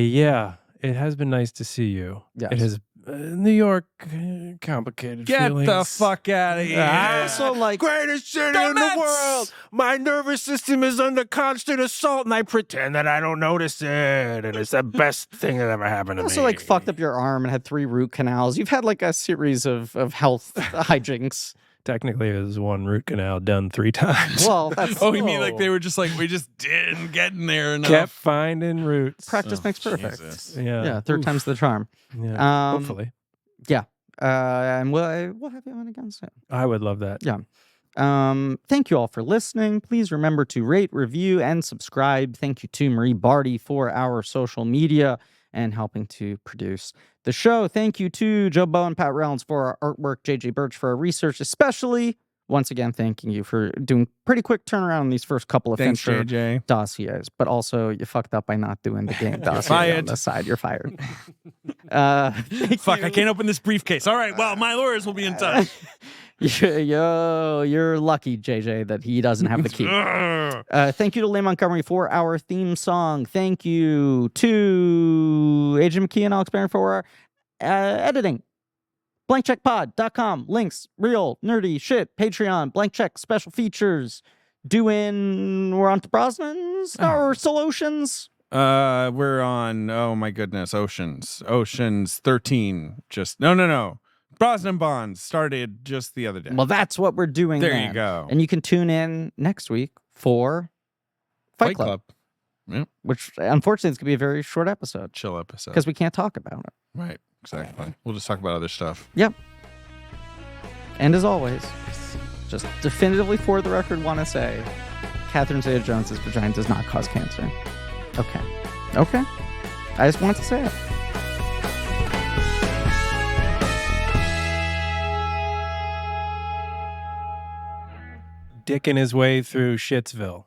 Speaker 3: Yeah, it has been nice to see you.
Speaker 1: Yes.
Speaker 3: It has New York, complicated
Speaker 2: Get
Speaker 3: feelings.
Speaker 2: the fuck out of here.
Speaker 1: Also, like,
Speaker 3: Greatest city
Speaker 2: The
Speaker 3: in the
Speaker 2: Mets!
Speaker 3: world. My nervous system is under constant assault, and I pretend that I don't notice it. And it's the best thing that ever happened to
Speaker 1: also
Speaker 3: me.
Speaker 1: like fucked up your arm and had 3 root canals. You've had like a series of health hijinks.
Speaker 3: Technically, it was one root canal done 3 times.
Speaker 1: Well, that's
Speaker 2: Oh, you mean like they were just like, we just didn't get in there enough?
Speaker 3: kept finding roots.
Speaker 1: practice makes perfect.
Speaker 2: Jesus.
Speaker 3: Yeah.
Speaker 1: Yeah, third
Speaker 3: Oof.
Speaker 1: time's the charm.
Speaker 3: Yeah. Hopefully,
Speaker 1: And we'll have you on again soon.
Speaker 3: I would love that.
Speaker 1: Yeah. Thank you all for listening. Please remember to rate, review, and subscribe. Thank you to Marie Barty for our social media and helping to produce the show. Thank you to Joe Bow and Pat Reynolds for our artwork, JJ Birch for our research, especially. Once again, thanking you for doing pretty quick turnaround in these first couple of
Speaker 2: Thanks,
Speaker 1: Fincher
Speaker 2: JJ.
Speaker 1: dossiers, but also you fucked up by not doing the game dossier on
Speaker 2: fired.
Speaker 1: the side. You're fired.
Speaker 2: Fuck, I can't open this briefcase. All right, well, my lawyers will be in touch.
Speaker 1: You're lucky, JJ, that he doesn't have the key. Thank you to Leigh Montgomery for our theme song. Thank you to Agent McKee and Alex Barron for our editing. BlankCheckPod.com. Links, real, nerdy shit. Patreon, Blank Check, special features. We're on to Brosnan's? Or still Oceans?
Speaker 2: We're on, oh my goodness, Oceans 13. No. Brosnan Bonds started just the other day.
Speaker 1: Well, that's what we're doing
Speaker 2: There
Speaker 1: then.
Speaker 2: you go.
Speaker 1: And you can tune in next week for Fight Club.
Speaker 2: Yep.
Speaker 1: Which, unfortunately, it's going to be a very short episode.
Speaker 2: Chill episode.
Speaker 1: Because we can't talk about it.
Speaker 2: Right, exactly. We'll just talk about other stuff.
Speaker 1: Yep. And as always, just definitively for the record want to say, Catherine Zeta-Jones's vagina does not cause cancer. Okay. I just wanted to say it.
Speaker 3: Dicking his way through Shitsville.